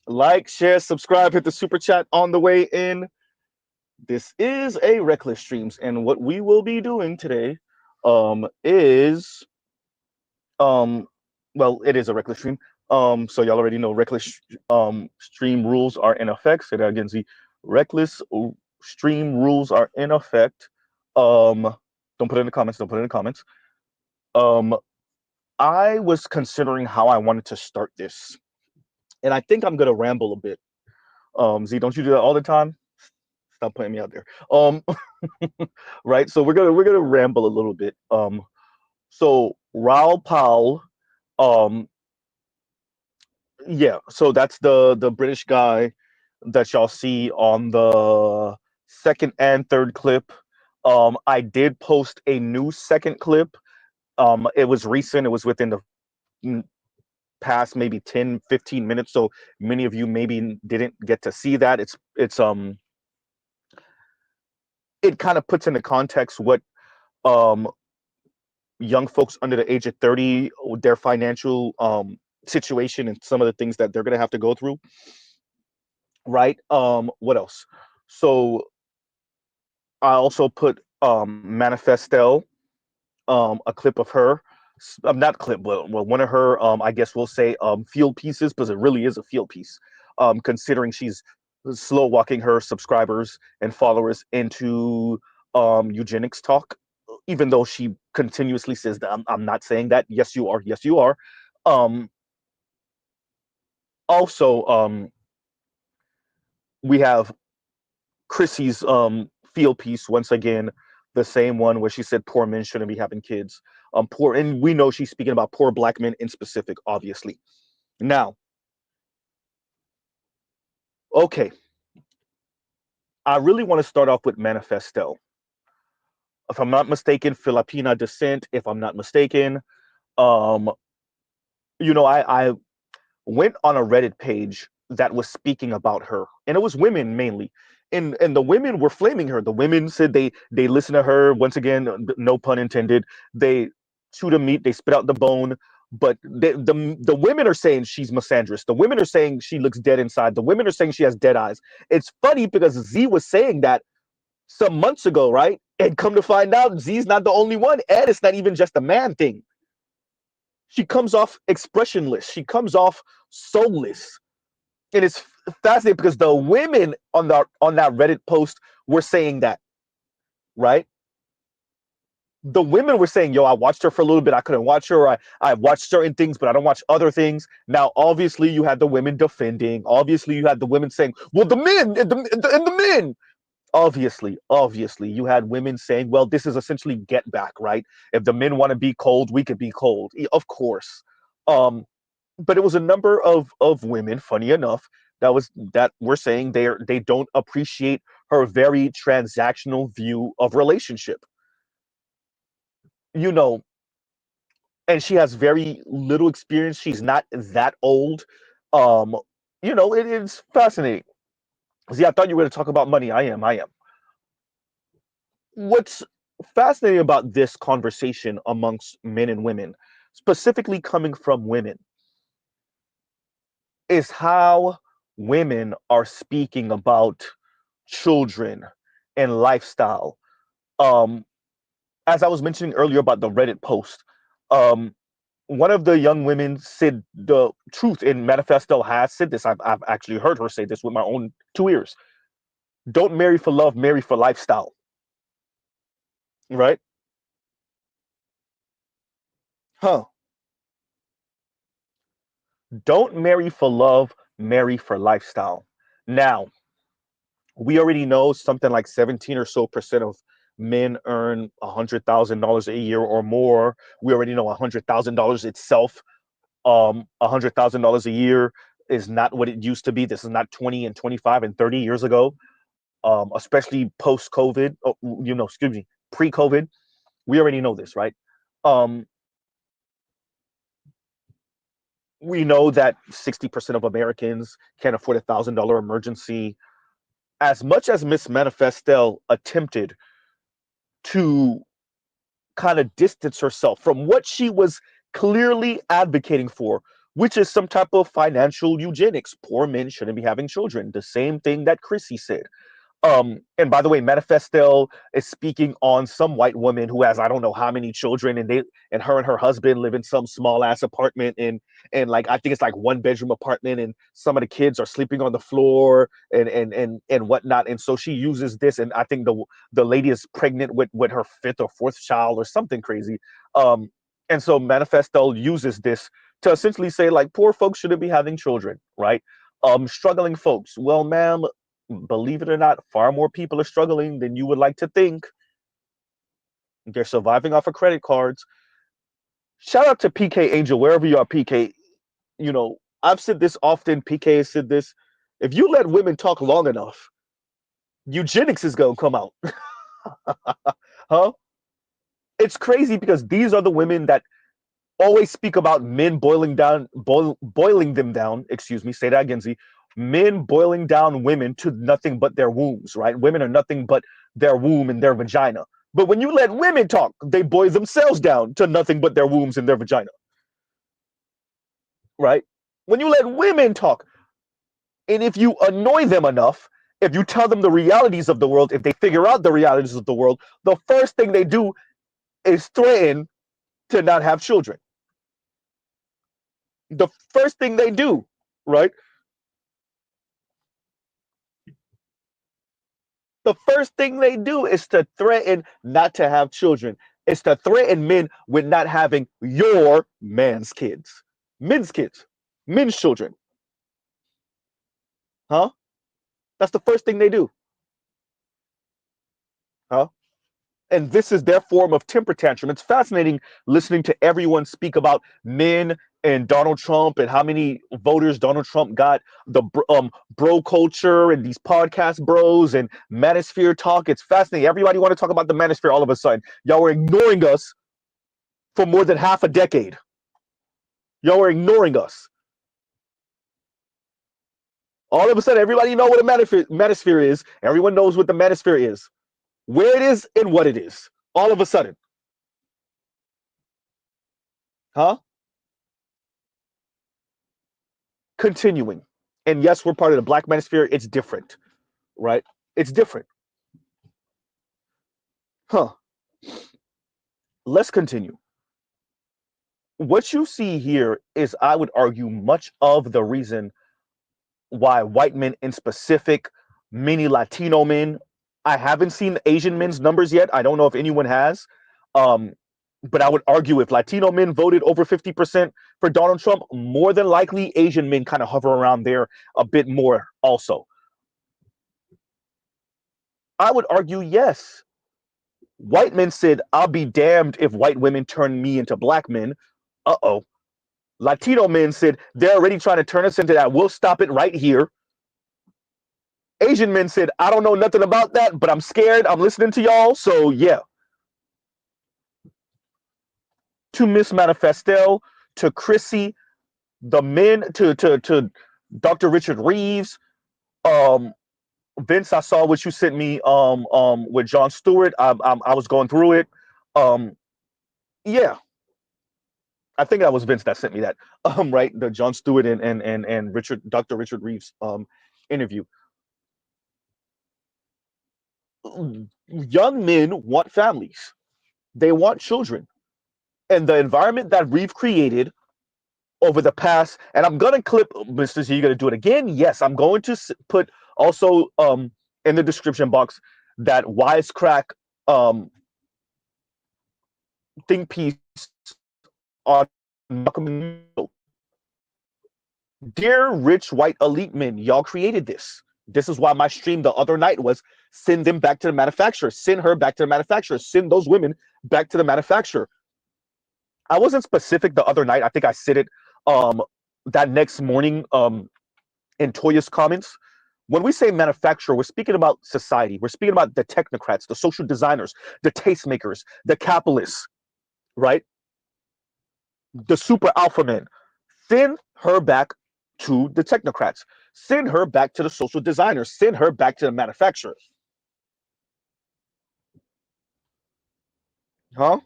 Like, share, subscribe, hit the super chat on the way in. This is a Reckless Streams, and what we will be doing today is well, it is a Reckless Stream. So y'all already know Reckless stream rules are in effect. Say that again, Z. Reckless stream rules are in effect. Don't put it in the comments, don't put it in the comments. I was considering how I wanted to start this, and I think I'm gonna ramble a bit. Z, don't you do that all the time? Stop putting me out there. Right. So we're gonna ramble a little bit. So Raoul Pal, um, yeah. So that's the British guy that y'all see on the second and third clip. I did post a new second clip. It was recent. It was within the mm, past maybe 10, 15 minutes. So many of you maybe didn't get to see that. It kind of puts into context what um young folks under the age of 30, their financial situation and some of the things that they're gonna have to go through, right? What else? So I also put Manifesto, a clip of her, not clip, but well, one of her, I guess we'll say field pieces, because it really is a field piece, considering she's slow walking her subscribers and followers into eugenics talk, even though she continuously says that I'm not saying that. Yes, you are. Yes, you are. Um, Also, we have Chrissy's field piece once again, the same one where she said poor men shouldn't be having kids. Poor, and we know she's speaking about poor black men in specific, obviously. Now, okay, I really want to start off with Manifesto. If I'm not mistaken, Filipina descent. If I'm not mistaken, um, I went on a Reddit page that was speaking about her, and it was women mainly. And the women were flaming her. The women said they listen to her. Once again, no pun intended. They chew the meat, they spit out the bone. But the women are saying she's misandrous. The women are saying she looks dead inside. The women are saying she has dead eyes. It's funny because Z was saying that some months ago, right? And come to find out, Z's not the only one. And it's not even just a man thing. She comes off expressionless. She comes off soulless. And it's fascinating because the women on that Reddit post were saying that, right? The women were saying, yo, I watched her for a little bit. I couldn't watch her. I watched certain things, but I don't watch other things. Now, obviously, you had the women defending. Obviously, you had the women saying, well, the men and the men. Obviously, you had women saying, well, this is essentially get back, right? If the men want to be cold, we could be cold. Of course. Um, but it was a number of women, funny enough, that were saying they don't appreciate her very transactional view of relationship. You know, and she has very little experience. She's not that old. Um, it is fascinating. See, I thought you were going to talk about money. I am. What's fascinating about this conversation amongst men and women, specifically coming from women, is how women are speaking about children and lifestyle. Um, as I was mentioning earlier about the Reddit post, um, one of the young women said the truth, and Manifesto has said this. I've actually heard her say this with my own two ears. Don't marry for love, marry for lifestyle. Right? Huh. Don't marry for love, marry for lifestyle. Now, we already know something like 17 or so percent of men earn $100,000 a year or more. We already know $100,000 itself, $100,000 a year is not what it used to be. This is not 20 and 25 and 30 years ago, especially post COVID. Oh, excuse me, pre COVID. We already know this, right? Um, we know that 60% of Americans can't afford $1,000 emergency. As much as Miss Manifestel attempted to kind of distance herself from what she was clearly advocating for, which is some type of financial eugenics. Poor men shouldn't be having children. The same thing that Chrissy said. And by the way, Manifesto is speaking on some white woman who has I don't know how many children, and her and her husband live in some small ass apartment, and like I think it's like 1 bedroom apartment, and some of the kids are sleeping on the floor and whatnot. And so she uses this, and I think the lady is pregnant with her 5th or 4th child or something crazy. Um, and so Manifesto uses this to essentially say like poor folks shouldn't be having children, right? Struggling folks. Well, ma'am, believe it or not, far more people are struggling than you would like to think. They're surviving off of credit cards. Shout out to PK Angel, wherever you are, PK. You know, I've said this often, PK has said this. If you let women talk long enough, eugenics is going to come out. Huh? It's crazy because these are the women that always speak about men boiling them down. Excuse me, say that again, Z. Men boiling down women to nothing but their wombs, right? Women are nothing but their womb and their vagina. But when you let women talk, they boil themselves down to nothing but their wombs and their vagina, right? When you let women talk, and if you annoy them enough, if you tell them the realities of the world, if they figure out the realities of the world, the first thing they do is threaten to not have children. The first thing they do, right? The first thing they do is to threaten not to have children. It's to threaten men with not having your man's kids, men's kids, men's children. Huh? That's the first thing they do. Huh? And this is their form of temper tantrum. It's fascinating listening to everyone speak about men and Donald Trump and how many voters Donald Trump got, the bro culture and these podcast bros and manosphere talk. It's fascinating. Everybody want to talk about the manosphere all of a sudden. Y'all were ignoring us for more than half a decade. Y'all were ignoring us. All of a sudden, everybody know what a manosphere is. Everyone knows what the manosphere is, where it is, and what it is. All of a sudden, huh? Continuing. And yes, we're part of the black manosphere. It's different, right? It's different. Huh. Let's continue. What you see here is, I would argue, much of the reason why white men in specific, many Latino men, I haven't seen Asian men's numbers yet. I don't know if anyone has. Um, but I would argue if Latino men voted over 50% for Donald Trump, more than likely Asian men kind of hover around there a bit more also. I would argue yes. White men said, I'll be damned if white women turn me into black men. Uh-oh. Latino men said, they're already trying to turn us into that. We'll stop it right here. Asian men said, I don't know nothing about that, but I'm scared. I'm listening to y'all. So yeah. To Miss Manifesto, to Chrissy, the men, to Dr. Richard Reeves, um, Vince, I saw what you sent me with Jon Stewart. I was going through it. Um, yeah, I think that was Vince that sent me that. Right, the Jon Stewart and Dr. Richard Reeves interview. Young men want families. They want children, and the environment that we've created over the past. And I'm gonna clip, Mr. Z. You're gonna do it again. Yes, I'm going to put also in the description box that wisecrack think piece on Malcolm. Dear rich white elite men, y'all created this. This is why my stream the other night was send them back to the manufacturer, send her back to the manufacturer, send those women back to the manufacturer. I wasn't specific the other night. I think I said it that next morning in Toya's comments. When we say manufacturer, we're speaking about society. We're speaking about the technocrats, the social designers, the tastemakers, the capitalists, right? The super alpha men. Send her back to the technocrats. Send her back to the social designers. Send her back to the manufacturers. Huh?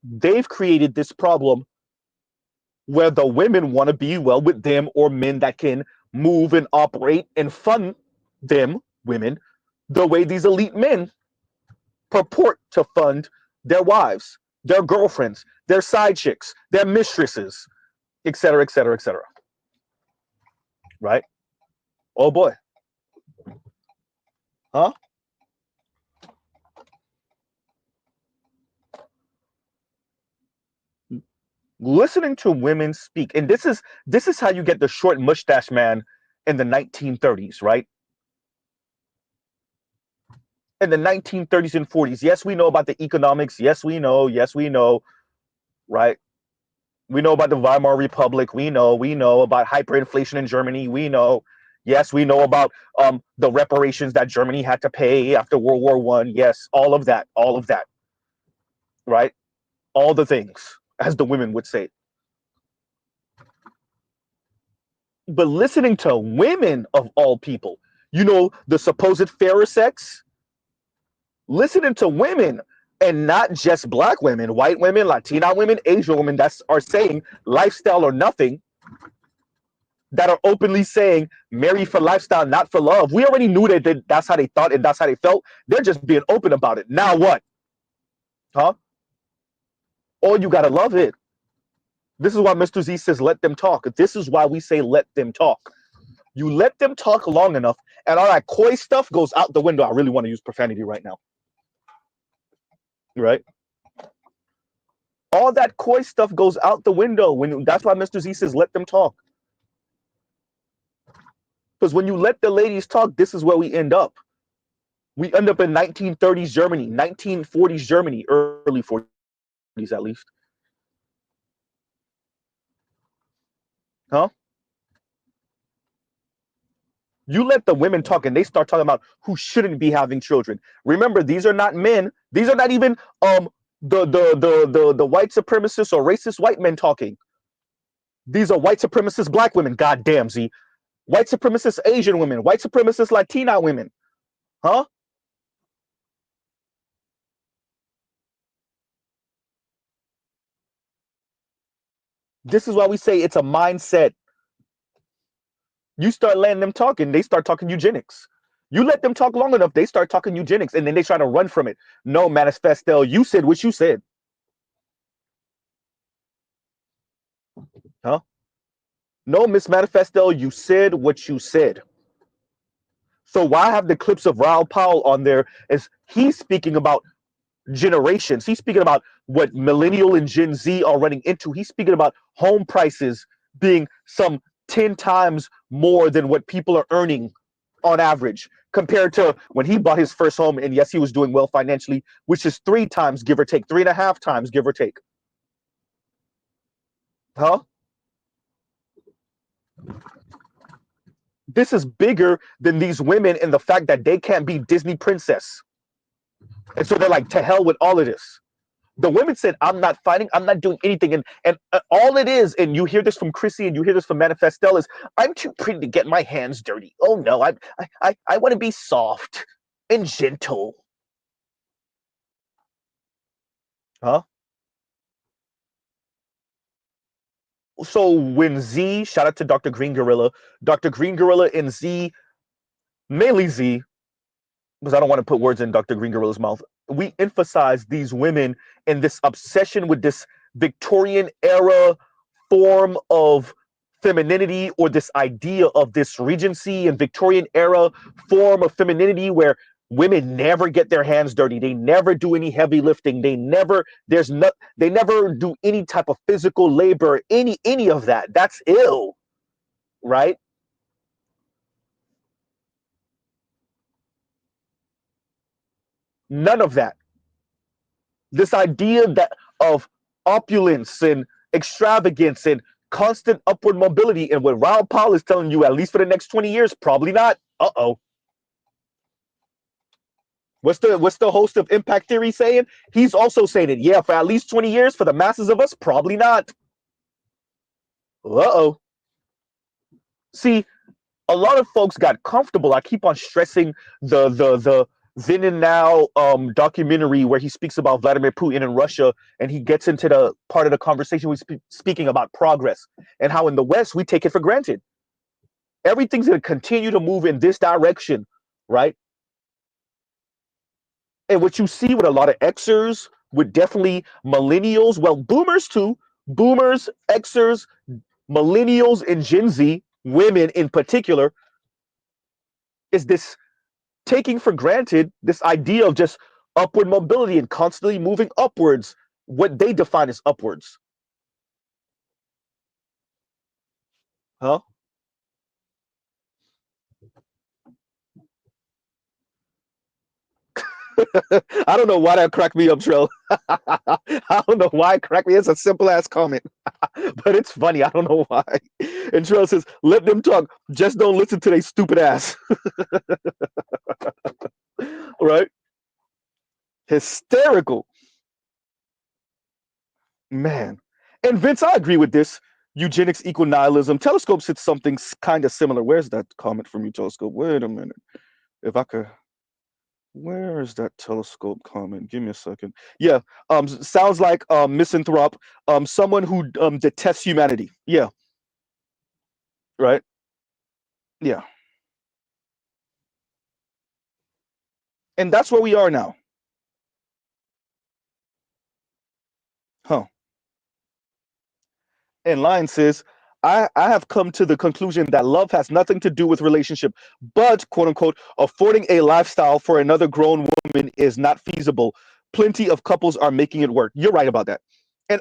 they've created this problem where the women want to be well with them or men that can move and operate and fund them, women, the way these elite men purport to fund their wives, their girlfriends, their side chicks, their mistresses, etc., etc., etc. Right? Oh boy. Huh? Listening to women speak, and this is how you get the short mustache man in the 1930s, right? In the 1930s and 40s. Yes, we know about the economics. Yes, we know. Yes, we know. Right? We know about the Weimar Republic. We know about hyperinflation in Germany. We know. Yes, we know about the reparations that Germany had to pay after World War One. Yes, all of that. All of that. Right? All the things, as the women would say. But listening to women of all people, the supposed fairer sex, listening to women and not just black women, white women, Latina women, Asian women that are saying lifestyle or nothing, that are openly saying marry for lifestyle, not for love. We already knew that's how they thought and that's how they felt. They're just being open about it. Now what? Huh? Oh, you gotta love it. This is why Mr. Z says let them talk. This is why we say let them talk. You let them talk long enough, and all that coy stuff goes out the window. I really want to use profanity right now. Right? All that coy stuff goes out the window. That's why Mr. Z says let them talk. Because when you let the ladies talk, this is where we end up. We end up in 1930s Germany, 1940s Germany, early 40s at least. Huh? You let the women talk and they start talking about who shouldn't be having children. Remember, these are not men. These are not even the white supremacists or racist white men talking. These are white supremacist black women. God damn, Z. White supremacist Asian women. White supremacist Latina women. Huh? This is why we say it's a mindset. You start letting them talk and they start talking eugenics. You let them talk long enough, they start talking eugenics and then they try to run from it. No, Manifesto, you said what you said. Huh? No, Miss Manifesto, you said what you said. So why have the clips of Raul Powell on there as he's speaking about generations? He's speaking about what millennial and Gen Z are running into. He's speaking about home prices being some 10 times more than what people are earning on average compared to when he bought his first home. And yes, he was doing well financially, which is 3 times, give or take, 3.5 times, give or take. Huh? This is bigger than these women and the fact that they can't be Disney princess. And so they're like, to hell with all of this. The women said, I'm not fighting, I'm not doing anything. And all it is, and you hear this from Chrissy and you hear this from Manifestel, is I'm too pretty to get my hands dirty. Oh no, I want to be soft and gentle. Huh? So when Z, shout out to Dr. Green Gorilla, Dr. Green Gorilla and Z, mainly Z, because I don't want to put words in Dr. Green Gorilla's mouth, we emphasize these women and this obsession with this Victorian era form of femininity, or this idea of this Regency and Victorian era form of femininity where women never get their hands dirty, they never do any heavy lifting, they never do any type of physical labor, any of that. That's ill, right? None of that. This idea that of opulence and extravagance and constant upward mobility, and what Raul Paul is telling you, at least for the next 20 years, probably not. Uh-oh. What's the host of Impact Theory saying? He's also saying it. Yeah, for at least 20 years, for the masses of us, probably not. Uh-oh. See, a lot of folks got comfortable. I keep on stressing the then and now documentary where he speaks about Vladimir Putin in Russia, and he gets into the part of the conversation speaking about progress and how in the West we take it for granted. Everything's going to continue to move in this direction, right? And what you see with a lot of Xers, with definitely millennials, well, boomers too, boomers, Xers, millennials, and Gen Z, women in particular, is this taking for granted this idea of just upward mobility and constantly moving upwards, what they define as upwards. Huh? I don't know why that cracked me up, Trell. I don't know why it cracked me. It's a simple ass comment, but it's funny. I don't know why. And Trell says, let them talk. Just don't listen to their stupid ass. Right? Hysterical. Man. And Vince, I agree with this. Eugenics equal nihilism. Telescope said something kind of similar. Where's that comment from you, Telescope? Wait a minute. If I could. Where is that Telescope comment? Give me a second. Yeah. Sounds like misanthrope. Someone who detests humanity. Yeah. Right. Yeah. And that's where we are now. Huh. And Lion says, I have come to the conclusion that love has nothing to do with relationship, but quote unquote, affording a lifestyle for another grown woman is not feasible. Plenty of couples are making it work. You're right about that. And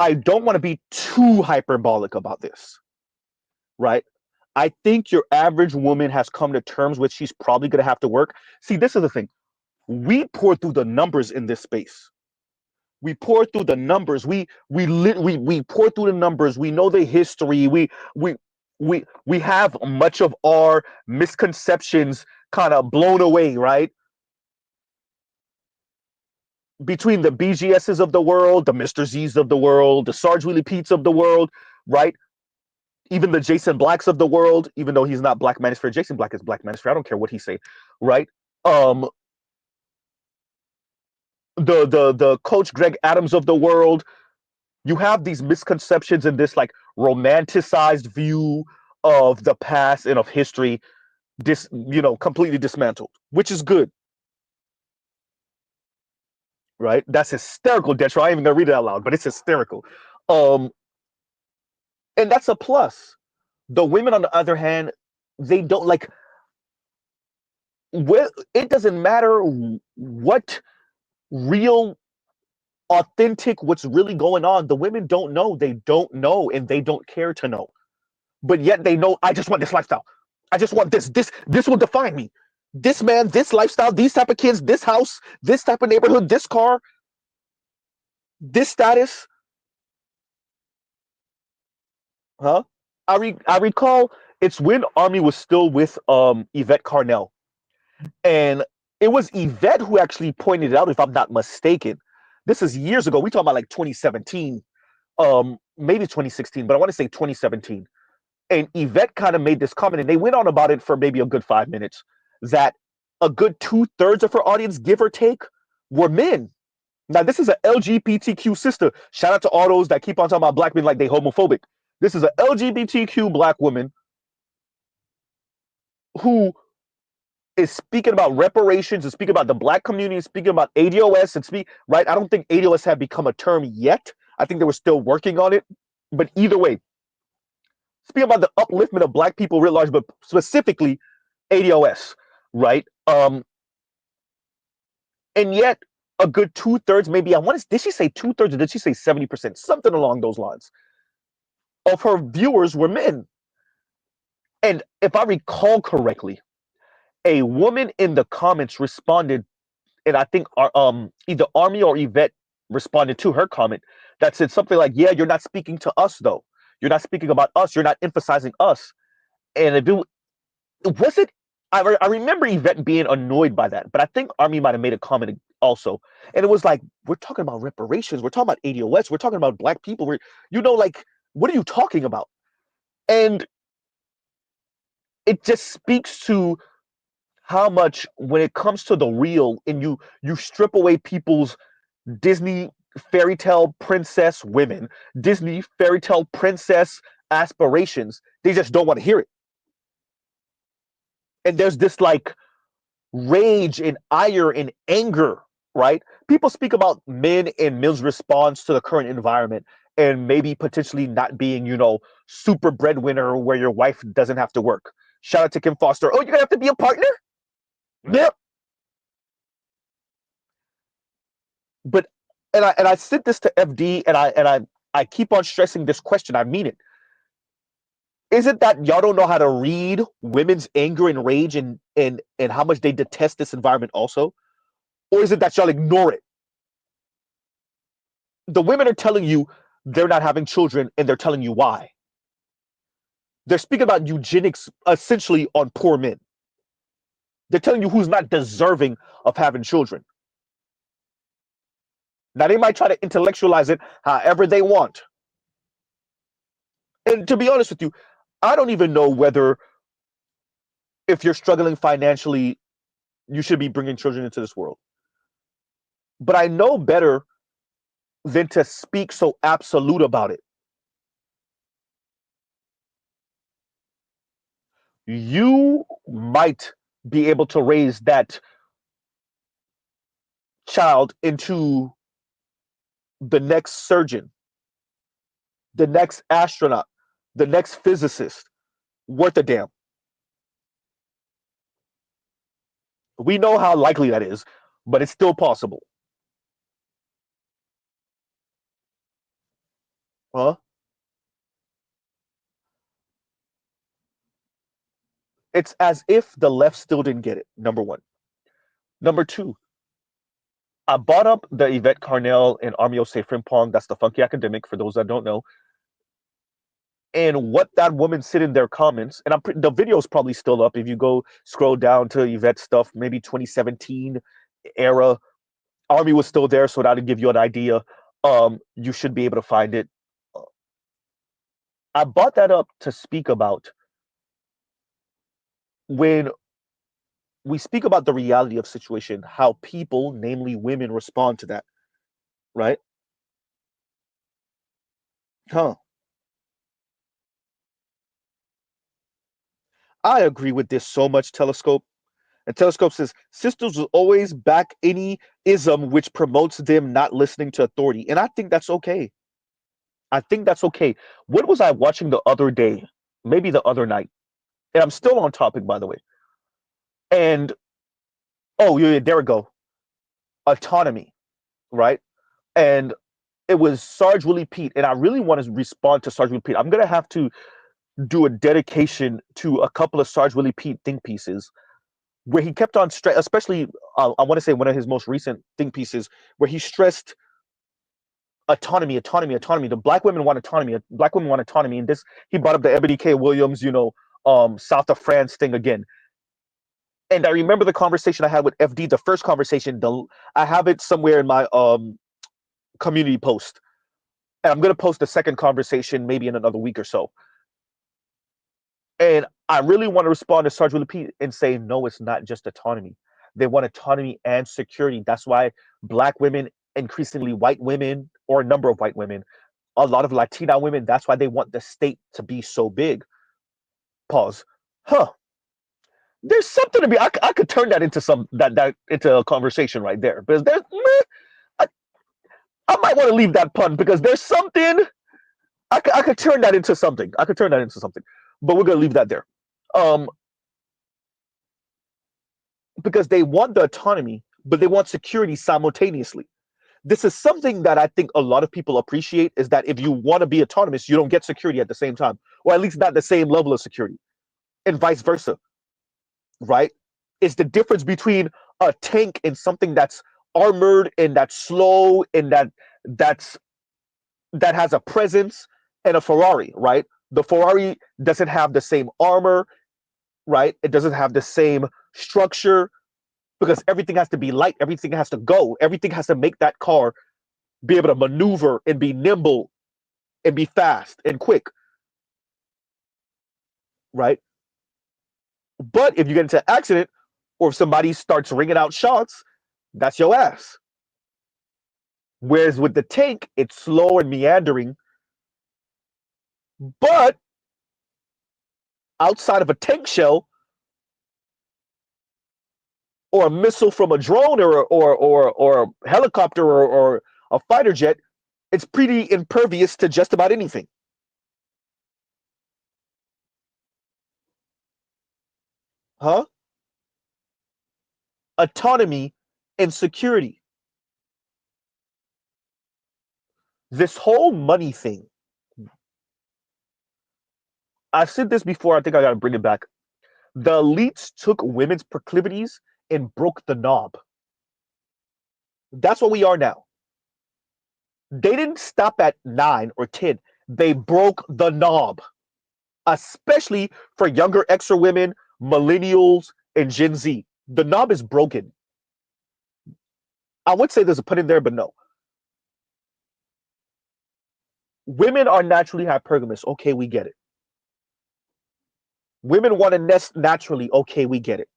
I don't want to be too hyperbolic about this, right? I think your average woman has come to terms with she's probably going to have to work. See, this is the thing. We pour through the numbers in this space. We pour through the numbers. We pour through the numbers. We know the history. We have much of our misconceptions kind of blown away, right? Between the BGSs of the world, the Mr. Z's of the world, the Sarge Willie Pete's of the world, right? Even the Jason Blacks of the world, even though he's not Black Manosphere. Jason Black is Black Manosphere. I don't care what he say, right? Um, the Coach Greg Adams of the world. You have these misconceptions and this like romanticized view of the past and of history, completely dismantled, which is good, right? That's hysterical, Detro. I ain't even gonna read it out loud, but it's hysterical. Um, and that's a plus. The women, on the other hand, they don't like. Well, it doesn't matter what real, authentic, what's really going on. The women don't know. They don't know, and they don't care to know. But yet they know. I just want this lifestyle. I just want this. This will define me. This man, this lifestyle, these type of kids, this house, this type of neighborhood, this car, this status. Huh? I recall it's when Army was still with Yvette Carnell, and it was Yvette who actually pointed it out, if I'm not mistaken. This is years ago. We talking about like 2017, maybe 2016, but I want to say 2017. And Yvette kind of made this comment, and they went on about it for maybe a good 5 minutes. That a good 2/3 of her audience, give or take, were men. Now, this is an LGBTQ sister. Shout out to all those that keep on talking about black men like they homophobic. This is an LGBTQ black woman who is speaking about reparations and speaking about the black community, speaking about ADOS and right. I don't think ADOS had become a term yet. I think they were still working on it. But either way, speaking about the upliftment of black people writ large, but specifically ADOS, right? And yet a good 2/3, maybe did she say 2/3 or did she say 70%? Something along those lines of her viewers were men. And if I recall correctly, a woman in the comments responded, and I think either Army or Yvette responded to her comment that said something like, "Yeah, you're not speaking to us though. You're not speaking about us. You're not emphasizing us." And was it? I remember Yvette being annoyed by that, but I think Army might have made a comment also, and it was like, "We're talking about reparations. We're talking about ADOS. We're talking about black people. Like, what are you talking about?" And it just speaks to how much when it comes to the real, and you strip away people's Disney fairy tale princess women, Disney fairy tale princess aspirations, they just don't want to hear it. And there's this like rage and ire and anger, right? People speak about men and men's response to the current environment and maybe potentially not being, super breadwinner where your wife doesn't have to work. Shout out to Kim Foster. Oh, you're gonna have to be a partner? Yep. But and I said this to FD, and I keep on stressing this question. I mean it. Is it that y'all don't know how to read women's anger and rage and how much they detest this environment also? Or is it that y'all ignore it? The women are telling you they're not having children, and they're telling you why. They're speaking about eugenics essentially on poor men. They're telling you who's not deserving of having children. Now, they might try to intellectualize it however they want. And to be honest with you, I don't even know whether, if you're struggling financially, you should be bringing children into this world. But I know better than to speak so absolute about it. You might be able to raise that child into the next surgeon, the next astronaut, the next physicist, worth a damn. We know how likely that is, but it's still possible. Huh? It's as if the left still didn't get it, number one. Number two, I brought up the Yvette Carnell and Armio Frimpong, that's the funky academic, for those that don't know, and what that woman said in their comments, and the video is probably still up if you go scroll down to Yvette stuff, maybe 2017 era. Army was still there, so that'll give you an idea. You should be able to find it. I brought that up to speak about when we speak about the reality of situation, how people, namely women, respond to that, right? Huh. I agree with this so much, Telescope. And Telescope says sisters will always back any ism which promotes them not listening to authority. And I think that's okay. I think that's okay. What was I watching the other day? Maybe the other night. And I'm still on topic, by the way. And oh, yeah, there we go. Autonomy, right? And it was Sarge Willie Pete. And I really want to respond to Sarge Willie Pete. I'm going to have to do a dedication to a couple of Sarge Willie Pete think pieces where he kept on especially I want to say one of his most recent think pieces where he stressed autonomy, autonomy, autonomy. The black women want autonomy. Black women want autonomy. And this, he brought up the Ebony K. Williams, South of France thing again. And I remember the conversation I had with FD, the first conversation. I have it somewhere in my community post. And I'm going to post the second conversation maybe in another week or so. And I really want to respond to Sarge Willie Pete and say, no, it's not just autonomy. They want autonomy and security. That's why black women, increasingly white women, or a number of white women, a lot of Latina women, that's why they want the state to be so big. Pause. Huh. There's something to be. I could turn that into that into a conversation right there. Because I might want to leave that pun because there's something. I could turn that into something. I could turn that into something. But we're gonna leave that there. Because they want the autonomy, but they want security simultaneously. This is something that I think a lot of people appreciate, is that if you want to be autonomous, you don't get security at the same time, or at least not the same level of security, and vice versa, right? It's the difference between a tank and something that's armored and that's slow and that has a presence, and a Ferrari, right? The Ferrari doesn't have the same armor, right? It doesn't have the same structure because everything has to be light, everything has to go, everything has to make that car be able to maneuver and be nimble and be fast and quick, right? But if you get into an accident or if somebody starts ringing out shots, that's your ass. Whereas with the tank, it's slow and meandering. But outside of a tank shell or a missile from a drone or a helicopter or a fighter jet, it's pretty impervious to just about anything. Huh? Autonomy and security. This whole money thing. I've said this before. I think I got to bring it back. The elites took women's proclivities and broke the knob. That's what we are now. They didn't stop at 9 or 10. They broke the knob, especially for younger extra women, millennials, and Gen Z. The knob is broken. I would say there's a put in there, but no. Women are naturally hypergamous. Okay, we get it. Women want to nest naturally. Okay, we get it.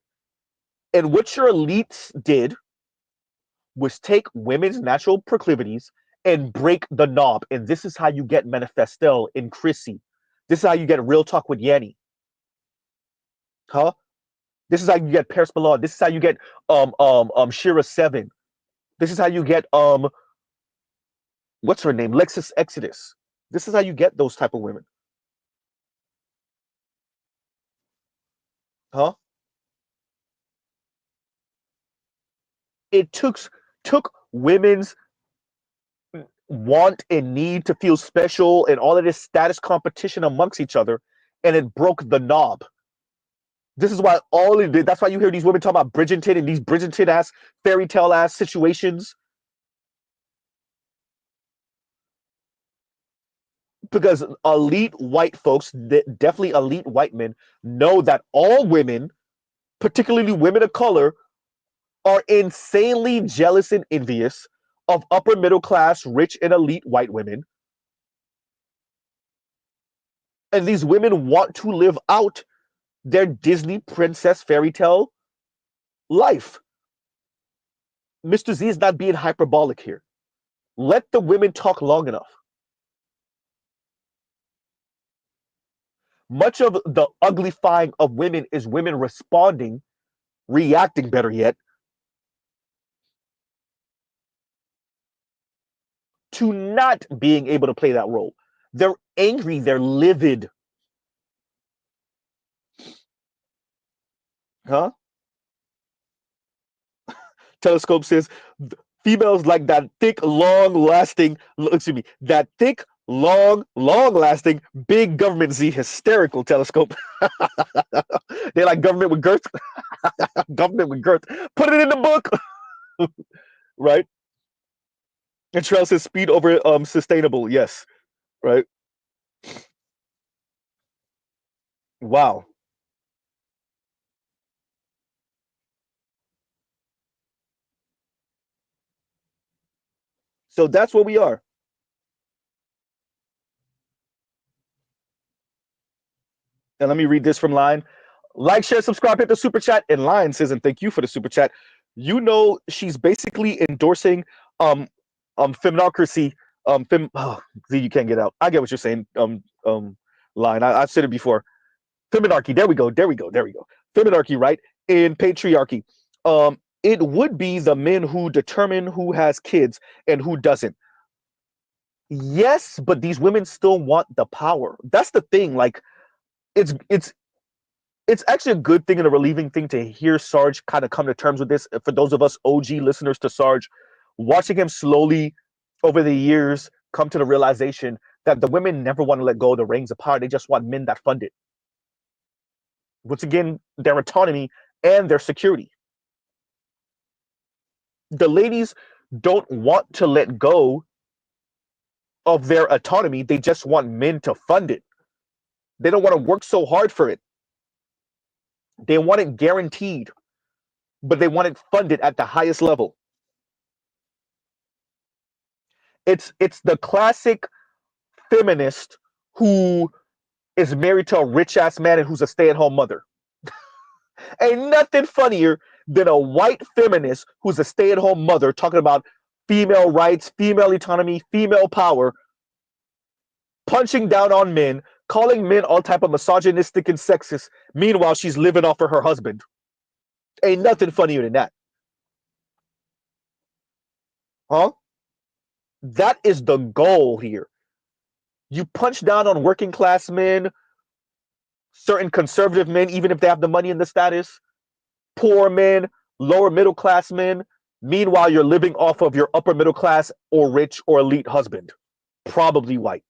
And what your elites did was take women's natural proclivities and break the knob. And this is how you get Manifesto and Chrissy. This is how you get Real Talk with Yanni. Huh? This is how you get Paris Milan. This is how you get Shira 7. This is how you get what's her name? Lexus Exodus. This is how you get those type of women. Huh? It took women's want and need to feel special and all of this status competition amongst each other, and it broke the knob. This is why all it did. That's why you hear these women talk about Bridgerton and these Bridgerton ass fairy tale ass situations. Because elite white folks, definitely elite white men, know that all women, particularly women of color, are insanely jealous and envious of upper middle class, rich, and elite white women. And these women want to live out their Disney princess fairy tale life. Mr. Z is not being hyperbolic here. Let the women talk long enough. Much of the uglifying of women is women responding, reacting better yet, to not being able to play that role. They're angry, they're livid. Huh? Telescope says females like that thick, long lasting, excuse me, that thick, long lasting, big government Z hysterical. Telescope. They like government with girth. Government with girth. Put it in the book. Right? And Trail says speed over sustainable. Yes. Right. Wow. So that's where we are. And let me read this from Line. Like, share, subscribe, hit the super chat. And Lion says, and thank you for the super chat. You know, she's basically endorsing feminarchy. You can't get out. I get what you're saying. Line. I've said it before. Feminarchy. There we go. There we go. There we go. Feminarchy, right? In patriarchy. It would be the men who determine who has kids and who doesn't. Yes, but these women still want the power. That's the thing. Like, it's actually a good thing and a relieving thing to hear Sarge kind of come to terms with this. For those of us OG listeners to Sarge, watching him slowly over the years come to the realization that the women never want to let go of the reins of power. They just want men that fund it. Once again, their autonomy and their security. The ladies don't want to let go of their autonomy. They just want men to fund it. They don't want to work so hard for it. They want it guaranteed, but they want it funded at the highest level. It's the classic feminist who is married to a rich ass man and who's a stay-at-home mother. Ain't nothing funnier than a white feminist who's a stay-at-home mother talking about female rights, female autonomy, female power, punching down on men, calling men all type of misogynistic and sexist. Meanwhile, she's living off of her husband. Ain't nothing funnier than that. Huh? That is the goal here. You punch down on working class men, certain conservative men, even if they have the money and the status, poor men, lower middle class men. Meanwhile, you're living off of your upper middle class or rich or elite husband, probably white.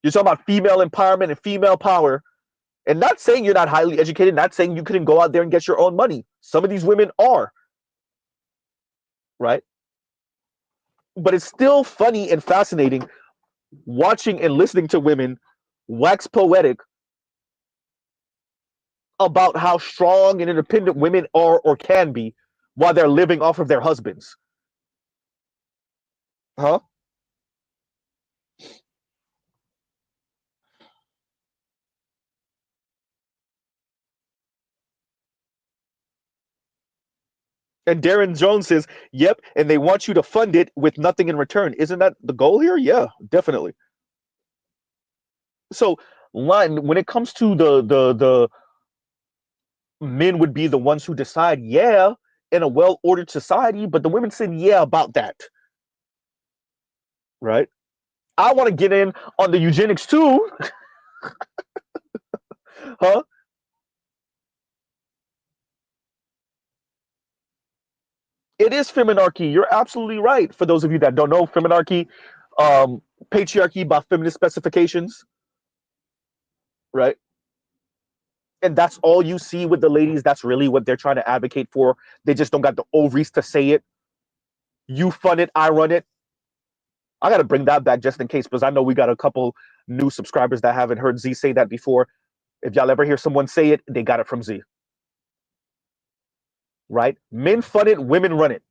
You're talking about female empowerment and female power, and not saying you're not highly educated, not saying you couldn't go out there and get your own money. Some of these women are, right? But it's still funny and fascinating watching and listening to women wax poetic about how strong and independent women are or can be while they're living off of their husbands. Huh? And Darren Jones says, yep, and they want you to fund it with nothing in return. Isn't that the goal here? Yeah, definitely. So, when it comes to the men would be the ones who decide, yeah, in a well-ordered society, but the women said, yeah, about that. Right? I want to get in on the eugenics too. Huh? It is feminarchy. You're absolutely right. For those of you that don't know, feminarchy, patriarchy by feminist specifications, right? And that's all you see with the ladies. That's really what they're trying to advocate for. They just don't got the ovaries to say it. You fund it, I run it. I got to bring that back just in case, because I know we got a couple new subscribers that haven't heard Z say that before. If y'all ever hear someone say it, they got it from Z. Right? Men fund it, women run it.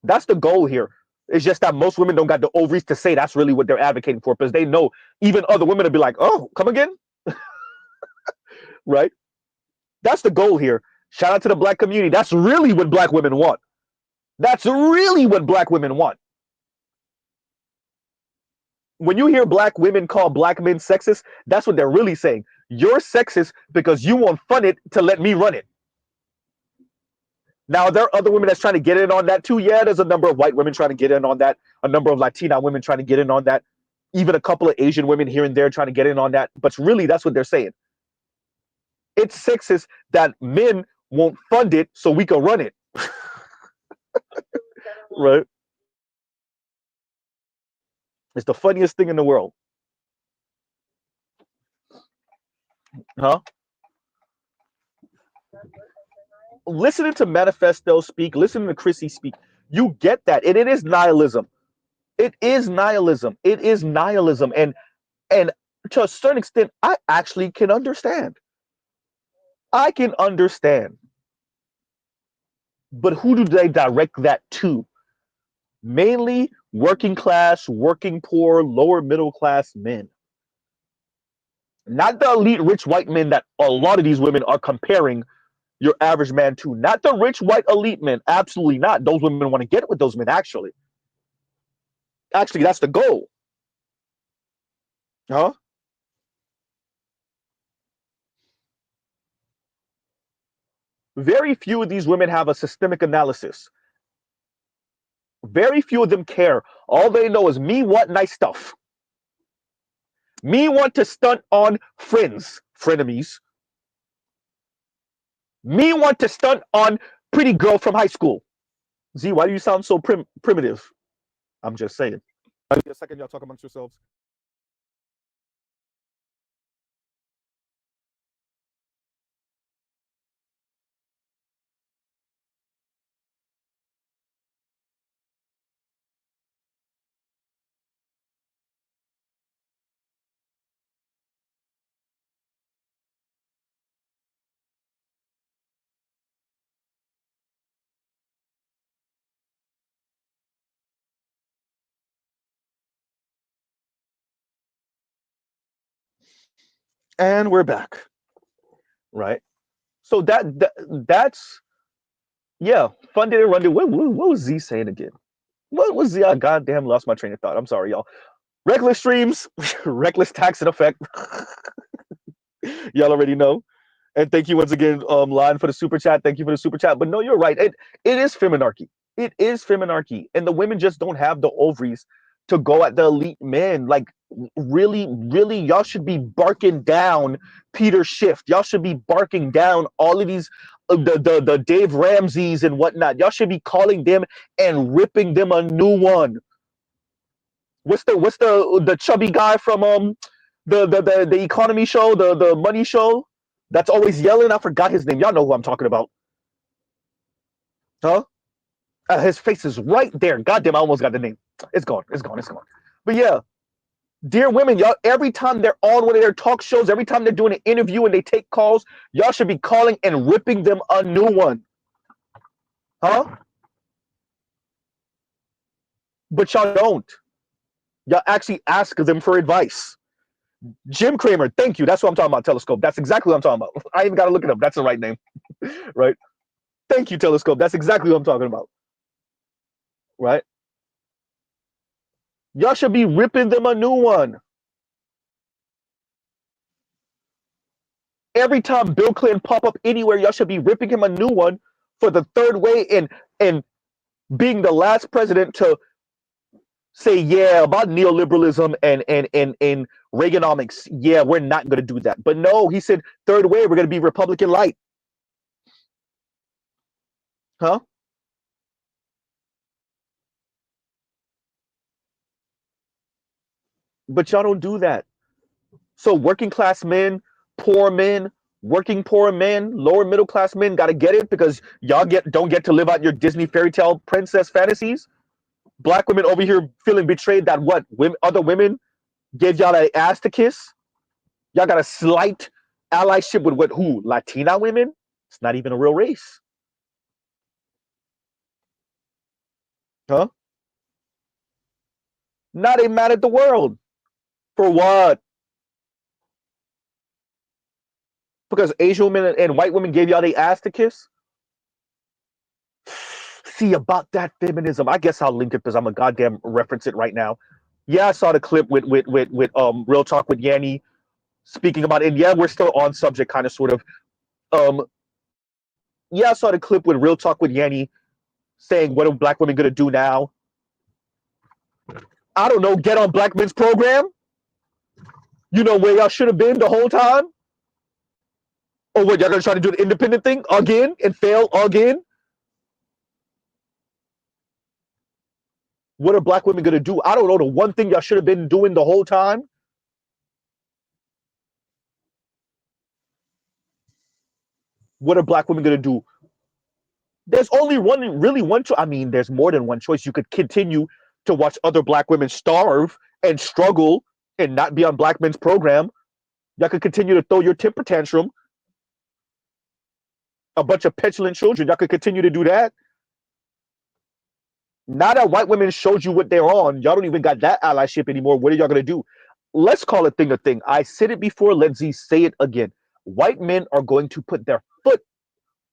That's the goal here. It's just that most women don't got the ovaries to say that's really what they're advocating for, because they know even other women will be like, oh, come again? Right? That's the goal here. Shout out to the black community. That's really what black women want. That's really what black women want. When you hear black women call black men sexist, that's what they're really saying. You're sexist because you won't fund it to let me run it. Now, there are other women that's trying to get in on that too. Yeah, there's a number of white women trying to get in on that, a number of Latina women trying to get in on that, even a couple of Asian women here and there trying to get in on that. But really, that's what they're saying. It's sexist that men won't fund it so we can run it. Right? It's the funniest thing in the world. Huh? Listening to Manifesto speak, listening to Chrissy speak, you get that. And it is nihilism. It is nihilism. It is nihilism. And to a certain extent, I actually can understand. I can understand. But who do they direct that to? Mainly working class, working poor, lower middle class men. Not the elite rich white men that a lot of these women are comparing your average man to. Not the rich white elite men. Absolutely not. Those women want to get with those men, actually. Actually, that's the goal. Huh? Very few of these women have a systemic analysis. Very few of them care. All they know is me want nice stuff. Me want to stunt on friends, frenemies. Me want to stunt on pretty girl from high school. Z, why do you sound so primitive? I'm just saying. Give me a second, y'all talk amongst yourselves. And we're back, right? So that's yeah, funded and run it. What was Z saying again? What was Z? I goddamn lost my train of thought. I'm sorry, y'all. Reckless streams, reckless tax and effect. Y'all already know. And thank you once again, Line, for the super chat. Thank you for the super chat. But no, you're right. It is feminarchy. It is feminarchy, and the women just don't have the ovaries to go at the elite men. Like, really, really, y'all should be barking down Peter Schiff. Y'all should be barking down all of these, the Dave Ramseys and whatnot. Y'all should be calling them and ripping them a new one. What's the chubby guy from the economy show, the money show, that's always yelling? I forgot his name. Y'all know who I'm talking about. Huh? His face is right there. Goddamn, I almost got the name. It's gone. It's gone. It's gone. But yeah, dear women, y'all, every time they're on one of their talk shows, every time they're doing an interview and they take calls, y'all should be calling and ripping them a new one. Huh? But y'all don't. Y'all actually ask them for advice. Jim Cramer, thank you. That's what I'm talking about, Telescope. That's exactly what I'm talking about. I even got to look it up. That's the right name. Right? Thank you, Telescope. That's exactly what I'm talking about. Right? Y'all should be ripping them a new one. Every time Bill Clinton pop up anywhere, y'all should be ripping him a new one for the third way and being the last president to say, yeah, about neoliberalism and Reaganomics. Yeah, we're not going to do that. But no, he said, third way, we're going to be Republican light. Huh? But y'all don't do that. So working class men, poor men, working poor men, lower middle class men got to get it because y'all don't get to live out your Disney fairy tale princess fantasies. Black women over here feeling betrayed that what other women gave y'all an ass to kiss. Y'all got a slight allyship with what? Who? Latina women? It's not even a real race. Huh? Now they mad at the world. For what? Because Asian women and white women gave y'all the ass to kiss? See, about that feminism, I guess I'll link it because I'm a goddamn reference it right now. Yeah, I saw the clip with Real Talk with Yanni speaking about it. And yeah, we're still on subject, kind of, sort of. Yeah, I saw the clip with Real Talk with Yanni saying, what are black women gonna do now? I don't know, get on black men's program? You know where y'all should have been the whole time? Or what, y'all gonna try to do the independent thing again and fail again? What are black women gonna do? I don't know, the one thing y'all should have been doing the whole time? What are black women gonna do? There's only one choice. I mean, there's more than one choice. You could continue to watch other black women starve and struggle and not be on black men's program. Y'all could continue to throw your temper tantrum. A bunch of petulant children. Y'all could continue to do that. Now that white women showed you what they're on, y'all don't even got that allyship anymore. What are y'all gonna do? Let's call a thing a thing. I said it before. Let Z say it again. White men are going to put their foot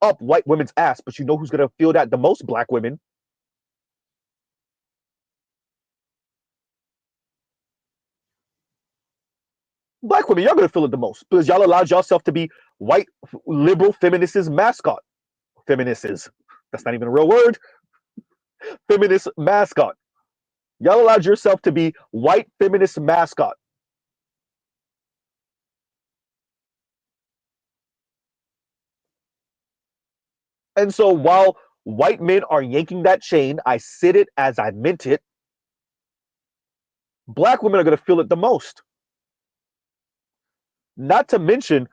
up white women's ass, but you know who's gonna feel that the most? Black women. Black women, y'all gonna feel it the most because y'all allowed yourself to be white liberal feminists mascot. Feminists. That's not even a real word. Feminist mascot. Y'all allowed yourself to be white feminist mascot. And so while white men are yanking that chain, I said it as I meant it. Black women are going to feel it the most. Not to mention,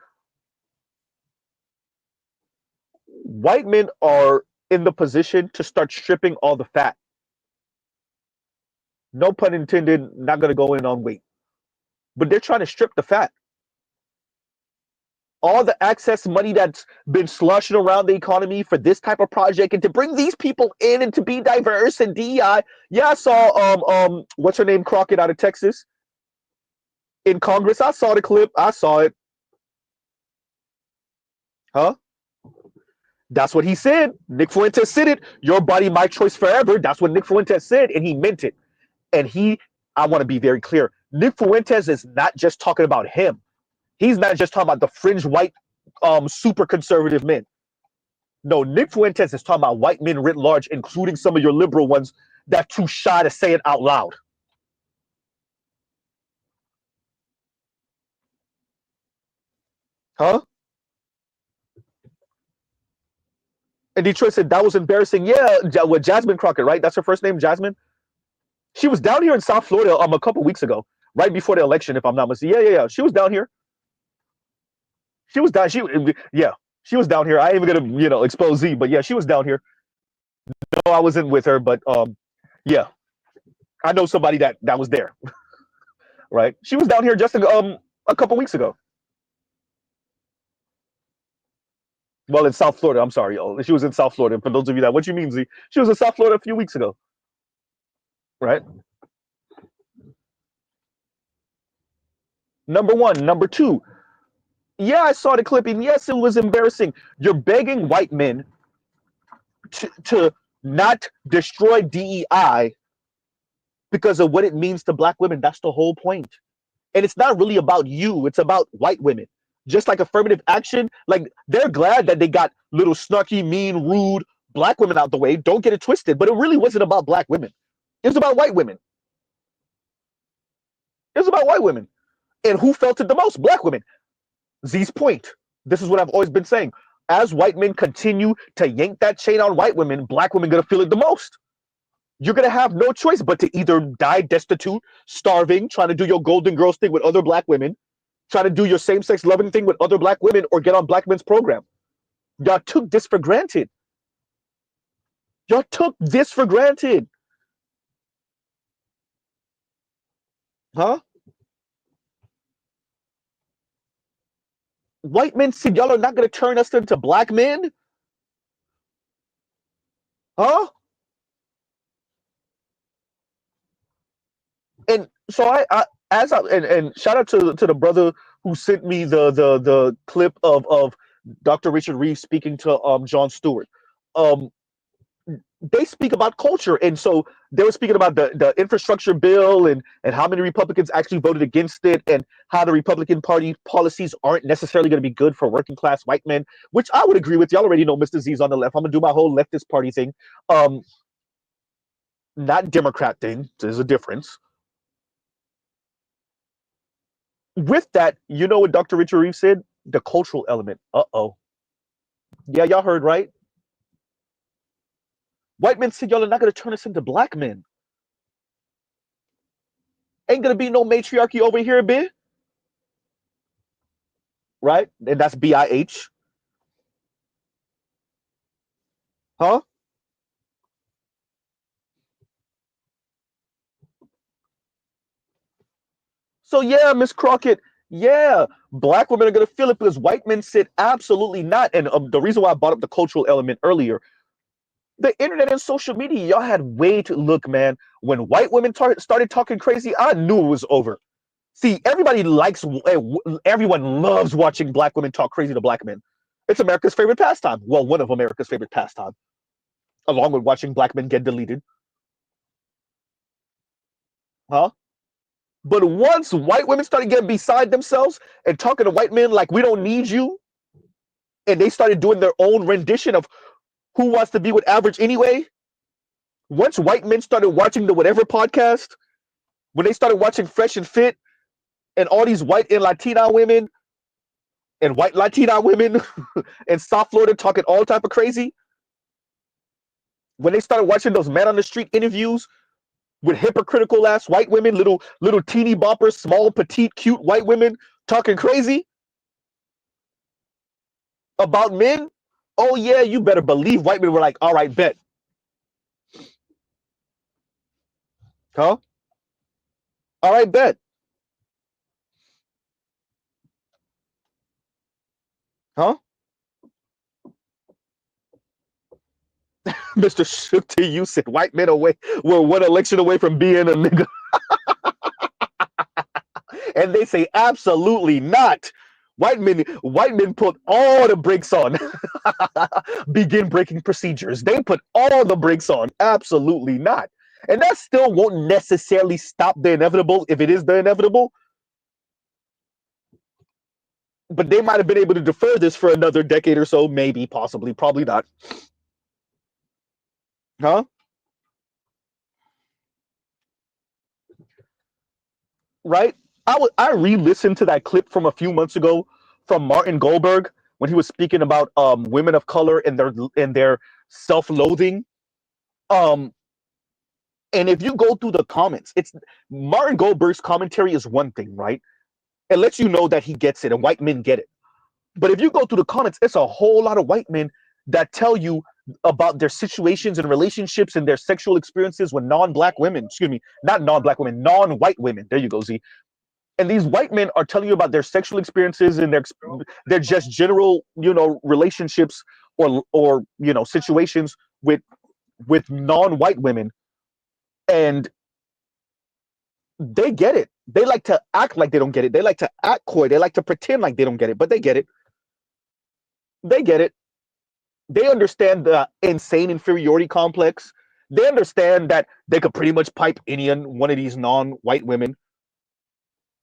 white men are in the position to start stripping all the fat. No pun intended, not going to go in on weight. But they're trying to strip the fat. All the excess money that's been slushing around the economy for this type of project and to bring these people in and to be diverse and DEI. Yeah, I saw what's her name, Crockett out of Texas in Congress. I saw the clip. I saw it. Huh? That's what he said. Nick Fuentes said it. Your body, my choice forever. That's what Nick Fuentes said, and he meant it. And I want to be very clear. Nick Fuentes is not just talking about him. He's not just talking about the fringe white, super conservative men. No, Nick Fuentes is talking about white men writ large, including some of your liberal ones that too shy to say it out loud. Huh? And Detroit said that was embarrassing. Yeah, with Jasmine Crockett, right? That's her first name, Jasmine. She was down here in South Florida a couple weeks ago, right before the election, if I'm not mistaken. Yeah. She was down here. She was down. She was down here. I ain't even gonna expose Z, but yeah, she was down here. No, I wasn't with her, but yeah, I know somebody that was there. Right? She was down here just a couple weeks ago. Well, in South Florida. I'm sorry, y'all. She was in South Florida. For those of you that, what you mean, Z? She was in South Florida a few weeks ago. Right? Number one. Number two. Yeah, I saw the clipping. Yes, it was embarrassing. You're begging white men to not destroy DEI because of what it means to black women. That's the whole point. And it's not really about you. It's about white women. Just like affirmative action, like they're glad that they got little snarky, mean, rude black women out the way. Don't get it twisted. But it really wasn't about black women. It was about white women. It was about white women. And who felt it the most? Black women. Z's point. This is what I've always been saying. As white men continue to yank that chain on white women, black women are going to feel it the most. You're going to have no choice but to either die destitute, starving, trying to do your Golden Girls thing with other black women, trying to do your same-sex loving thing with other black women, or get on black men's program. Y'all took this for granted. Y'all took this for granted. Huh? White men said y'all are not going to turn us into black men? Huh? And so and shout out to the brother who sent me the clip of Dr. Richard Reeve speaking to Jon Stewart. They speak about culture, and so they were speaking about the infrastructure bill and how many Republicans actually voted against it, and how the Republican Party policies aren't necessarily going to be good for working class white men, which I would agree with. Y'all already know Mr. Z's on the left. I'm gonna do my whole leftist party thing, not Democrat thing. There's a difference. With that, you know what Dr. Richard Reeve said? The cultural element. Uh-oh. Yeah, y'all heard right. White men said y'all are not going to turn us into black men. Ain't going to be no matriarchy over here, bitch. Right? And that's BIH. Huh? So yeah, Miss Crockett, yeah, black women are going to feel it because white men said absolutely not. And the reason why I brought up the cultural element earlier, the internet and social media, y'all had way to look, man. When white women started talking crazy, I knew it was over. See, everyone loves watching black women talk crazy to black men. It's America's favorite pastime. Well, one of America's favorite pastime, along with watching black men get deleted. Huh? But once white women started getting beside themselves and talking to white men like we don't need you, and they started doing their own rendition of Who Wants to Be with Average Anyway, once white men started watching the Whatever podcast, when they started watching Fresh and Fit, and all these white and Latina women and white Latina women in South Florida talking all type of crazy, when they started watching those man on the street interviews with hypocritical ass white women, little teeny boppers, small, petite, cute white women talking crazy about men, oh yeah, you better believe white men were like, all right, bet. Huh? All right, bet. Huh? Mr. Shook to you said white men away were one election away from being a nigga. And they say absolutely not. White men put all the brakes on. Begin braking procedures. They put all the brakes on. Absolutely not. And that still won't necessarily stop the inevitable if it is the inevitable. But they might have been able to defer this for another decade or so, maybe, possibly, probably not. Huh? Right? I re-listened to that clip from a few months ago from Martin Goldberg when he was speaking about women of color and their self-loathing. Um, and if you go through the comments, it's Martin Goldberg's commentary is one thing, right? It lets you know that he gets it and white men get it. But if you go through the comments, it's a whole lot of white men that tell you about their situations and relationships and their sexual experiences with non-black women. Excuse me, not non-black women, non-white women. There you go, Z. And these white men are telling you about their sexual experiences and their just general, relationships or situations with non-white women, and they get it. They like to act like they don't get it. They like to act coy. They like to pretend like they don't get it, but they get it. They get it. They understand the insane inferiority complex. They understand that they could pretty much pipe any one of these non-white women.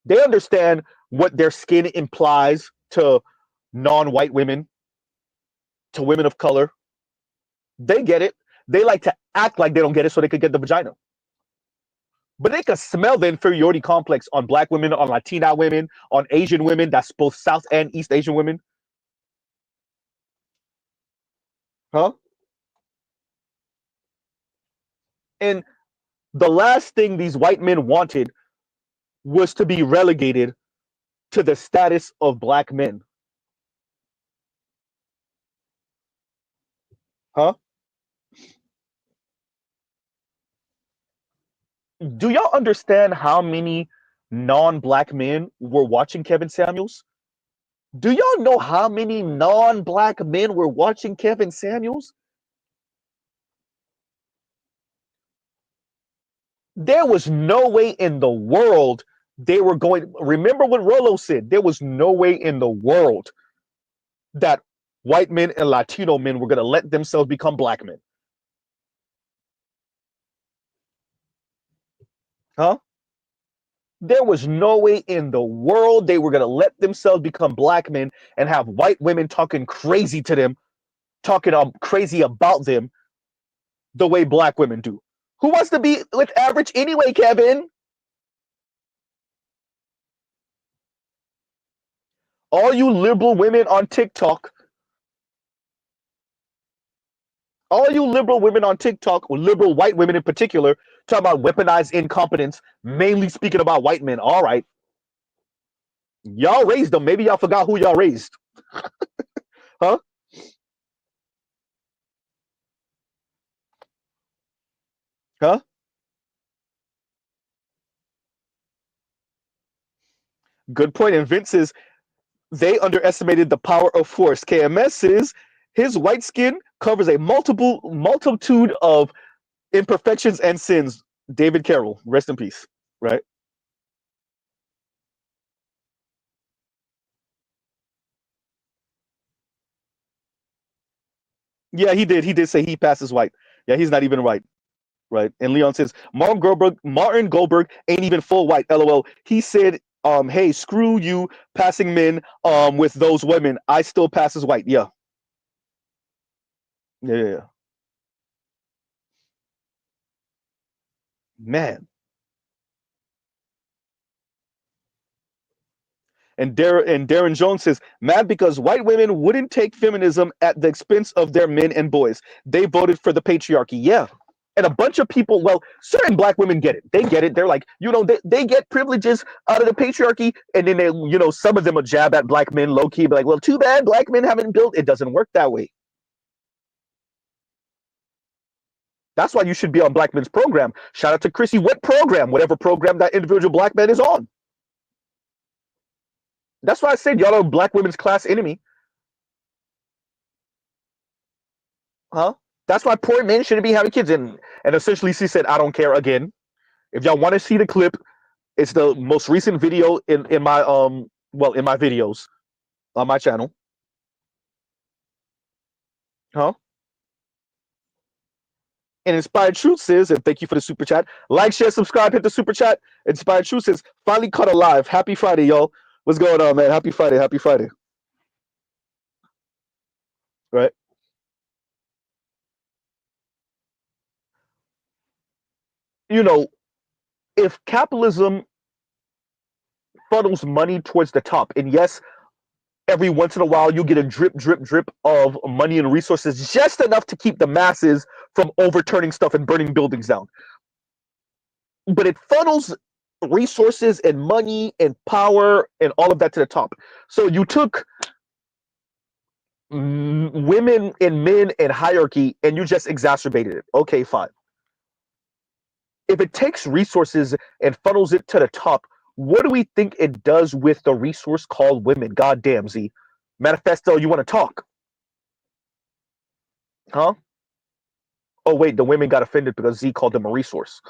They understand what their skin implies to non-white women, to women of color. They get it. They like to act like they don't get it so they could get the vagina. But they can smell the inferiority complex on black women, on Latina women, on Asian women. That's both South and East Asian women. Huh? And the last thing these white men wanted was to be relegated to the status of black men. Huh? Do y'all understand how many non-black men were watching Kevin Samuels? Do y'all know how many non-black men were watching Kevin Samuels? There was no way in the world they were going. Remember what Rolo said. There was no way in the world that white men and Latino men were going to let themselves become black men. Huh? There was no way in the world they were going to let themselves become black men and have white women talking crazy to them, talking crazy about them the way black women do. Who wants to be with average anyway, Kevin? All you liberal women on TikTok, all you liberal women on TikTok, or liberal white women in particular, talking about weaponized incompetence, mainly speaking about white men. All right. Y'all raised them. Maybe y'all forgot who y'all raised. Huh? Huh? Good point. And Vince says they underestimated the power of force. KMS says his white skin covers a multitude of imperfections and sins. David Carroll, rest in peace. Right? Yeah, he did. He did say he passes white. Yeah, he's not even white. Right? And Leon says Martin Goldberg ain't even full white. LOL. He said, hey, screw you passing men with those women. I still pass as white. Yeah. Yeah. Man. And Darren Jones says, mad because white women wouldn't take feminism at the expense of their men and boys. They voted for the patriarchy. Yeah. And a bunch of people, well, certain black women get it. They get it. They're like, they get privileges out of the patriarchy. And then some of them will jab at black men low key, be like, well, too bad black men haven't built. It doesn't work that way. That's why you should be on black men's program. Shout out to Chrissy. What program? Whatever program that individual black man is on. That's why I said y'all are black women's class enemy. Huh? That's why poor men shouldn't be having kids. And essentially she said, I don't care again. If y'all want to see the clip, it's the most recent video in my in my videos. on my channel. Huh? And Inspired Truth says, and thank you for the super chat. Like, share, subscribe, hit the super chat. Inspired Truth says, finally caught alive. Happy Friday, y'all. What's going on, man? Happy Friday. Happy Friday. Right? You know, if capitalism funnels money towards the top, and yes, every once in a while you get a drip, drip, drip of money and resources, just enough to keep the masses from overturning stuff and burning buildings down. But it funnels resources and money and power and all of that to the top. So you took women and men and hierarchy and you just exacerbated it. Okay, fine. If it takes resources and funnels it to the top, what do we think it does with the resource called women? God damn, Z. Manifesto, you want to talk? Huh? Oh, wait, the women got offended because Z called them a resource.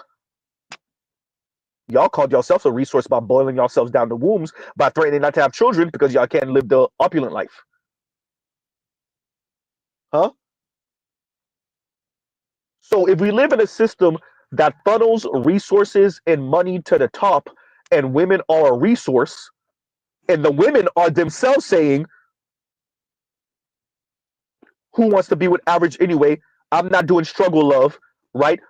Y'all called yourselves a resource by boiling yourselves down to wombs by threatening not to have children because y'all can't live the opulent life. Huh? So if we live in a system that funnels resources and money to the top and women are a resource, and the women are themselves saying, who wants to be with average anyway? I'm not doing struggle love, right?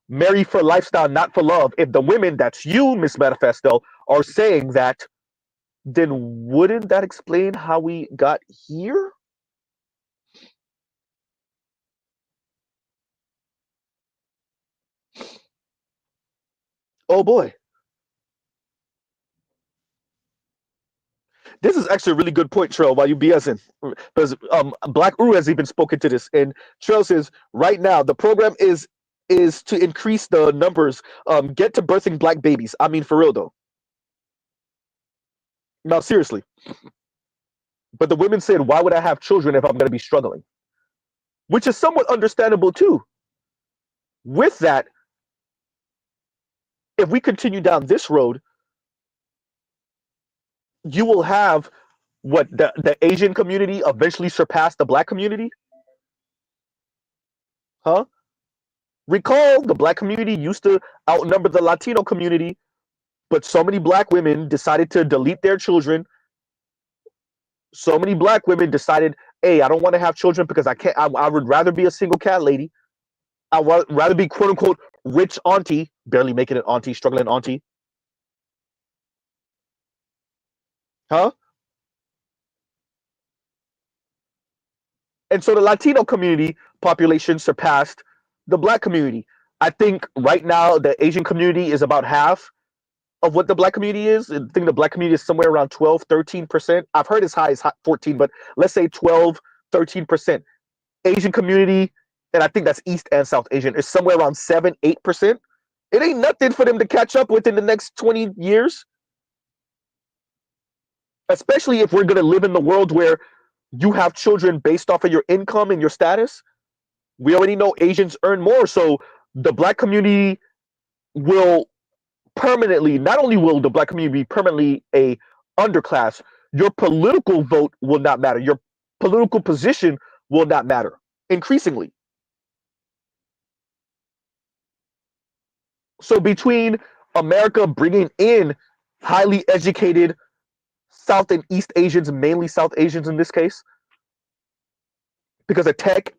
Marry for lifestyle, not for love. If the women, that's you, Miss Manifesto, are saying that, then wouldn't that explain how we got here? Oh boy. This is actually a really good point, Trail, while you BSing. Because Black Uru has even spoken to this. And Trail says, right now, the program is to increase the numbers, get to birthing black babies. I mean, for real, though. Now, seriously. But the women said, why would I have children if I'm going to be struggling? Which is somewhat understandable, too. With that, if we continue down this road, you will have what the Asian community eventually surpass the black community? Huh? Recall the black community used to outnumber the Latino community, but so many black women decided to delete their children. So many black women decided, hey, I don't want to have children because I can't. I would rather be a single cat lady. I would rather be quote unquote rich auntie, barely making it auntie, struggling auntie. Huh? And so the Latino community population surpassed the black community. I think right now the Asian community is about half of what the black community is. I think the black community is somewhere around 12, 13%. I've heard as high as 14, but let's say 12, 13%. Asian community, and I think that's East and South Asian, is somewhere around 7, 8%. It ain't nothing for them to catch up with in the next 20 years, especially if we're going to live in the world where you have children based off of your income and your status. We already know Asians earn more, so the black community will permanently, not only will the black community be permanently a underclass, your political vote will not matter. Your political position will not matter increasingly. So between America bringing in highly educated South and East Asians, mainly South Asians in this case, because of tech,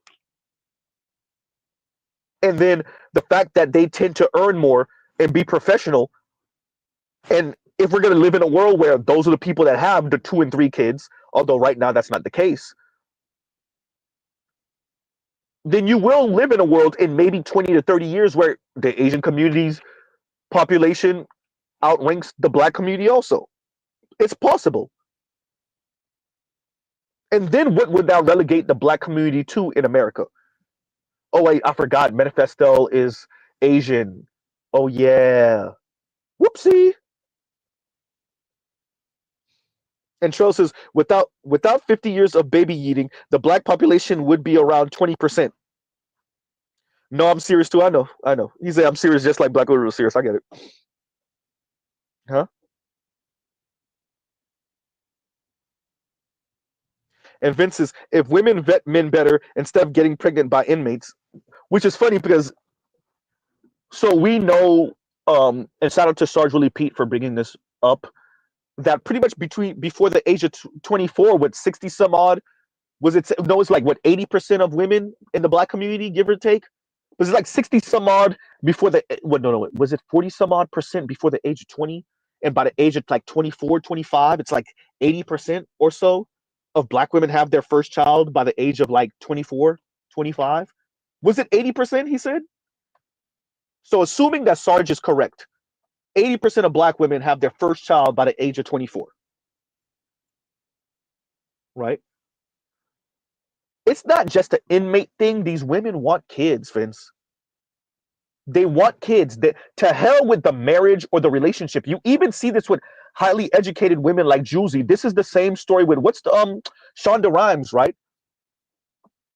and then the fact that they tend to earn more and be professional, and if we're going to live in a world where those are the people that have the 2 and 3 kids, although right now that's not the case, then you will live in a world in maybe 20 to 30 years where the Asian community's population outranks the black community also. It's possible. And then what would that relegate the black community to in America? Oh, wait, I forgot. Manifesto is Asian. Oh, yeah. Whoopsie. And Charles says, without 50 years of baby eating, the black population would be around 20%. No, I'm serious too. I know. I know. He said I'm serious just like Black Widow was serious. I get it. Huh? And Vince is, if women vet men better instead of getting pregnant by inmates, which is funny because so we know, and shout out to Sarge Willie Pete for bringing this up, that pretty much before the age of 24, with 60 some odd, was it? No, it's like what, 80% of women in the black community, give or take. Was it like 60 some odd before the what? No, was it 40 some odd percent before the age of 20? And by the age of like 24, 25, it's like 80% or so of black women have their first child by the age of like 24, 25. Was it 80%? He said. So assuming that Sarge is correct, 80% of black women have their first child by the age of 24. Right? It's not just an inmate thing. These women want kids, Vince. They want kids. To hell with the marriage or the relationship. You even see this with highly educated women like Juicy. This is the same story with what's the Shonda Rhimes, right?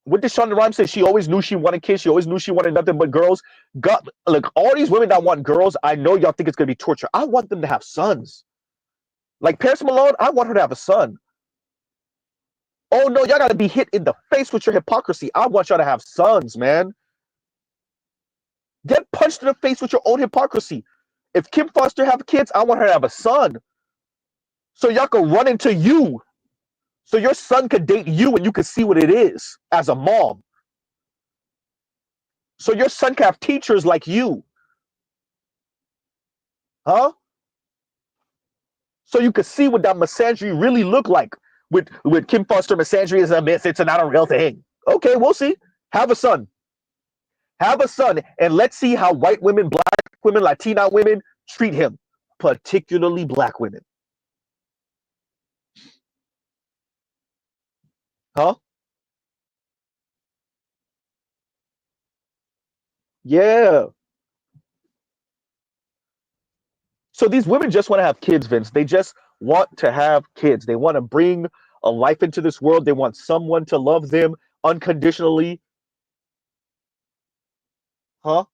What did Shonda Rhimes say? She always knew she wanted kids. She always knew she wanted nothing but girls. God, like all these women that want girls, I know y'all think it's gonna be torture. I want them to have sons. Like Paris Malone, I want her to have a son. Oh no, y'all gotta be hit in the face with your hypocrisy. I want y'all to have sons, man. Get punched in the face with your own hypocrisy. If Kim Foster have kids, I want her to have a son. So y'all can run into you. So your son could date you and you can see what it is as a mom. So your son can have teachers like you. Huh? So you can see what that misandry really look like with Kim Foster misandry is a myth. It's not a real thing. Okay, we'll see. Have a son. Have a son, and let's see how white women, black women, Latina women treat him, particularly black women. Huh? Yeah. So these women just want to have kids, Vince. They just want to have kids. They want to bring a life into this world. They want someone to love them unconditionally. Huh?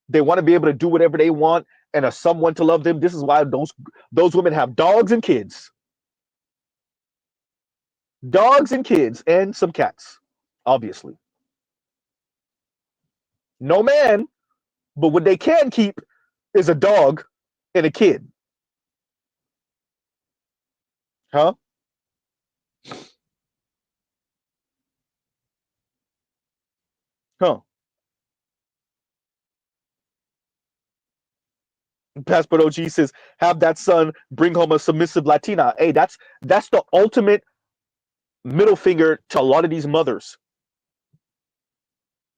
They want to be able to do whatever they want and a someone to love them. This is why those women have dogs and kids. Dogs and kids and some cats, obviously. No man, but what they can keep is a dog and a kid. Huh? Huh? Passport OG says, have that son bring home a submissive Latina. Hey, that's the ultimate middle finger to a lot of these mothers.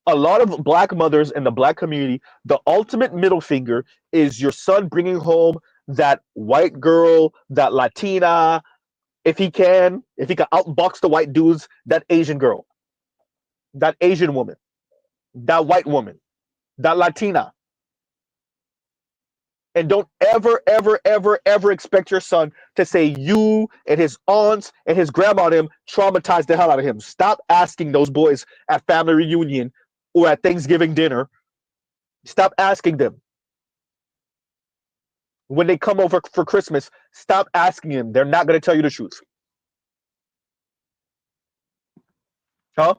A lot of black mothers in the black community, the ultimate middle finger is your son bringing home that white girl, that Latina, if he can outbox the white dudes, that Asian girl, that Asian woman, that white woman, that Latina. And don't ever, ever, ever, ever expect your son to say you and his aunts and his grandma and him traumatized the hell out of him. Stop asking those boys at family reunion or at Thanksgiving dinner. Stop asking them. When they come over for Christmas, stop asking them. They're not going to tell you the truth. Huh?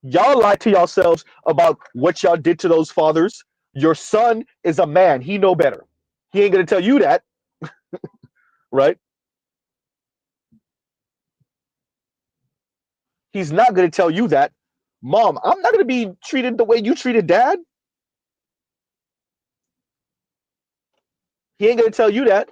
Y'all lie to yourselves about what y'all did to those fathers. Your son is a man. He know better. He ain't going to tell you that, right? He's not going to tell you that. Mom, I'm not going to be treated the way you treated dad. He ain't going to tell you that.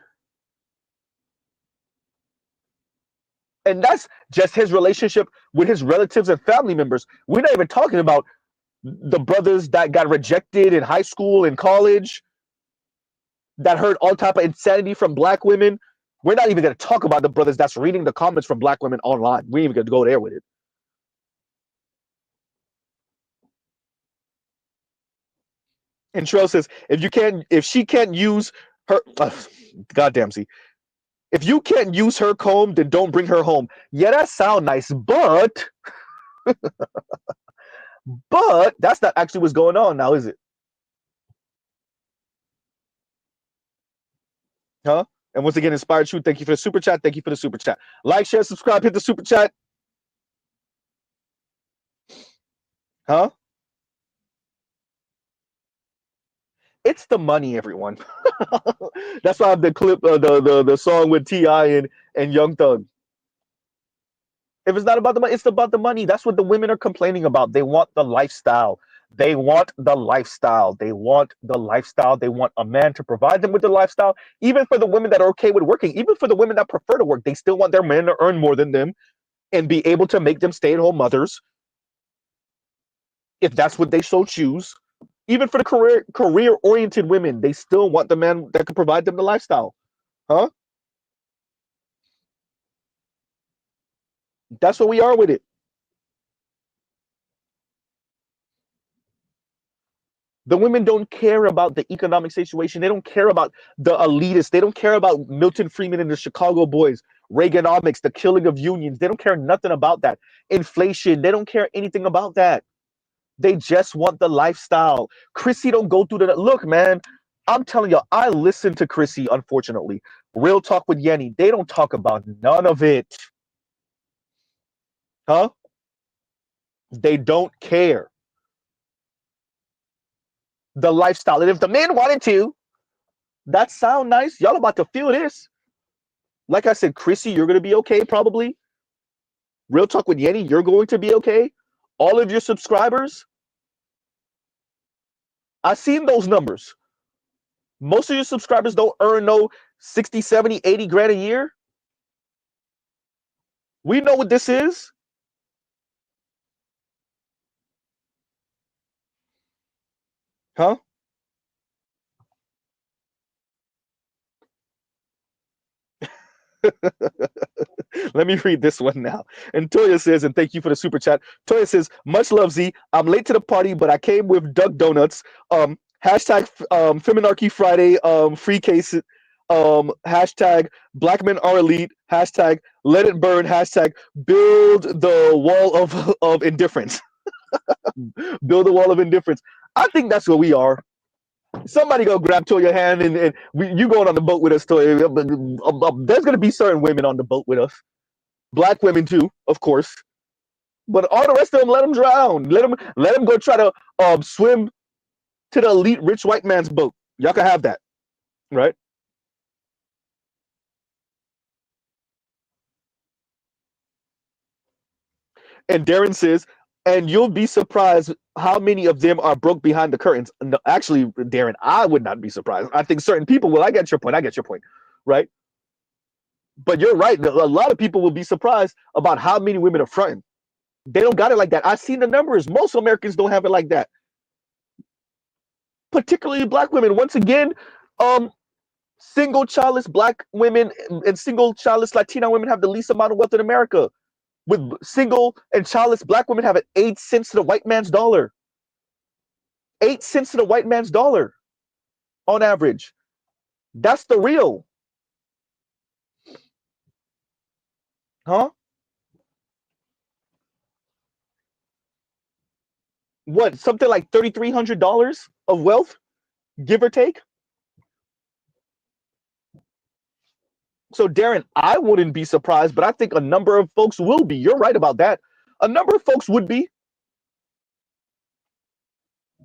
And that's just his relationship with his relatives and family members. We're not even talking about the brothers that got rejected in high school and college, that heard all type of insanity from black women. We're not even going to talk about the brothers that's reading the comments from black women online. We ain't even going to go there with it. And Trell says, if she can't use her, goddamn, see, if you can't use her comb, then don't bring her home. Yeah, that sound nice, but that's not actually what's going on now, is it? Huh? And once again, Inspired Truth, thank you for the super chat. Thank you for the super chat. Like, share, subscribe, hit the super chat. Huh? It's the money, everyone. That's why I have the clip, the song with T.I. and Young Thug. If it's not about the money, it's about the money. That's what the women are complaining about. They want the lifestyle. They want the lifestyle. They want the lifestyle. They want a man to provide them with the lifestyle. Even for the women that are okay with working, even for the women that prefer to work, they still want their men to earn more than them and be able to make them stay-at-home mothers if that's what they so choose. Even for the career-oriented women, they still want the man that can provide them the lifestyle. Huh? That's what we are with it. The women don't care about the economic situation. They don't care about the elitists. They don't care about Milton Friedman and the Chicago Boys, Reaganomics, the killing of unions. They don't care nothing about that. Inflation. They don't care anything about that. They just want the lifestyle. Chrissy don't go through the look, man. I'm telling you, I listen to Chrissy, unfortunately. Real Talk with Yenny. They don't talk about none of it. Huh? They don't care. The lifestyle. And if the men wanted to, that sound nice. Y'all about to feel this. Like I said, Chrissy, you're going to be okay, probably. Real Talk with Yenny, you're going to be okay. All of your subscribers, I've seen those numbers. Most of your subscribers don't earn no 60, 70, 80 grand a year. We know what this is. Huh? Let me read this one now. And Toya says, and thank you for the super chat. Toya says, much love, Z. I'm late to the party, but I came with Duck Donuts. Hashtag Feminarchy Friday, free case. Hashtag Black men are elite. Hashtag let it burn. Hashtag build the wall of indifference. Build a wall of indifference. I think that's what we are. Somebody go grab Toya's hand and you going on the boat with us, Toya. There's going to be certain women on the boat with us. Black women too, of course. But all the rest of them, let them drown. Let them go try to swim to the elite rich white man's boat. Y'all can have that, right? And Darren says, and you'll be surprised how many of them are broke behind the curtains. No, actually, Darren, I would not be surprised. I think certain people will. I get your point. I get your point, right? But you're right. A lot of people will be surprised about how many women are fronting. They don't got it like that. I've seen the numbers. Most Americans don't have it like that. Particularly black women. Once again, single childless black women and single childless Latina women have the least amount of wealth in America. With single and childless black women having 8 cents to the white man's dollar. 8 cents to the white man's dollar on average. That's the real. Huh? What? Something like $3,300 of wealth, give or take? So, Darren, I wouldn't be surprised, but I think a number of folks will be. You're right about that. A number of folks would be.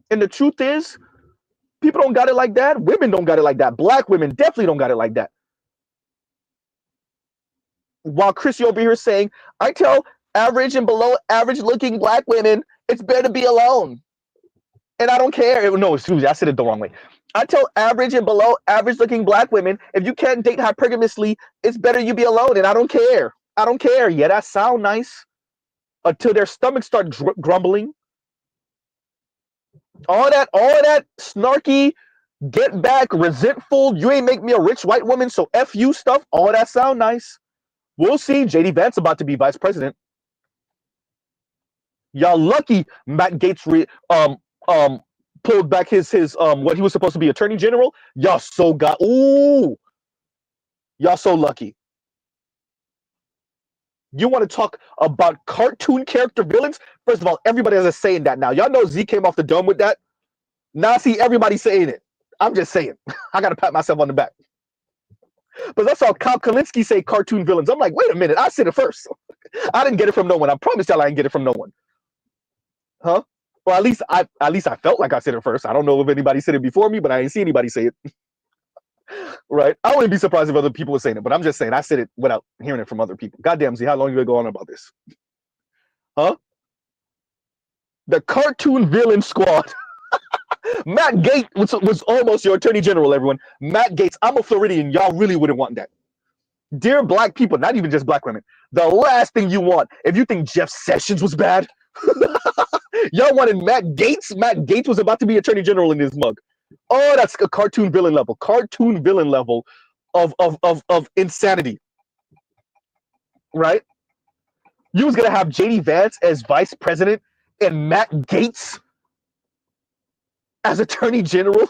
And the truth is, people don't got it like that. Women don't got it like that. Black women definitely don't got it like that. While Chrissy over here saying, I tell average and below average looking black women, it's better to be alone. And I don't care. No, excuse me, I said it the wrong way. I tell average and below average looking black women, if you can't date hypergamously, it's better you be alone. And I don't care. I don't care. Yeah, that sound nice until their stomachs start grumbling. All that snarky, get back, resentful, you ain't make me a rich white woman, so F you stuff, all that sound nice. We'll see. JD Vance about to be vice president. Y'all lucky Matt Gaetz pulled back his what he was supposed to be attorney general. Y'all so y'all so lucky. You want to talk about cartoon character villains? First of all, everybody has a saying that now. Y'all know Z came off the dome with that. Now I see everybody saying it. I'm just saying. I gotta pat myself on the back. But that's how Cop Kalinske say cartoon villains. I'm like, wait a minute, I said it first. I didn't get it from no one. I promise y'all I didn't get it from no one. Huh? Well, at least I felt like I said it first. I don't know if anybody said it before me, but I didn't see anybody say it. Right? I wouldn't be surprised if other people were saying it, but I'm just saying I said it without hearing it from other people. Goddamn, Z, how long you been going on about this? Huh? The cartoon villain squad. Matt Gaetz was almost your attorney general, everyone. Matt Gaetz, I'm a Floridian. Y'all really wouldn't want that. Dear black people, not even just black women, the last thing you want, if you think Jeff Sessions was bad, y'all wanted Matt Gaetz. Matt Gaetz was about to be attorney general in this mug. Oh, that's a cartoon villain level. Cartoon villain level of insanity. Right? You was gonna have JD Vance as vice president and Matt Gaetz as attorney general.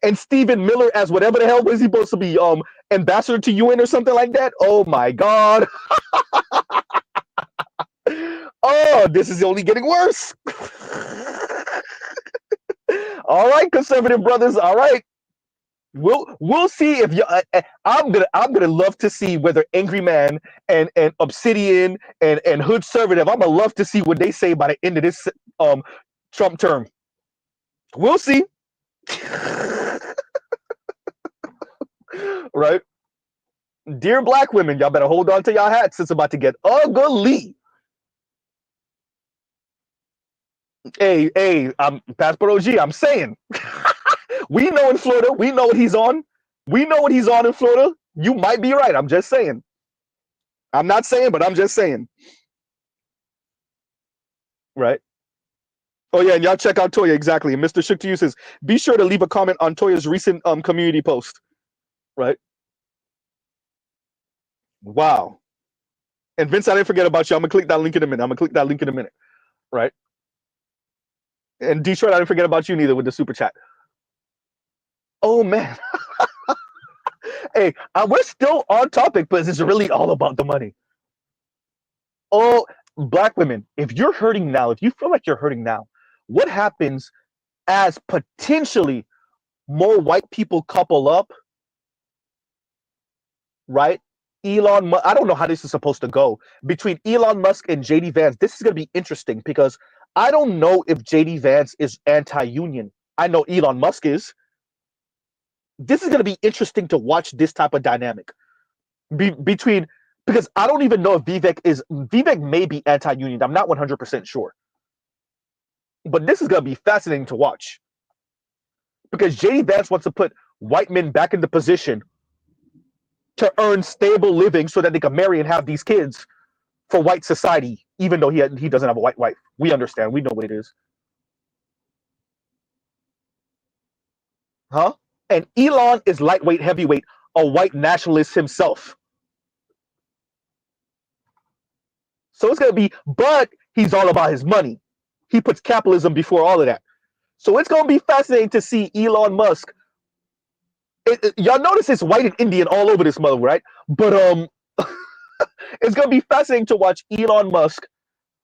And Stephen Miller as whatever the hell was he supposed to be, ambassador to UN or something like that. Oh my god. Oh, this is only getting worse. All right, conservative brothers. All right, we'll see if you. I'm gonna love to see whether Angry Man and Obsidian and Hood Conservative. I'm gonna love to see what they say by the end of this Trump term. We'll see. Right, dear black women, y'all better hold on to y'all hats. It's about to get ugly. Hey, I'm Passport OG. I'm saying, we know in Florida, we know what he's on. We know what he's on in Florida. You might be right. I'm just saying. I'm not saying, but I'm just saying. Right. Oh yeah, and y'all check out Toya exactly. And Mr. Shook to you says, be sure to leave a comment on Toya's recent community post. Right. Wow. And Vince, I didn't forget about you. I'm gonna click that link in a minute. Right. And Detroit, I didn't forget about you neither with the super chat. Oh man. Hey, we're still on topic, but it's really all about the money. Oh, black women, if you're hurting now, if you feel like you're hurting now, what happens as potentially more white people couple up, right? Elon Musk, I don't know how this is supposed to go between Elon Musk and JD Vance. This is going to be interesting because I don't know if JD Vance is anti-union. I know Elon Musk is. This is going to be interesting to watch this type of dynamic between, because I don't even know if Vivek may be anti-union. I'm not 100% sure. But this is going to be fascinating to watch because JD Vance wants to put white men back in the position to earn stable living so that they can marry and have these kids for white society, even though he doesn't have a white wife. We understand. We know what it is. Huh? And Elon is lightweight, heavyweight, a white nationalist himself. So it's going to be, but he's all about his money. He puts capitalism before all of that. So it's going to be fascinating to see Elon Musk. Y'all notice it's white and Indian all over this mother, right? But it's going to be fascinating to watch Elon Musk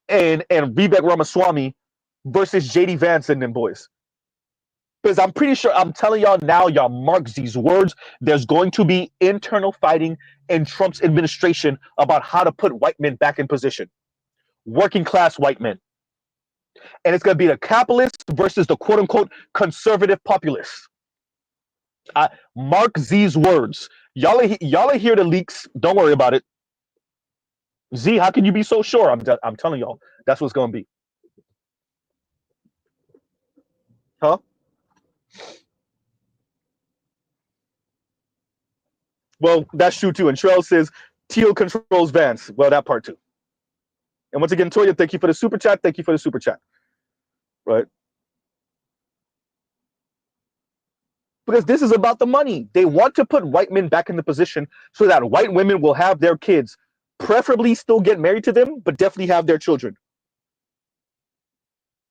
and Vivek Ramaswamy versus JD Vance and them boys. Because I'm pretty sure, I'm telling y'all now, y'all mark these words, there's going to be internal fighting in Trump's administration about how to put white men back in position. Working class white men. And it's going to be the capitalists versus the quote unquote conservative populists. Mark these words. Y'all are hear the leaks. Don't worry about it. Z, how can you be so sure? I'm telling y'all, that's what's going to be. Huh? Well, that's true too. And Trell says Teal controls Vance. Well, that part too. And once again, Toya, thank you for the super chat. Thank you for the super chat. Right? Because this is about the money. They want to put white men back in the position so that white women will have their kids, preferably still get married to them, but definitely have their children.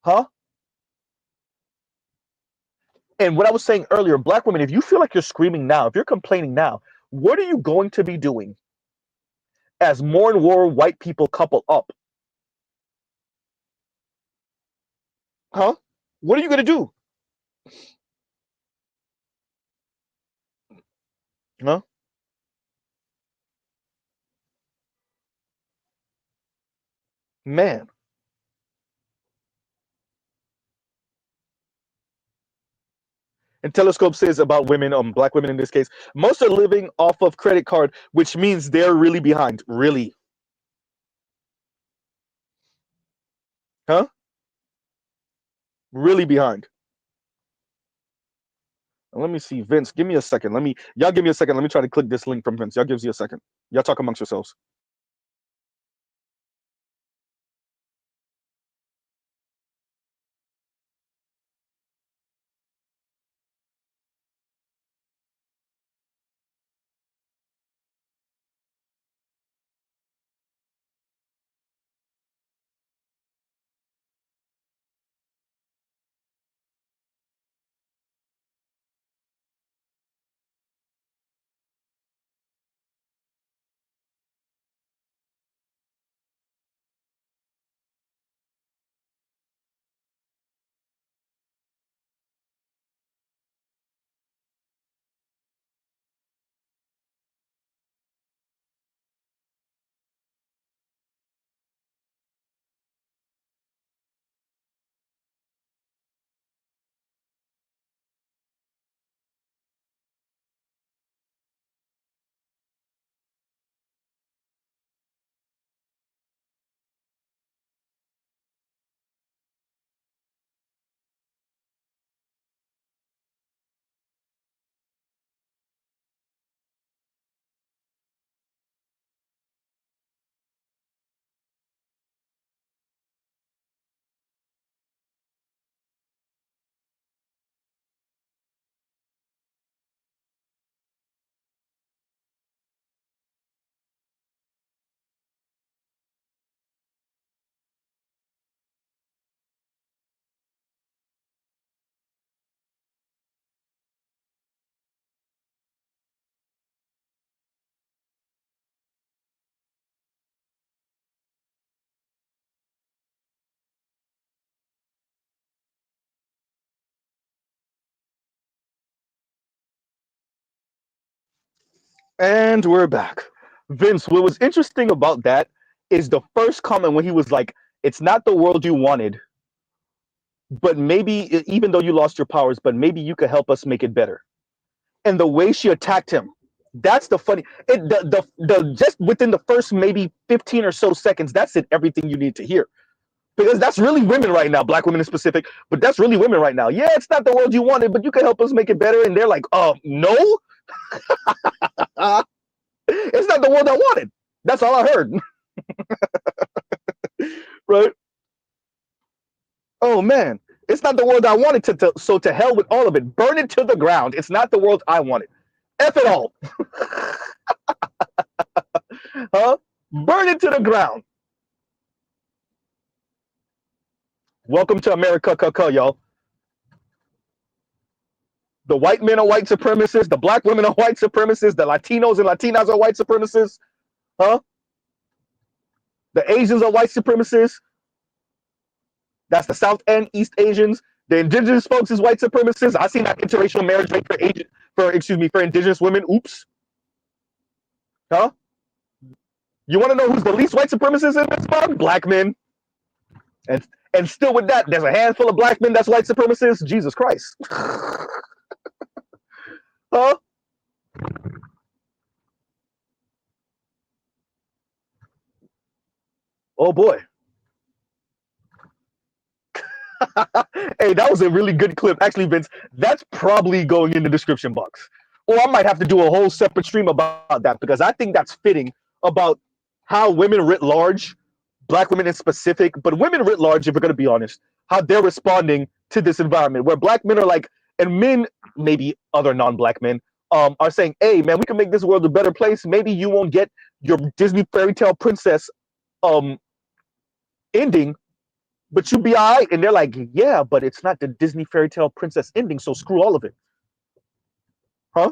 Huh? And what I was saying earlier, black women, if you feel like you're screaming now, if you're complaining now, what are you going to be doing as more and more white people couple up? Huh? What are you going to do? Huh? Man. And Telescope says about women, black women in this case, most are living off of credit card, which means they're really behind. Really? Huh? Really behind. Let me see, Vince. Give me a second. Y'all give me a second. Let me try to click this link from Vince. Y'all gives you a second. Y'all talk amongst yourselves. And we're back. Vince, what was interesting about that is the first comment when he was like, it's not the world you wanted, but maybe, even though you lost your powers, but maybe you could help us make it better. And the way she attacked him, that's the funny, just within the first maybe 15 or so seconds, that's it, everything you need to hear. Because that's really women right now, black women in specific, but that's really women right now. Yeah, it's not the world you wanted, but you can help us make it better. And they're like, no, it's not the world I wanted. That's all I heard. Right? Oh man, it's not the world I wanted so to hell with all of it. Burn it to the ground. It's not the world I wanted. F it all. Huh? Burn it to the ground. Welcome to America, y'all. The white men are white supremacists. The black women are white supremacists. The Latinos and Latinas are white supremacists. Huh? The Asians are white supremacists. That's the South and East Asians. The indigenous folks is white supremacists. I seen that interracial marriage rate for indigenous women. Oops. Huh? You want to know who's the least white supremacist in this mug? Black men. And still with that, there's a handful of black men that's white supremacists. Jesus Christ. Huh? Oh boy. Hey, that was a really good clip. Actually, Vince, that's probably going in the description box. Or I might have to do a whole separate stream about that because I think that's fitting about how women writ large, black women in specific, but women writ large, if we're going to be honest, how they're responding to this environment where black men are like, and men, maybe other non-black men, are saying, hey, man, we can make this world a better place. Maybe you won't get your Disney fairy tale princess ending, but you'll be all right. And they're like, yeah, but it's not the Disney fairy tale princess ending, so screw all of it. Huh?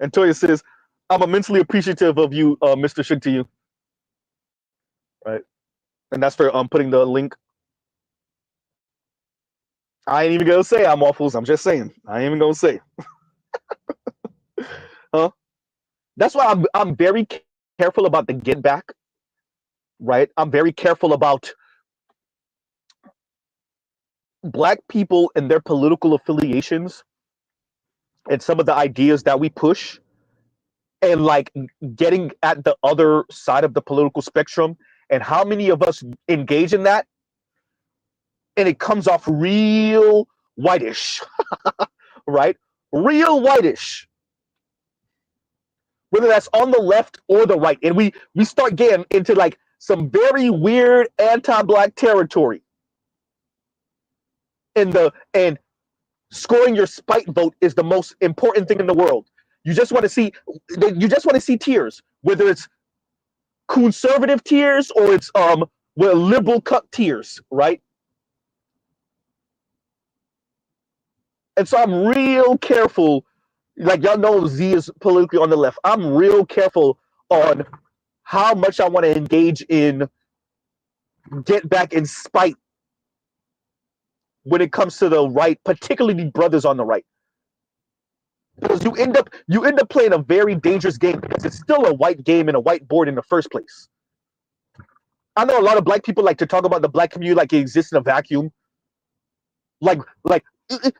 And Toya says, I'm immensely appreciative of you, Mr. Shig to you. Right. And that's for putting the link. I ain't even gonna say I'm waffles. I'm just saying. I ain't even gonna say. Huh? That's why I'm very careful about the get back, right? I'm very careful about Black people and their political affiliations and some of the ideas that we push, and like getting at the other side of the political spectrum, and how many of us engage in that, and it comes off real whitish, right? Real whitish, whether that's on the left or the right, and we start getting into like some very weird anti-Black territory, and scoring your spite vote is the most important thing in the world. You just want to see, tears, whether it's conservative tears or it's liberal cut tears, right? And so I'm real careful. Like y'all know, Z is politically on the left. I'm real careful on how much I want to engage in get back in spite when it comes to the right, particularly brothers on the right. Because you end up playing a very dangerous game, because it's still a white game and a white board in the first place. I know a lot of Black people like to talk about the Black community like it exists in a vacuum. Like it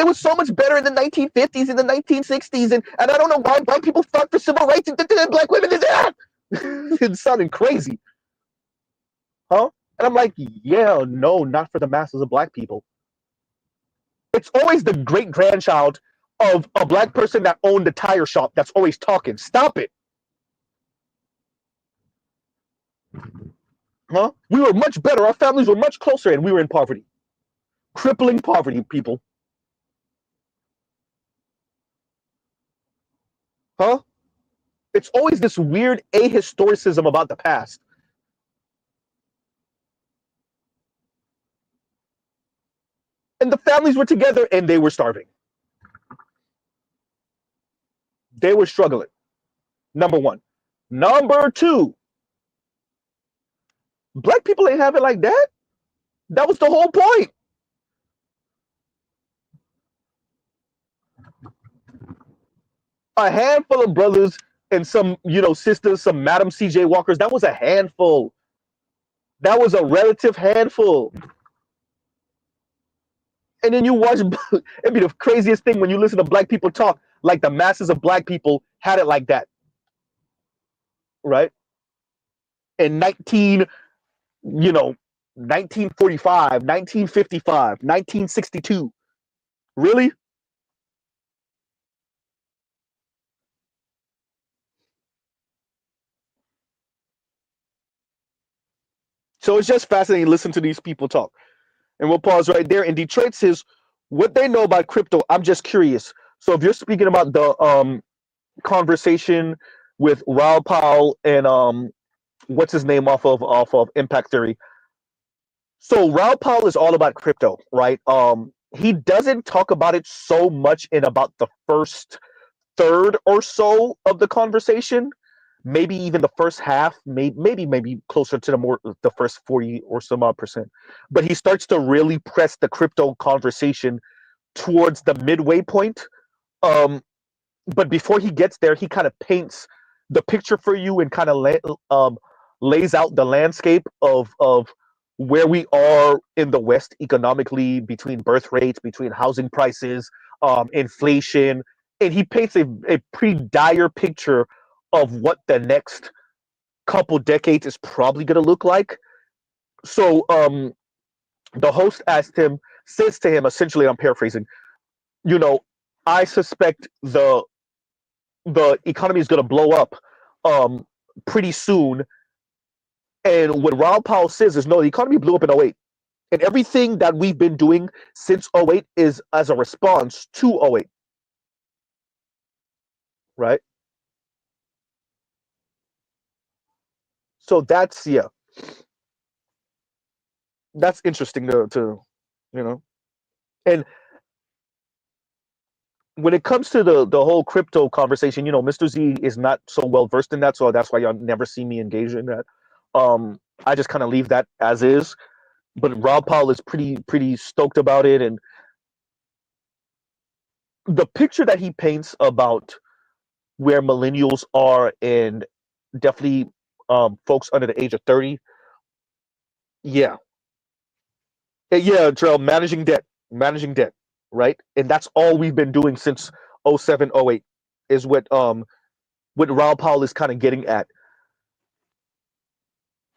was so much better in the 1950s and the 1960s, and I don't know why Black people fought for civil rights and Black women is that. It's sounding crazy, huh? And I'm like, yeah, no, not for the masses of Black people. It's always the great grandchild of a Black person that owned a tire shop that's always talking. Stop it. Huh? We were much better. Our families were much closer, and we were in poverty. Crippling poverty, people. Huh? It's always this weird ahistoricism about the past. And the families were together and they were starving. They were struggling. Number one. Number two, Black people ain't have it like that. That was the whole point. A handful of brothers and some, sisters, some Madam CJ Walkers. That was a handful. That was a relative handful. And then you watch, it'd be the craziest thing when you listen to Black people talk, like the masses of Black people had it like that. Right? In 1945, 1955, 1962. Really? So it's just fascinating to listen to these people talk. And we'll pause right there. And Detroit says, what they know about crypto, I'm just curious. So if you're speaking about the conversation with Raoul Pal and what's his name off of Impact Theory. So Raoul Pal is all about crypto, right? He doesn't talk about it so much in about the first third or so of the conversation, maybe even the first half, maybe closer to the first 40 or some odd percent. But he starts to really press the crypto conversation towards the midway point. But before he gets there, he kind of paints the picture for you and kind of lays out the landscape of where we are in the West economically, between birth rates, between housing prices, inflation, and he paints a pretty dire picture of what the next couple decades is probably going to look like. So the host says to him, essentially, I'm paraphrasing, I suspect the economy is going to blow up pretty soon. And what Raoul Pal says is, no, the economy blew up in '08. And everything that we've been doing since '08 is as a response to '08. Right? So that's interesting to. And when it comes to the whole crypto conversation, Mr. Z is not so well versed in that, so that's why y'all never see me engage in that. I just kind of leave that as is. But Rob Paul is pretty stoked about it, and the picture that he paints about where millennials are, and definitely folks under the age of 30. Yeah. Yeah, Trell, managing debt, right? And that's all we've been doing since '07, '08 is what Raul Powell is kind of getting at.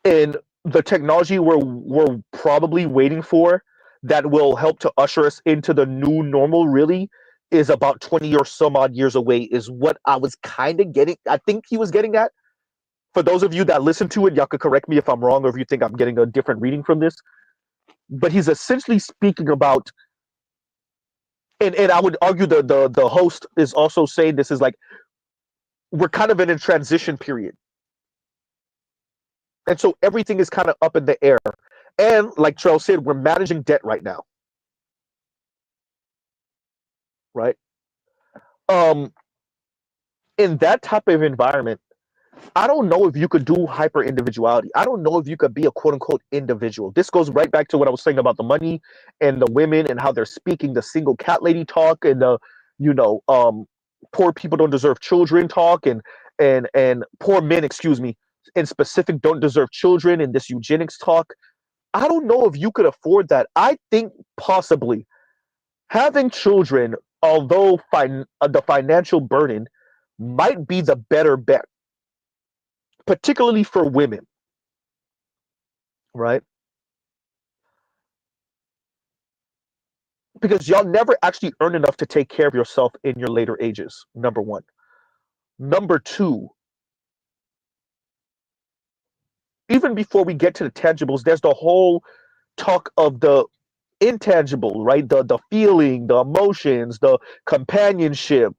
And the technology we're probably waiting for that will help to usher us into the new normal really is about 20 or some odd years away, is what I was kind of getting. I think he was getting at. For those of you that listen to it, y'all could correct me if I'm wrong or if you think I'm getting a different reading from this. But he's essentially speaking about, and I would argue the host is also saying this is like we're kind of in a transition period. And so everything is kind of up in the air. And like Trell said, we're managing debt right now. Right? Um, in that type of environment, I don't know if you could do hyper individuality. I don't know if you could be a quote unquote individual. This goes right back to what I was saying about the money and the women and how they're speaking the single cat lady talk and the, you know, poor people don't deserve children talk and poor men, excuse me, in specific don't deserve children and this eugenics talk. I don't know if you could afford that. I think possibly having children, although the financial burden might be the better bet, particularly for women, right? Because y'all never actually earn enough to take care of yourself in your later ages, number one. Number two, even before we get to the tangibles, there's the whole talk of the intangible, right? The feeling, the emotions, the companionship,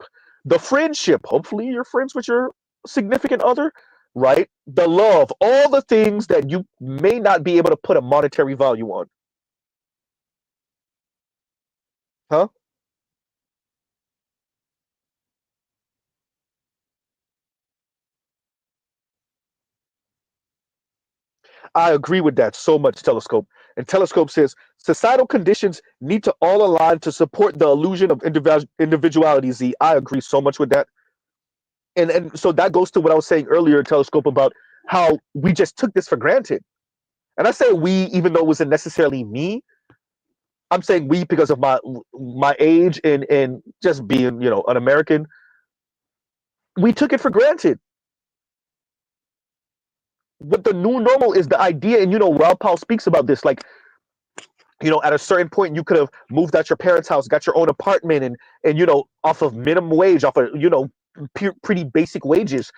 the friendship. Hopefully you're friends with your significant other, right? The love, all the things that you may not be able to put a monetary value on. Huh? I agree with that so much, Telescope. And Telescope says societal conditions need to all align to support the illusion of individuality. Z, I agree so much with that. And so that goes to what I was saying earlier, Telescope, about how we just took this for granted. And I say we, even though it wasn't necessarily me. I'm saying we because of my age and just being, you know, an American. We took it for granted. What the new normal is the idea, and you know, Rob Powell speaks about this, like, you know, at a certain point you could have moved out your parents' house, got your own apartment, and you know, off of minimum wage, off of, you know, pretty basic wages,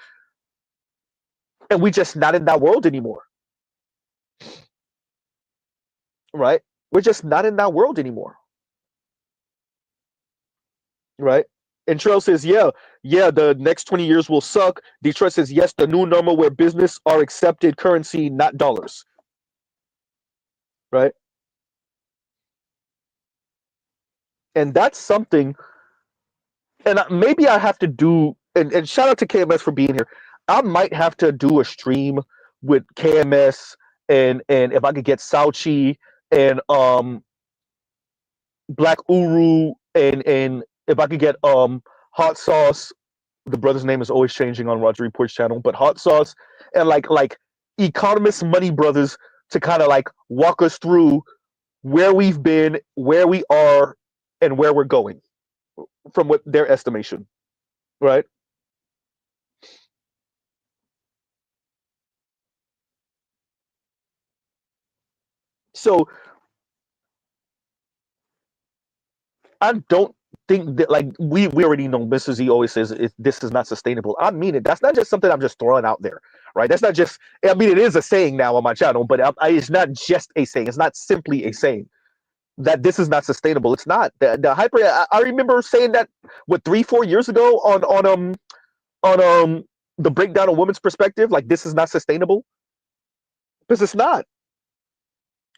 and we just not in that world anymore, right? We're just not in that world anymore, right? And Trail says, yeah, the next 20 years will suck. Detroit says, yes, the new normal where business are accepted currency, not dollars, right? And that's something, and maybe I have to do, and shout out to KMS for being here. I might have to do a stream with KMS and if I could get Sauchi and Black Uru and if I could get Hot Sauce. The brother's name is always changing on Roger Report's channel, but Hot Sauce and like economist money brothers to kind of like walk us through where we've been, where we are, and where we're going from what their estimation, right? So I don't think that, like, we already know Mr. Z always says this is not sustainable. I mean it. That's not just something I'm just throwing out there, right? That's not just. I mean, it is a saying now on my channel, but it's not just a saying. It's not simply a saying that this is not sustainable. It's not. The hyper. I remember saying that what 3-4 years ago on the breakdown of women's perspective. Like, this is not sustainable because it's not.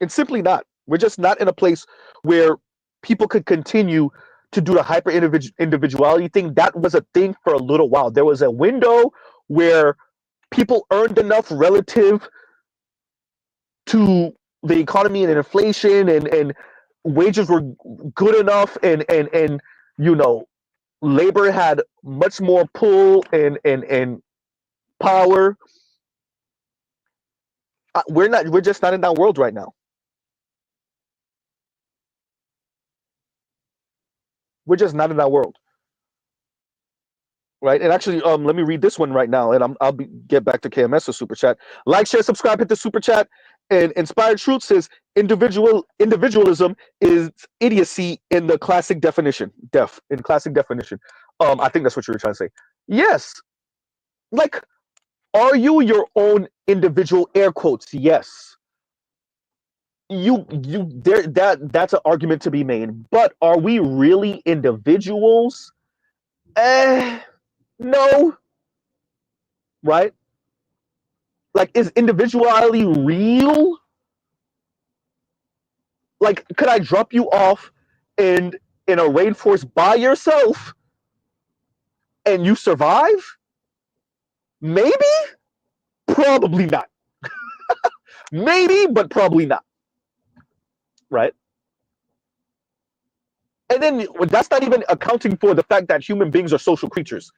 It's simply not. We're just not in a place where people could continue to do the hyper individuality thing. That was a thing for a little while. There was a window where people earned enough relative to the economy and inflation and wages were good enough and you know, labor had much more pull and power. We're just not in that world right now. We're just not in that world, right? And actually, let me read this one right now, and get back to KMS's super chat. Like, share, subscribe, hit the super chat. And Inspired Truth says individualism is idiocy in the classic definition. Classic definition. I think that's what you were trying to say. Yes. Like, are you your own individual? Air quotes. Yes. That's an argument to be made. But are we really individuals? No. Right? Like, is individuality real? Like, could I drop you off in a rainforest by yourself and you survive? Maybe, probably not. Maybe, but probably not. Right? And then that's not even accounting for the fact that human beings are social creatures.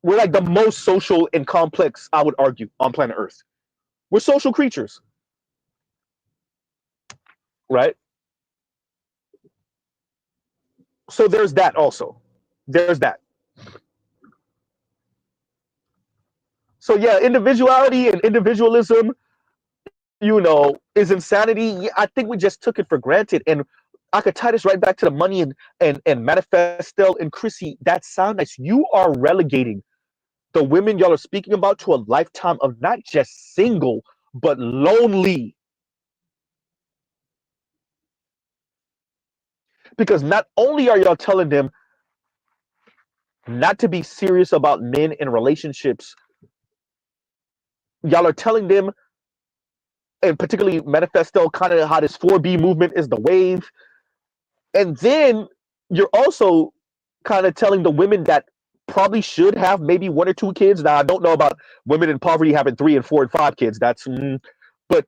We're like the most social and complex, I would argue, on planet Earth. We're social creatures. Right? So there's that also. There's that. So yeah, individuality and individualism, is insanity. I think we just took it for granted. And I could tie this right back to the money and Manifesto and Chrissy. That sound nice. You are relegating the women y'all are speaking about to a lifetime of not just single, but lonely. Because not only are y'all telling them not to be serious about men in relationships, y'all are telling them, and particularly Manifesto, kind of how this 4B movement is the wave. And then you're also kind of telling the women that probably should have maybe 1 or 2 kids. Now, I don't know about women in poverty having 3 and 4 and 5 kids. But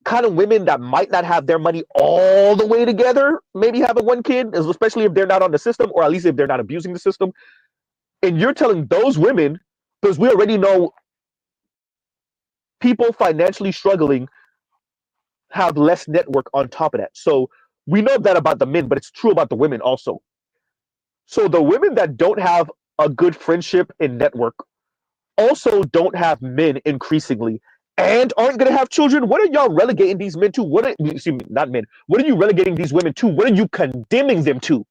kind of women that might not have their money all the way together, maybe having 1 kid, especially if they're not on the system, or at least if they're not abusing the system. And you're telling those women, because we already know people financially struggling have less network on top of that. So we know that about the men, but it's true about the women also. So the women that don't have a good friendship and network also don't have men increasingly and aren't going to have children. What are y'all relegating these men to? Not men. What are you relegating these women to? What are you condemning them to?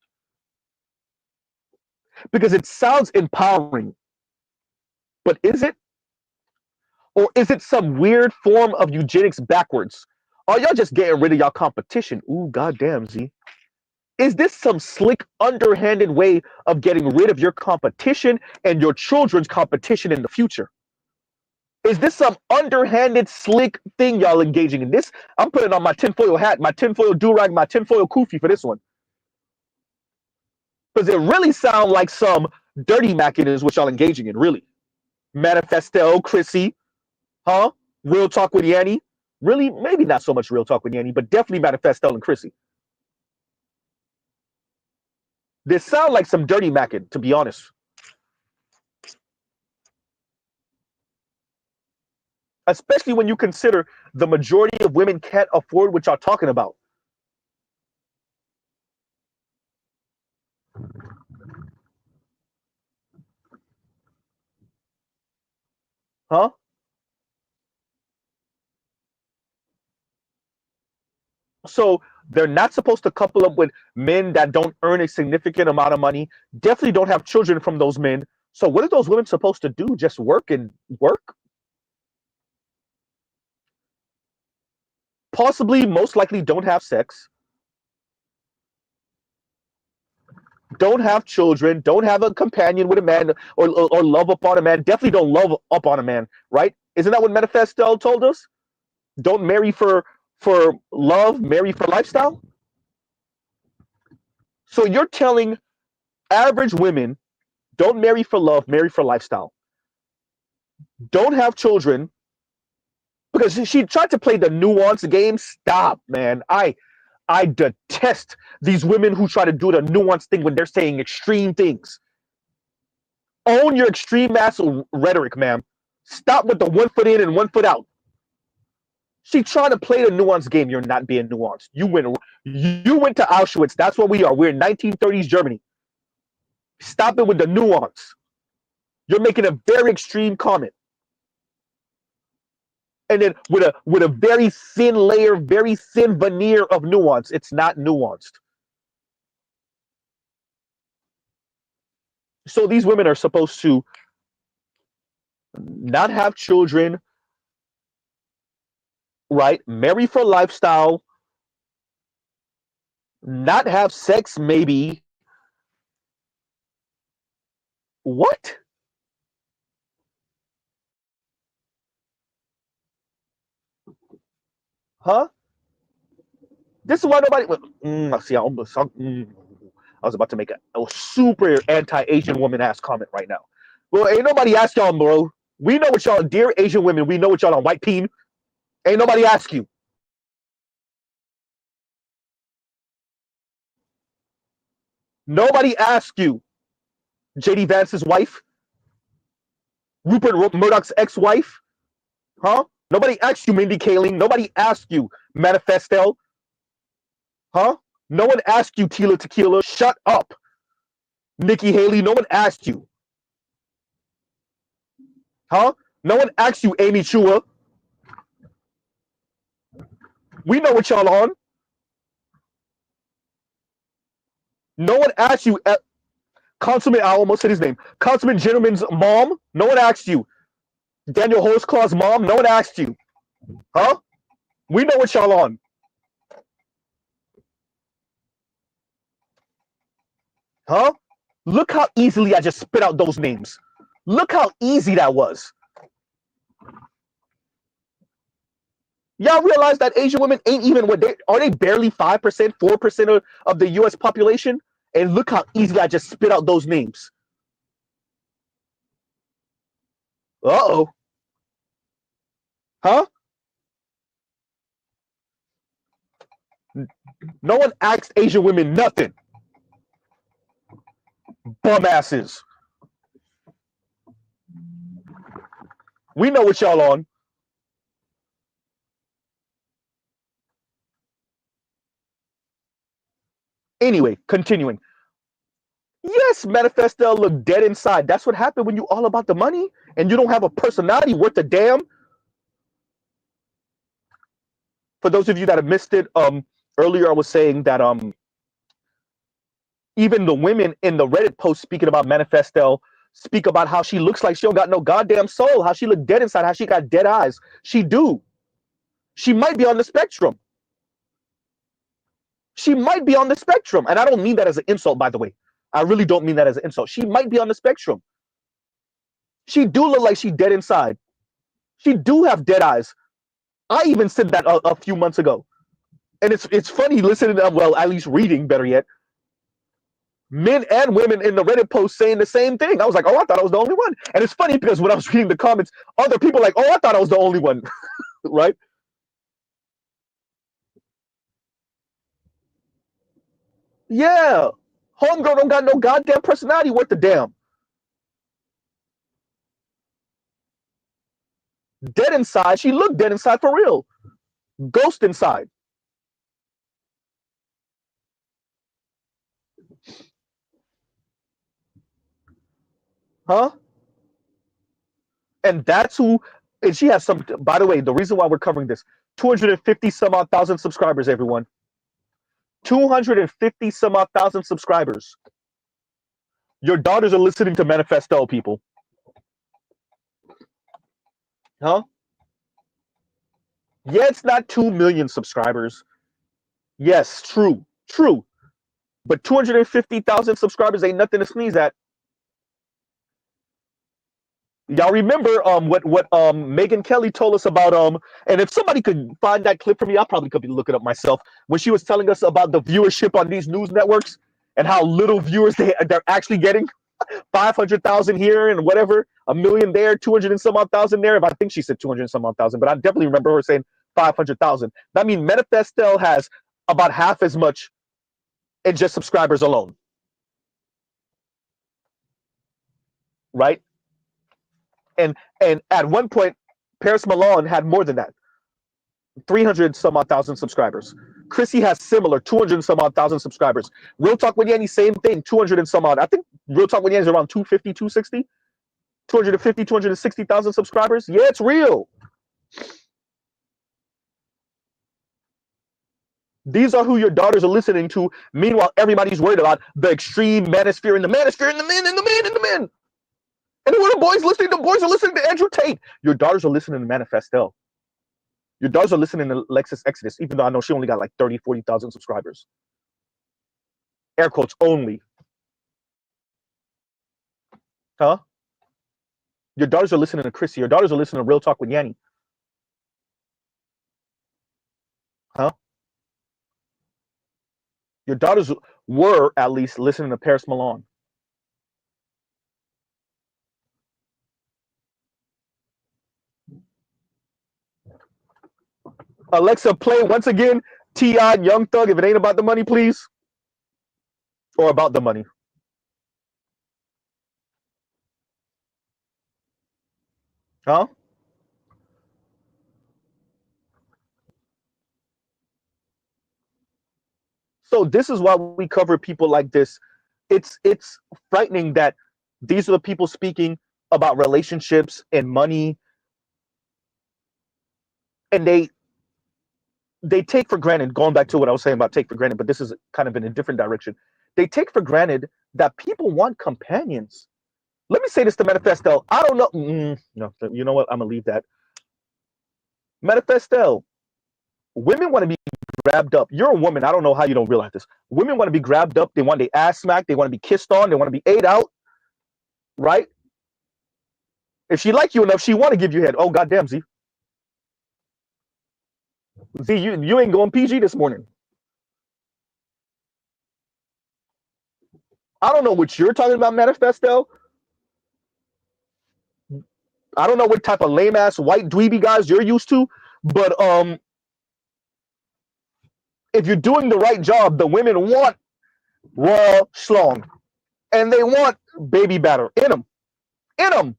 Because it sounds empowering, but is it? Or is it some weird form of eugenics backwards? Are y'all just getting rid of y'all competition? Ooh, goddamn, Z. Is this some slick, underhanded way of getting rid of your competition and your children's competition in the future? Is this some underhanded, slick thing y'all engaging in? This, I'm putting on my tinfoil hat, my tinfoil do-rag, my tinfoil kufi for this one. Because it really sounds like some dirty macking is what y'all engaging in, really. Manifesto, Chrissy, huh? Real Talk with Yanni. Really, maybe not so much Real Talk with Yanni, but definitely Manifesto and Chrissy. This sounds like some dirty macking, to be honest. Especially when you consider the majority of women can't afford what y'all talking about. Huh? So they're not supposed to couple up with men that don't earn a significant amount of money, definitely don't have children from those men. So what are those women supposed to do? Just work and work? Possibly, most likely don't have sex, don't have children, don't have a companion with a man, or love upon a man. Definitely don't love up on a man, right? Isn't that what Manifesto told us? Don't marry for love, marry for lifestyle. So you're telling average women, don't marry for love, marry for lifestyle. Don't have children, because she tried to play the nuance game. Stop, man. I detest these women who try to do the nuanced thing when they're saying extreme things. Own your extreme ass rhetoric, ma'am. Stop with the 1 foot in and 1 foot out. She trying to play the nuanced game. You're not being nuanced. You went to Auschwitz. That's what we are. We're in 1930s Germany. Stop it with the nuance. You're making a very extreme comment. And then with a very thin layer, very thin veneer of nuance. It's not nuanced. So these women are supposed to not have children, right? Marry for lifestyle, not have sex, maybe. What? Huh? This is why nobody. See, I was about to make a super anti-Asian woman ass comment right now. Well, ain't nobody ask y'all, bro. We know what y'all, dear Asian women, we know what y'all on white peen. Ain't nobody ask you. Nobody asked you. JD Vance's wife, Rupert Murdoch's ex-wife, huh? Nobody asked you, Mindy Kaling. Nobody asked you, Manifesto, huh? No one asked you, Tila Tequila. Shut up, Nikki Haley. No one asked you, huh? No one asked you, Amy Chua. We know what y'all on. No one asked you, Consummate. I almost said his name. Consummate Gentleman's mom. No one asked you. Daniel Holzclaw's mom. No one asked you, huh? We know what y'all on. Huh? Look how easily I just spit out those names. Look how easy that was. Y'all realize that Asian women ain't even what they are. They barely 5%, 4% of the U.S. population. And look how easily I just spit out those names. Uh-oh. Huh? No one asked Asian women nothing. Bum asses. We know what y'all on. Anyway, continuing. Yes, Manifesto look dead inside. That's what happened when you all about the money and you don't have a personality worth a damn. For those of you that have missed it, earlier I was saying that even the women in the Reddit post speaking about Manifesto speak about how she looks like she don't got no goddamn soul, how she look dead inside, how she got dead eyes. She do. She might be on the spectrum. She might be on the spectrum. And I don't mean that as an insult, by the way. I really don't mean that as an insult. She might be on the spectrum. She do look like she dead inside. She do have dead eyes. I even said that a few months ago. And it's funny listening to, well, at least reading, better yet, men and women in the Reddit post saying the same thing. I was like, oh, I thought I was the only one. And it's funny because when I was reading the comments, other people like, oh, I thought I was the only one. Right? Yeah. Homegirl don't got no goddamn personality worth the damn. Dead inside. She looked dead inside for real. Ghost inside. Huh? And that's who, and she has some, by the way, the reason why we're covering this, 250 some odd thousand subscribers, everyone. 250 some odd thousand subscribers. Your daughters are listening to Manifesto, people. Huh? Yeah, it's not 2 million subscribers. Yes, true. True. But 250,000 subscribers ain't nothing to sneeze at. Y'all remember what Megyn Kelly told us about and if somebody could find that clip for me, I probably could be looking up myself, when she was telling us about the viewership on these news networks and how little viewers they're actually getting. 500,000 here and whatever, a million there, 200 and some odd thousand there. If I think she said 200 and some odd thousand, but I definitely remember her saying 500,000. That means Manifesto has about half as much in just subscribers alone, right? And at one point, Paris Milan had more than that, 300 some odd thousand subscribers. Chrissy has similar 200 some odd thousand subscribers. Real Talk with Yanni, same thing, 200 and some odd. I think Real Talk with Yanni is around 250, 260, 250, 260,000 subscribers. Yeah, it's real. These are who your daughters are listening to. Meanwhile, everybody's worried about the extreme manosphere and the manosphere and the men and the men and the men. And who are the boys listening? The boys are listening to Andrew Tate. Your daughters are listening to Manifesto. Your daughters are listening to Lexus Exodus, even though I know she only got like 30, 40,000 subscribers. Air quotes only. Huh? Your daughters are listening to Chrissy. Your daughters are listening to Real Talk with Yanni. Huh? Your daughters were at least listening to Paris Milan. Alexa, play once again T.I. and Young Thug, If It Ain't About the Money, please. Or About the Money. Huh? So this is why we cover people like this. It's frightening that these are the people speaking about relationships and money, and they take for granted, going back to what I was saying about take for granted, but this is kind of in a different direction. They take for granted that people want companions. Let me say this to Manifesto. I don't know. No, you know what? I'm going to leave that. Manifesto. Women want to be grabbed up. You're a woman. I don't know how you don't realize this. Women want to be grabbed up. They want their ass smacked. They want to be kissed on. They want to be ate out. Right? If she like you enough, she want to give you head. Oh, goddamn, Z. Z, you ain't going PG this morning. I don't know what you're talking about, Manifesto. I don't know what type of lame ass white dweeby guys you're used to, but if you're doing the right job, the women want raw schlong, and they want baby batter in them, in them.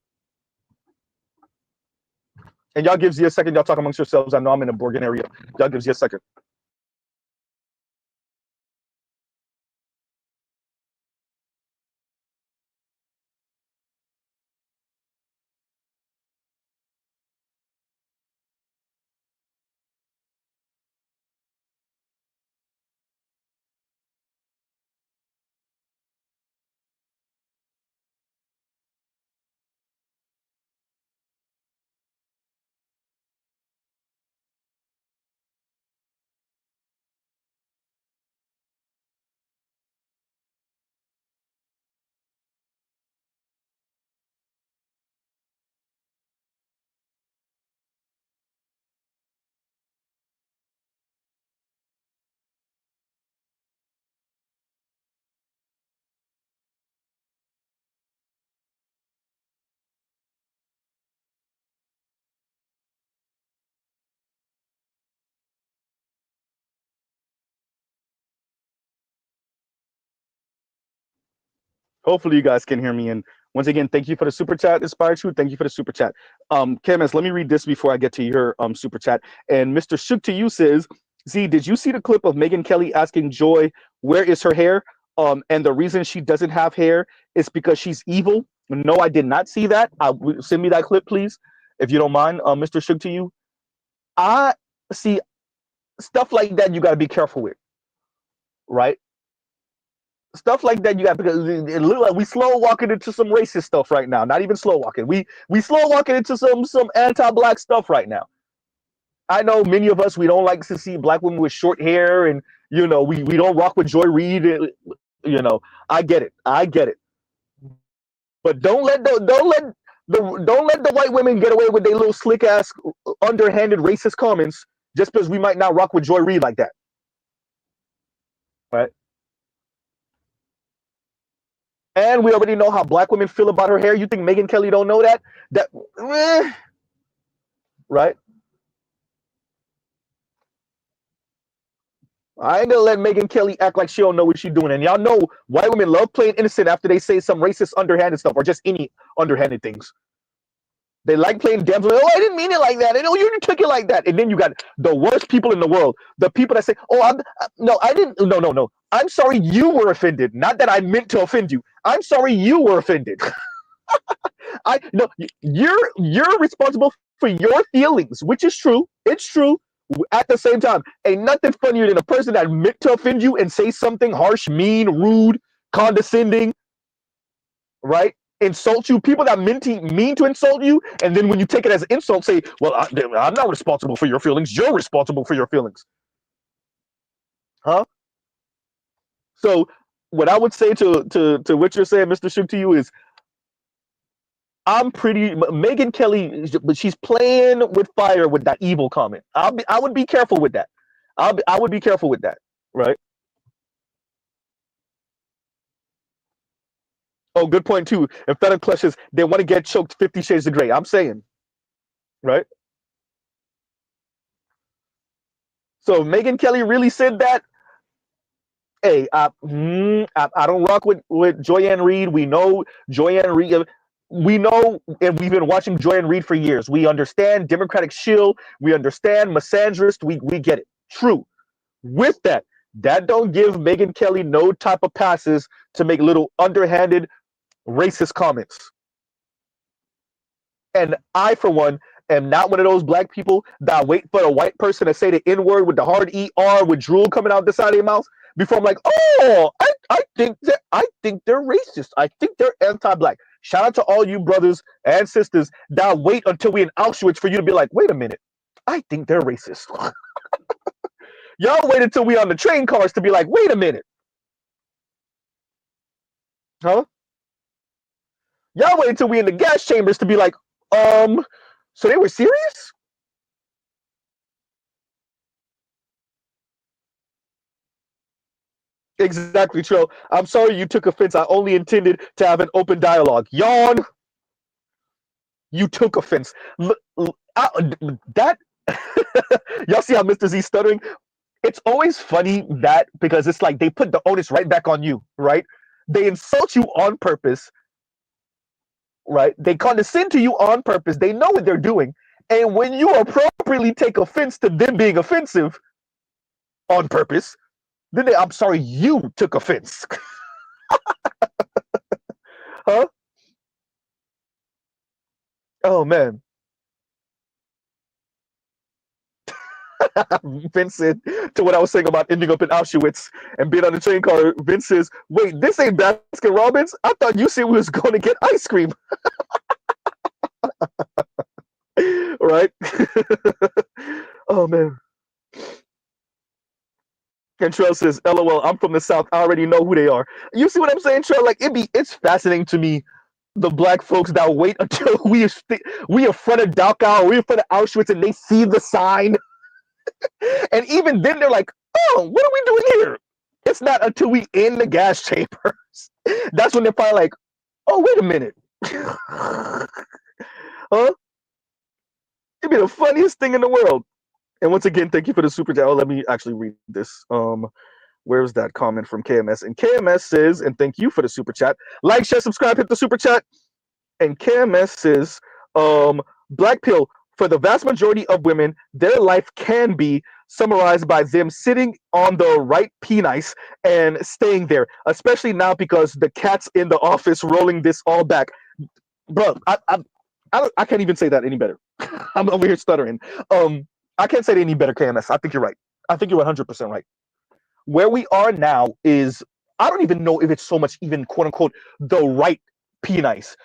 And y'all gives you a second. Y'all talk amongst yourselves. I know I'm in the Bergen area. Y'all gives you a second. Hopefully you guys can hear me. And once again, thank you for the super chat, Inspired Truth. Thank you for the super chat. Kemis, let me read this before I get to your super chat. And Mr. Shook to you says, Z, did you see the clip of Megyn Kelly asking Joy, where is her hair? And the reason she doesn't have hair is because she's evil. No, I did not see that. Send me that clip, please, if you don't mind, Mr. Shook to you. I see stuff like that you got to be careful with, right? Stuff like that you got, because it look like we slow walking into some racist stuff right now. Not even slow walking. We slow walking into some anti-black stuff right now. I know many of us, we don't like to see black women with short hair, and we don't rock with Joy Reid. I get it. But don't let the white women get away with their little slick ass, underhanded racist comments just because we might not rock with Joy Reid like that. Right? And we already know how black women feel about her hair. You think Megyn Kelly don't know that? Right? I ain't gonna let Megyn Kelly act like she don't know what she's doing. And y'all know white women love playing innocent after they say some racist, underhanded stuff, or just any underhanded things. They like playing damsel. Oh, I didn't mean it like that. And oh, you took it like that. And then you got the worst people in the world. The people that say, "Oh, no, I didn't. No, no, no. I'm sorry you were offended. Not that I meant to offend you. I'm sorry you were offended. I no, you're responsible for your feelings, which is true. It's true. At the same time, ain't nothing funnier than a person that meant to offend you and say something harsh, mean, rude, condescending, right? Insult you. People that mean to insult you, and then when you take it as an insult, say, "Well, I'm not responsible for your feelings. You're responsible for your feelings." Huh? So, what I would say to what you're saying, Mr. Shook, to you is, I'm pretty Megyn Kelly, but she's playing with fire with that evil comment. I would be careful with that. I would be careful with that, right? Oh, good point too. And Feta clutches, they want to get choked 50 shades of gray. I'm saying, right? So Megyn Kelly really said that. Hey, I don't rock with Joyanne Reed. We know Joyanne Reed. We know, and we've been watching Joyanne Reed for years. We understand Democratic shill. We understand misandrist. We get it. True. With that, that don't give Megyn Kelly no type of passes to make little underhanded racist comments. And I, for one, am not one of those black people that wait for a white person to say the N word with the hard ER with drool coming out the side of their mouth before I'm like, oh, I think they're racist. I think they're anti-black. Shout out to all you brothers and sisters that wait until we in Auschwitz for you to be like, wait a minute, I think they're racist. Y'all wait until we on the train cars to be like, wait a minute, huh? Y'all wait until we in the gas chambers to be like, so they were serious? Exactly, Tro. I'm sorry you took offense. I only intended to have an open dialogue. Yawn, you took offense. That y'all see how Mr. Z stuttering? It's always funny that because it's like they put the onus right back on you, right? They insult you on purpose, right? They condescend to you on purpose. They know what they're doing. And when you appropriately take offense to them being offensive on purpose, then I'm sorry you took offense. Huh? Oh man. Vince said to what I was saying about ending up in Auschwitz and being on the train car. Vince says, "Wait, this ain't Baskin Robbins. I thought you said we was going to get ice cream, right?" Oh man. And Trell says, "LOL, I'm from the South. I already know who they are." You see what I'm saying, Trell? Like it's fascinating to me the black folks that wait until we in front of Dachau, we in front of Auschwitz, and they see the sign, and even then they're like, "Oh, what are we doing here?" It's not until we in the gas chambers that's when they're finally like, "Oh, wait a minute." Huh? It'd be the funniest thing in the world. And once again, thank you for the super chat. Oh, let me actually read this. Where's that comment from KMS? And KMS says, and thank you for the super chat. Like, share, subscribe, hit the super chat. And KMS says, Black Pill, for the vast majority of women, their life can be summarized by them sitting on the right penis and staying there, especially now because the cat's in the office rolling this all back. Bro, I can't even say that any better. I'm over here stuttering. I can't say it any better, KMS. I think you're right. I think you're 100% right. Where we are now is, I don't even know if it's so much even quote unquote the right penis.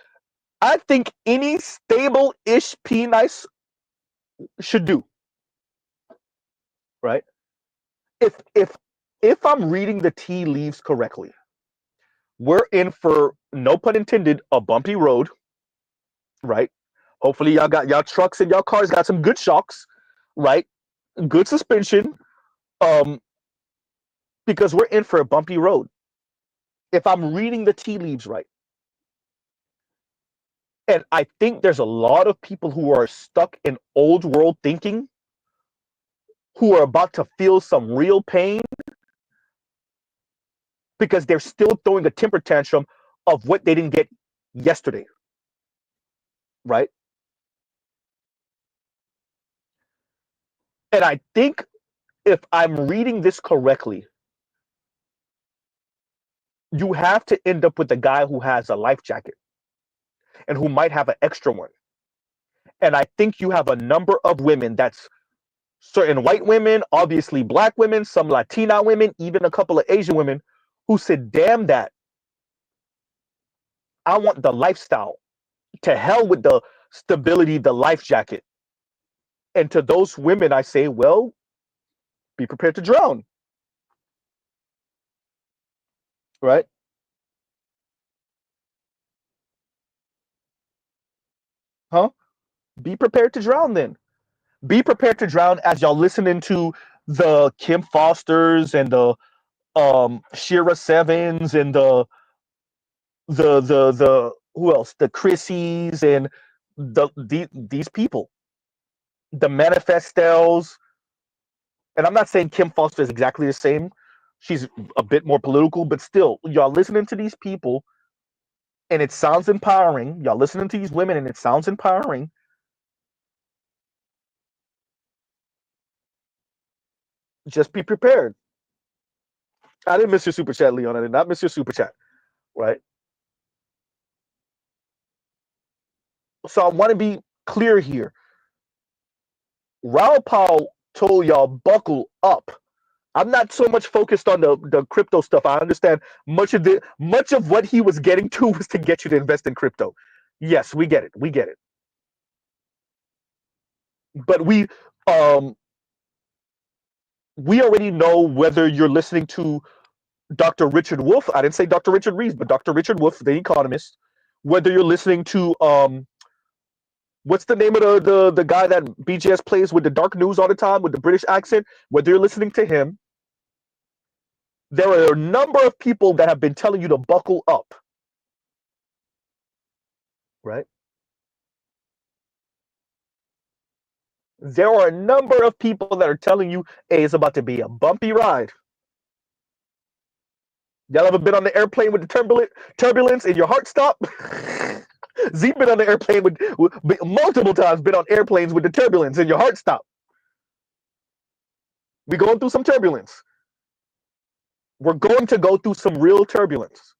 I think any stable-ish penis should do, right? If if if I'm reading the tea leaves correctly, we're in for, no pun intended, a bumpy road, right? Hopefully y'all got y'all trucks and y'all cars got some good shocks, right? Good suspension, um, because we're in for a bumpy road. If I'm reading the tea leaves right. And I think there's a lot of people who are stuck in old world thinking who are about to feel some real pain because they're still throwing a temper tantrum of what they didn't get yesterday, right? And I think if I'm reading this correctly, you have to end up with a guy who has a life jacket and who might have an extra one. And I think you have a number of women, that's certain white women, obviously black women, some Latina women, even a couple of Asian women, who said, damn that. I want the lifestyle. To hell with the stability, the life jacket. And to those women, I say, well, be prepared to drown. Right? Huh? Be prepared to drown then. Be prepared to drown as y'all listening to the Kim Fosters and the Shira Sevens and the who else? The Chrissies and these people. The Manifestos. And I'm not saying Kim Foster is exactly the same. She's a bit more political, but still, y'all listening to these people and it sounds empowering. Y'all listening to these women and it sounds empowering. Just be prepared. I didn't miss your super chat, Leon. I did not miss your super chat. Right? So I want to be clear here. Raul Paul told y'all buckle up. I'm not so much focused on the crypto stuff. I understand much of what he was getting to was to get you to invest in crypto. Yes, we get it. We get it. But we already know whether you're listening to Dr. Richard Wolff. I didn't say Dr. Richard Reeves, but Dr. Richard Wolff, the economist. Whether you're listening to what's the name of the guy that BGS plays with the dark news all the time with the British accent? Whether you're listening to him, there are a number of people that have been telling you to buckle up. Right? There are a number of people that are telling you, hey, it's about to be a bumpy ride. Y'all ever been on the airplane with the turbulence and your heart stop? Z been on the airplane with multiple times, been on airplanes with the turbulence and your heart stop. We're going through some turbulence. We're going to go through some real turbulence.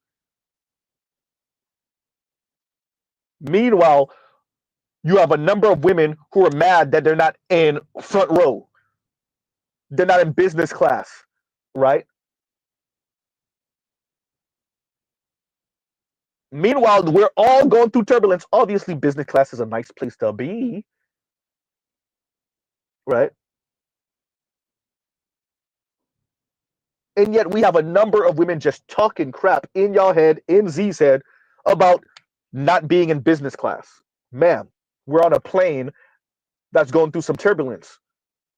Meanwhile, you have a number of women who are mad that they're not in front row. They're not in business class, right? Meanwhile, we're all going through turbulence. Obviously, business class is a nice place to be, right? And yet we have a number of women just talking crap in y'all head, in Z's head, about not being in business class. Ma'am, we're on a plane that's going through some turbulence.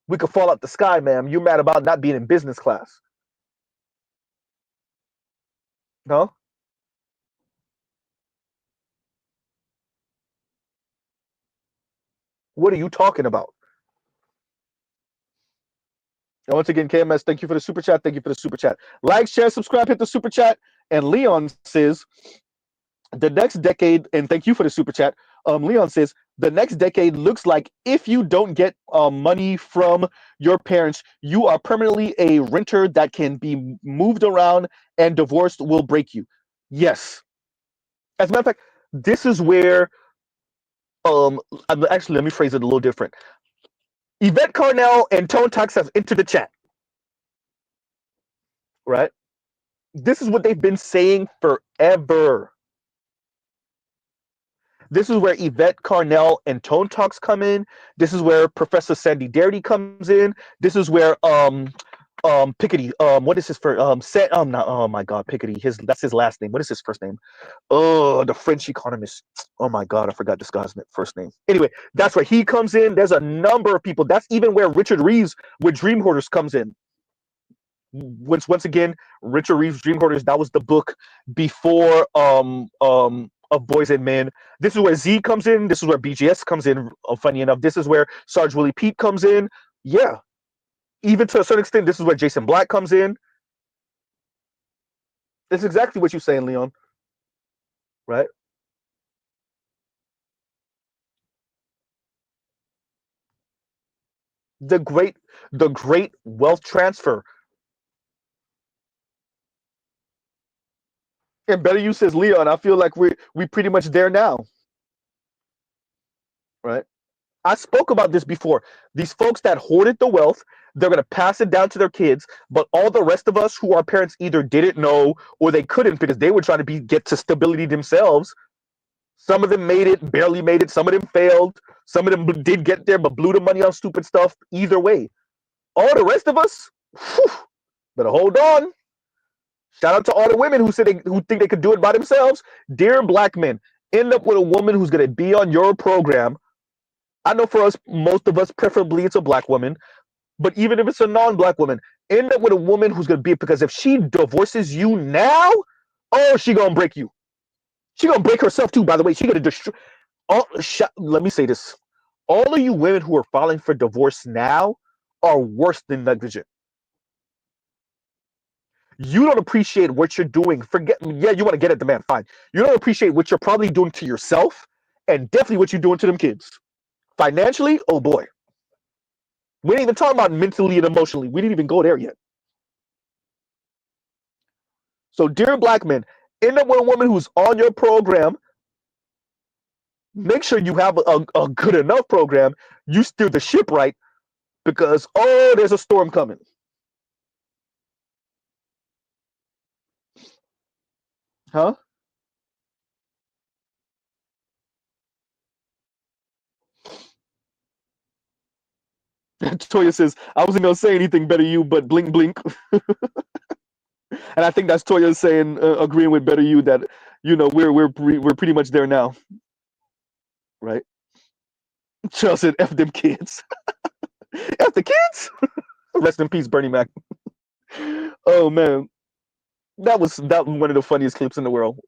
We could fall out the sky, ma'am. You mad about not being in business class? No? What are you talking about? And once again, KMS, thank you for the super chat. Thank you for the super chat. Like, share, subscribe, hit the super chat. And Leon says, the next decade, and thank you for the super chat. Leon says, the next decade looks like if you don't get money from your parents, you are permanently a renter that can be moved around, and divorced will break you. Yes. As a matter of fact, this is where, actually, let me phrase it a little different. Yvette Carnell and Tone Tax have entered the chat, right? This is what they've been saying forever. This is where Yvette Carnell and Tone Talks come in. This is where Professor Sandy Darity comes in. This is where Piketty, what is his first not, oh my god, Piketty, that's his last name. What is his first name? Oh, the French economist. Oh my god, I forgot this guy's first name. Anyway, that's where he comes in. There's a number of people. That's even where Richard Reeves with Dream Hoarders comes in. Once again, Richard Reeves' Dream Hoarders, that was the book before of Boys and Men. This is where Z comes in. This is where BGS comes in. Funny enough, this is where Sarge Willie Pete comes in. Yeah. Even to a certain extent, this is where Jason Black comes in. It's exactly what you're saying, Leon. Right? The great, the great wealth transfer. And Better You says, Leon, I feel like we pretty much there now. Right? I spoke about this before. These folks that hoarded the wealth, they're going to pass it down to their kids. But all the rest of us who our parents either didn't know or they couldn't because they were trying to get to stability themselves. Some of them made it, barely made it. Some of them failed. Some of them did get there, but blew the money on stupid stuff. Either way, all the rest of us, whew, better hold on. Shout out to all the women who think they could do it by themselves. Dear black men, end up with a woman who's going to be on your program. I know for us, most of us, preferably it's a black woman, but even if it's a non-black woman, end up with a woman who's going to be, because if she divorces you now, oh, she going to break you. She going to break herself too, by the way. She going to destroy. Let me say this. All of you women who are filing for divorce now are worse than negligent. You don't appreciate what you're doing. Yeah, you want to get at the man, fine. You don't appreciate what you're probably doing to yourself and definitely what you're doing to them kids. Financially, oh boy. We ain't even talking about mentally and emotionally. We didn't even go there yet. So, dear black men, end up with a woman who's on your program. Make sure you have a good enough program. You steer the ship right because, oh, there's a storm coming. Huh? Toya says, I wasn't going to say anything better you, but blink, blink. And I think that's Toya saying, agreeing with Better You that, we're pretty much there now. Right? Charles said, F them kids. F the kids? Rest in peace, Bernie Mac. Oh, man. That was one of the funniest clips in the world.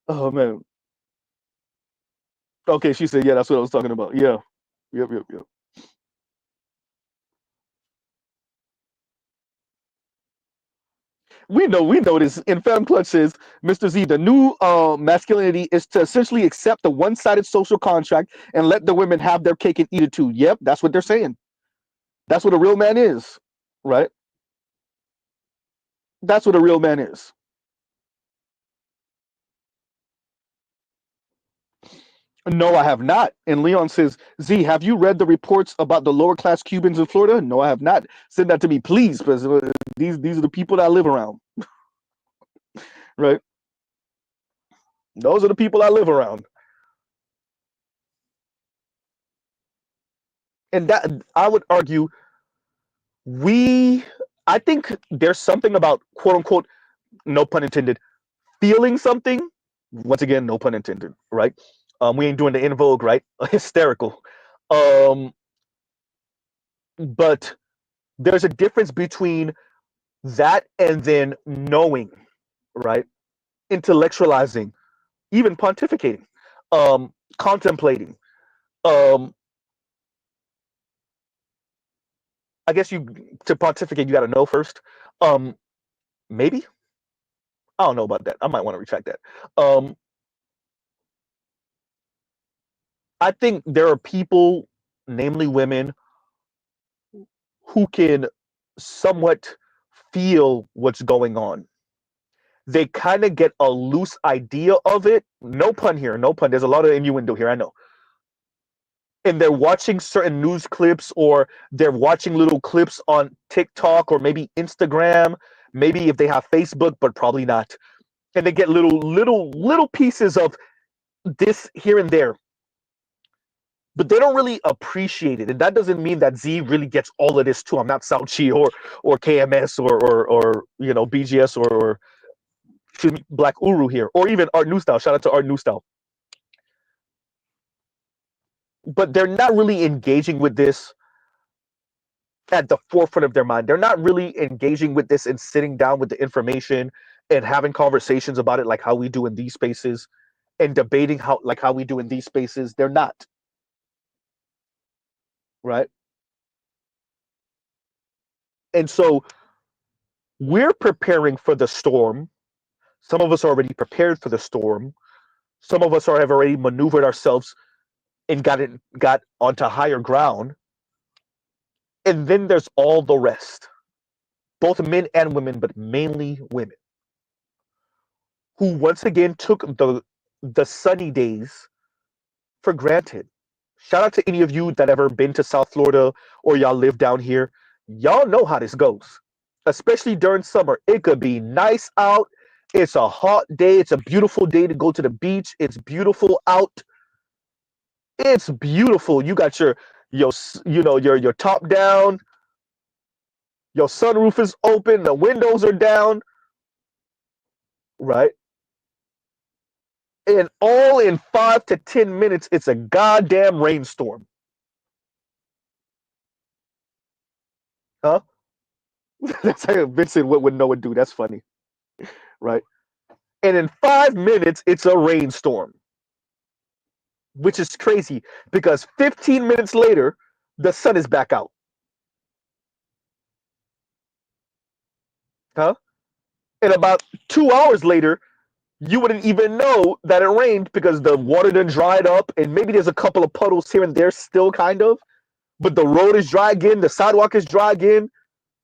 Oh, man. Okay, she said, yeah, that's what I was talking about. Yeah. Yep. We know this. In Fem Clutch says, Mr. Z, the new masculinity is to essentially accept the one-sided social contract and let the women have their cake and eat it too. Yep, that's what they're saying. That's what a real man is, right? That's what a real man is. No, I have not. And Leon says, Z, have you read the reports about the lower class Cubans in Florida? No, I have not. Send that to me, please, because these are the people that I live around, right? Those are the people I live around. And that, I would argue, I think there's something about, quote unquote, no pun intended, feeling something. Once again, no pun intended, right? We ain't doing the in vogue, right? Hysterical. Um, but there's a difference between that and then knowing, right? Intellectualizing, even pontificating, contemplating. Um, I guess to pontificate, you got to know first. Um, maybe I don't know about that. I might want to retract that. I think there are people, namely women, who can somewhat feel what's going on. They kind of get a loose idea of it. No pun here, no pun. There's a lot of innuendo here, I know. And they're watching certain news clips or they're watching little clips on TikTok or maybe Instagram, maybe if they have Facebook, but probably not. And they get little pieces of this here and there, but they don't really appreciate it. And that doesn't mean that Z really gets all of this too. I'm not Sauchi or KMS or BGS or Black Uru here, or even Art New Style. Shout out to Art New Style. But they're not really engaging with this at the forefront of their mind. They're not really engaging with this and sitting down with the information and having conversations about it like how we do in these spaces and debating how we do in these spaces. They're not. Right? And so we're preparing for the storm. Some of us are already prepared for the storm. Some of us have already maneuvered ourselves and got onto higher ground. And then there's all the rest, both men and women, but mainly women, who once again took the sunny days for granted. Shout out to any of you that ever been to South Florida or y'all live down here. Y'all know how this goes, especially during summer. It could be nice out. It's a hot day. It's a beautiful day to go to the beach. It's beautiful out. It's beautiful. You got your your top down. Your sunroof is open. The windows are down. Right. And all in 5 to 10 minutes, it's a goddamn rainstorm. Huh? That's how Vincent would know would do. That's funny. Right. And in 5 minutes, it's a rainstorm, which is crazy because 15 minutes later, the sun is back out. Huh? And about 2 hours later, you wouldn't even know that it rained because the water done dried up and maybe there's a couple of puddles here and there still kind of, but the road is dry again, the sidewalk is dry again.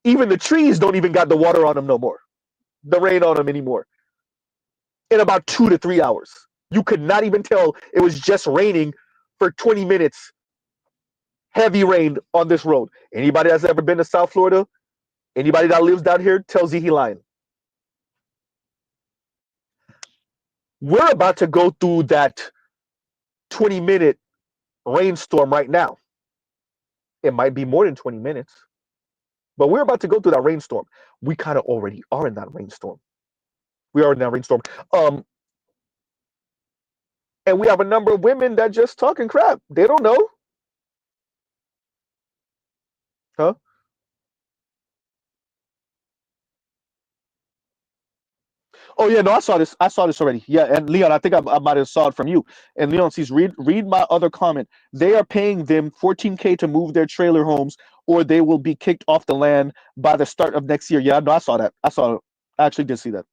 Even the trees don't even got the water on them no more, the rain on them anymore. In about 2 to 3 hours, you could not even tell it was just raining for 20 minutes. Heavy rain on this road. Anybody that's ever been to South Florida, anybody that lives down here tells you he lying. We're about to go through that 20-minute rainstorm right now. It might be more than 20 minutes, but we're about to go through that rainstorm. We kind of already are in that rainstorm. We are in that rainstorm. And we have a number of women that just talking crap. They don't know. Huh? Oh yeah, no, I saw this. I saw this already. Yeah, and Leon, I think I might have saw it from you. And Leon says, read my other comment. They are paying them 14K to move their trailer homes, or they will be kicked off the land by the start of next year. Yeah, no, I saw that. I saw it. I actually did see that.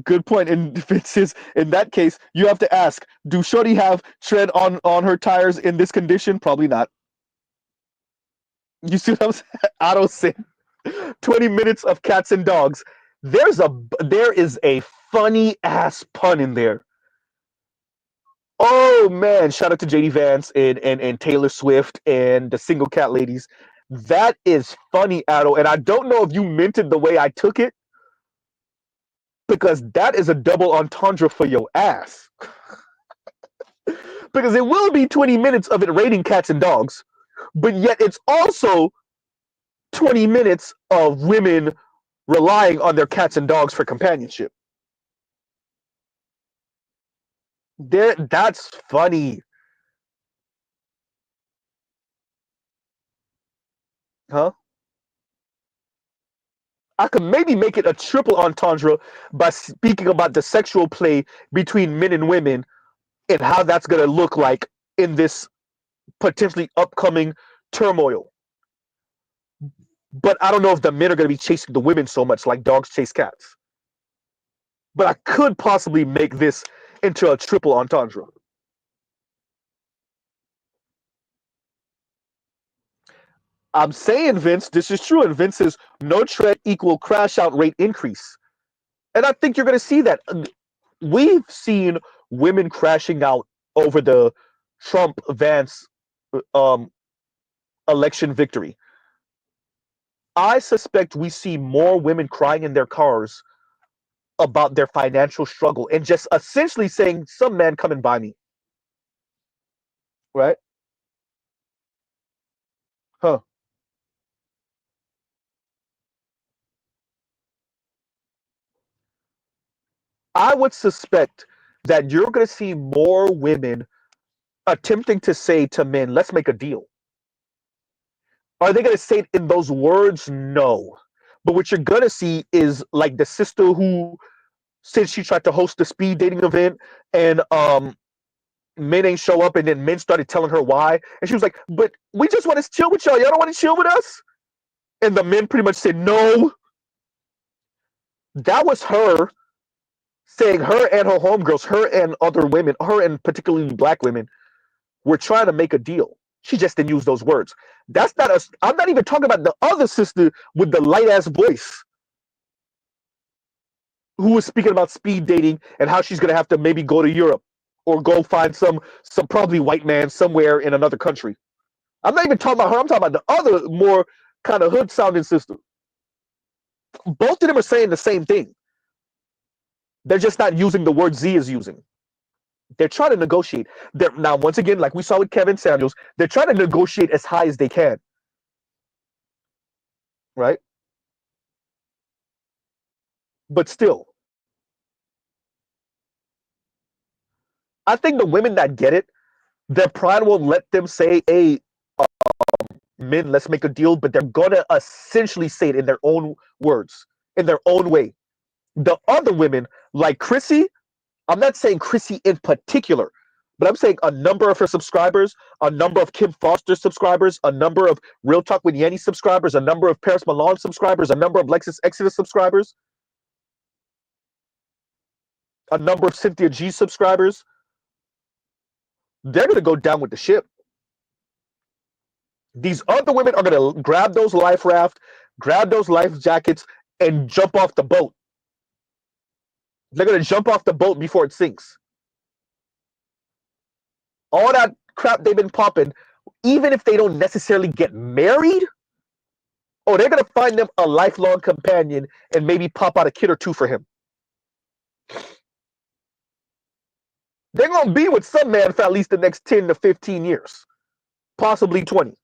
Good point. And if it's in that case, you have to ask: do Shorty have tread on her tires in this condition? Probably not. You see what I'm saying? I don't say 20 minutes of cats and dogs. There is a funny ass pun in there. Oh man, shout out to JD Vance and Taylor Swift and the single cat ladies. That is funny, Addo. And I don't know if you meant it the way I took it, because that is a double entendre for your ass. Because it will be 20 minutes of it raining cats and dogs, but yet it's also 20 minutes of women relying on their cats and dogs for companionship. That's funny. Huh? I could maybe make it a triple entendre by speaking about the sexual play between men and women and how that's going to look like in this potentially upcoming turmoil. But I don't know if the men are going to be chasing the women so much like dogs chase cats. But I could possibly make this into a triple entendre. I'm saying, Vince, this is true. And Vince says no tread equal crash out rate increase. And I think you're going to see that. We've seen women crashing out over the Trump Vance um, election victory. I suspect we see more women crying in their cars about their financial struggle and just essentially saying, some man come and buy me. Right? Huh. I would suspect that you're going to see more women attempting to say to men, let's make a deal. Are they going to say it in those words? No. But what you're going to see is like the sister who, since she tried to host the speed dating event and men ain't show up, and then men started telling her why, and she was like, "But we just want to chill with y'all. Y'all don't want to chill with us." And the men pretty much said, "No." That was her saying her and her homegirls, her and other women, her and particularly black women, were trying to make a deal. She just didn't use those words. That's not us. I'm not even talking about the other sister with the light ass voice who was speaking about speed dating and how she's gonna have to maybe go to Europe or go find some probably white man somewhere in another country. I'm not even talking about her. I'm talking about the other more kind of hood sounding sister. Both of them are saying the same thing. They're just not using the word Z is using. They're trying to negotiate. Now, once again, like we saw with Kevin Samuels, they're trying to negotiate as high as they can. Right? But still, I think the women that get it, their pride won't let them say, "Hey, men, let's make a deal," but they're gonna essentially say it in their own words, in their own way. The other women, like Chrissy, I'm not saying Chrissy in particular, but I'm saying a number of her subscribers, a number of Kim Foster subscribers, a number of Real Talk with Yenny subscribers, a number of Paris Malone subscribers, a number of Lexus Exodus subscribers, a number of Cynthia G subscribers. They're gonna go down with the ship. These other women are going to grab those life raft, grab those life jackets, and jump off the boat. They're going to jump off the boat before it sinks. All that crap they've been popping, even if they don't necessarily get married, oh, they're going to find them a lifelong companion and maybe pop out a kid or two for him. They're going to be with some man for at least the next 10 to 15 years, possibly 20.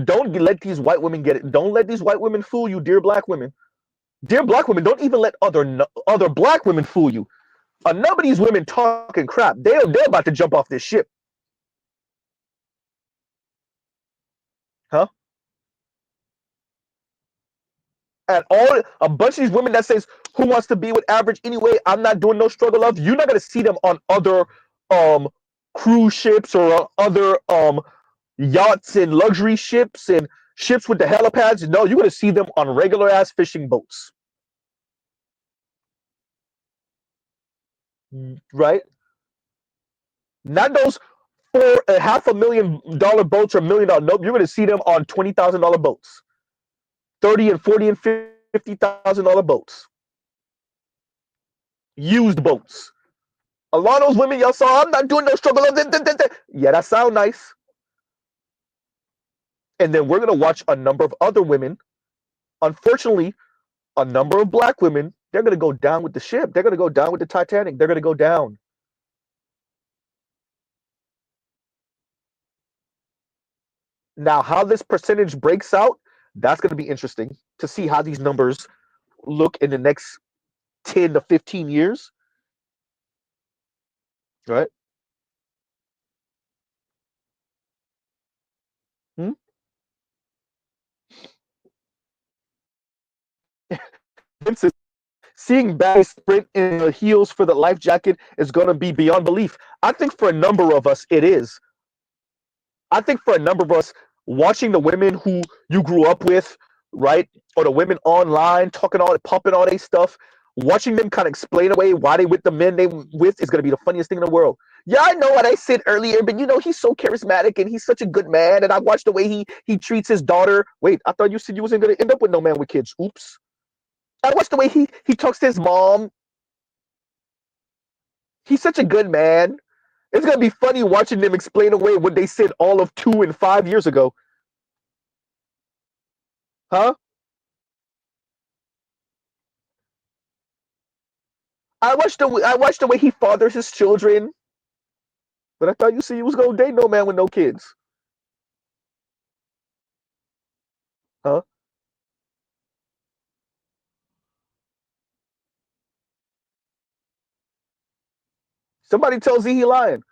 Don't let these white women get it. Don't let these white women fool you, dear black women. Dear black women, don't even let other black women fool you. A number of these women talking crap. They're about to jump off this ship. Huh? And all a bunch of these women that says, "Who wants to be with average anyway? I'm not doing no struggle love." You're not gonna see them on other um cruise ships or other yachts and luxury ships and ships with the helipads. No, you're gonna see them on regular ass fishing boats. Right? Not those for a $500,000 boats or $1 million. Nope, you're gonna see them on $20,000 boats. 30 and 40 and $50,000 boats, used boats. A lot of those women y'all saw, "I'm not doing no struggle." Yeah, that sound nice. And then we're gonna watch a number of other women. Unfortunately, a number of black women. They're gonna go down with the ship. They're gonna go down with the Titanic. They're gonna go down. Now, how this percentage breaks out, that's gonna be interesting to see how these numbers look in the next 10 to 15 years. Right? Hmm? Seeing Barry sprint in the heels for the life jacket is going to be beyond belief. I think for a number of us, it is. I think for a number of us, watching the women who you grew up with, right, or the women online talking all, pumping all their stuff, watching them kind of explain away why they with the men they with is going to be the funniest thing in the world. Yeah, I know what I said earlier, but he's so charismatic and he's such a good man, and I watched the way he treats his daughter. Wait, I thought you said you wasn't going to end up with no man with kids. Oops. I watched the way he talks to his mom. He's such a good man. It's gonna be funny watching them explain away what they said all of 2 and 5 years ago. Huh? I watched the way he fathers his children. But I thought you said you was gonna date no man with no kids. Huh? Somebody tells Z he lying.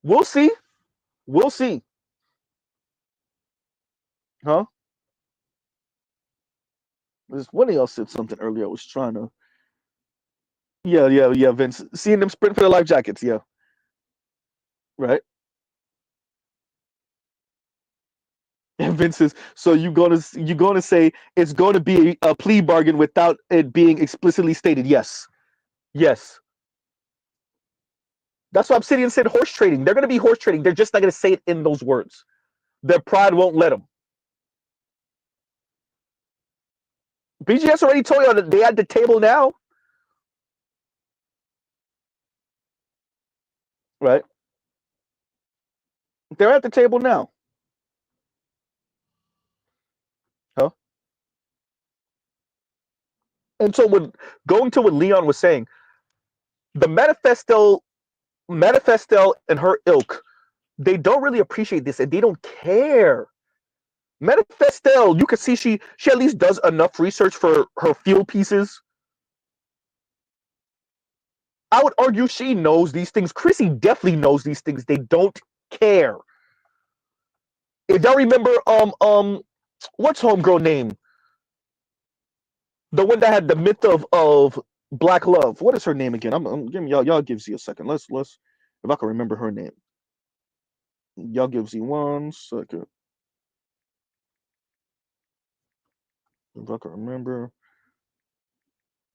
We'll see. We'll see. Huh? One of y'all said something earlier. I was trying to Yeah, Vince. Seeing them sprint for their life jackets, yeah. Right. And Vince is, so you gonna say it's gonna be a plea bargain without it being explicitly stated. Yes. Yes. That's why Obsidian said horse trading. They're gonna be horse trading. They're just not gonna say it in those words. Their pride won't let them. BGS already told you that they at the table now. Right. They're at the table now. Huh? And so when going to what Leon was saying, the manifesto and her ilk, they don't really appreciate this and they don't care. Manifesto, you can see she at least does enough research for her field pieces. I would argue she knows these things. Chrissy definitely knows these things. They don't care. If y'all remember, what's homegirl name? The one that had the myth of black love. What is her name again? I'm giving y'all gives you a second. Let's if I can remember her name. Y'all gives you 1 second. If I can remember.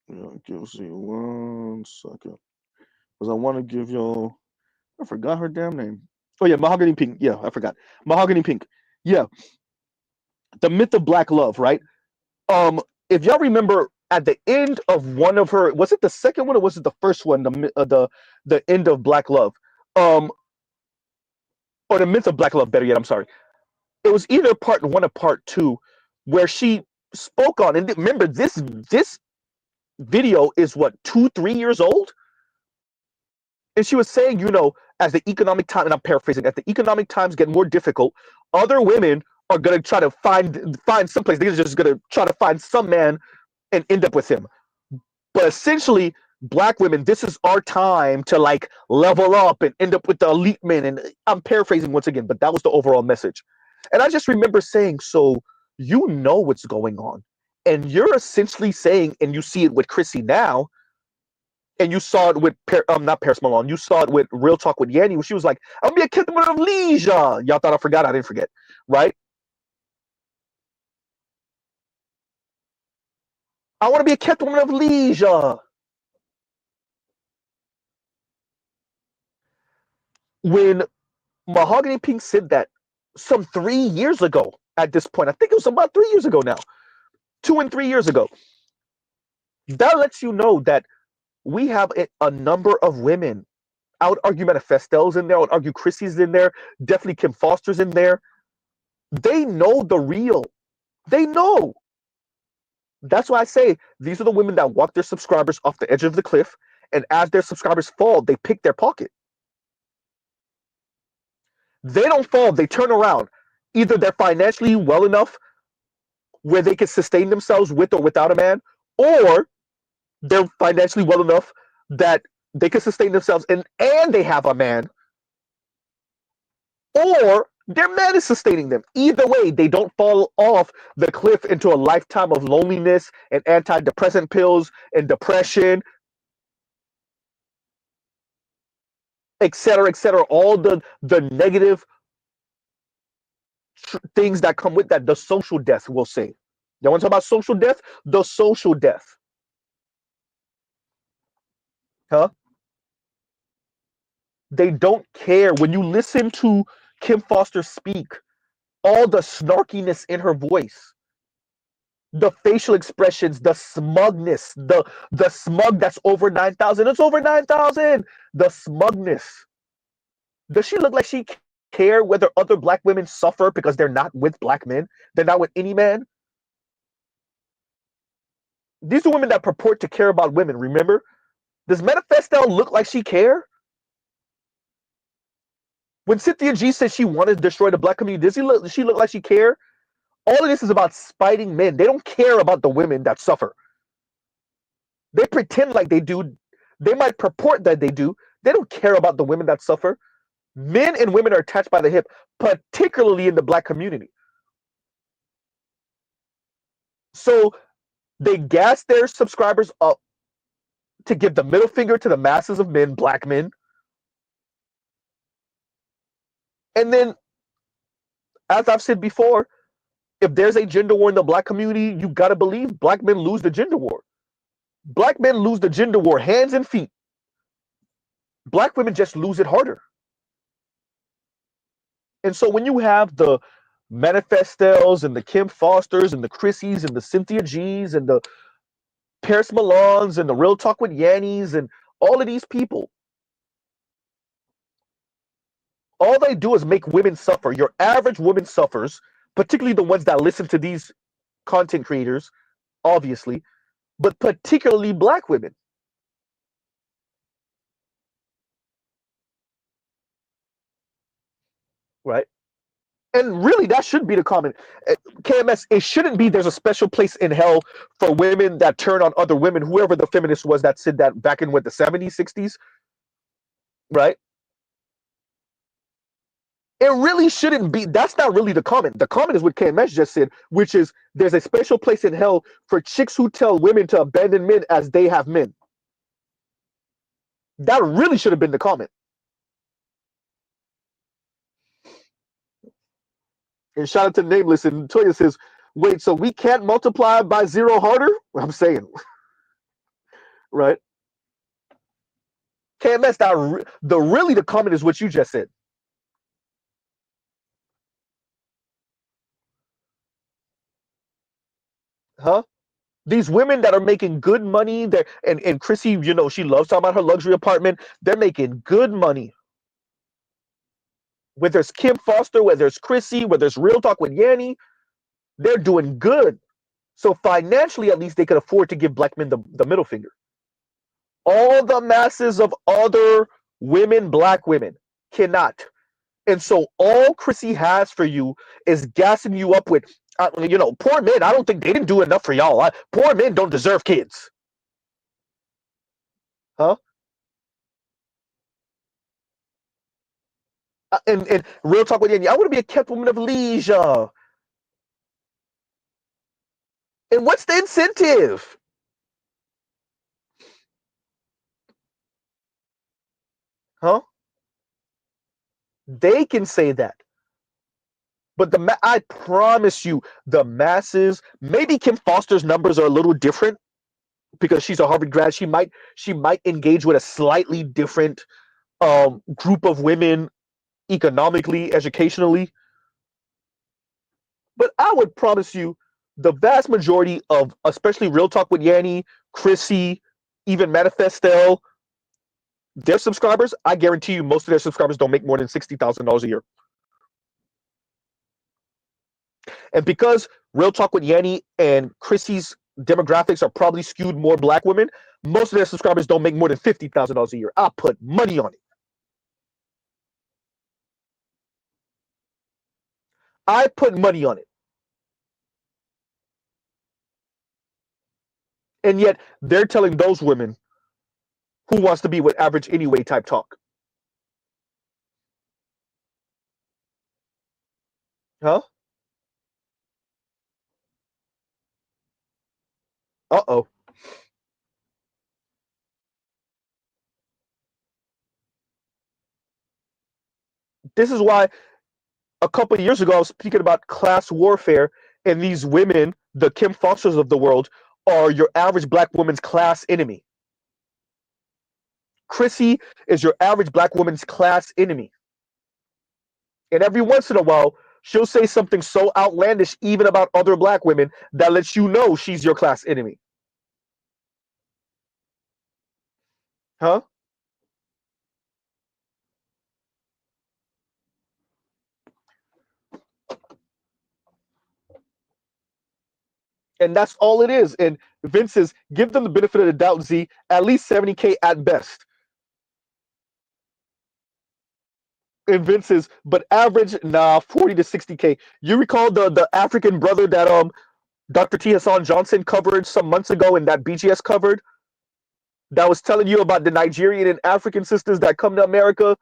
Y'all gives you 1 second. Because I want to give y'all, I forgot her damn name. Oh yeah, Mahogany Pink. Yeah, I forgot. Mahogany Pink. Yeah. The myth of black love, right? Um, if y'all remember at the end of one of her, was it the second one or was it the first one? The end of black love. Um, or the myth of black love, better yet, I'm sorry. It was either part one or part two, where she spoke on, and remember this video is what 2-3 years old, and she was saying, as the economic time, and I'm paraphrasing, as the economic times get more difficult, other women are gonna try to find someplace. They're just gonna try to find some man and end up with him. But essentially, black women, this is our time to like level up and end up with the elite men. And I'm paraphrasing once again, but that was the overall message. And I just remember saying, so you know what's going on. And you're essentially saying, and you see it with Chrissy now, and you saw it with not Paris Malone, you saw it with Real Talk with Yanni, where she was like, "I'll be a kid of leisure." Y'all thought I forgot? I didn't forget, right? I want to be a kept woman of leisure. When Mahogany Pink said that some 3 years ago at this point, I think it was about 3 years ago now, 2 and 3 years ago, that lets you know that we have a number of women. I would argue Manifesto's in there. I would argue Chrissy's in there. Definitely Kim Foster's in there. They know the real. They know. That's why I say these are the women that walk their subscribers off the edge of the cliff, and as their subscribers fall, they pick their pocket. They don't fall, they turn around. Either they're financially well enough where they can sustain themselves with or without a man, or they're financially well enough that they can sustain themselves and they have a man, or their man is sustaining them. Either way, they don't fall off the cliff into a lifetime of loneliness and antidepressant pills and depression, etc., etc. All the negative things that come with that. The social death, we'll say. Y'all want to talk about social death? The social death, huh? They don't care. When you listen to Kim Foster speak, all the snarkiness in her voice, the facial expressions, the smugness, the smug that's over 9,000. It's over 9,000. The smugness. Does she look like she care whether other black women suffer because they're not with black men? They're not with any man? These are women that purport to care about women, remember? Does Manifesto look like she care? When Cynthia G said she wanted to destroy the black community, does she look like she care? All of this is about spiting men. They don't care about the women that suffer. They pretend like they do. They might purport that they do. They don't care about the women that suffer. Men and women are attached by the hip, particularly in the black community. So they gas their subscribers up to give the middle finger to the masses of men, black men. And then, as I've said before, if there's a gender war in the black community, you got to believe black men lose the gender war. Black men lose the gender war hands and feet. Black women just lose it harder. And so when you have the Manifestos and the Kim Fosters and the Chrissies and the Cynthia G's and the Paris Milans and the Real Talk with Yannies and all of these people, all they do is make women suffer. Your average woman suffers, particularly the ones that listen to these content creators, obviously, but particularly black women. Right? And really, that should be the comment. KMS, it shouldn't be there's a special place in hell for women that turn on other women, whoever the feminist was that said that back in what, the 70s, 60s, right? It really shouldn't be. That's not really the comment. The comment is what KMS just said, which is there's a special place in hell for chicks who tell women to abandon men as they have men. That really should have been the comment. And shout out to Nameless. And Toya says, wait, so we can't multiply by zero harder? I'm saying, right? KMS, really the comment is what you just said. Huh? These women that are making good money, and Chrissy, you know, she loves talking about her luxury apartment. They're making good money. Whether it's Kim Foster, whether it's Chrissy, whether it's Real Talk with Yanni, they're doing good. So financially, at least they could afford to give black men the middle finger. All the masses of other women, black women, cannot. And so all Chrissy has for you is gassing you up with, you know, poor men. I don't think they didn't do enough for y'all. Poor men don't deserve kids. Huh? And Real Talk with Yanni, I want to be a kept woman of leisure. And what's the incentive? Huh? They can say that. But I promise you, the masses, maybe Kim Foster's numbers are a little different because she's a Harvard grad. She might engage with a slightly different group of women economically, educationally. But I would promise you, the vast majority of, especially Real Talk with Yanni, Chrissy, even Manifesto, their subscribers, I guarantee you, most of their subscribers don't make more than $60,000 a year. And because Real Talk with Yanni and Chrissy's demographics are probably skewed more black women, most of their subscribers don't make more than $50,000 a year. I put money on it. I put money on it. And yet they're telling those women who wants to be with average anyway type talk. Huh? Uh-oh. This is why a couple of years ago I was speaking about class warfare, and these women, the Kim Fosters of the world, are your average black woman's class enemy. Chrissy is your average black woman's class enemy. And every once in a while, she'll say something so outlandish, even about other black women, that lets you know she's your class enemy. Huh? And that's all it is. And Vince says, give them the benefit of the doubt, Z, at least 70K at best. And Vince says, but average, nah, 40 to 60K. You recall the African brother that Dr. T. Hassan Johnson covered some months ago in that BGS covered, that was telling you about the Nigerian and African sisters that come to America,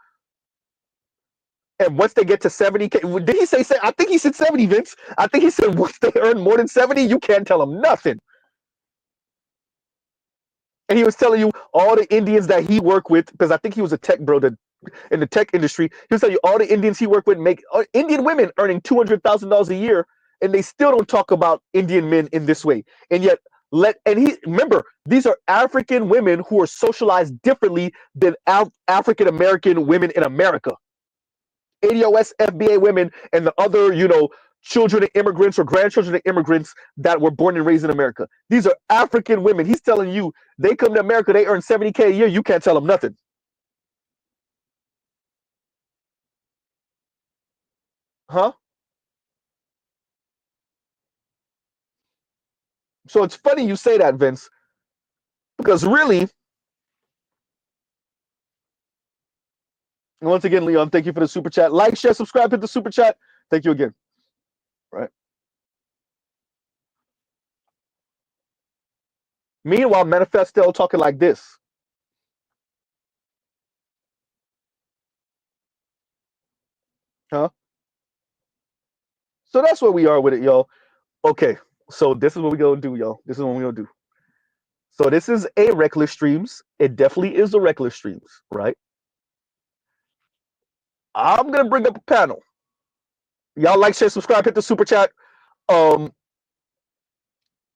and once they get to 70K, did he say, I think he said 70, Vince. I think he said once they earn more than 70, you can't tell them nothing. And he was telling you all the Indians that he worked with, because I think he was a tech bro in the tech industry. He was telling you all the Indians he worked with make Indian women earning $200,000 a year, and they still don't talk about Indian men in this way. And yet, remember, these are African women who are socialized differently than African American women in America. ADOS, FBA women, and the other, children of immigrants or grandchildren of immigrants that were born and raised in America. These are African women. He's telling you they come to America, they earn $70K a year. You can't tell them nothing. Huh? So it's funny you say that, Vince, because really, once again, Leon, thank you for the super chat. Like, share, subscribe, hit the super chat. Thank you again. Right. Meanwhile, Manifesto talking like this. Huh? So that's where we are with it, y'all. Okay. So this is what we gonna do, y'all. This is what we're gonna do. So this is a reckless streams. It definitely is a reckless streams, right? I'm gonna bring up a panel. Y'all like, share, subscribe, hit the super chat. Um,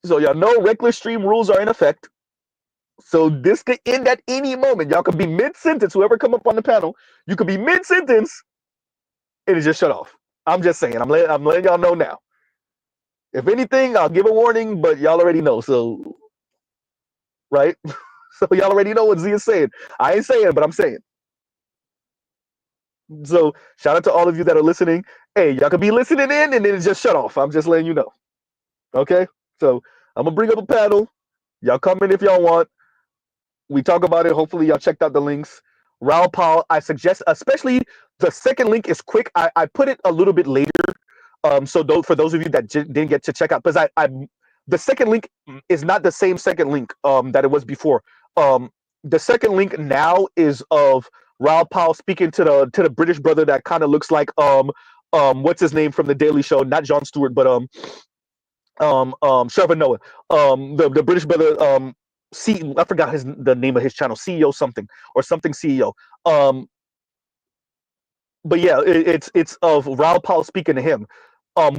so y'all know reckless stream rules are in effect. So this could end at any moment. Y'all could be mid-sentence. Whoever come up on the panel, you could be mid-sentence and it just shut off. I'm just saying. I'm letting y'all know now. If anything, I'll give a warning, but y'all already know. So, right? So y'all already know what Z is saying. I ain't saying it, but I'm saying. So shout out to all of you that are listening. Hey, y'all could be listening in and then it just shut off. I'm just letting you know. Okay? So I'm gonna bring up a panel. Y'all come in if y'all want. We talk about it. Hopefully y'all checked out the links. Raul Paul, I suggest, especially the second link is quick. I put it a little bit later. So for those of you that didn't get to check out, because the second link is not the same second link that it was before. The second link now is of Raul Paul speaking to the British brother that kind of looks like what's his name from the Daily Show, not Jon Stewart, but Trevor Noah, the British brother, I forgot the name of his channel, CEO something or something CEO. But yeah, it's of Raul Paul speaking to him,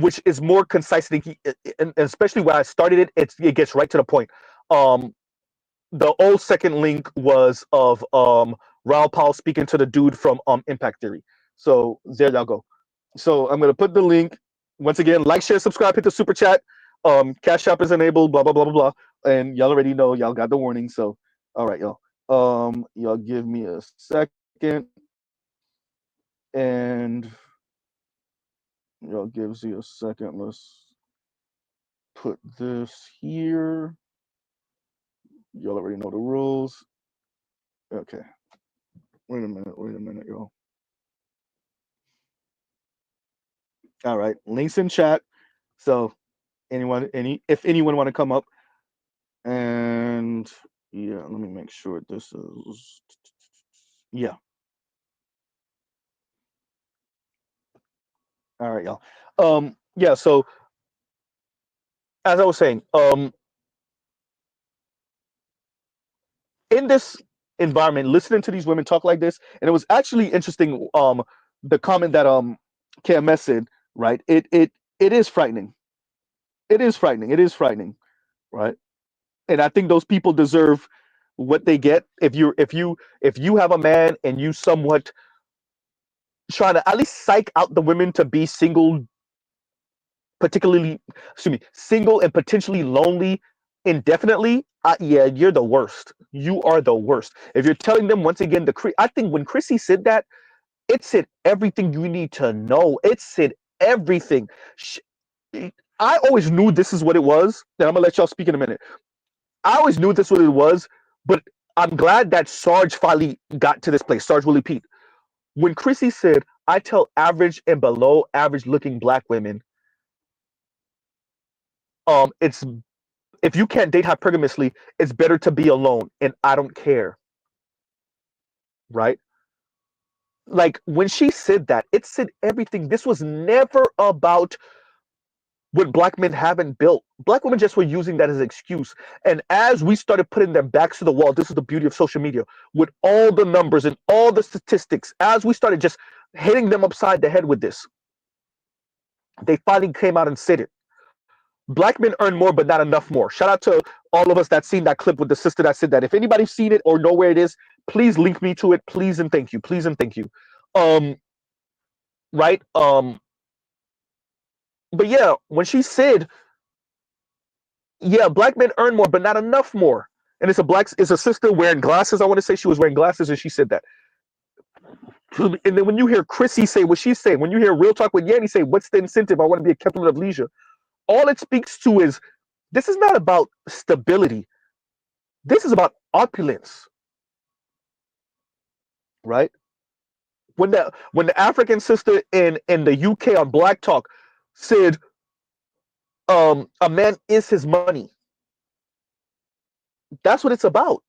which is more concise. And especially when I started it gets right to the point. The old second link was of Raul Paul speaking to the dude from Impact Theory. So there y'all go. So I'm gonna put the link once again. Like, share, subscribe, hit the super chat. Cashapp is enabled. Blah blah blah blah blah. And y'all already know. Y'all got the warning. So all right, y'all. Y'all give me a second, and y'all gives you a second. Let's put this here. Y'all already know the rules. Okay. Wait a minute, y'all. All right, links in chat. So if anyone want to come up, and yeah, let me make sure this is, yeah. All right, y'all. Yeah. So as I was saying, in this environment, listening to these women talk like this, and it was actually interesting. The comment that KMS said, right? It is frightening. It is frightening. It is frightening, right? And I think those people deserve what they get. If you have a man and you somewhat trying to at least psych out the women to be single, particularly, excuse me, single and potentially lonely indefinitely, yeah, you're the worst. You are the worst. If you're telling them, once again, I think when Chrissy said that, it said everything you need to know. It said everything. I always knew this is what it was, and I'm gonna let y'all speak in a minute. I always knew this was what it was, but I'm glad that Sarge finally got to this place. Sarge Willie Pete. When Chrissy said, "I tell average and below average looking black women, it's if you can't date hypergamously, it's better to be alone, and I don't care." Right? Like when she said that, it said everything. This was never about what black men haven't built. Black women just were using that as an excuse. And as we started putting their backs to the wall, this is the beauty of social media, with all the numbers and all the statistics, as we started just hitting them upside the head with this, they finally came out and said it. Black men earn more, but not enough more. Shout out to all of us that seen that clip with the sister that said that. If anybody's seen it or know where it is, please link me to it. Please and thank you. Please and thank you. Right? But yeah, when she said, yeah, black men earn more, but not enough more. And it's a sister wearing glasses. I want to say she was wearing glasses, and she said that. And then when you hear Chrissy say what she's saying, when you hear Real Talk with Yanni say, what's the incentive? I want to be a captain of leisure. All it speaks to is this is not about stability. This is about opulence, right? When the African sister in the UK on Black Talk said, a man is his money. That's what it's about.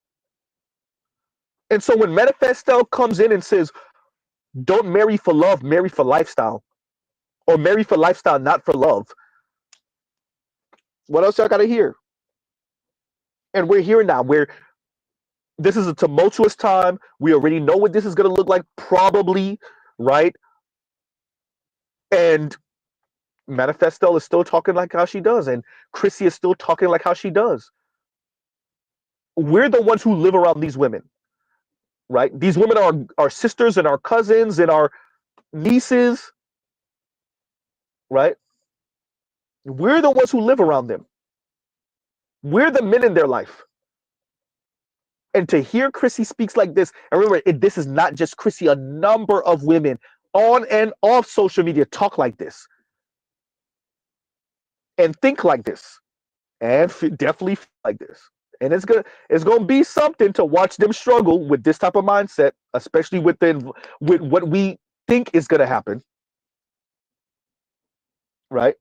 And so when Manifesto comes in and says, don't marry for love, marry for lifestyle, or marry for lifestyle, not for love, what else y'all got to hear? And we're here now. This is a tumultuous time. We already know what this is going to look like, probably, right? And Manifesto is still talking like how she does, and Chrissy is still talking like how she does. We're the ones who live around these women, right? These women are our sisters and our cousins and our nieces, right? We're the ones who live around them. We're the men in their life. And to hear Chrissy speaks like this, and remember, this is not just Chrissy, a number of women on and off social media talk like this and think like this and definitely feel like this. And it's gonna be something to watch them struggle with this type of mindset, especially with what we think is gonna happen, right?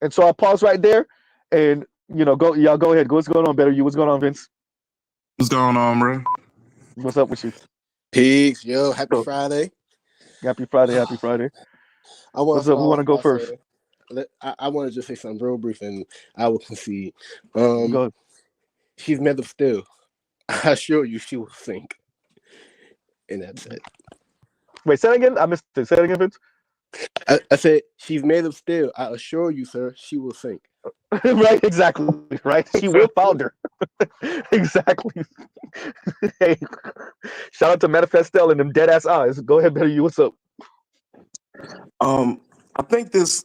And so I'll pause right there, and y'all go ahead. What's going on, Better You? What's going on, Vince? What's going on, bro? What's up with you? Peace, yo! Happy Friday! Happy Friday! Happy Friday! What's up? Who want to go first? I want to just say something real brief, and I will concede. Go. She's made of steel. I assure you, she will sink. And that's it. Wait, say it again. I missed it. Say it again, Vince. I said she's made of steel. I assure you, sir, she will sink. Right, exactly. Right, she will founder. Exactly. Hey, shout out to Manifesto and them dead ass eyes. Go ahead, Better You. What's up? I think this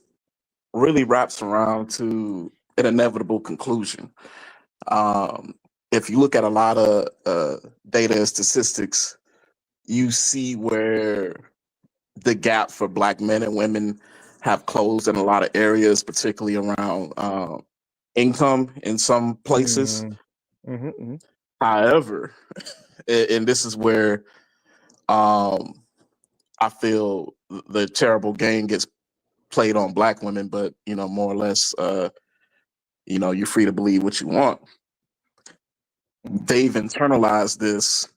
really wraps around to an inevitable conclusion. If you look at a lot of data and statistics, you see where the gap for Black men and women have closed in a lot of areas, particularly around income in some places. However, and this is where I feel the terrible game gets played on Black women, but more or less, you're free to believe what you want. They've internalized this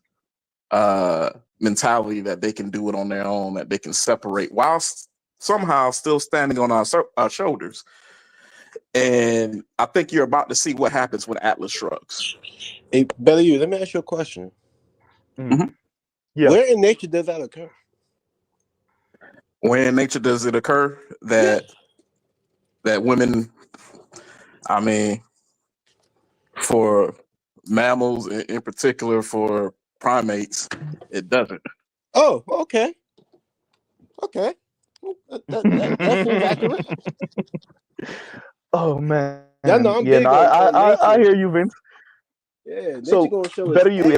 mentality that they can do it on their own, that they can separate whilst somehow still standing on our shoulders. And I think you're about to see what happens when Atlas shrugs. Hey, Better You, let me ask you a question. Mm-hmm. Yeah. Where in nature does that occur? Where in nature does it occur that women, I mean, for mammals in particular, for primates, it doesn't. Oh, okay. Okay. That seems accurate. Oh man. Yeah, no, I'm big I hear you, Vince. Yeah, so gonna show Better You,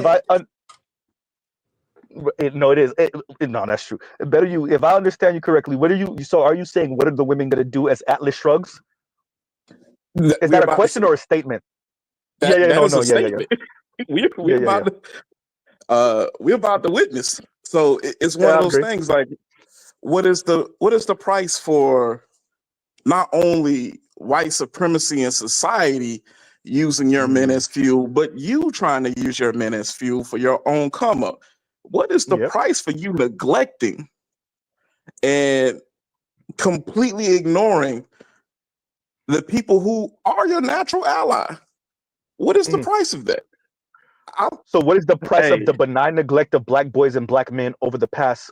if no, it is. No, that's true. Better You, if I understand you correctly, what are you saying, what are the women going to do as Atlas shrugs? Is that a question or a statement? We're about to witness. So it's one of those things like, what is the price for not only white supremacy in society using your men as fuel, but you trying to use your men as fuel for your own come up? What is the price for you neglecting and completely ignoring the people who are your natural ally. What is the price of that? So what is the price of Hey. the benign neglect of black boys and black men over the past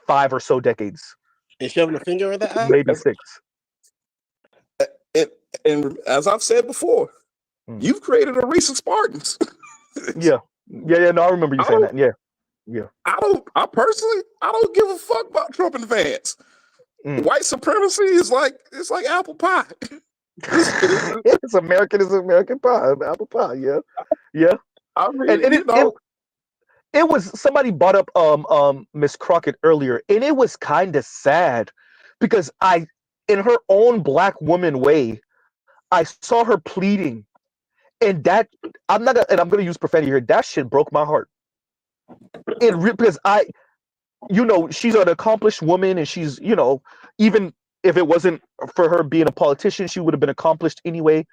5 or so decades? And shoving a finger in the eye? Maybe 6. And as I've said before, you've created a recent Spartans. Yeah. No, I remember you saying that. Yeah. I personally don't give a fuck about Trump and Vance. White supremacy is like, it's like apple pie. It's American pie, apple pie. Yeah. I mean, it was, somebody brought up Miss Crockett earlier, and it was kind of sad because in her own black woman way, I saw her pleading, and that I'm going to use profanity here. That shit broke my heart. Because she's an accomplished woman, and she's, even if it wasn't for her being a politician, she would have been accomplished anyway.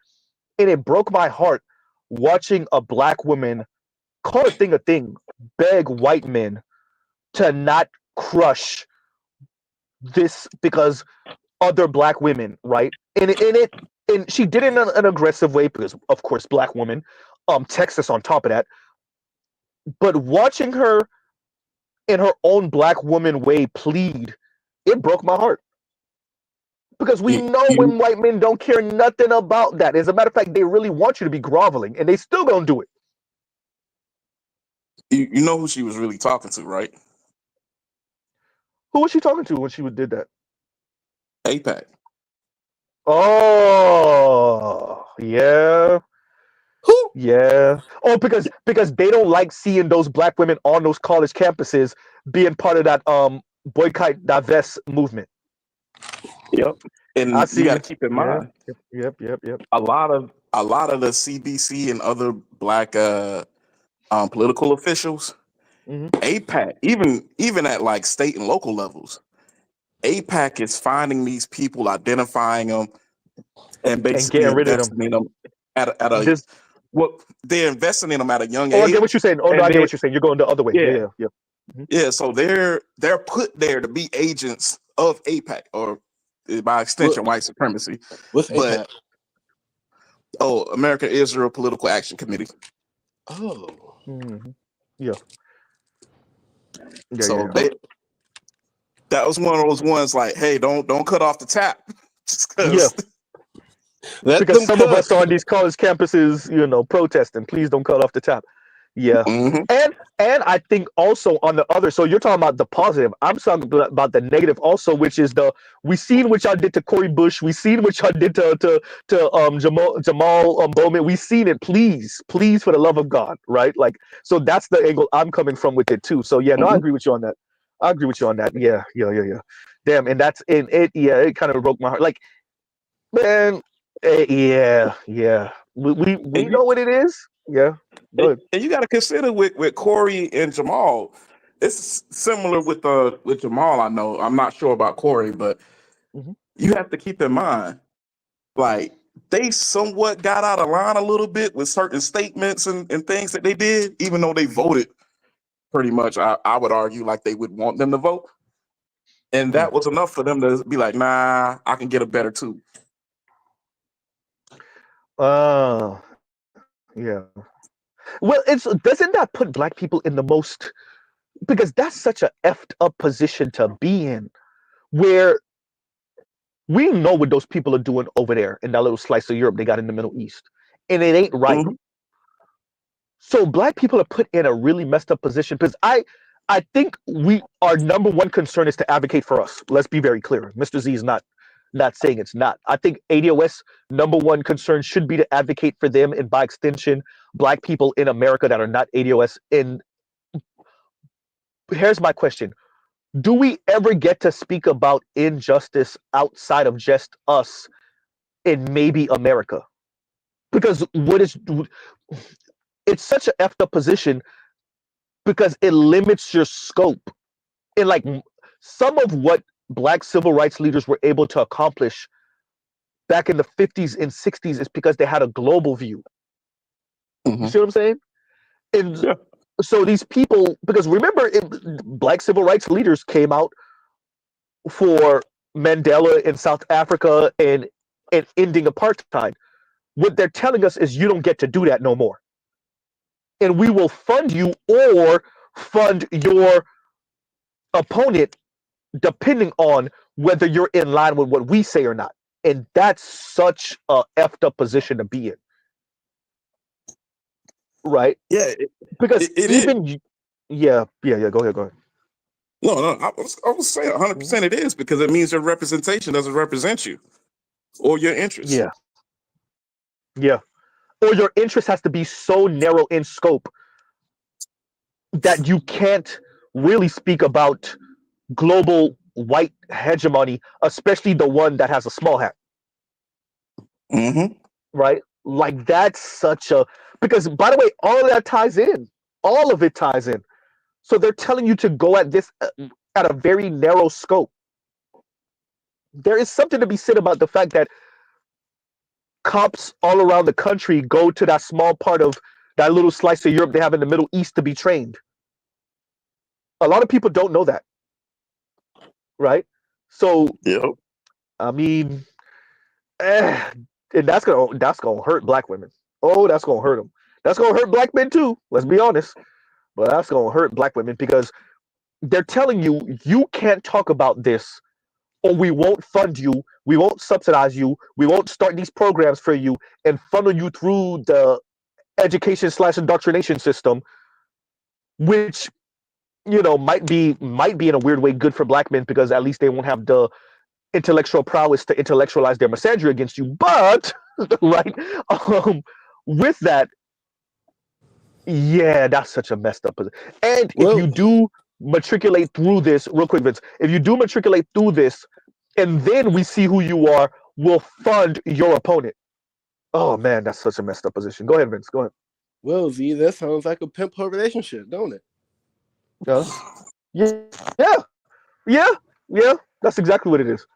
And it broke my heart watching a black woman call a thing, beg white men to not crush this because other black women, right? And she did it in an aggressive way because, of course, black woman, Texas on top of that. But watching her in her own black woman way plead, it broke my heart. Because we know when white men don't care nothing about that. As a matter of fact, they really want you to be groveling, and they still gonna do it. You know who she was really talking to, right? Who was she talking to when she did that? AIPAC. Oh, yeah. Who? Yeah. Oh, because they don't like seeing those black women on those college campuses being part of that boycott, divest movement. Yep. And you got to keep in mind. Yep. A lot of the CBC and other black political officials, AIPAC, even at like state and local levels, AIPAC is finding these people, identifying them, and basically getting rid of investing in them they're investing in them at a young age. I get what you're saying. I get what you're saying. You're going the other way. Yeah. Yeah, so they're put there to be agents of AIPAC, or by extension, white supremacy. What's AIPAC? American Israel Political Action Committee. Oh. Yeah. So that was one of those ones like, hey, don't cut off the tap. Just because some of us on these college campuses, protesting. Please don't cut off the tap. Yeah. And I think also on the other, so you're talking about the positive. I'm talking about the negative also, which is we seen what y'all did to Cori Bush. We seen what y'all did to Jamal Bowman. We seen it. Please, for the love of God, right? Like, so that's the angle I'm coming from with it too. So yeah, no, I agree with you on that. Yeah. Damn, and that's in it. Yeah, it kind of broke my heart. Like, man, yeah. We know what it is. Yeah. And you got to consider with Cori and Jamal, it's similar with Jamal. I know, I'm not sure about Cori, but you have to keep in mind, like, they somewhat got out of line a little bit with certain statements and things that they did, even though they voted pretty much, I would argue, like they would want them to vote. And that was enough for them to be like, nah, I can get a better too. Yeah. Well, doesn't that put black people in the most, because that's such a effed up position to be in, where we know what those people are doing over there in that little slice of Europe they got in the Middle East, and it ain't right. So black people are put in a really messed up position, because I think our number one concern is to advocate for us. Let's be very clear. Mr. Z is not saying it's not. I think ADOS number one concern should be to advocate for them, and by extension, black people in America that are not ADOS. And here's my question. Do we ever get to speak about injustice outside of just us and maybe America? Because it's such an effed up position, because it limits your scope. And like, some of what black civil rights leaders were able to accomplish back in the 50s and 60s is because they had a global view. You see what I'm saying? And so these people, because remember, black civil rights leaders came out for Mandela in South Africa, and and ending apartheid. What they're telling us is you don't get to do that no more. And we will fund you or fund your opponent depending on whether you're in line with what we say or not. And that's such a effed up position to be in. Right? Yeah, Because it even is. yeah, go ahead. No, I was saying 100% it is, because it means your representation doesn't represent you or your interests. Yeah. Yeah. Or your interest has to be so narrow in scope that you can't really speak about global white hegemony, especially the one that has a small hat, Mm-hmm. right? Like that's such a, because by the way, all of that ties in. All of it ties in. So they're telling you to go at this at a very narrow scope. There is something to be said about the fact that cops all around the country go to that small part of that little slice of Europe they have in the Middle East to be trained. A lot of people don't know that, right? So, Yep. I mean, and that's gonna hurt black women. Oh, that's gonna hurt them. That's gonna hurt black men too. Let's be honest, but that's gonna hurt black women because they're telling you you can't talk about this, or we won't fund you, we won't subsidize you, we won't start these programs for you and funnel you through the education/indoctrination system, which might be in a weird way good for black men because at least they won't have the intellectual prowess to intellectualize their misandry against you. But right, with that, yeah, that's such a messed up position. And if Well, you do matriculate through this, real quick, Vince, if you do matriculate through this, and then we see who you are, we'll fund your opponent. Oh man, that's such a messed up position. Go ahead, Vince. Go ahead. well, Z, that sounds like a pimp her relationship, don't it? Yeah, yeah, yeah, yeah, yeah. That's exactly what it is.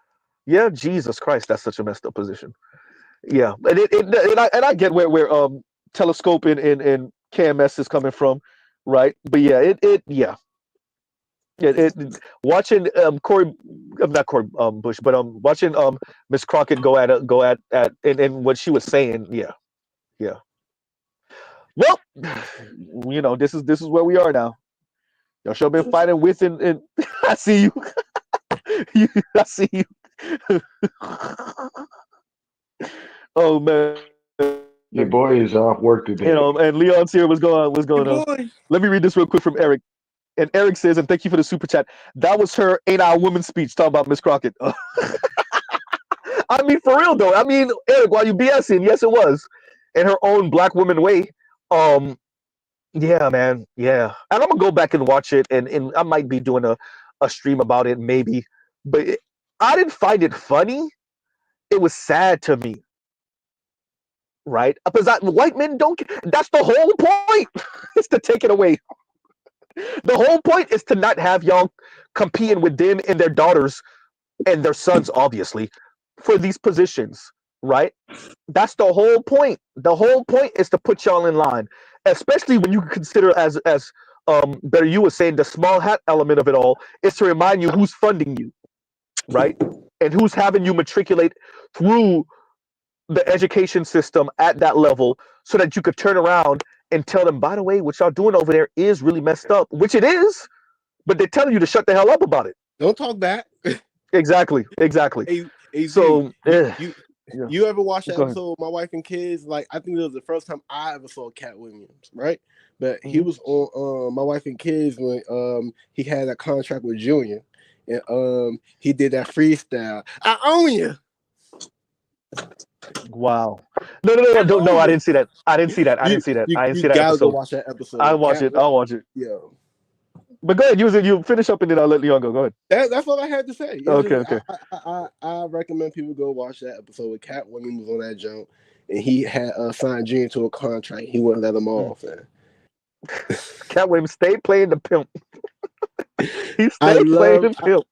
Yeah, Jesus Christ, that's such a messed up position. Yeah, and I get where telescope and KMS is coming from, right? But yeah, watching Corey, not Corey Bush, but watching Miss Crockett go at and what she was saying. Yeah, yeah. Well, this is where we are now. Y'all sure been fighting with and I see you. I see you. Oh man. Your boy is off work today. And Leon's here. What's going on? Boy. Let me read this real quick from Eric. And Eric says, and thank you for the super chat. That was her 8-hour woman speech talking about Miss Crockett. I mean, for real though. I mean, Eric, while you BSing, yes, it was in her own black woman way. Yeah, man, yeah. And I'm gonna go back and watch it, and I might be doing a stream about it, maybe. But I didn't find it funny. It was sad to me, right? Because white men don't. That's the whole point. Is to take it away. The whole point is to not have y'all competing with them and their daughters and their sons, obviously, for these positions, right? That's the whole point. The whole point is to put y'all in line, especially when you consider as Better you was saying the small hat element of it all is to remind you who's funding you, right? And who's having you matriculate through the education system at that level so that you could turn around and tell them, by the way, what y'all doing over there is really messed up, which it is, but they're telling you to shut the hell up about it. Don't talk back. Exactly. Hey, So, you ever watch that Go ahead. episode of My Wife and Kids? Like, I think it was the first time I ever saw Cat Williams, right? But he was on My Wife and Kids when he had a contract with Junior, and he did that freestyle. I own you. Wow. No, I didn't see that. I didn't see that You gotta go episode. watch that episode. I'll watch it. Yeah. But go ahead, you finish up and then I'll let Leon go. Go ahead. That's all I had to say. Okay. I recommend people go watch that episode with Cat Williams on that jump, and he had signed Junior to a contract. He wouldn't let him off. Cat Williams stayed playing the pimp. He I stayed playing the pimp.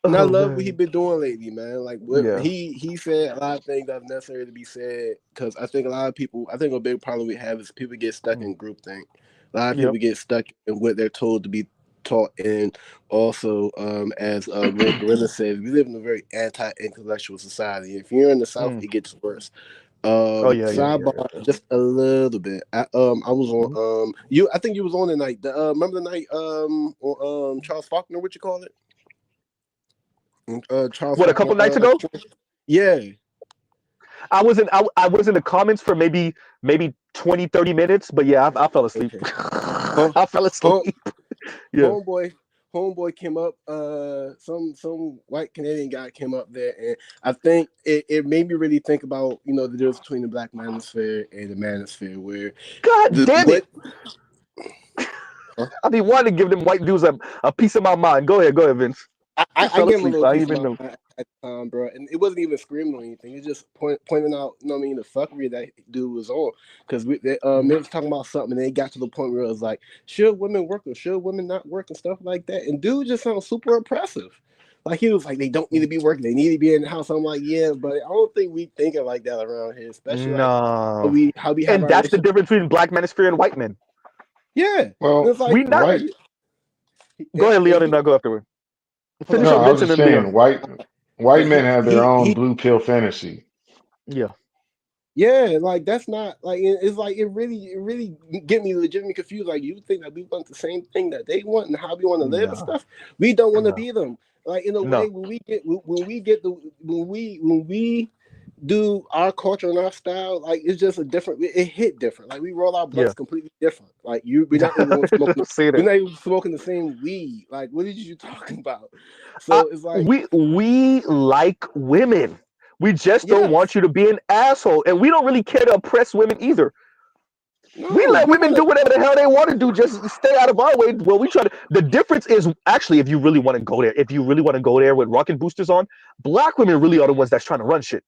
And I love man. what he been doing lately, man. Like he said a lot of things that's necessary to be said, because I think a big problem we have is people get stuck in groupthink. A lot of people get stuck in what they're told to be taught, and also as Gorilla says, we live in a very anti-intellectual society. If you're in the South, Mm. it gets worse. Oh yeah. Sidebar, just a little bit. I was on I think you was on the night. Remember the night on Charles Faulkner, what you call it? Charles What, a Faulkner. couple nights ago? Yeah. I was in the comments for maybe 20, 30 minutes, but yeah, I fell asleep. Okay. I fell asleep. Yeah. Homeboy came up. Some white Canadian guy came up there, and I think it made me really think about the difference between the Black manosphere and the manosphere. Where God damn it! I be wanting to give them white dudes a piece of my mind. Go ahead, Vince. I gave him a little I piece even of know. my at the time, bro, and it wasn't even screaming or anything. It's just pointing out, the fuckery that dude was on. Because they was talking about something, and they got to the point where it was like, should women work or should women not work and stuff like that. And dude just sounds super oppressive. Like he was like, they don't need to be working, they need to be in the house. I'm like, yeah, but I don't think we thinking like that around here, especially like how we have and our that's the difference between Black manosphere and white men. Yeah. Well, it's like, we not. white. Go ahead, Leon, and I'll go afterward. Finish No, up, I was Vincent just and Leon. saying, white men have their own blue pill fantasy. Yeah, like that's not like it's like it really get me legitimately confused. Like you think that we want the same thing that they want and how we want to live and stuff. We don't want to be them. Like in a way, when we do our culture and our style, like it's just a different. It hit different. Like we roll our blunts completely different. Like we're not even smoking. We're not even smoking the same weed. Like what are you talking about? So it's like we like women. We just don't want you to be an asshole, and we don't really care to oppress women either. No, we let women do whatever the hell they want to do. Just stay out of our way. Well, we try to. The difference is actually, if you really want to go there, with rocket boosters on, Black women really are the ones that's trying to run shit.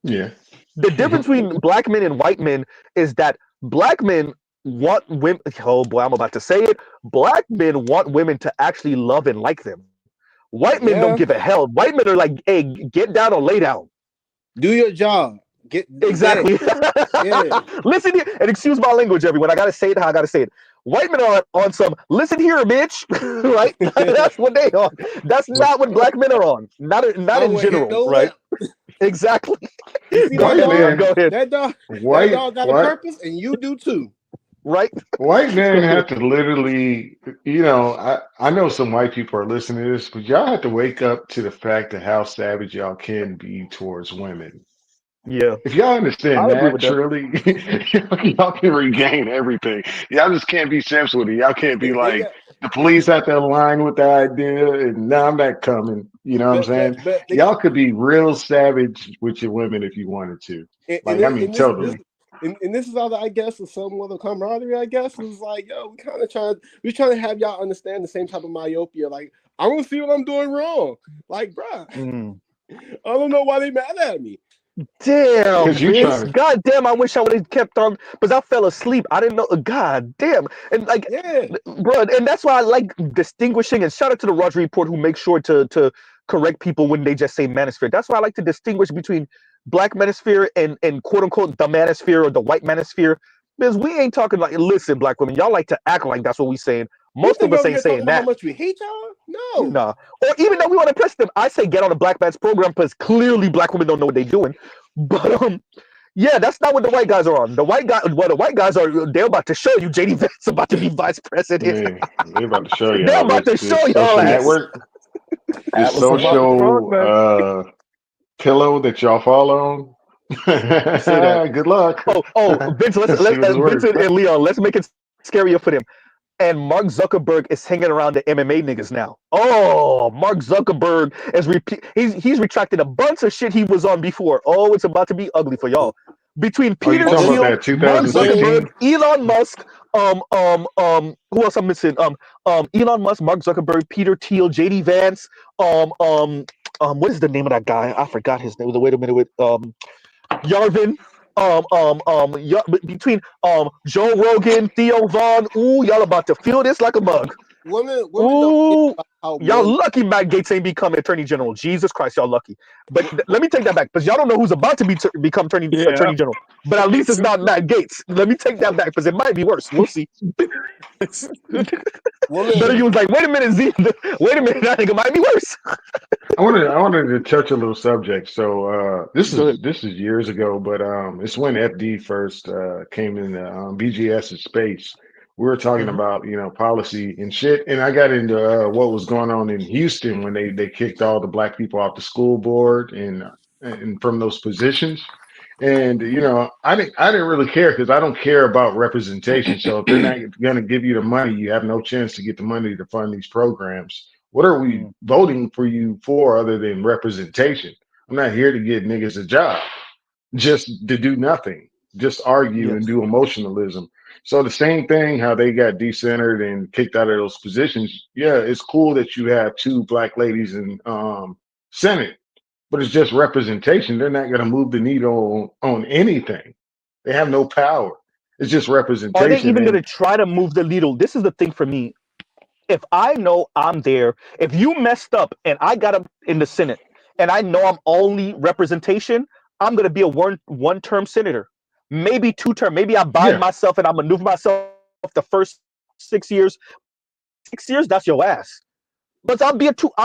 Yeah. The difference between Black men and white men is that Black men want women. Oh boy, I'm about to say it. Black men want women to actually love and like them. White men don't give a hell. White men are like, hey, get down or lay down. Do your job. Exactly. Listen here, and excuse my language, everyone. I gotta say it how I gotta say it. White men are on some listen here, bitch. Right? That's what they are. That's not what Black men are on. Not in general, right? Exactly. Go ahead. That dog got a purpose, and you do too. Right? White men have to literally, I know some white people are listening to this, but y'all have to wake up to the fact of how savage y'all can be towards women. Yeah. If y'all understand that, truly, y'all can regain everything. Y'all just can't be simps with it. Y'all can't be like, the police have to align with the idea, and now I'm not coming. You know what I'm saying? Y'all could be real savage with your women if you wanted to. Totally. And this is all I guess is some other camaraderie. I guess is like, yo, we're trying to have y'all understand the same type of myopia. Like, I don't see what I'm doing wrong. Like, bruh, I don't know why they mad at me. Damn, God damn, I wish I would have kept on because I fell asleep. I didn't know. God damn. And like, bro, and that's why I like distinguishing, and shout out to the Roger Report who makes sure to correct people when they just say manosphere. That's why I like to distinguish between Black manosphere and quote unquote the manosphere or the white manosphere. Because we ain't talking like, listen, Black women, y'all like to act like that's what we saying. Most of us ain't saying that. How much we hate y'all? No. Nah. Or even though we want to impress them, I say get on the Black Man's program because clearly Black women don't know what they're doing. But yeah, that's not what the white guys are on. The white guys are, they're about to show you JD Vance about to be vice president. They're about to show you. They're about to show y'all network. This social pillow that y'all fall on. Good luck. Oh, Vince, Vincent and Leon, let's make it scarier for them. And Mark Zuckerberg is hanging around the MMA niggas now. Oh, Mark Zuckerberg is he's retracted a bunch of shit he was on before. Oh, it's about to be ugly for y'all. Between Peter Thiel, Mark Zuckerberg, Elon Musk, who else I'm missing? Elon Musk, Mark Zuckerberg, Peter Thiel, JD Vance, what is the name of that guy? I forgot his name. Wait a minute, with Yarvin. Between Joe Rogan, Theo Vaughn, ooh, y'all about to feel this like a mug. women don't think Ooh, about how y'all men. lucky Matt Gates ain't become attorney general. Jesus Christ, y'all lucky. But let me take that back because y'all don't know who's about to become attorney general. But at least it's not Matt Gates. Let me take that back because it might be worse. We'll see. Better you was like, wait a minute, Z. Wait a minute, that nigga might be worse. I wanted to touch a little subject. So this Go ahead. is years ago, but it's when FD first came in BGS's space. We were talking Mm-hmm. about policy and shit, and I got into what was going on in Houston when they kicked all the black people off the school board and from those positions. And I didn't really care because I don't care about representation. So if they're not going to give you the money, you have no chance to get the money to fund these programs. What are we voting for you for other than representation? I'm not here to get niggas a job, just to do nothing, just argue and Yes. do emotionalism. So the same thing, how they got decentered and kicked out of those positions. Yeah, it's cool that you have two black ladies in Senate, but it's just representation. They're not going to move the needle on anything. They have no power. It's just Are they representation. even going And to try to move the needle? This is the thing for me. If I know I'm there, if you messed up and I got up in the Senate and I know I'm only representation, I'm going to be a one-term senator, maybe two-term. Maybe I bind yeah, myself and I maneuver myself the first 6 years. 6 years, that's your ass. But I'll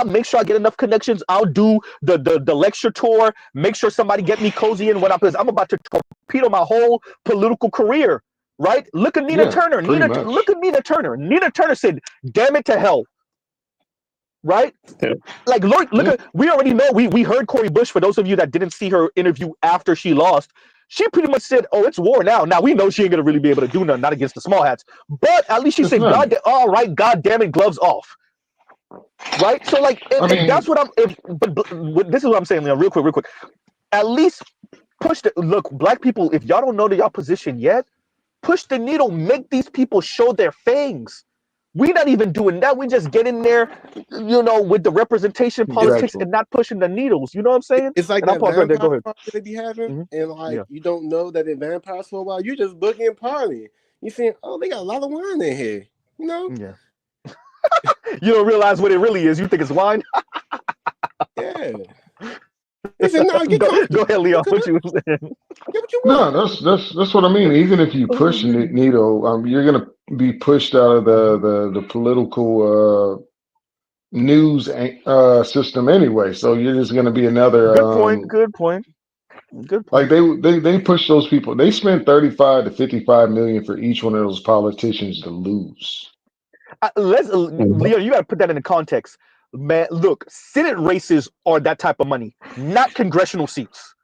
make sure I get enough connections. I'll do the lecture tour. Make sure somebody get me cozy in because I'm about to torpedo my whole political career. Right? Look at Nina yeah, Turner. pretty Look much. at Nina Turner. Nina Turner said, "Damn it to hell." Right? Yeah. Like look Yeah, at we already know we heard Cori Bush. For those of you that didn't see her interview after she lost, she pretty much said, "Oh, it's war now." Now we know she ain't gonna really be able to do nothing, not against the small hats. But at least she it's said, not. all right, God damn it, gloves off." Right? So like, I if mean, that's what I'm. But this is what I'm saying, Leon. Real quick. At least push the look, black people. If y'all don't know that y'all position yet, push the needle. Make these people show their fangs. We're not even doing that. We just get in there, with the representation politics exactly. and not pushing the needles. You know what I'm saying? It's like And I'll that pause right there. vampire Go ahead. party they be having, Hmm. and like Yeah. you don't know that they're vampires for a while. You just booking and partying. You saying, "Oh, they got a lot of wine in here," you know? Yeah. You don't realize what it really is. You think it's wine. Yeah. They said, "No, get Go comfortable. ahead, You Leon. What good? you were saying? Get what you No, want." that's what I mean. Even if you push the needle, you're gonna be pushed out of the political news system anyway. So you're just gonna be another Good point. Good point. Good like point. they push those people. They spend 35 to 55 million for each one of those politicians to lose. Leon, you got to put that into context, man. Look, Senate races are that type of money, not congressional seats,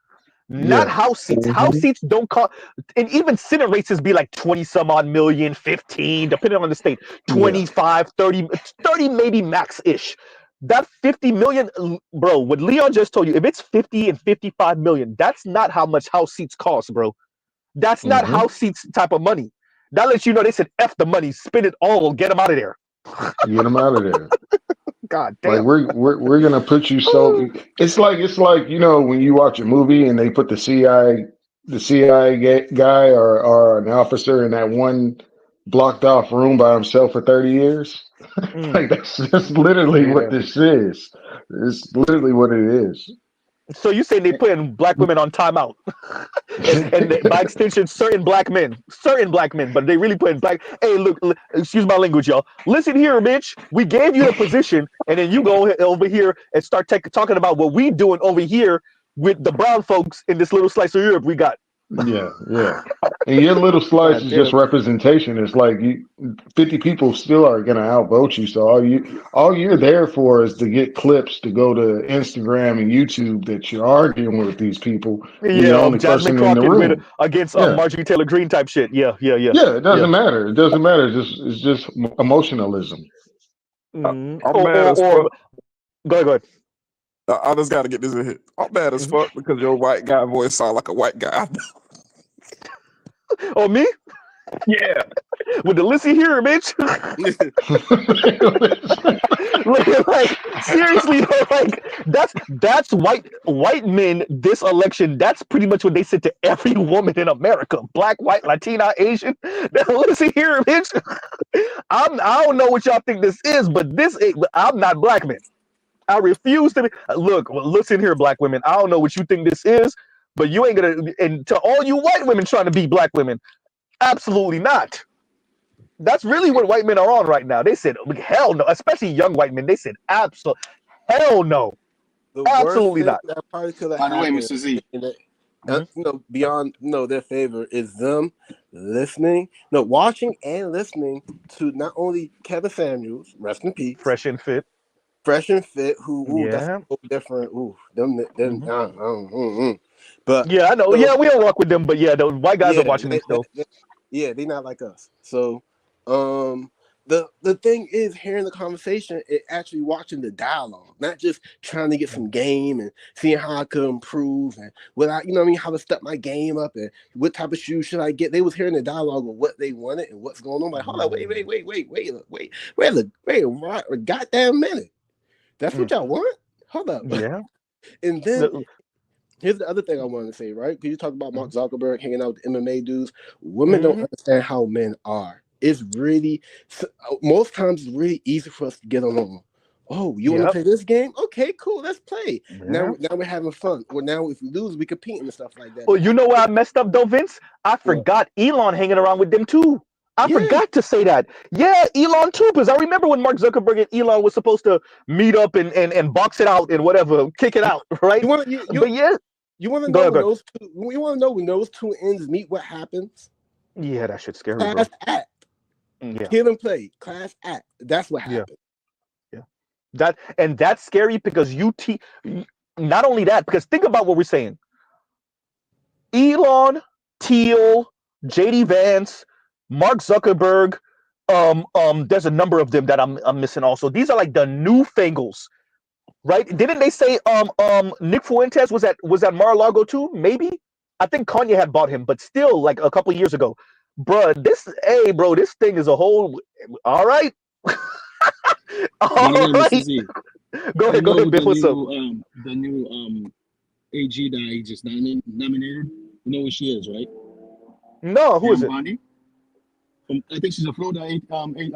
not Yeah, House seats. House seats don't cost, and even Senate races be like 20 some odd million, 15, depending on the state, yeah. 25, 30, 30 maybe max ish. That 50 million, bro, what Leon just told you, if it's 50 and 55 million, that's not how much House seats cost, bro. That's not Hmm. House seats type of money. That lets you know they said F the money, spend it all, get them out of there. Get them out of there. God Like damn. we're gonna put you so it's like when you watch a movie and they put the CIA guy or an officer in that one blocked off room by himself for 30 years. Mm, Like that's literally what yeah. this is. It's literally what it is. So you saying they putting black women on timeout, and by extension, certain black men, but they really putting black. Hey, look, excuse my language, y'all. Listen here, bitch. We gave you the position, and then you go over here and start talking about what we doing over here with the brown folks in this little slice of Europe we got. Yeah, yeah. And your little slice God is just damn. representation. It's like 50 people still are gonna outvote you. So all you're there for is to get clips to go to Instagram and YouTube that you're arguing with these people and Yeah, you're the of only Jasmine person in the Crockett with room. against Yeah. Marjorie Taylor Greene type shit. Yeah, yeah, yeah, Yeah, it yeah. doesn't matter. It doesn't matter. It's just emotionalism. I'm Or, mad or as or fuck. go ahead, go ahead. I just got to get this in here. I'm mad as Mhm. fuck because your white guy voice sound like a white guy. Oh, me Yeah. with the listen here, bitch. like seriously, though, like that's white men this election. That's pretty much what they said to every woman in America, black, white, Latina, Asian. Listen here, bitch. I don't know what y'all think this is, but I'm not black men. I refuse to be. Look, listen here, black women. I don't know what you think this is, but you ain't gonna. And to all you white women trying to be black women, absolutely not. That's really what white men are on right now. They said, hell no, especially young white men. They said, absolutely, hell no, The worst absolutely thing not. that probably could have By the way, happened, Mr. Z. beyond their favor, is them listening, no, watching and listening to not only Kevin Samuels, rest in peace, Fresh and fit. Fresh and Fit, who that's Yeah. so different. Them, Mhm. but Yeah, I know. so Yeah, we don't rock with them, but yeah, the white guys are yeah, watching them still. they not like us. So, the thing is, hearing the conversation, it actually watching the dialogue, not just trying to get some game and seeing how I could improve and how to step my game up and what type of shoes should I get. They was hearing the dialogue of what they wanted and what's going on. Like, hold on, wait a goddamn minute. That's what y'all want? Hold up. Yeah. And then here's the other thing I wanted to say, right? Because you talk about Mark Zuckerberg hanging out with MMA dudes. Women don't understand how men are. It's really, most times it's really easy for us to get along. Oh, you want to play this game? Okay, cool, let's play. Yeah. Now we're having fun. Well, now if we lose, we compete and stuff like that. Well, you know where I messed up though, Vince? I forgot Elon hanging around with them too. I forgot to say that. Yeah, Elon too, because I remember when Mark Zuckerberg and Elon was supposed to meet up and box it out and whatever, kick it out, right? But yeah, you want to know when those two? You want to know when those two ends meet? What happens? Yeah, that shit's scary, Class bro. act. Yeah. Kill and play. Class act. That's what happened. Yeah. That's scary because not only that, because think about what we're saying. Elon, Thiel, JD Vance, Mark Zuckerberg, there's a number of them that I'm missing also. These are like the newfangles, right? Didn't they say Nick Fuentes was at Mar-a-Lago too? Maybe. I think Kanye had bought him, but still like a couple years ago. Bruh, this thing is a whole all right. All right. Go ahead, Biff. What's up? The new AG that he just nominated. You know who she is, right? No, who is it? Bondi. I think she's a Florida attorney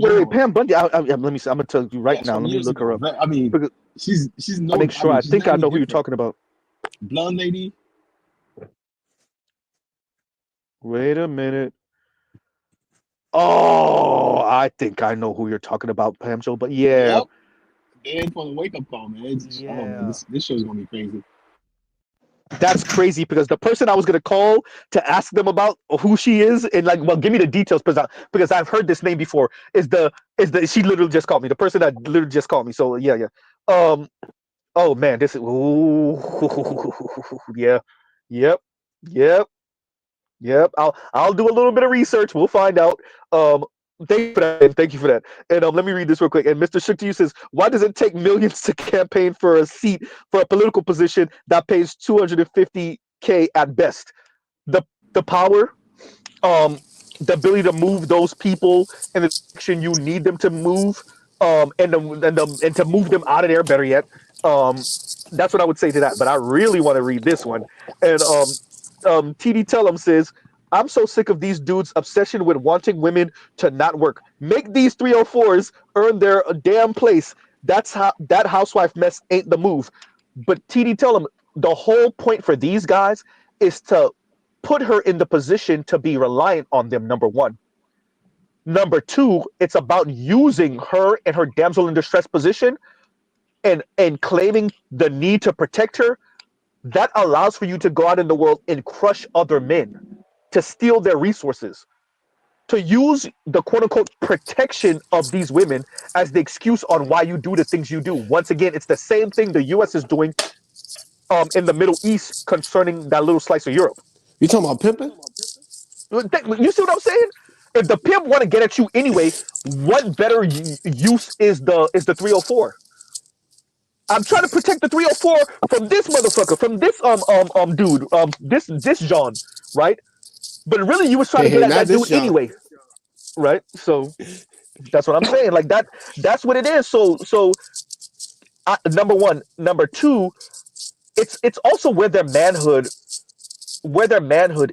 Wait, general. Pam Bundy. Let me see. I'm gonna tell you right now. Let me look her up. I mean, she's no. Make sure. I think I know who you're talking about. Blonde lady. Wait a minute. Oh, I think I know who you're talking about, Pam Joe. But yeah. Yep. And for the wake up call, man. This show's gonna be crazy. That's crazy because the person I was gonna call to ask them about who she is and give me the details because I've heard this name before is the she literally just called me, the person that literally just called me. So yeah. Oh man, this is yeah. Yep. I'll do a little bit of research. We'll find out. Thank you for that. And let me read this real quick. And Mr. Shook to you says, why does it take millions to campaign for a seat for a political position that pays $250K at best? The power, the ability to move those people in the direction you need them to move, and to move them out of there. Better yet, that's what I would say to that. But I really want to read this one. And TD Tellum says, I'm so sick of these dudes' obsession with wanting women to not work. Make these 304s earn their damn place. That's how that housewife mess ain't the move. But TD Tellum, the whole point for these guys is to put her in the position to be reliant on them, number one. Number two, it's about using her and her damsel in distress position and claiming the need to protect her. That allows for you to go out in the world and crush other men, to steal their resources, to use the quote-unquote protection of these women as the excuse on why you do the things you do. Once again, it's the same thing the U.S. is doing in the Middle East concerning that little slice of Europe. You talking about pimping? You see what I'm saying? If the pimp want to get at you anyway, what better use is the 304? I'm trying to protect the 304 from this motherfucker, from this dude, this John, right? But really, you was trying to get at that dude anyway, right? So, That's what I'm saying. Like that's what it is. So number one, number two, it's also where their manhood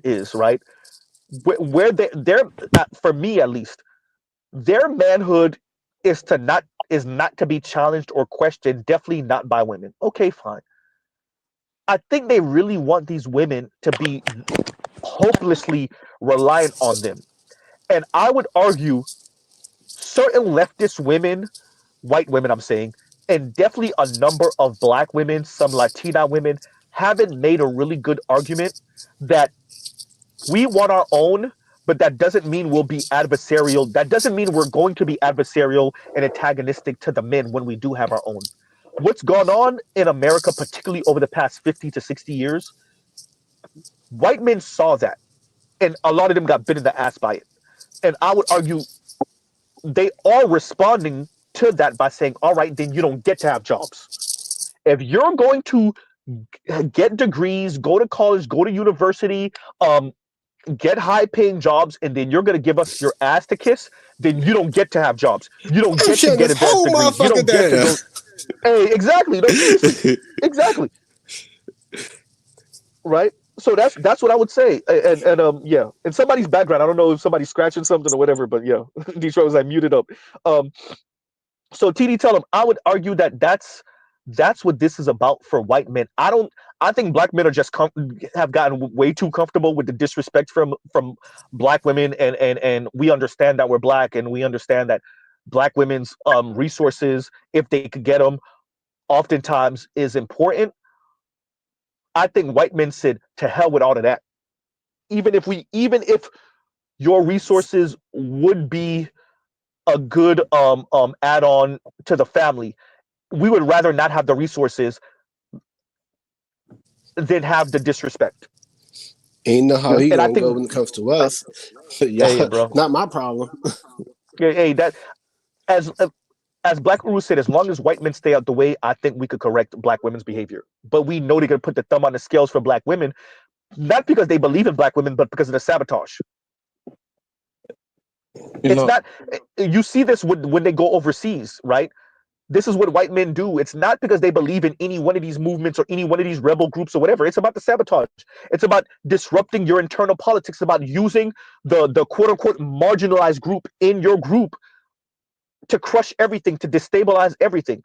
is, right? Where they're for me at least, their manhood is not to be challenged or questioned. Definitely not by women. Okay, fine. I think they really want these women to be hopelessly reliant on them. And I would argue certain leftist women, white women, I'm saying, and definitely a number of black women, some Latina women, haven't made a really good argument that we want our own, but that doesn't mean we'll be adversarial. That doesn't mean we're going to be adversarial and antagonistic to the men when we do have our own. What's gone on in America, particularly over the past 50 to 60 years, white men saw that, and a lot of them got bit in the ass by it. And I would argue they are responding to that by saying, all right, then you don't get to have jobs. If you're going to get degrees, go to college, go to university, get high paying jobs, and then you're going to give us your ass to kiss, then you don't get to have jobs. You don't I'm get to shutting get this advanced whole degrees. You motherfucker don't get to down. go. Hey, exactly. No, seriously. Exactly. Right? So that's what I would say. And yeah, in somebody's background, I don't know if somebody's scratching something or whatever, but yeah, Detroit was like muted up. So TD, tell him I would argue that that's what this is about for white men. I think black men are just have gotten way too comfortable with the disrespect from black women, and we understand that we're black, and we understand that black women's resources, if they could get them, oftentimes is important. I think white men said to hell with all of that. Even if your resources would be a good add-on to the family, we would rather not have the resources than have the disrespect. Ain't know how he And I gonna go think, when it comes to us. hey, Yeah, bro, not my problem. hey, that as Black Uru said, as long as white men stay out the way, I think we could correct black women's behavior. But we know they're gonna put the thumb on the scales for black women, not because they believe in black women, but because of the sabotage. It's not. You see this when they go overseas, right? This is what white men do. It's not because they believe in any one of these movements or any one of these rebel groups or whatever. It's about the sabotage. It's about disrupting your internal politics, about using the quote unquote marginalized group in your group to crush everything, to destabilize everything.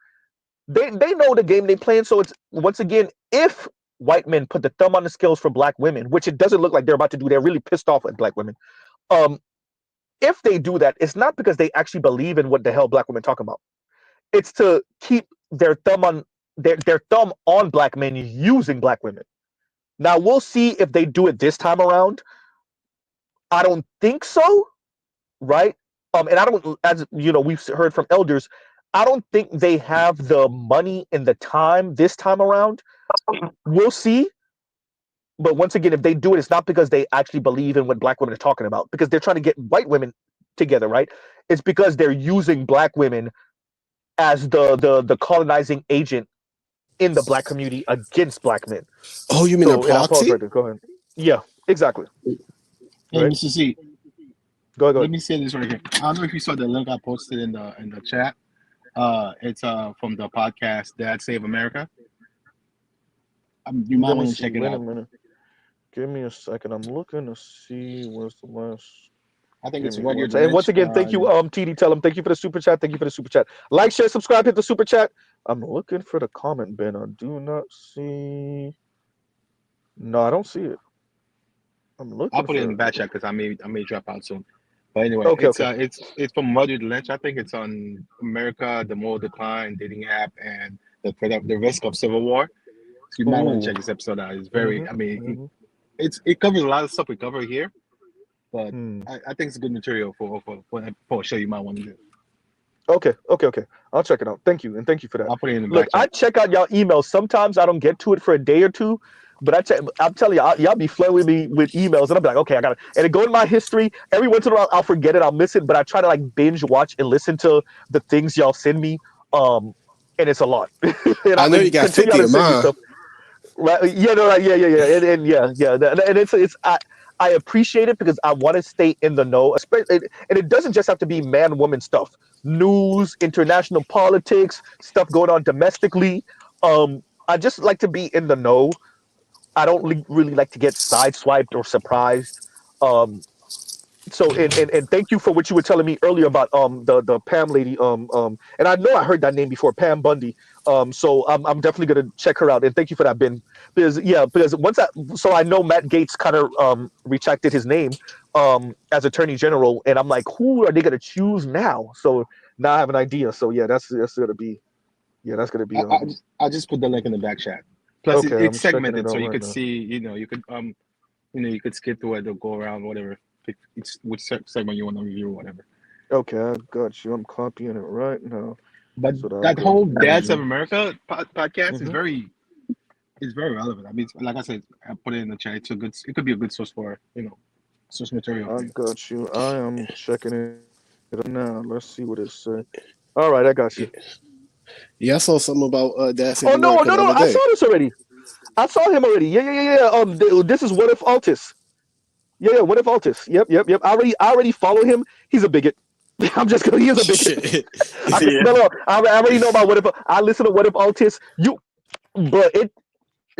They know the game they playing. So it's, once again, if white men put the thumb on the scales for black women, which it doesn't look like they're about to do, they're really pissed off at black women. If they do that, it's not because they actually believe in what the hell black women talk about. It's to keep their thumb on their thumb on black men using black women. Now we'll see if they do it this time around. I don't think so, right? And I don't, as you know, we've heard from elders, I don't think they have the money and the time this time around. We'll see. But once again, if they do it, it's not because they actually believe in what black women are talking about, because they're trying to get white women together, right? It's because they're using black women as the colonizing agent in the black community against black men. Oh, you mean a So, and I'll pause proxy? right there. Go ahead. Yeah, exactly. Hey, Right. Mr. C, Go ahead. let me say this right here. I don't know if you saw the link I posted in the chat. It's from the podcast Dad Save America. You might Let me want to see. check it Wait a out. minute. Give me a second. I'm looking to see where's the last. I think Give it's me Rugged and once Rich. again, thank you, TD. Tell them thank you for the super chat. Thank you for the super chat. Like, share, subscribe, hit the super chat. I'm looking for the comment bin. I do not see. No, I don't see it. I'm looking I'll put it in for the it. back chat because I may drop out soon. But anyway, Okay, it's from Rugged Lynch. I think it's on America, the Moral Decline, Dating App, and the Risk of Civil War. So you might want to check this episode out. It's very, I mean, it covers a lot of stuff we cover here, but I think it's good material for a show you might want to do. Okay. I'll check it out. Thank you, and thank you for that. I'll put it in the Look, back chat. I check out y'all emails. Sometimes I don't get to it for a day or two, but I'm telling y'all be flooding with me with emails, and I'm like, okay, I got it. And it go in my history. Every once in a while, I'll forget it, I'll miss it, but I try to like binge watch and listen to the things y'all send me. And it's a lot. And I know you got 50 of send me mine. stuff. Right? Yeah, no, right, yeah, and yeah. And it's I appreciate it because I want to stay in the know, especially, and it doesn't just have to be man woman stuff. News, international politics, stuff going on domestically. I just like to be in the know. I don't really like to get sideswiped or surprised. Um, so and thank you for what you were telling me earlier about the Pam lady, and I know I heard that name before, Pam Bundy. So I'm definitely gonna check her out, and thank you for that, Ben. Because once so I know Matt Gaetz kind of retracted his name as Attorney General, and I'm like, who are they gonna choose now? So now I have an idea. So yeah, that's gonna be that's gonna be I just put the link in the back chat. Plus, okay. I'm it's checking it segmented, so out you right could now. see, you could skip through it or go around, whatever. Pick which segment you want to review or whatever. Okay, I got you. I'm copying it right now. But So that go whole to Dads of Version. America podcast is Mhm. very relevant. I mean, like I said, I put it in the chat. It could be a good source for source material I for you. got you. I am checking it out now. Let's see what it says. All right, I got you. Yeah, I saw something about Dads of Oh no, America no, the no! other I saw day. this already. I saw him already. Yeah. This is What If Altus. Yeah. What If Altus. Yep. I already follow him. He's a bigot. I'm just gonna. He is a bigot. Shit. I can, Yeah. no. I already know about What If. I listen to What If Altus. But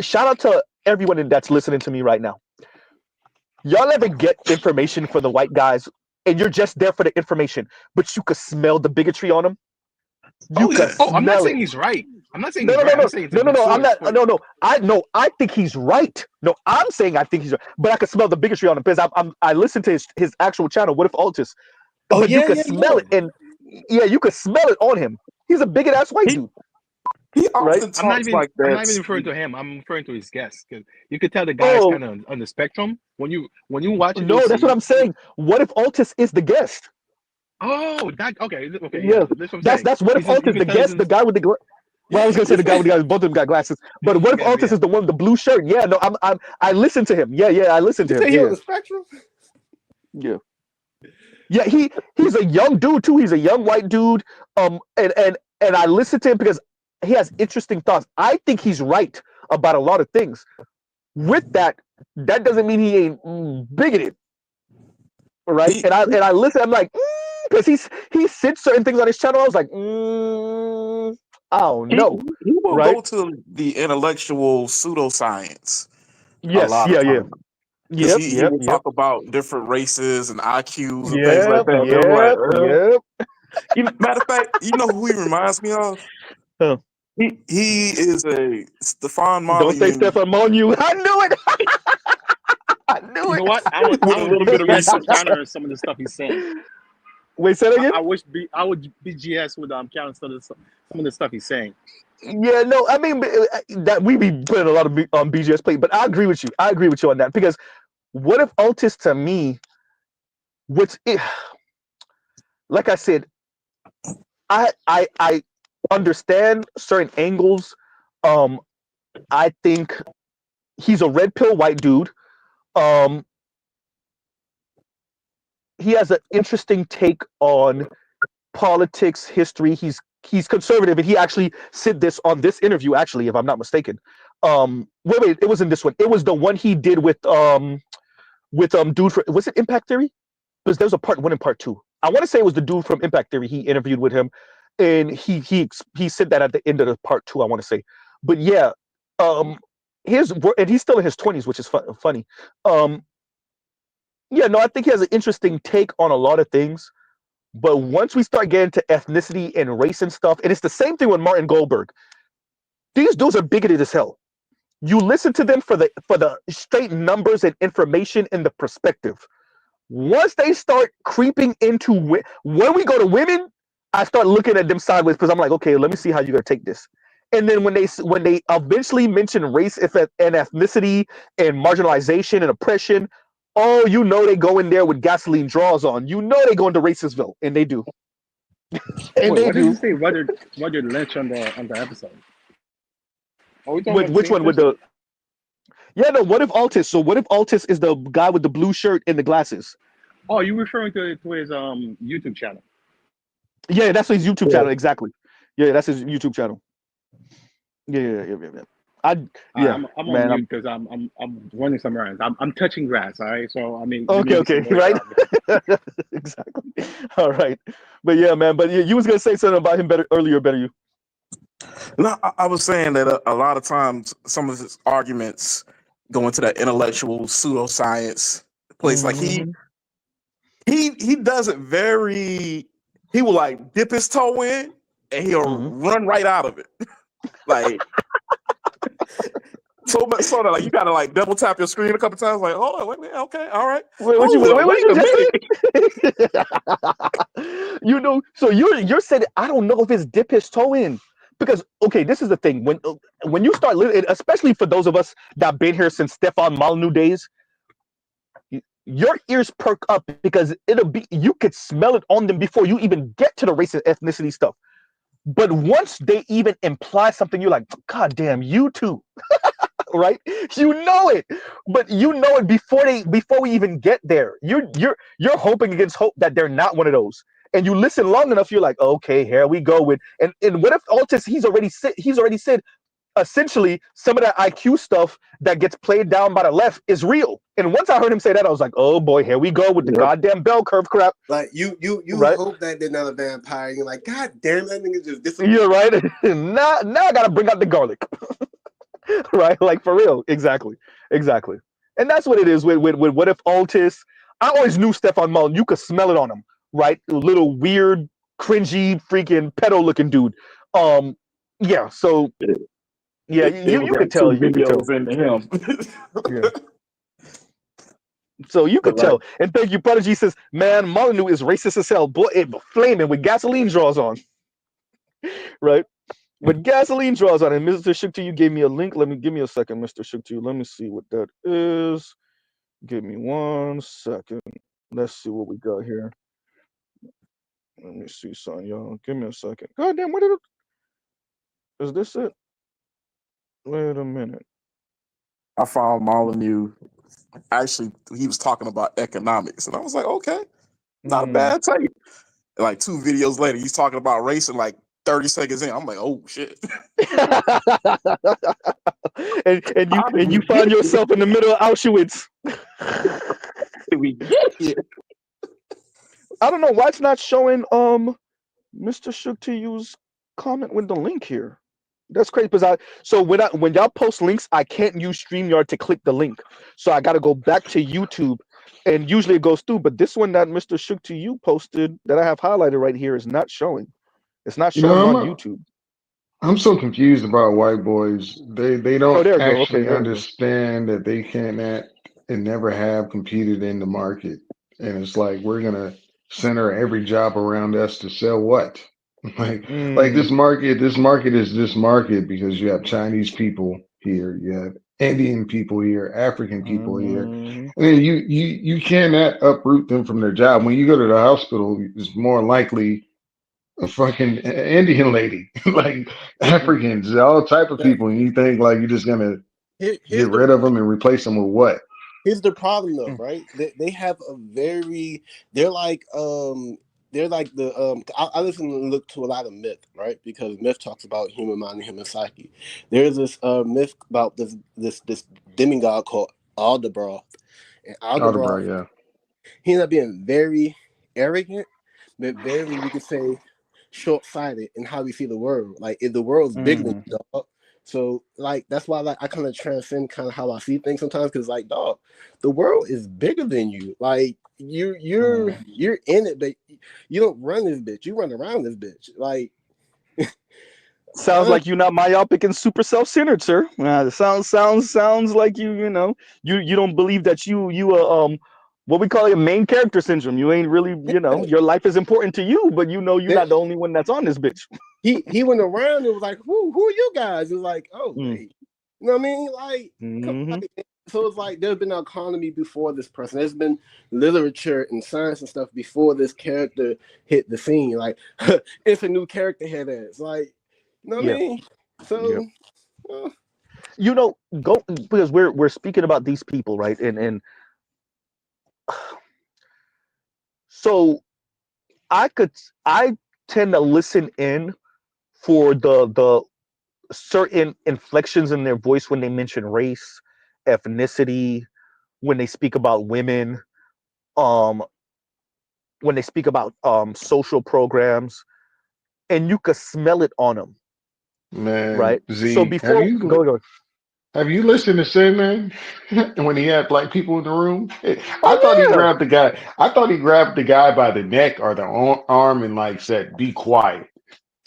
shout out to everyone that's listening to me right now. Y'all ever get information from the white guys, and you're just there for the information, but you could smell the bigotry on them. You Oh could yeah. Oh, I'm not smell it. saying he's right. I'm not saying No, he's no, no, right. I'm no, saying it's a no, no, good no. I'm source not. for. No, no. I think he's right. No, I'm saying I think he's right. But I can smell the bigotry on him because I listen to his actual channel. What if Altus? Oh But you yeah, could yeah, smell yeah. it, and yeah, you could smell it on him. He's a bigot ass white He dude, he right? often talks like I'm not that. even referring to him. I'm referring to his guests because you could tell the guy's Oh kind of on the spectrum. When you watch it, you'll no, that's what see. I'm saying. What if Altus is the guest? Oh, that okay, yeah. Yeah, That's what I'm saying. that's what if You Altus can the tell he's guest, in. the guy with the. Well, I was gonna say the guy with the guys. Both of them got glasses. But what if Altus Yeah. is the one with the blue shirt? Yeah, no, I listen to him. Yeah, I listen You to him. say he on Yeah, the spectrum? yeah. Yeah, he's a young dude too. He's a young white dude. And I listen to him because he has interesting thoughts. I think he's right about a lot of things. With that, that doesn't mean he ain't bigoted, right? He And I listen. I'm like, because he said certain things on his channel. I was like, I don't he know, he will right? go to the intellectual pseudoscience a Yes, lot of yeah. times. Because Yep, he yep, will yep. talk about different races and IQs and things like Yep, that. And I'm like, yep, yep. matter of fact, you know who he reminds me of? Huh. He is a Stefan Don't say Molyneux stuff on you. I knew it. I knew You know what? with I a want to little do bit of BGS to research. counter some of the stuff he's saying. Wait, say that again. I would BGS with counter some of the stuff he's saying. Yeah, no, I mean that we be putting a lot of on BGS plate, but I agree with you. I agree with you on that because what if Altus to me, which like I said, I understand certain angles. Um, I think he's a red pill white dude. Um, he has an interesting take on politics, history. He's conservative, and he actually said this on this interview. Actually, if I'm not mistaken, wait, it wasn't this one. It was the one he did with dude for was it Impact Theory? Because there was a part one and part two. I want to say it was the dude from Impact Theory. He interviewed with him, and he said that at the end of the part two. I want to say, but yeah, um, and he's still in his 20s, which is funny. Um, yeah, no, I think he has an interesting take on a lot of things. But once we start getting to ethnicity and race and stuff, and it's the same thing with Martin Goldberg. These dudes are bigoted as hell. You listen to them for the straight numbers and information and the perspective. Once they start creeping into when we go to women, I start looking at them sideways because I'm like, okay, let me see how you're gonna take this. And then when they eventually mention race and ethnicity and marginalization and oppression, oh, you know they go in there with gasoline draws on. You know they go into Racistville, and they do, and Wait, they what did you do. say, Roger Lynch on the episode? Are we talking With about the which same one? With person? the yeah, no. What if Altus? So what if Altus is the guy with the blue shirt and the glasses? Oh, you referring to his YouTube channel? Yeah, that's his YouTube Yeah. channel exactly. Yeah, that's his YouTube channel. Yeah. I'm on man. mute because I'm running some errands. I'm touching grass. All right, so I mean there may Okay, be some okay, noise right. around me. Exactly. All right, but yeah, man. But you was gonna say something about him earlier. Better you. No, I was saying that a lot of times some of his arguments go into that intellectual pseudoscience place. Like Mm-hmm. he does it very. He will like dip his toe in and he'll Mm-hmm. run right out of it. Like so much so that like you gotta like double tap your screen a couple times. Like, hold on, wait a minute, okay, all right. Wait, Hold up, what wait you a minute. just said? You know, so you're saying I don't know if it's dip his toe in because okay, this is the thing when you start, especially for those of us that been here since Stefan Molyneux days, your ears perk up because it'll be you could smell it on them before you even get to the race and ethnicity stuff. But once they even imply something, you're like, God damn, you too. Right? You know it, but you know it before we even get there. You're hoping against hope that they're not one of those. And you listen long enough, you're like, okay, here we go with and what if Altus he's already said essentially some of that IQ stuff that gets played down by the left is real. And once I heard him say that, I was like, oh boy, here we go with the Yep. goddamn bell curve crap. Like you Right? hope that they're not a vampire. You're like, God damn, that nigga just disappeared. You're right. Now I gotta bring out the garlic. Right? Like for real. Exactly. And that's what it is with what if Altus. I always knew Stefan Mullen. You could smell it on him, right? Little weird, cringy, freaking pedo looking dude. Yeah. So yeah, They you would could got tell. two You could tell. videos into him. Yeah. So you But could like, tell. And thank you, Prodigy says, man, Molyneux is racist as hell. Boy, it flaming with gasoline draws on. Right? With gasoline draws on it. Mr. Shukti, you gave me a link. Give me a second, Mr. Shukti. Let me see what that is. Give me 1 second. Let's see what we got here. Let me see, son, y'all. Give me a second. God damn, what is this it? Wait a minute. I found Molyneux. Actually, he was talking about economics, and I was like, okay, not a bad take. And like 2 videos later, he's talking about race, and like 30 seconds in, I'm like, oh shit. and you find yourself in the middle of Auschwitz. Did we get here? I don't know why it's not showing Mr. Shook to use comment with the link here. That's crazy because when y'all post links, I can't use StreamYard to click the link. So I gotta go back to YouTube and usually it goes through. But this one that Mr. Shook to you posted that I have highlighted right here is not showing. It's not You know, showing on YouTube. I'm so confused about white boys. They Oh, don't there we go. Okay, actually there we go. understand that they cannot and never have competed in the market. And it's like we're gonna center every job around us to sell what? Like this market is this market because you have Chinese people here, you have Indian people here, African people here. And then you cannot uproot them from their job. When you go to the hospital, it's more likely a fucking Indian lady, like Africans, all type of people, and you think like you're just gonna get rid of them and replace them with what? Here's the problem though, right? They have a very they're like the I listen and look to a lot of myth, right? Because myth talks about human mind and human psyche. There's this myth about this demigod called Aldebaran. And Aldebaran, Algebra, yeah. he ended up being very arrogant, but very, you could say, short-sighted in how we see the world. Like if the world's bigger than you, dog. So like that's why like I kind of transcend kind of how I see things sometimes because like dog, the world is bigger than you. Like you're in it, but you don't run this bitch. You run around this bitch. Like Sounds like you're not myopic and super self-centered, sir. Sounds like you know you don't believe that you what we call it main character syndrome. You ain't really your life is important to you, but you're not the only one that's on this bitch. he went around and was like, who are you guys? It was like, oh wait, you know what I mean? Like, so it's like there's been an economy before this person. There's been literature and science and stuff before this character hit the scene. Like it's a new character head ass. Like, you know what I mean? So go because we're speaking about these people, right? And so I tend to listen in for the certain inflections in their voice when they mention race, ethnicity, when they speak about women, um, when they speak about social programs, and you could smell it on them, Man, right? So Z, before go. have you listened to Sandman when he had black people in the room? I thought he Oh grabbed the guy. I thought he grabbed the guy by the neck or the arm and like said, "Be quiet."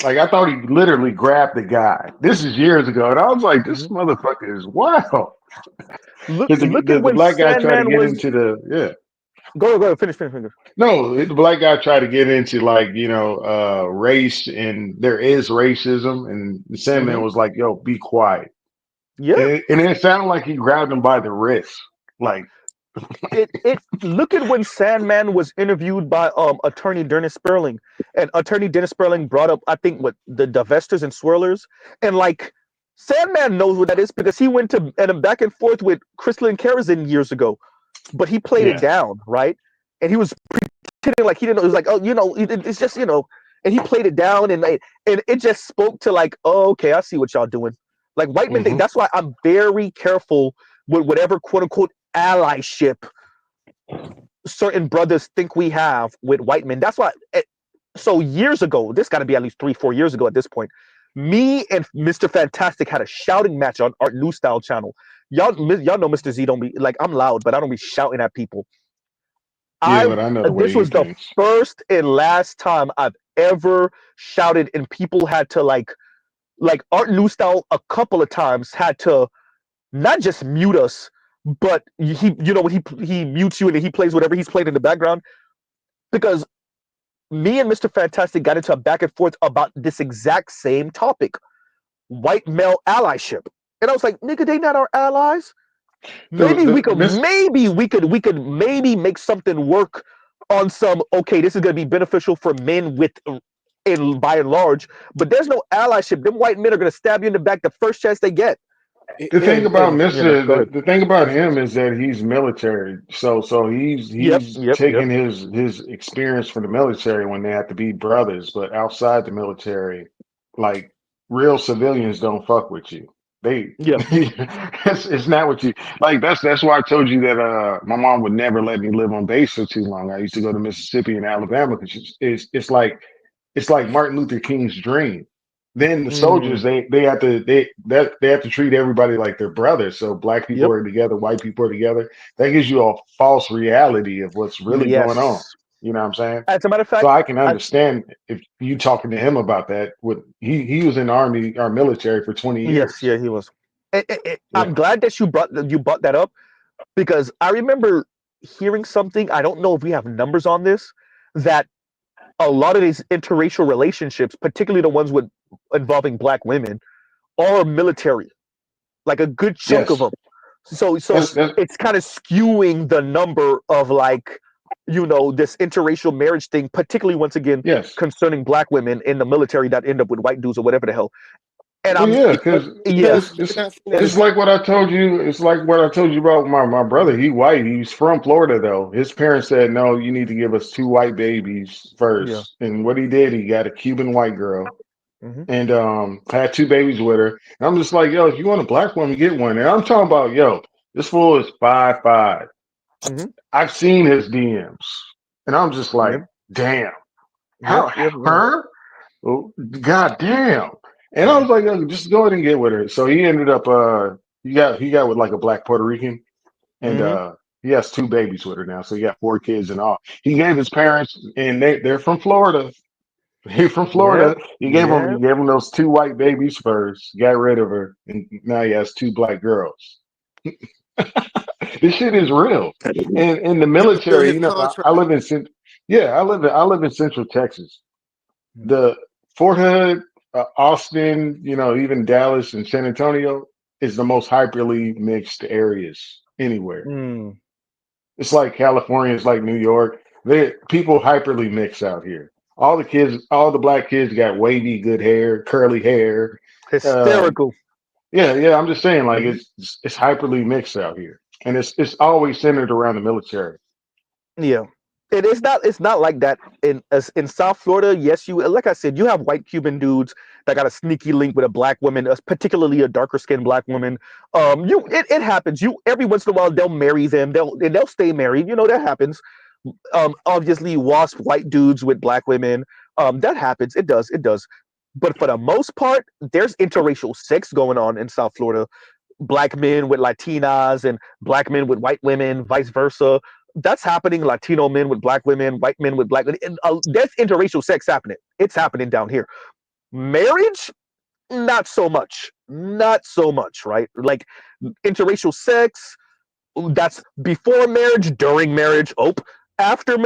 Like I thought he literally grabbed the guy. This is years ago, and I was like, yeah. "This motherfucker is wild." Because Look at the when black guy tried to Sandman get was into the yeah. go finish. No, the black guy tried to get into like race, and there is racism, and the Sandman Hmm. was like, "Yo, be quiet." Yeah, And it sounded like he grabbed him by the wrist. Like, it look at when Sandman was interviewed by attorney Dennis Sperling, and attorney Dennis Sperling brought up I think what the divestors and swirlers, and like Sandman knows what that is because he went to and back and forth with Crystalline Karazin years ago, but he played it yeah. down, right? And he was pretending like he didn't know. It was like, oh, it's just and he played it down, and it just spoke to like, oh, okay, I see what y'all doing. Like white men think Hmm. that's why I'm very careful with whatever quote unquote allyship certain brothers think we have with white men. That's why. So years ago, this got to be at least 3-4 years ago at this point. Me and Mr. Fantastic had a shouting match on Art New Style channel. Y'all know Mr. Z don't be like I'm loud, but I don't be shouting at people. Yeah, I but I know the way This he was the thinks. first and last time I've ever shouted, and people had to like Art New Style a couple of times had to not just mute us, but when he mutes you and he plays whatever he's playing in the background because me and Mr. Fantastic got into a back and forth about this exact same topic, white male allyship. And I was like, nigga, they not our allies. So the Miss We could maybe make something work on some, okay, this is gonna be beneficial for men with in by and large, but there's no allyship. Them white men are gonna stab you in the back the first chance they get. the thing about And go Mister ahead. the thing about him is that he's military. So he's Yep. taking his experience from the military when they have to be brothers, but outside the military, like real civilians don't fuck with you. They Yeah. it's not what you like. That's why I told you that my mom would never let me live on base for too long. I used to go to Mississippi and Alabama because it's like Martin Luther King's dream. Then the Mm, soldiers they have to treat everybody like their brothers. So black people yep. are together, white people are together. That gives you a false reality of what's really going on. Yes. You know what I'm saying? As a matter of So fact, I can I, understand if you talking to him about that. With he was in the army or military for 20 yes, years. yeah, he was. I'm Yeah. glad that you brought that up because I remember hearing something. I don't know if we have numbers on this that a lot of these interracial relationships, particularly the ones with involving black women, are military. Like a good chunk of Yes. them. So That's it's kind of skewing the number of like this interracial marriage thing, particularly once again yes. concerning black women in the military that end up with white dudes or whatever the hell. And Well, I'm yeah, But yeah, but because you're not saying that it's it's like what I told you. It's like what I told you about my brother. He white. He's from Florida though. His parents said no. You need to give us two white babies yeah. first. And what he did, he got a Cuban white girl Hmm. and had two babies with her. And I'm just like, yo, if you want a black woman, get one. And I'm talking about, yo, this fool is 5'5". Hmm. I've seen his DMs, and I'm just like, Yep. damn, Yep. how Yep. Yeah. her? Oh, God damn. And I Hmm. was like, "Yo, just go ahead and get with her." So he ended up he got with like a black Puerto Rican and Hmm. he has two babies with her now. So he got four kids and all. He gave his parents and they're from Florida. He's from Yep. Florida. He Yep. gave him those two white babies first, got rid of her, and now he has two black girls. This shit is real. And in the he fulfilled military, his I contract. live in I live in Central Texas. The Fort Hood, Austin, even Dallas and San Antonio is the most hyperly mixed areas anywhere. Mm. It's like California, it's like New York. People hyperly mix out here. All the black kids got wavy, good hair, curly hair. Um, Hysterical. yeah. I'm just saying, like Hmm. it's hyperly mixed out here, and it's always centered around the military. Yeah. It's not like that in South Florida. Yes, you like I said, you have white Cuban dudes that got a sneaky link with a black woman, particularly a darker skinned black woman. It happens. You every once in a while they'll marry them. They'll stay married. You know that happens. Obviously, wasp white dudes with black women. That happens. It does. But for the most part, there's interracial sex going on in South Florida. Black men with Latinas and black men with white women, vice versa. That's happening. Latino men with black women, white men with black women. There's interracial sex happening. It's happening down here. Marriage, not so much. Not so much, right? Like interracial sex, that's before marriage, during marriage, after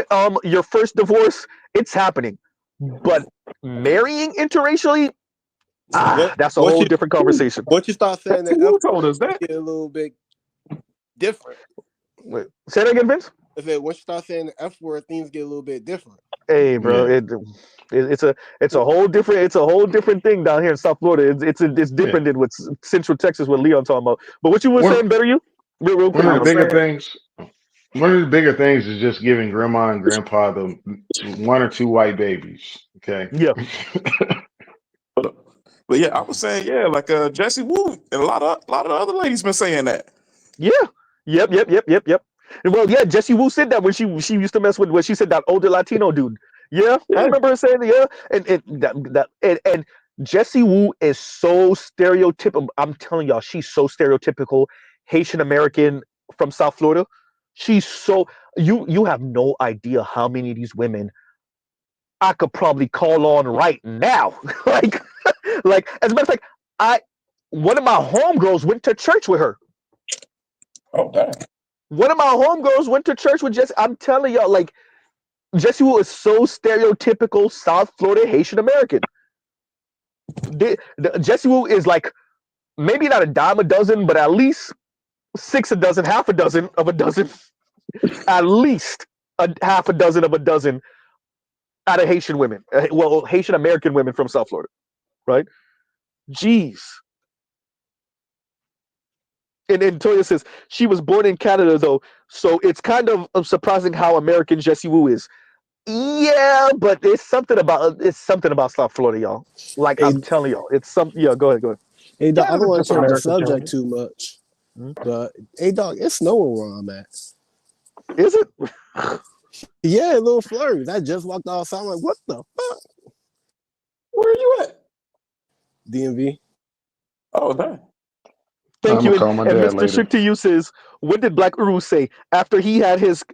your first divorce, it's happening. But marrying interracially, that's a whole different conversation. Once you start saying that, Who told us that? get a little bit different. Wait, say that again, Vince. I said once you start saying the F word, things get a little bit different. Hey, bro, it's a whole different thing down here in South Florida. It's different than what Central Texas, what Leon talking about. But what you were saying, better you? Real quick, one of the bigger things is just giving grandma and grandpa the 1 or 2 white babies. Okay. Yeah. But yeah, I was saying, yeah, like Jesse Wu and a lot of the other ladies been saying that. Yeah. Yep. Well, yeah, Jessie Wu said that when she used to mess with when she said that older Latino dude. Yeah. I remember her saying and Jessie Wu is so stereotypical. I'm telling y'all, she's so stereotypical Haitian American from South Florida. She's so you have no idea how many of these women I could probably call on right now. like as a matter of fact, one of my homegirls went to church with her. Oh, damn. One of my homegirls went to church with Jessie. I'm telling y'all, like, Jessie Wu is so stereotypical South Florida Haitian American. Jessie Wu is like maybe not a dime a dozen, but at least 6 a dozen, half a dozen of a dozen, at least a half a dozen of a dozen out of Haitian women. Well, Haitian American women from South Florida, right? Jeez. And Toya says she was born in Canada though, so it's kind of surprising how American Jessie Wu is. Yeah, but it's something about South Florida, y'all. Like I'm telling y'all, it's something. Yeah, go ahead. Hey, dog, I don't want to change the American subject too much, but hey, dog, it's snowing where I'm at. Is it? Yeah, a little flurries. I just walked outside. I'm like, what the fuck? Where are you at? DMV. Oh, damn. Thank I'm you. gonna call my And dad Mr. later. Shik to you says, what did Black Uru say after he had his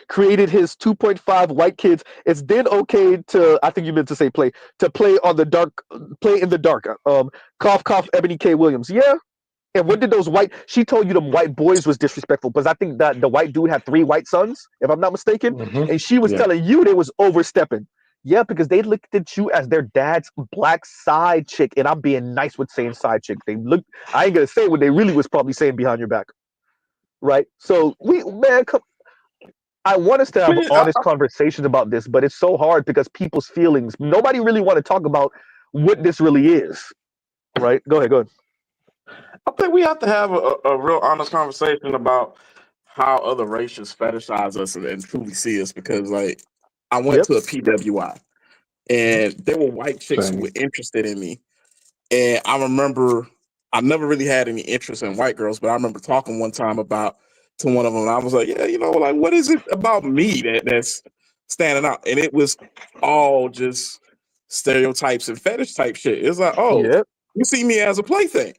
created his 2.5 white kids? It's then okay to, I think you meant to say play in the dark. Cough cough Ebony K. Williams. Yeah. And what did she told you them white boys was disrespectful because I think that the white dude had 3 white sons, if I'm not mistaken. Mm-hmm. And she was telling you they was overstepping. Yeah, because they looked at you as their dad's black side chick, and I'm being nice with saying side chick. I ain't gonna say what they really was probably saying behind your back, right? So I want us to have honest conversations about this, but it's so hard because people's feelings. Nobody really want to talk about what this really is, right? Go ahead. I think we have to have a real honest conversation about how other races fetishize us and truly see us, because like I went to a PWI and there were white chicks who were interested in me. And I remember I never really had any interest in white girls, but I remember talking one time to one of them, and I was like, yeah, like what is it about me that's standing out? And it was all just stereotypes and fetish type shit. It's like, oh, you see me as a plaything.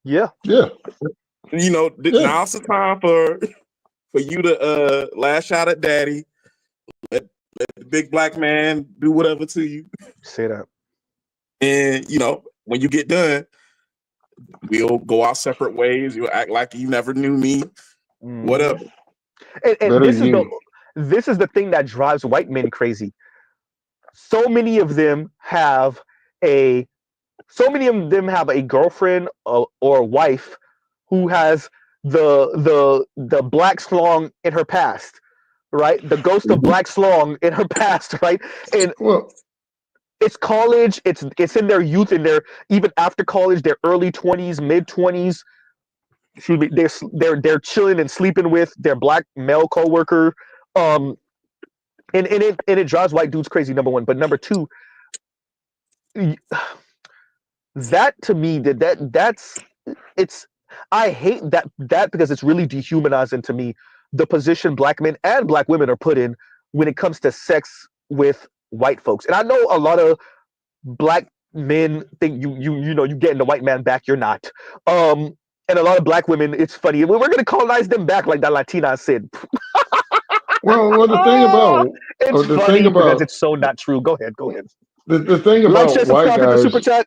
Yeah. Now's the time for you to lash out at daddy. Let the big black man do whatever to you. Say that. And when you get done, we'll go our separate ways. You'll act like you never knew me. Whatever. And this is the thing that drives white men crazy. So many of them have a girlfriend or a wife who has the Black Slong in her past, right? The ghost of Black Slong in her past, right? And it's college, it's in their youth, in their even after college, their early 20s, mid 20s. Excuse me, they're chilling and sleeping with their black male coworker And it drives white dudes crazy, number one. But number two, that to me, that's it's I hate that because it's really dehumanizing to me the position black men and black women are put in when it comes to sex with white folks. And I know a lot of black men think you getting the white man back. You're not. And a lot of black women, it's funny. We're gonna colonize them back, like that Latina said. Well, the thing about It's the thing funny because about it's so not true. Go ahead. the thing Like, about share, white subscribe, hit the super guys, chat.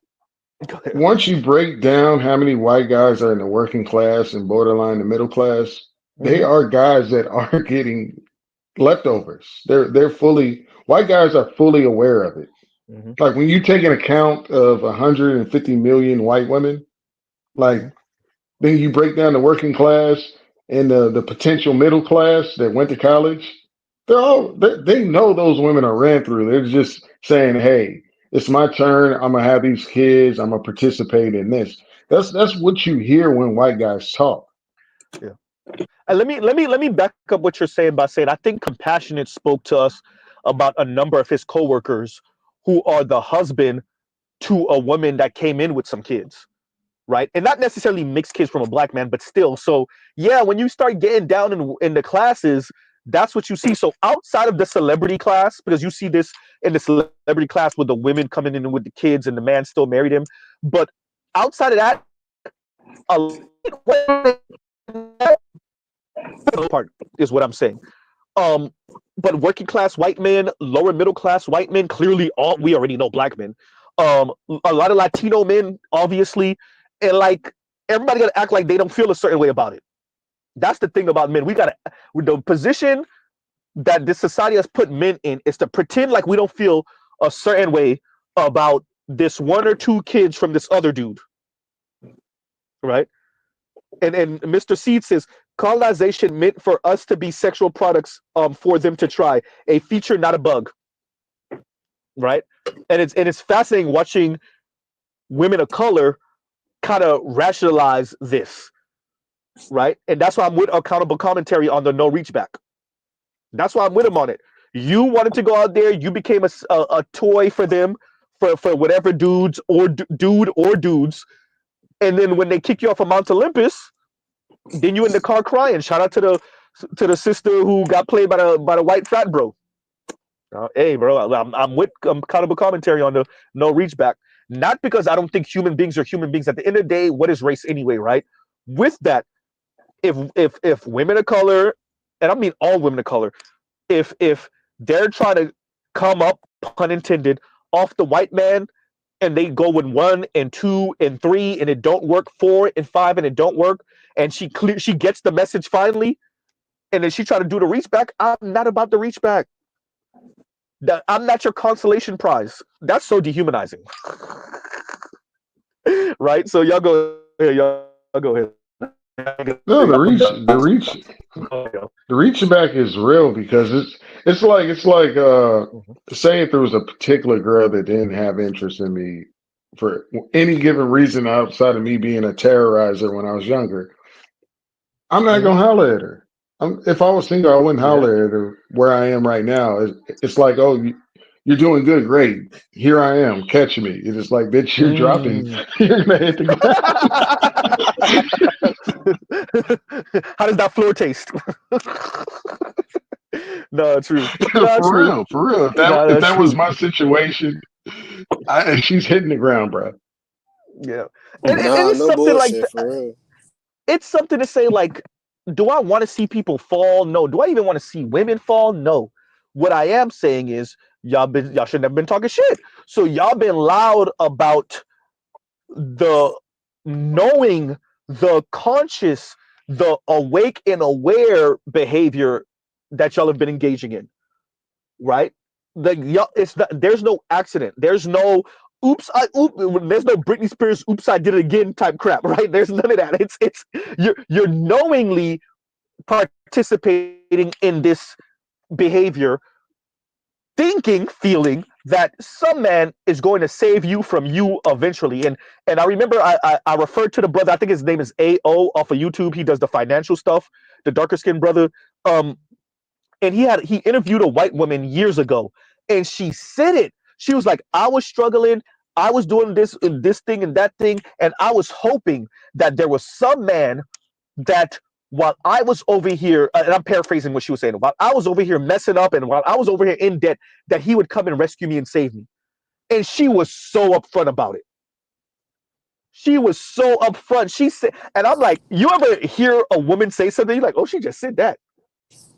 Go ahead. once you break down how many white guys are in the working class and borderline the middle class, they are guys that are getting leftovers. They're fully white guys are fully aware of it. Like when you take an account of 150 million white women, like then you break down the working class and the potential middle class that went to college. They know those women are ran through. They're just saying, "Hey, it's my turn. I'm gonna have these kids. I'm gonna participate in this." That's what you hear when white guys talk. Yeah. And let me back up what you're saying by saying I think Compassionate spoke to us about a number of his coworkers who are the husband to a woman that came in with some kids, right? And not necessarily mixed kids from a black man, but still. So yeah, when you start getting down in the classes, that's what you see. So outside of the celebrity class, because you see this in the celebrity class with the women coming in with the kids and the man still married him, but outside of that, a part is what I'm saying. Um, but working class white men, lower middle class white men, clearly all we already know black men. A lot of Latino men, obviously, and like everybody gotta act like they don't feel a certain way about it. That's the thing about men. We gotta with the position that this society has put men in is to pretend like we don't feel a certain way about this one or two kids from this other dude, right? And Mr. Seed says colonization meant for us to be sexual products for them to try. A feature, not a bug. Right? And it's fascinating watching women of color kind of rationalize this. Right? And that's why I'm with accountable commentary on the no reach back. That's why I'm with him on it. You wanted to go out there, you became a toy for them, for whatever dudes or dude or dudes. And then when they kick you off of Mount Olympus, then you in the car crying. Shout out to the sister who got played by the white frat bro. Hey, bro, I'm with accountable commentary on the no reach back. Not because I don't think human beings are human beings. At the end of the day, what is race anyway, right? With that, if women of color, and I mean all women of color, if they're trying to come up, pun intended, off the white man, and they go with 1 and 2 and 3 and it don't work, 4 and 5 and it don't work, and she gets the message finally, and then she try to do the reach back. I'm not about the reach back. I'm not your consolation prize. That's so dehumanizing. Right? So y'all go ahead. Y'all go ahead. No, the reach back is real because it's like say if there was a particular girl that didn't have interest in me for any given reason outside of me being a terrorizer when I was younger, I'm not gonna holler at her. If I was single, I wouldn't holler at her where I am right now. It's like, oh, you're doing good, great. Here I am, catch me. It's just like, bitch, you're dropping. You're gonna hit the ground. How does that floor taste? No, true. No, for true. real. If that was my situation, she's hitting the ground, bro. Yeah, and it's no something bullshit, like for real. It's something to say like, do I want to see people fall? No. Do I even want to see women fall? No. What I am saying is y'all shouldn't have been talking shit. So y'all been loud about the knowing, the conscious, the awake and aware behavior that y'all have been engaging in, right? There's no accident. There's no there's no Britney Spears oops I did it again type crap, right? There's none of that. It's you're knowingly participating in this behavior, feeling that some man is going to save you from you eventually. And I remember I referred to the brother, I think his name is AO off of YouTube. He does the financial stuff, the darker skinned brother. and he interviewed a white woman years ago, and she said it. She was like, I was struggling, I was doing this and this thing and that thing, and I was hoping that there was some man that while I was over here, and I'm paraphrasing what she was saying, while I was over here messing up and while I was over here in debt, that he would come and rescue me and save me. And she was so upfront about it. She was so upfront. She said, and I'm like, you ever hear a woman say something? You're like, oh, she just said that,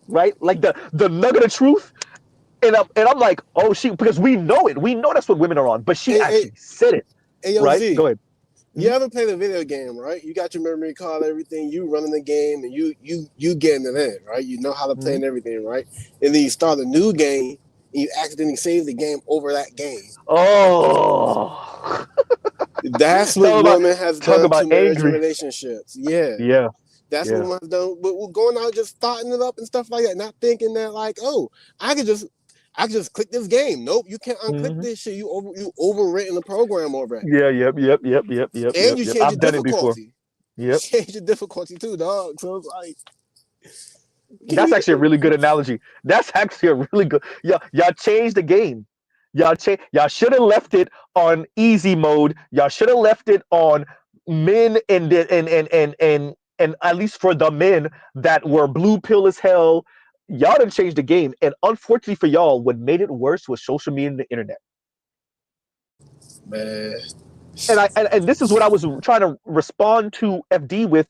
right? Like the nugget of truth. And I'm like, oh, because we know it. We know that's what women are on, but she actually said it. Hey, right? Z, Go ahead. You ever played a video game, right? You got your memory card, everything. You running the game, and you getting it in, right? You know how to play and everything, right? And then you start a new game, and you accidentally save the game over that game. Oh, that's what women has done to marriage and relationships. Yeah. That's what women have done. But we're going out just starting it up and stuff like that, not thinking that like, oh, I could just click this game. Nope, you can't unclick this shit. You overwritten the program already. Yeah, yep. And you change your difficulty. Yep. Change your difficulty too, dog. So it's like that's actually a really good analogy. That's actually a really good. Y'all changed the game. Y'all should have left it on easy mode. Y'all should have left it on men and at least for the men that were blue pill as hell. Y'all didn't change the game, and unfortunately for y'all, what made it worse was social media and the internet. Man. And this is what I was trying to respond to FD with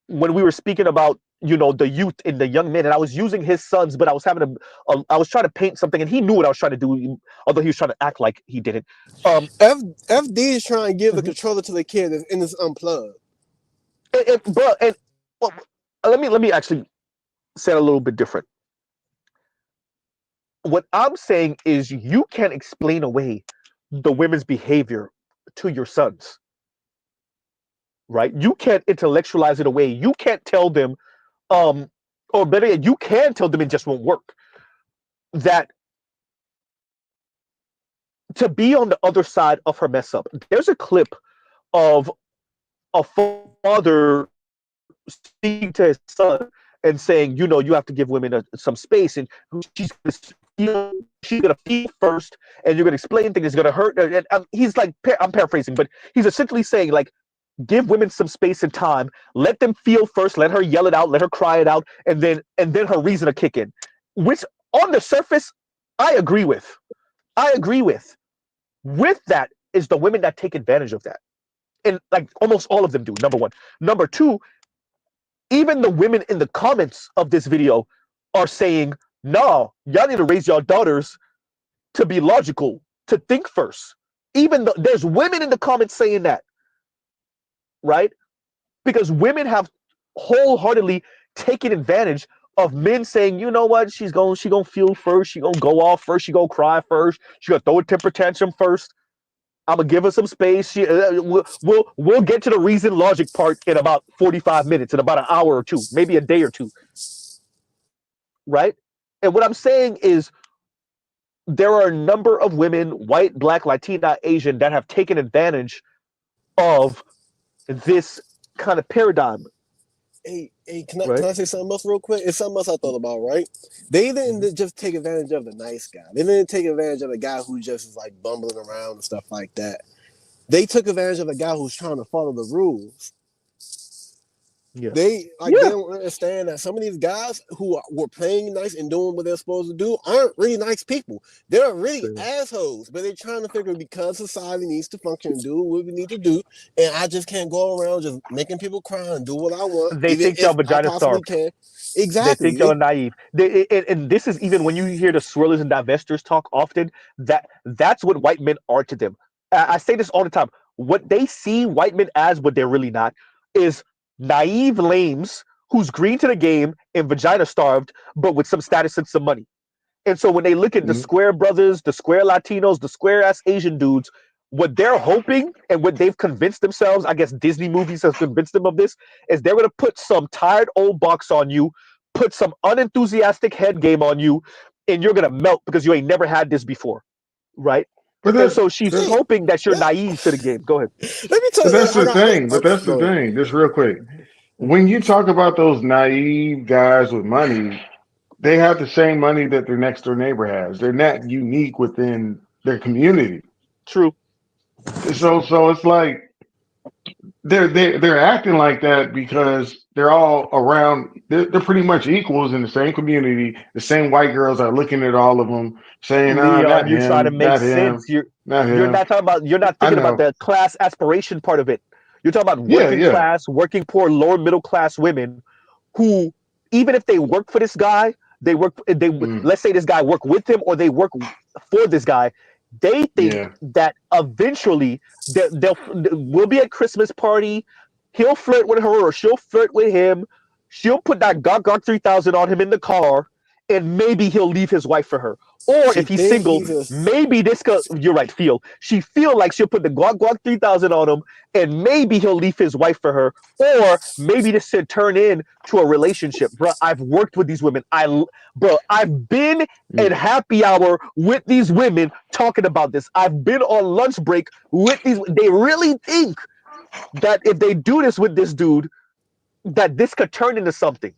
when we were speaking about the youth and the young men, and I was using his sons, but I was I was trying to paint something, and he knew what I was trying to do, although he was trying to act like he didn't. FD is trying to give the controller to the kid, and it's unplugged. Let me actually say it a little bit different. What I'm saying is you can't explain away the women's behavior to your sons, right? You can't intellectualize it away. You can't tell them, or better yet, you can tell them it just won't work. That to be on the other side of her mess up. There's a clip of a father speaking to his son and saying, you have to give women some space, and she's gonna feel first, and you're gonna explain things. It's gonna hurt. And he's like, I'm paraphrasing, but he's essentially saying like, give women some space and time. Let them feel first. Let her yell it out. Let her cry it out, and then her reason to kick in. Which on the surface, I agree with. With that is the women that take advantage of that, and like almost all of them do. Number one. Number two. Even the women in the comments of this video are saying, no, y'all need to raise your daughters to be logical, to think first. Even though there's women in the comments saying that, right? Because women have wholeheartedly taken advantage of men saying, you know what, she gonna feel first, she gonna go off first, she gonna cry first, she gonna throw a temper tantrum first. I'm gonna give her some space. We'll get to the reason logic part in about 45 minutes, in about an hour or two, maybe a day or two, right? And what I'm saying is there are a number of women, white, black, Latina, Asian, that have taken advantage of this kind of paradigm. Hey, can I say something else real quick? It's something else I thought about, right? They didn't just take advantage of the nice guy. They didn't take advantage of the guy who just is like bumbling around and stuff like that. They took advantage of the guy who's trying to follow the rules. Yeah. They don't understand that some of these guys who were playing nice and doing what they're supposed to do aren't really nice people. They're really assholes, but they're trying to figure because society needs to function and do what we need to do, and I just can't go around just making people cry and do what I want. They think y'all vagina starved. Exactly. They think y'all naive. And this is even when you hear the swirlers and divestors talk often, that's what white men are to them. I say this all the time. What they see white men as, what they're really not, is naive lames who's green to the game and vagina starved, but with some status and some money. And so when they look at the square brothers, the square Latinos, the square ass Asian dudes, what they're hoping and what they've convinced themselves, I guess Disney movies has convinced them of this, is they're going to put some tired old box on you, put some unenthusiastic head game on you, and you're going to melt because you ain't never had this before, right? And so she's hoping that you're naive to the game. Go ahead. Let me tell you. That's the thing. But that's the thing. Just real quick. When you talk about those naive guys with money, they have the same money that their next door neighbor has. They're not unique within their community. True. So it's like they're acting like that because they're all around. They're pretty much equals in the same community. The same white girls are looking at all of them, saying, Leon, not you're trying to him, make not sense. him, not You're him." not talking about. You're not I thinking about know. the class aspiration part of it. You're talking about Yeah, working yeah. class, working poor, lower middle class women who, even if they work for this guy, they work. They Mm, let's say this guy work with him or they work for this guy. They think yeah. that eventually we'll be at Christmas party. He'll flirt with her or she'll flirt with him. She'll put that Gog 3000 on him in the car, and maybe he'll leave his wife for her. Or She if he's think single, he's a maybe this could, you're right, she feel like she'll put the Glock 3000 on him, and maybe he'll leave his wife for her. Or maybe this should turn into a relationship. Bro, I've worked with these women. I've been at Mm. happy hour with these women talking about this. I've been on lunch break with these. They really think that if they do this with this dude, that this could turn into something.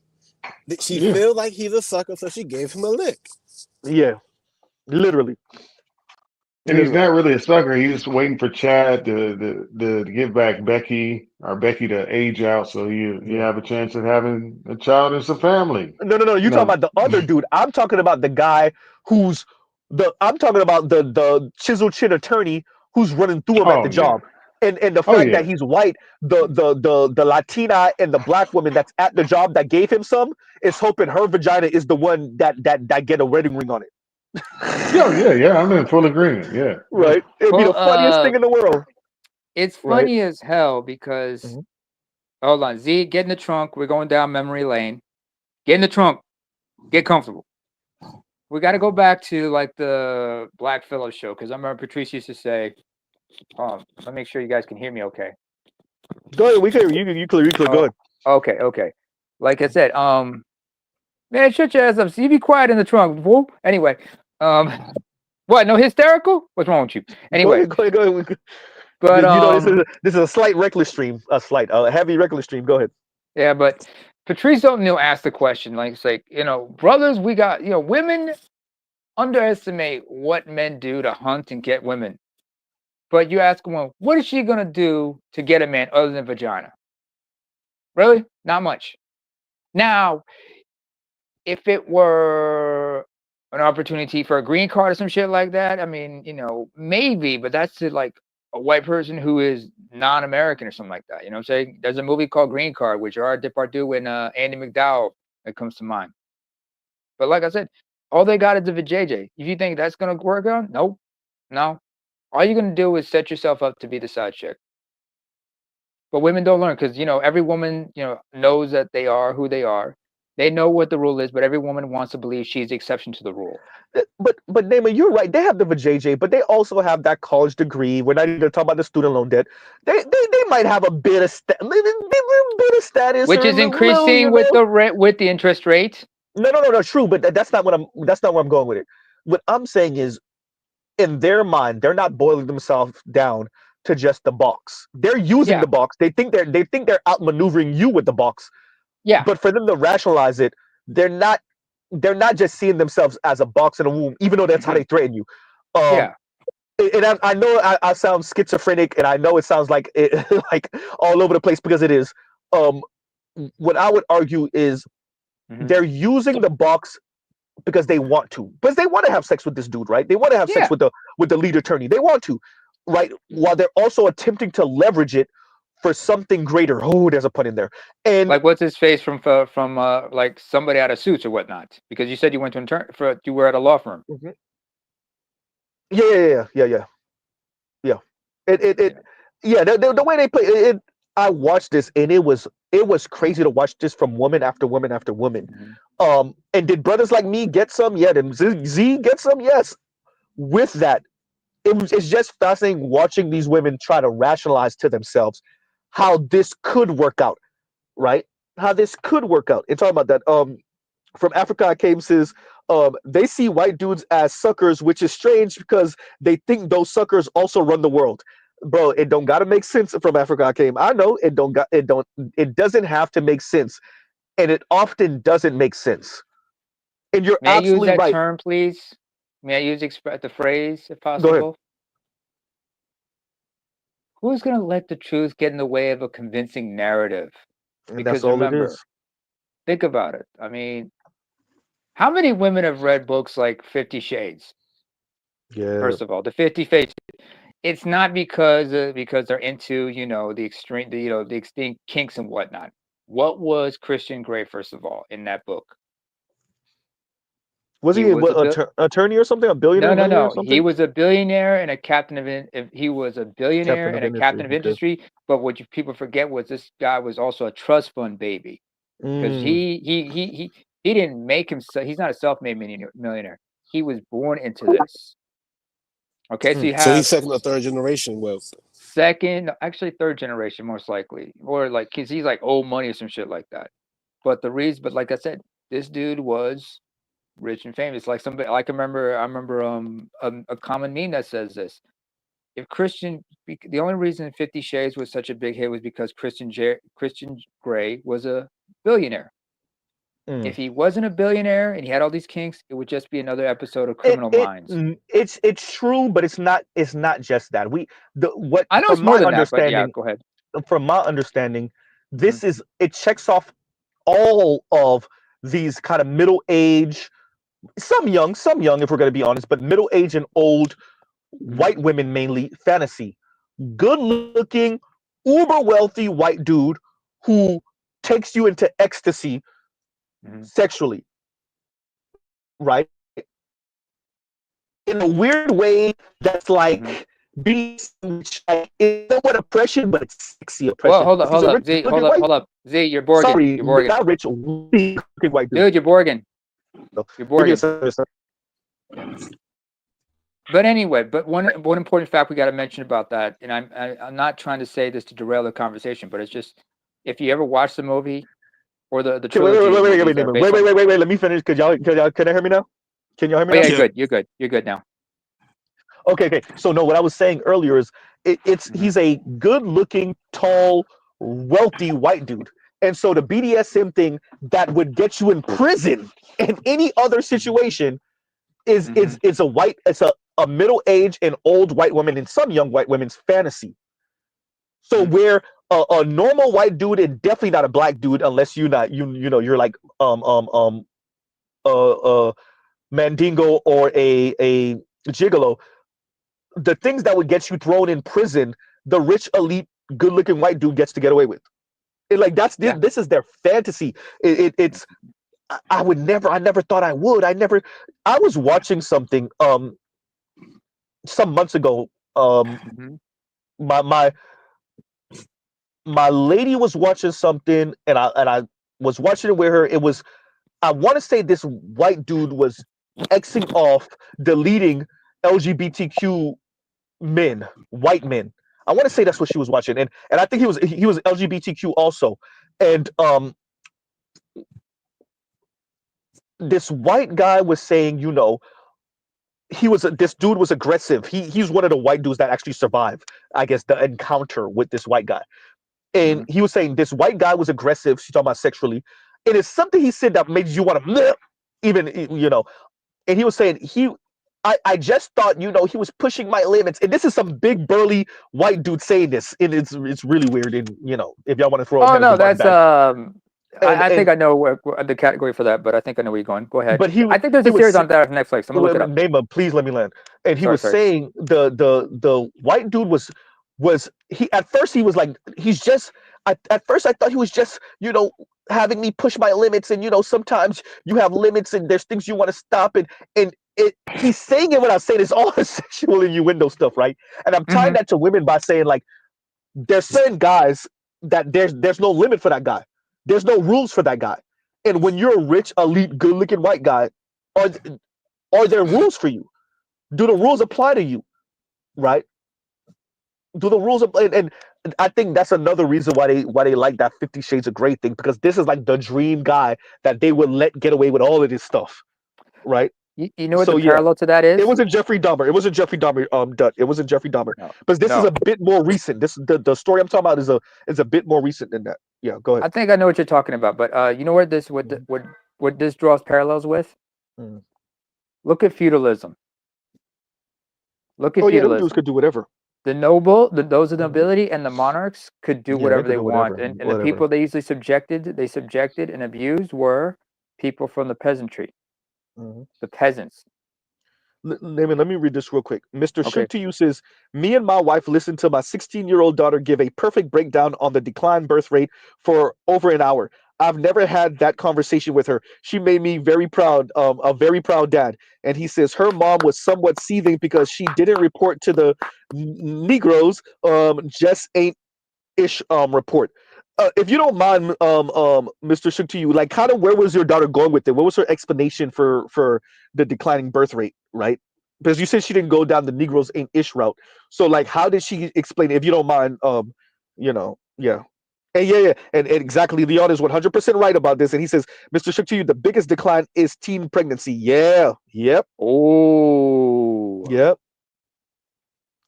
she Yeah. feel like he's a sucker, so she gave him a lick. Yeah, literally. And he's Literally. not really a sucker. He's just waiting for Chad to give back Becky or Becky to age out, so you Yeah. have a chance of having a child and some family. No. You're talking No. about the other dude. I'm talking about the guy who's I'm talking about the chisel chin attorney who's running through him at the Oh yeah. job. And the Oh fact that yeah. he's white, the Latina and the black woman that's at the job that gave him some is hoping her vagina is the one that get a wedding ring on it. Yeah, yeah, yeah. I'm in full agreement. Yeah, yeah. Right? It'd be Well, the funniest thing in the world. it's Right? funny as hell because Mhm. hold on, Z, get in the trunk. We're going down memory lane. Get in the trunk. Get comfortable. We got to go back to like the Black Phillip show because I remember Patrice used to say, let me make sure you guys can hear me okay. Go ahead. We could you clear. Go ahead. Okay. Like I said, man, shut your ass up. See, be quiet in the trunk. Fool. Anyway, what? No hysterical? What's wrong with you? Anyway, Go ahead. but You know, this is a slight reckless stream. A heavy reckless stream. Go ahead. yeah, but Patrice O'Neill asked the question, like, it's like, brothers, we got, women underestimate what men do to hunt and get women. But you ask them, what is she going to do to get a man other than vagina? Really? Not much. Now, if it were an opportunity for a green card or some shit like that, I mean, maybe, but that's to like a white person who is non-American or something like that. You know what I'm saying? There's a movie called Green Card, which Gerard Depardieu and Andy McDowell that comes to mind. But like I said, all they got is a vajayjay. If you think that's gonna work out, nope, no. All you're gonna do is set yourself up to be the side chick. But women don't learn because every woman knows that they are who they are. They know what the rule is, but every woman wants to believe she's the exception to the rule. But Naaman, you're right. They have the vajayjay, but they also have that college degree. We're not even talking about the student loan debt. They might have a bit of status, Which or a is little, increasing with the interest rate. No. True, but that's not where I'm going with it. What I'm saying is, in their mind, they're not boiling themselves down to just the box. They're using Yeah. the box. They think they're outmaneuvering you with the box. Yeah. But for them to rationalize it, they're not just seeing themselves as a box in a womb, even though that's how they threaten you. Yeah. And I know I sound schizophrenic, and I know it sounds like like all over the place because it is. What I would argue is they're using the box because they want to, because they want to have sex with this dude, right? They want to have sex with the lead attorney. They want to, right? While they're also attempting to leverage it for something greater. Oh, there's a pun in there. And like, what's his face from like somebody out of Suits or whatnot? Because you said you went to you were at a law firm. Yeah. The way they play it, I watched this and it was crazy to watch this from woman after woman after woman. And did brothers like me get some? Yeah. Did Z get some? Yes. With that, it's just fascinating watching these women try to rationalize to themselves how this could work out, right? How this could work out. And talking about that, from Africa I came says, they see white dudes as suckers, which is strange because they think those suckers also run the world. Bro, it don't gotta make sense. From Africa I came. I know it doesn't have to make sense, and it often doesn't make sense. And you're May I use absolutely that right. term, please? May I use the phrase, if Go ahead. possible? Who's going to let the truth get in the way of a convincing narrative? And that's Because all it remember, is. think about it. I mean, how many women have read books like 50 Shades? Yeah. First of all, the 50 Faces. It's not because they're into, you know, the extreme, you know, the extinct kinks and whatnot. What was Christian Grey, first of all, in that book? Was He he was what, attorney or something? A billionaire, millionaire or no. something? He was a billionaire and a captain of he was a billionaire Captain of and a industry. captain of Okay. industry. But what people forget was this guy was also a trust fund baby, because he didn't make himself. He's not a self-made millionaire. He was born into this. Okay, so you So have he's second or third generation wealth. second, actually third generation, most likely, or like because he's like old money or some shit like that. But the reason, but like I said, this dude was rich and famous. Like somebody, like I remember a common meme that says this: if the only reason 50 Shades was such a big hit was because Christian Grey was a billionaire. If he wasn't a billionaire and he had all these kinks, it would just be another episode of Criminal Minds. It's true, but it's not just that. I know from it's more my than that, but yeah, understanding, go ahead. this is it checks off all of these kind of middle age, some young if we're going to be honest, but middle age and old white women, mainly fantasy. Good looking, uber wealthy white dude who takes you into ecstasy sexually, right? In a weird way that's like like, it's somewhat oppression, but it's sexy oppression. Well, hold up, Z, hold up. Z, you're Borgen. Sorry, you're Borgen. not rich, looking white dude. Dude, you're Borgen. So, You're give me a Borgen. second. But anyway, one important fact we got to mention about that, and I'm not trying to say this to derail the conversation, but it's just, if you ever watch the movie or the trilogy wait, let me finish. Can y'all hear me now? Can y'all hear me now? Yeah, you're good now. Okay. So no, what I was saying earlier is he's a good looking, tall, wealthy white dude. And so the BDSM thing that would get you in prison in any other situation is it's a middle-aged and old white woman and some young white women's fantasy. So where a normal white dude, and definitely not a black dude unless you're not you're like Mandingo or a gigolo, the things that would get you thrown in prison, the rich, elite, good-looking white dude gets to get away with. This is their fantasy. It's I never thought I would. I was watching something some months ago. My lady was watching something, and I was watching it with her. It was, I want to say, this white dude was Xing off, deleting LGBTQ men, white men. I want to say that's what she was watching, and I think he was LGBTQ also, and this white guy was saying, this dude was aggressive. He's one of the white dudes that actually survived, I guess, the encounter with this white guy, and he was saying this white guy was aggressive. She's talking about sexually, and it's something he said that made you want to even, and he was saying I just thought, he was pushing my limits. And this is some big burly white dude saying this. And it's really weird. And if y'all want to throw no, that's I think I know where the category for that, but I think I know where you're going. Go ahead. But I think there's a series on that on Netflix. I'm gonna look it up. Name him, please let me land. And he was saying the white dude was he, at first he was like, he's just, at first I thought he was just, having me push my limits, and sometimes you have limits and there's things you want to stop, and he's saying it without saying it's all sexual innuendo stuff, right? And I'm tying that to women by saying, like, there's certain guys that there's no limit for that guy. There's no rules for that guy. And when you're a rich, elite, good-looking white guy, are there rules for you? Do the rules apply to you, right? Do the rules apply? And I think that's another reason why they like that 50 Shades of Grey thing, because this is like the dream guy that they would let get away with all of this stuff, right? You know what the parallel to that is? It wasn't Jeffrey Dahmer. It wasn't Jeffrey Dahmer. Dutt. It wasn't Jeffrey Dahmer. No. But this is a bit more recent. This the story I'm talking about is a bit more recent than that. Yeah, go ahead. I think I know what you're talking about, but you know where this what this draws parallels with? Look at feudalism. Look at Oh yeah, them feudalism. dudes could do whatever. The noble, those of the nobility and the monarchs could do whatever they want, whatever, and the people they usually subjected and abused were people from the peasantry, the peasants. Let me read this real quick. Mr. Okay. Shook to you says, me and my wife listened to my 16-year-old daughter give a perfect breakdown on the decline birth rate for over an hour. I've never had that conversation with her. She made me very proud, a very proud dad. And he says her mom was somewhat seething because she didn't report to the Negroes, just ain't ish report. If you don't mind, Mr. Shook to you, like kind of where was your daughter going with it? What was her explanation for the declining birth rate, right? Because you said she didn't go down the Negroes ain't ish route. So like how did she explain it? If you don't mind, yeah. And yeah, and exactly. Leon is 100% right about this. And he says, Mr. Shook to you, the biggest decline is teen pregnancy. Yeah. Yep. Oh. Yep.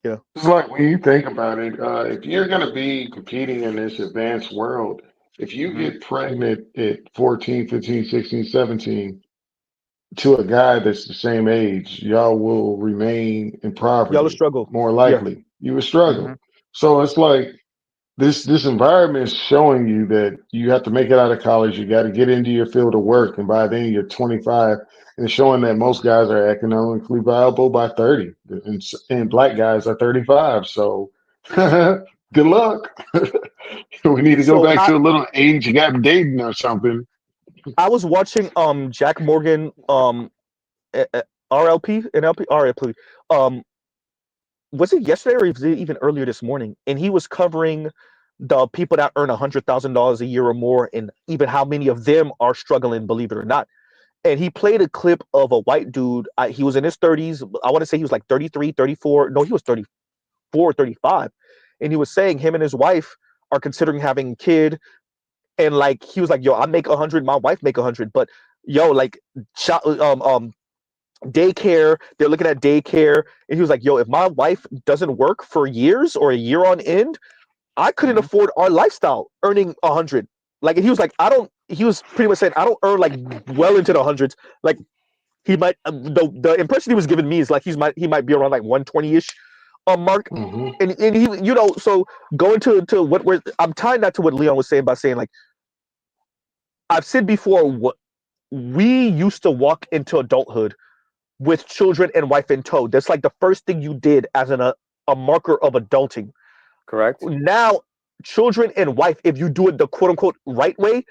Yeah. It's like when you think about it, if you're going to be competing in this advanced world, if you get pregnant at 14, 15, 16, 17 to a guy that's the same age, y'all will remain in Y'all will poverty. struggle. More likely, you will struggle. So it's like this environment is showing you that you have to make it out of college. You got to get into your field of work, and by then you're 25. And showing that most guys are economically viable by 30, and black guys are 35. So good luck. We need to go So back to a little age gap dating or something. I was watching Jack Morgan RLP NLP RLP was it yesterday or was it even earlier this morning? And he was covering the people that earn $100,000 a year or more, and even how many of them are struggling, believe it or not. And he played a clip of a white dude. He was in his 30s. I want to say he was like 33, 34. No, he was 34, 35. And he was saying him and his wife are considering having a kid. And like he was like, yo, I make 100, my wife make 100, but yo, like daycare, they're looking at daycare. And he was like, yo, if my wife doesn't work for years or a year on end, I couldn't afford our lifestyle earning 100. Like, and he was like, he was pretty much saying, I don't earn like well into the hundreds. Like he might, the impression he was giving me is like he might be around like 120-ish mark. And he, so going to what I'm tying that to what Leon was saying by saying, like, I've said before, what we used to walk into adulthood with children and wife in tow. That's like the first thing you did as a marker of adulting. Correct. Now, children and wife, if you do it the quote unquote right way,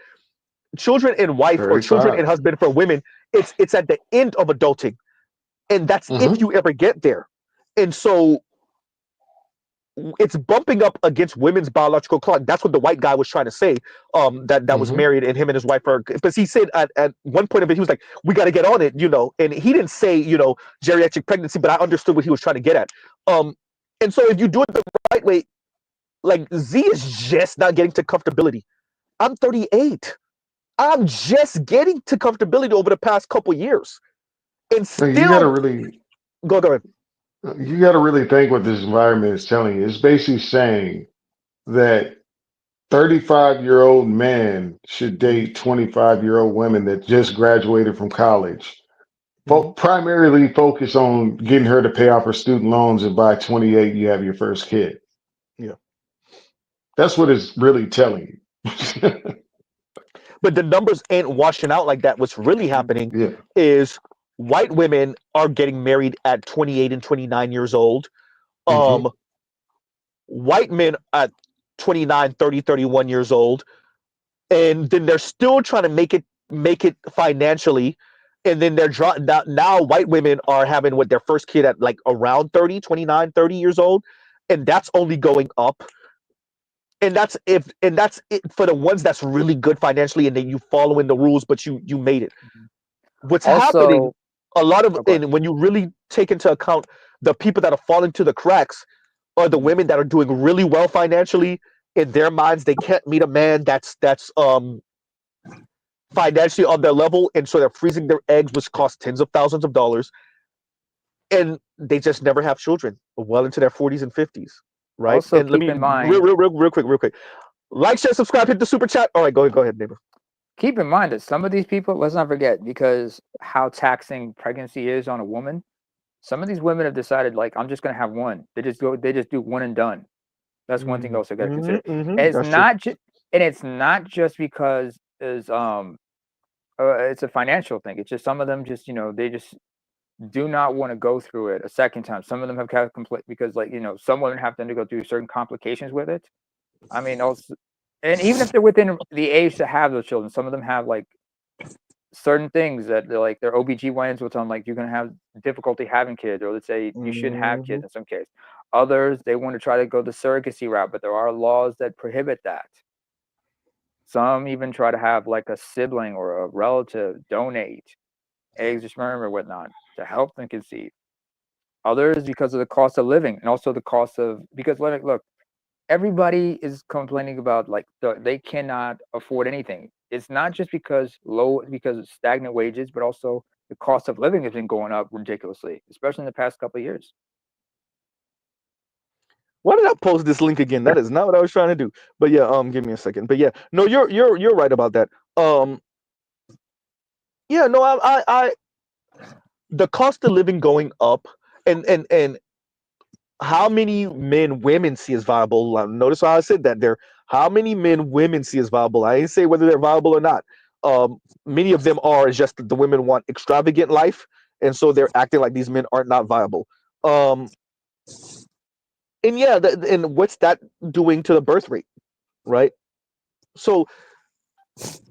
children and wife 35. Or children and husband for women, it's at the end of adulting. And that's if you ever get there. And so it's bumping up against women's biological clock. That's what the white guy was trying to say. That was married, and him and his wife are. Because he said at one point of it, he was like, "We got to get on it," And he didn't say, geriatric pregnancy, but I understood what he was trying to get at. And so if you do it the right way, like Z is just not getting to comfortability. I'm 38. I'm just getting to comfortability over the past couple years, and still you gotta really go ahead. You got to really think what this environment is telling you. It's basically saying that 35-year-old men should date 25-year-old women that just graduated from college. Primarily focus on getting her to pay off her student loans, and by 28, you have your first kid. Yeah. That's what it's really telling you. But the numbers ain't washing out like that. What's really happening is white women are getting married at 28 and 29 years old. White men at 29, 30, 31 years old. And then they're still trying to make it financially. And then they're now white women are having their first kid at like around 30, 29, 30 years old. And that's only going up. And that's it for the ones that's really good financially, and then you following the rules, but you made it. What's happening, a lot of, and when you really take into account the people that are falling to the cracks are the women that are doing really well financially. In their minds, they can't meet a man that's financially on their level, and so they're freezing their eggs, which cost tens of thousands of dollars, and they just never have children well into their 40s and 50s. Right. Also, and let me in mind, real quick. Like, share, subscribe, hit the super chat. All right, go ahead, neighbor. keep in mind that some of these people, let's not forget, because how taxing pregnancy is on a woman, some of these women have decided, like, I'm just going to have one. They just do one and done. That's one thing also got to consider. And it's not just because it's a financial thing. It's just some of them just, they just do not want to go through it a second time. Some of them have complete because, like, some women have to go through certain complications with it. I mean, also, and even if they're within the age to have those children, some of them have like certain things that they're like their OBGYNs will tell them, like, you're going to have difficulty having kids, or let's say you shouldn't have kids in some case. Others, they want to try to go the surrogacy route, but there are laws that prohibit that. Some even try to have like a sibling or a relative donate eggs or sperm or whatnot to help them conceive. Others, because of the cost of living and also the cost of, because look, everybody is complaining about like they cannot afford anything. It's not just because of stagnant wages, but also the cost of living has been going up ridiculously, especially in the past couple of years. Why did I post this link again? That is not what I was trying to do. But yeah, give me a second. But yeah, no, you're right about that. Yeah, no, I the cost of living going up, and how many men women see as viable. Notice how I said that there. How many men women see as viable? I didn't say whether they're viable or not. Many of them are. It's just that the women want extravagant life, and so they're acting like these men are not viable. And yeah, and what's that doing to the birth rate, right? So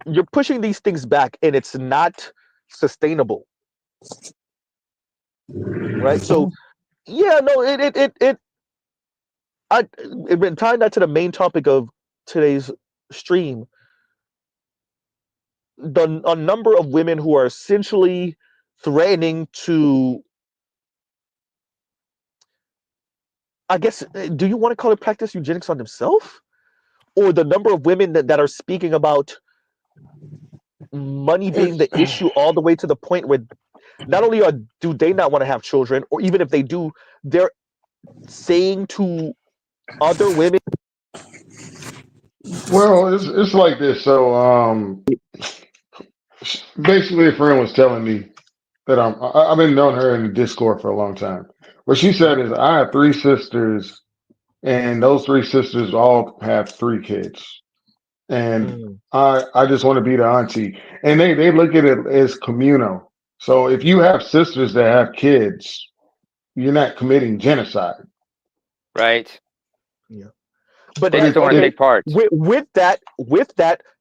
you're pushing these things back, and it's not sustainable, right? So yeah, no, I've been tying that to the main topic of today's stream. A number of women who are essentially threatening to, I guess, do you want to call it practice eugenics on themselves? Or the number of women that are speaking about money being the issue, all the way to the point where not only do they not want to have children, or even if they do, they're saying to other women. Well, it's like this. So basically, a friend was telling me that I've been knowing her in the Discord for a long time. What she said is, I have 3 sisters, and those 3 sisters all have 3 kids, and I just want to be the auntie. And they look at it as communal. So if you have sisters that have kids, you're not committing genocide, right? Yeah. But they just don't want to take part. With that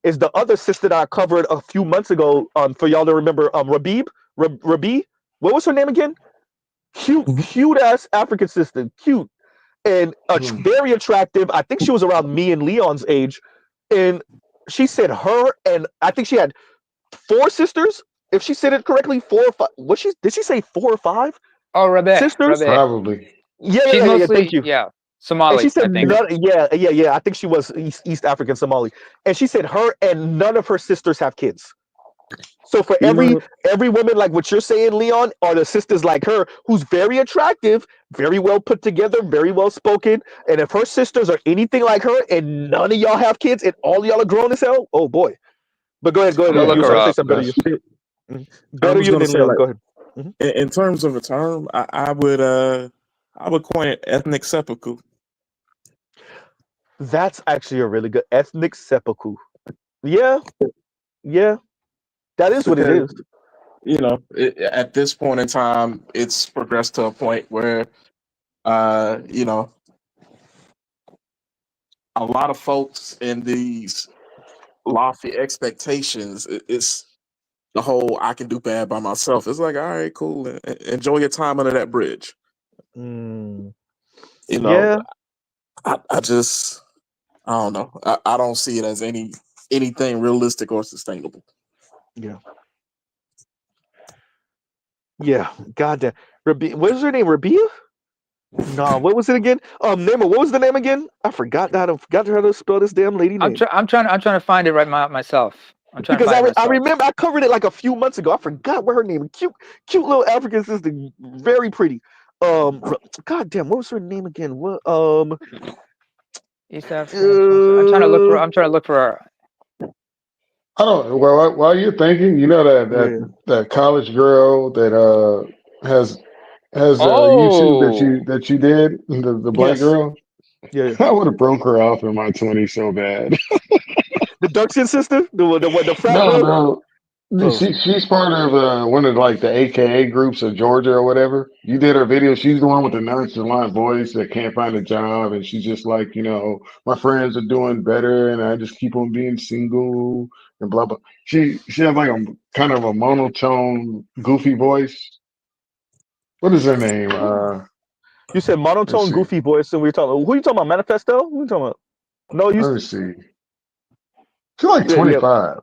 is the other sister that I covered a few months ago. For y'all to remember, Rabib. What was her name again? Cute ass African sister, cute and very attractive. I think she was around me and Leon's age, and she said her and I think she had 4 sisters. If she said it correctly, 4 or 5. Did she say 4 or 5? Oh, Rebecca. Sisters, probably. She's mostly, thank you. Yeah. Somali, and she said, I think. Yeah. I think she was East African Somali. And she said her and none of her sisters have kids. So for every woman like what you're saying, Leon, are the sisters like her, who's very attractive, very well put together, very well spoken. And if her sisters are anything like her, and none of y'all have kids, and all y'all are grown as hell, oh boy. But go ahead. Go look You her say up. something better. Better you than Leon. Like, go ahead. In terms of a term, I would coin it ethnic seppuku. That's actually a really good ethnic seppuku. Yeah. That is what it is. You know, at this point in time, it's progressed to a point where, you know, a lot of folks in these lofty expectations, it's the whole "I can do bad by myself." It's like, all right, cool, enjoy your time under that bridge. You know, I just, I don't know. I don't see it as anything realistic or sustainable. Yeah. Goddamn. What was her name? Rabia? No, what was it again? Nema, what was the name again? I forgot how to spell this damn lady name. I'm trying to find it right myself. I'm trying to find it myself. I remember I covered it like a few months ago. I forgot what her name. Cute little African sister, very pretty. God damn, what was her name again? What East African. I'm trying to look for her. I don't. Well, while you're thinking, you know Yeah. that college girl that has YouTube Oh, that you did, the black Yes. girl. Yeah. I would have broke her off in my 20s so bad. The dark skin sister, the frat No, girl. no. Oh. She's part of one of like the AKA groups of Georgia or whatever. You did her video. She's the one with the nonchalant voice that can't find a job, and she's just like, my friends are doing better, and I just keep on being single and blah blah. She has like a kind of a monotone, goofy voice. What is her name? You said Let's monotone, see. goofy voice, and we were talking. Who you talking about? Manifesto? Who you talking about? No, you. Let me see. She's like Yeah, yeah. 25.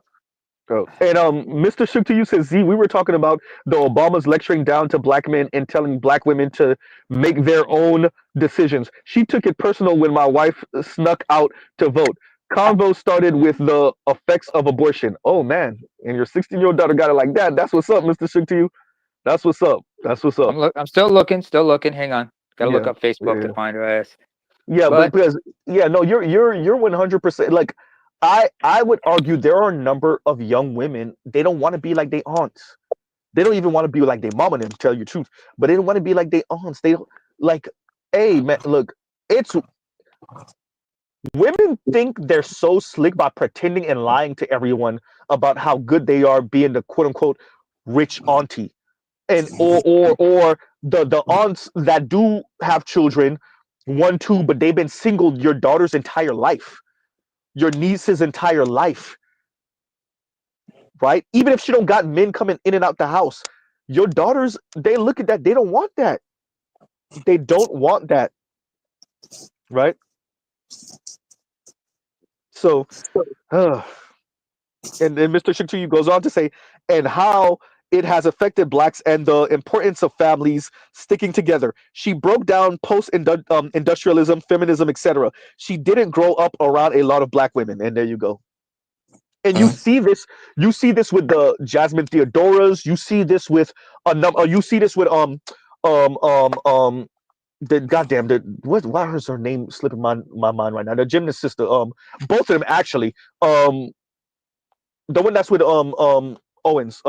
Oh. And Mr. Shook to you says Z. We were talking about the Obamas lecturing down to black men and telling black women to make their own decisions. She took it personal when my wife snuck out to vote. Convo started with the effects of abortion. Oh man, and your 16-year-old daughter got it like that. That's what's up, Mr. Shook to you. That's what's up. That's what's up. I'm still looking, still looking. Hang on, gotta look Yeah, up Facebook to yeah. find her ass. Yeah, but But because yeah, no, you're 100%. Like, I would argue there are a number of young women, they don't want to be like their aunts. They don't even want to be like their mom and them, tell you the truth. But they don't want to be like their aunts. They don't like, hey man, look, it's women think they're so slick by pretending and lying to everyone about how good they are being the quote unquote rich auntie. And or the aunts that do have children, one, two, but they've been single your daughter's entire life, your niece's entire life, right? Even if she don't got men coming in and out the house, your daughters, they look at that, they don't want that. They don't want that, right? So, uh, and then Mr. Shaktu goes on to say, and how it has affected blacks and the importance of families sticking together. She broke down industrialism, feminism, etc. She didn't grow up around a lot of black women, and there you go. And you see this with the Jasmine Theodoras. You see this with a number. You see this with um um um the goddamn the what? Why is her name slipping my mind right now? The gymnast sister. Both of them actually. The one that's with Owens.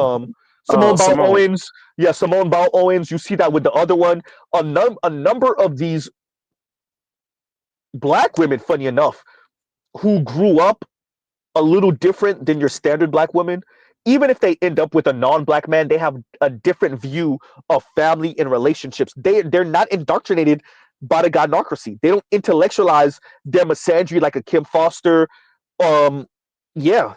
Simone Bowles Simone. Owens. Yeah, Simone Bowles Owens. You see that with the other one. A number of these black women, funny enough, who grew up a little different than your standard black woman, even if they end up with a non-black man, they have a different view of family and relationships. They're not indoctrinated by the godnocracy. They don't intellectualize their misandry like a Kim Foster. Yeah,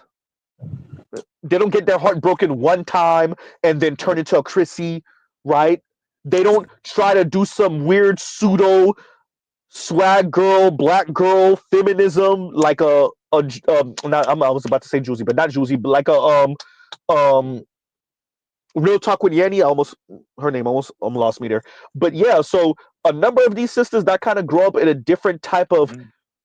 they don't get their heart broken one time and then turn into a Chrissy, right? They don't try to do some weird pseudo swag girl, black girl feminism like not, I was about to say Juicy, but not Juicy, but like a um Real Talk with Yanni. Her name almost lost me there. But yeah, so a number of these sisters that kind of grow up in a different type of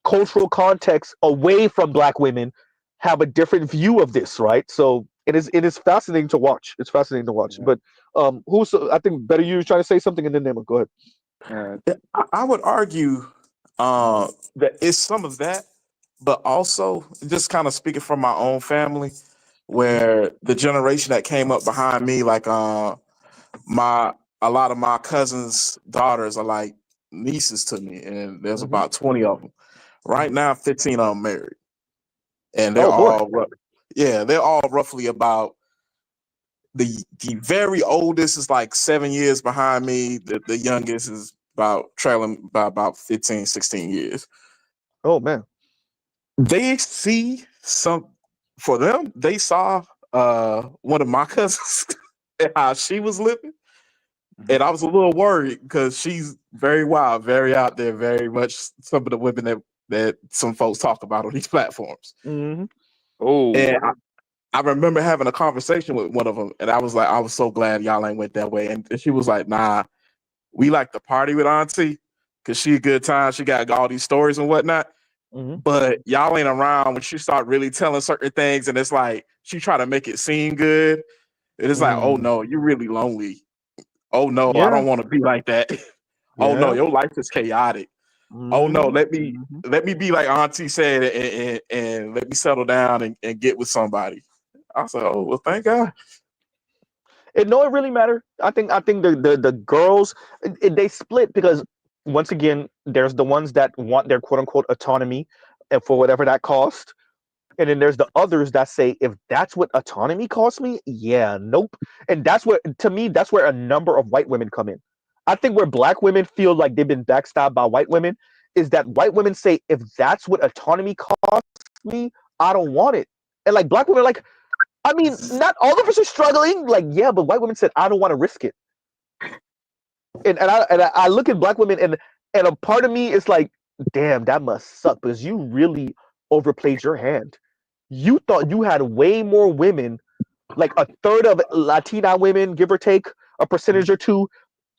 cultural context away from black women have a different view of this, right? So it is fascinating to watch. It's fascinating to watch. Yeah. But I think better you trying to say something and then Nema, go ahead. I would argue that it's some of that, but also just kind of speaking from my own family, where the generation that came up behind me, like a lot of my cousins' daughters are like nieces to me, and there's Mm-hmm. about 20 of them. Right now, 15 of them married, and they're Oh boy. they're all roughly about the very oldest is like 7 years behind me. The youngest is trailing by about 15, 16 years. Oh man. They see for them, they saw one of my cousins and how she was living. And I was a little worried because she's very wild, very out there, very much some of the women that some folks talk about on these platforms. Mm-hmm. Oh, And I remember having a conversation with one of them, and I was like, I was so glad y'all ain't went that way. And she was like, nah, we like to party with Auntie because she a good time. She got all these stories and whatnot. Mm-hmm. But y'all ain't around when she start really telling certain things, and it's like she try to make it seem good. And it's like, oh no, you're really lonely. Oh no, I Yeah. don't want to be like that. Oh no, Yeah. your life is chaotic. Oh no, let me be like Auntie said and let me settle down and get with somebody. I was like, oh, well, thank God. It really matter. I think the girls, they split because once again, there's the ones that want their quote unquote autonomy, and for whatever that cost, and then there's the others that say if that's what autonomy costs me, yeah, nope. And that's where, to me, that's where a number of white women come in. I think where black women feel like they've been backstabbed by white women is that white women say if that's what autonomy costs me, I don't want it. And like black women are like, I mean, not all of us are struggling. Like, yeah, but white women said, I don't want to risk it. And I look at black women and a part of me is like, damn, that must suck because you really overplayed your hand. You thought you had way more women, like a third of Latina women, give or take a percentage or two,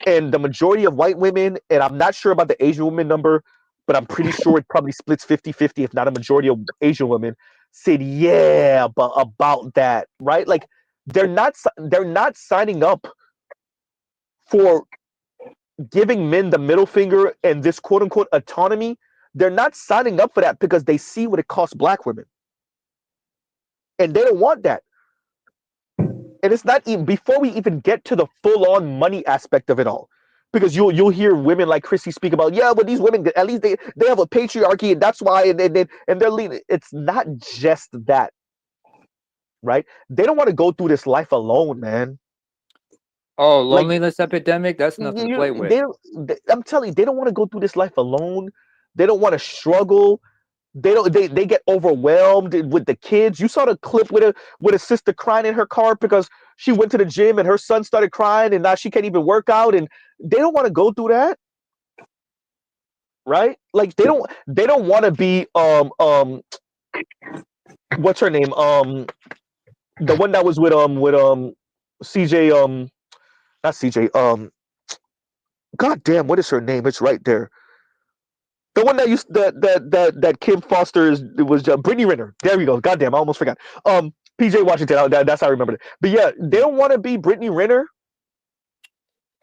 and the majority of white women, and I'm not sure about the Asian women number, but I'm pretty sure it probably splits 50-50, if not a majority of Asian women, said, yeah, but about that, right? Like they're not signing up for giving men the middle finger and this quote unquote autonomy. They're not signing up for that because they see what it costs black women. And they don't want that. And it's not even before we even get to the full-on money aspect of it all. Because you'll hear women like Chrissy speak about, yeah, but these women, at least they have a patriarchy, and that's why, and they're leading. It's not just that, right? They don't want to go through this life alone, man. Oh, loneliness epidemic? That's nothing to play with. I'm telling you, they don't want to go through this life alone. They don't want to struggle. They get overwhelmed with the kids. You saw the clip with a sister crying in her car because she went to the gym and her son started crying and now she can't even work out, and they don't want to go through that, right? Like they don't want to be what's her name, the one that was with CJ, not CJ, god damn, what is her name? It's right there. The one that used that Kim Foster was Brittany Renner. There we go. God damn, I almost forgot. PJ Washington. That's how I remembered it. But yeah, they don't want to be Brittany Renner,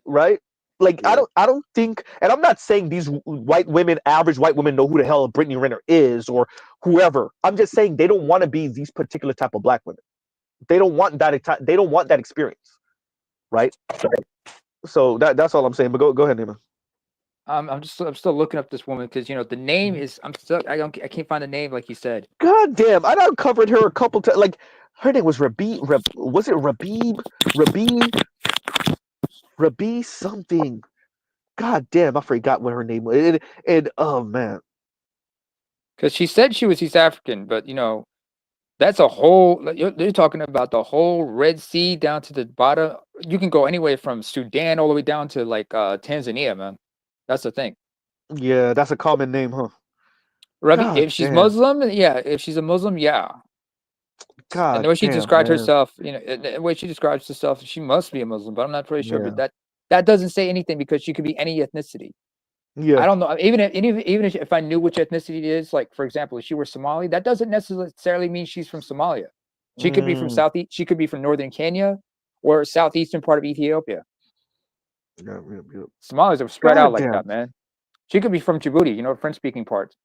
right? Like yeah. I don't think, and I'm not saying these white women, average white women, know who the hell Brittany Renner is or whoever. I'm just saying they don't want to be these particular type of black women. They don't want that. They don't want that experience, right? So that's all I'm saying. But go ahead, Nima. I'm still looking up this woman because the name is I can't find the name like you said. God damn, I uncovered her a couple times. Like her name was was it Rabi something? God damn, I forgot what her name was. And oh man, because she said she was East African, but that's a whole. You're talking about the whole Red Sea down to the bottom. You can go anywhere from Sudan all the way down to like Tanzania, man. That's the thing. Yeah, that's a common name, huh? Rabi, if she's Muslim, yeah. If she's a Muslim, yeah. God, and the way she described herself, the way she describes herself, she must be a Muslim, but I'm not pretty sure. But that doesn't say anything because she could be any ethnicity. Yeah, I don't know. Even if I knew which ethnicity it is, like for example, if she were Somali, that doesn't necessarily mean she's from Somalia. She could be from Southeast. She could be from northern Kenya or southeastern part of Ethiopia. Yeah. Somalis are spread out like that, man. She could be from Djibouti, French-speaking parts.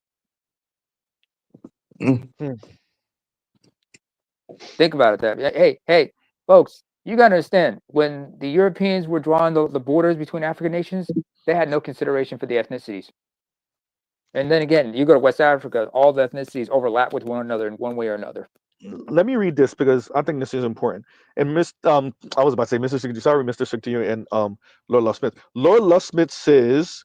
Think about it. Hey, folks, you gotta understand, when the Europeans were drawing the borders between African nations, they had no consideration for the ethnicities. And then again, you go to West Africa, all the ethnicities overlap with one another in one way or another. Let me read this because I think this is important. And I was about to say Mr. Mr. and Lord Love Smith. Lord Love Smith says,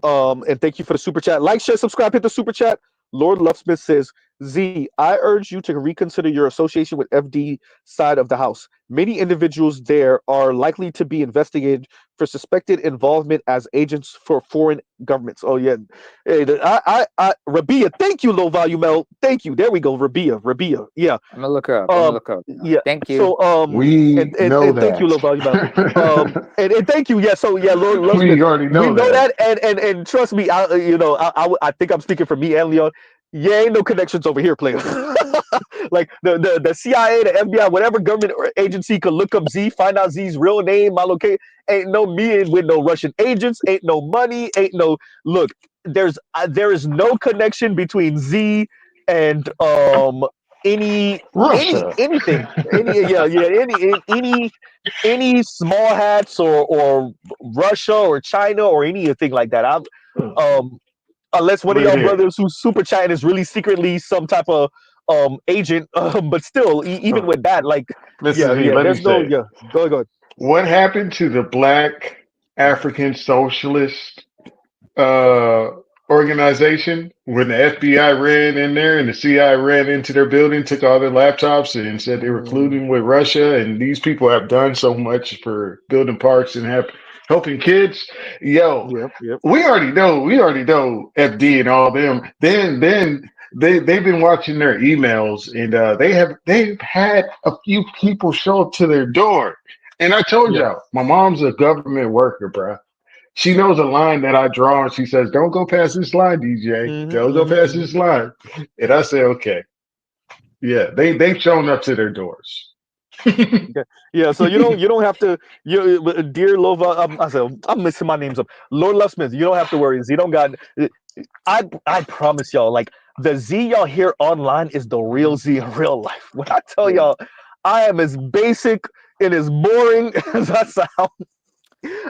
and thank you for the super chat. Like, share, subscribe, hit the super chat. Lord Love Smith says, Z, I urge you to reconsider your association with FD side of the house. Many individuals there are likely to be investigated for suspected involvement as agents for foreign governments. Oh yeah, hey, Rabia, thank you, low volume L. Thank you. There we go, Rabia. Yeah. I'm gonna look up. Yeah. Thank you. So we know that. Thank you, low volume L. and thank you. Yeah. So yeah, Lord Love Smith. We already know that. And trust me, I think I'm speaking for me and Leon. Yeah, ain't no connections over here, player. Like the CIA, the FBI, whatever government agency could look up Z, find out Z's real name, my location. Ain't no meeting with no Russian agents. Ain't no money. Ain't no look. There is no connection between Z and Russia. anything, any small hats or Russia or China or anything like that. Unless one of Look at y'all here. brothers who's super chatting is really secretly some type of agent, but still, even with that, like, Mrs. Z, let me there's no, say, go ahead. what happened to the Black African Socialist uh, organization when the FBI ran in there and the CIA ran into their building, took all their laptops and said they were colluding with Russia? And these people have done so much for building parks and have helping kids. Yo, Yep. we already know FD and all them. Then they've been watching their emails and they've had a few people show up to their door. And I told Yeah. y'all, my mom's a government worker, bro. She knows a line that I draw, and she says, "Don't go past this line, DJ. Don't go past this line." And I say, "Okay, yeah." They've shown up to their doors. Yeah, so you don't have to. Dear Lova, I'm mixing my names up. Lord Love Smith, you don't have to worry. Z don't got. I promise y'all, like the Z y'all hear online is the real Z in real life. When I tell y'all, I am as basic and as boring as I sound.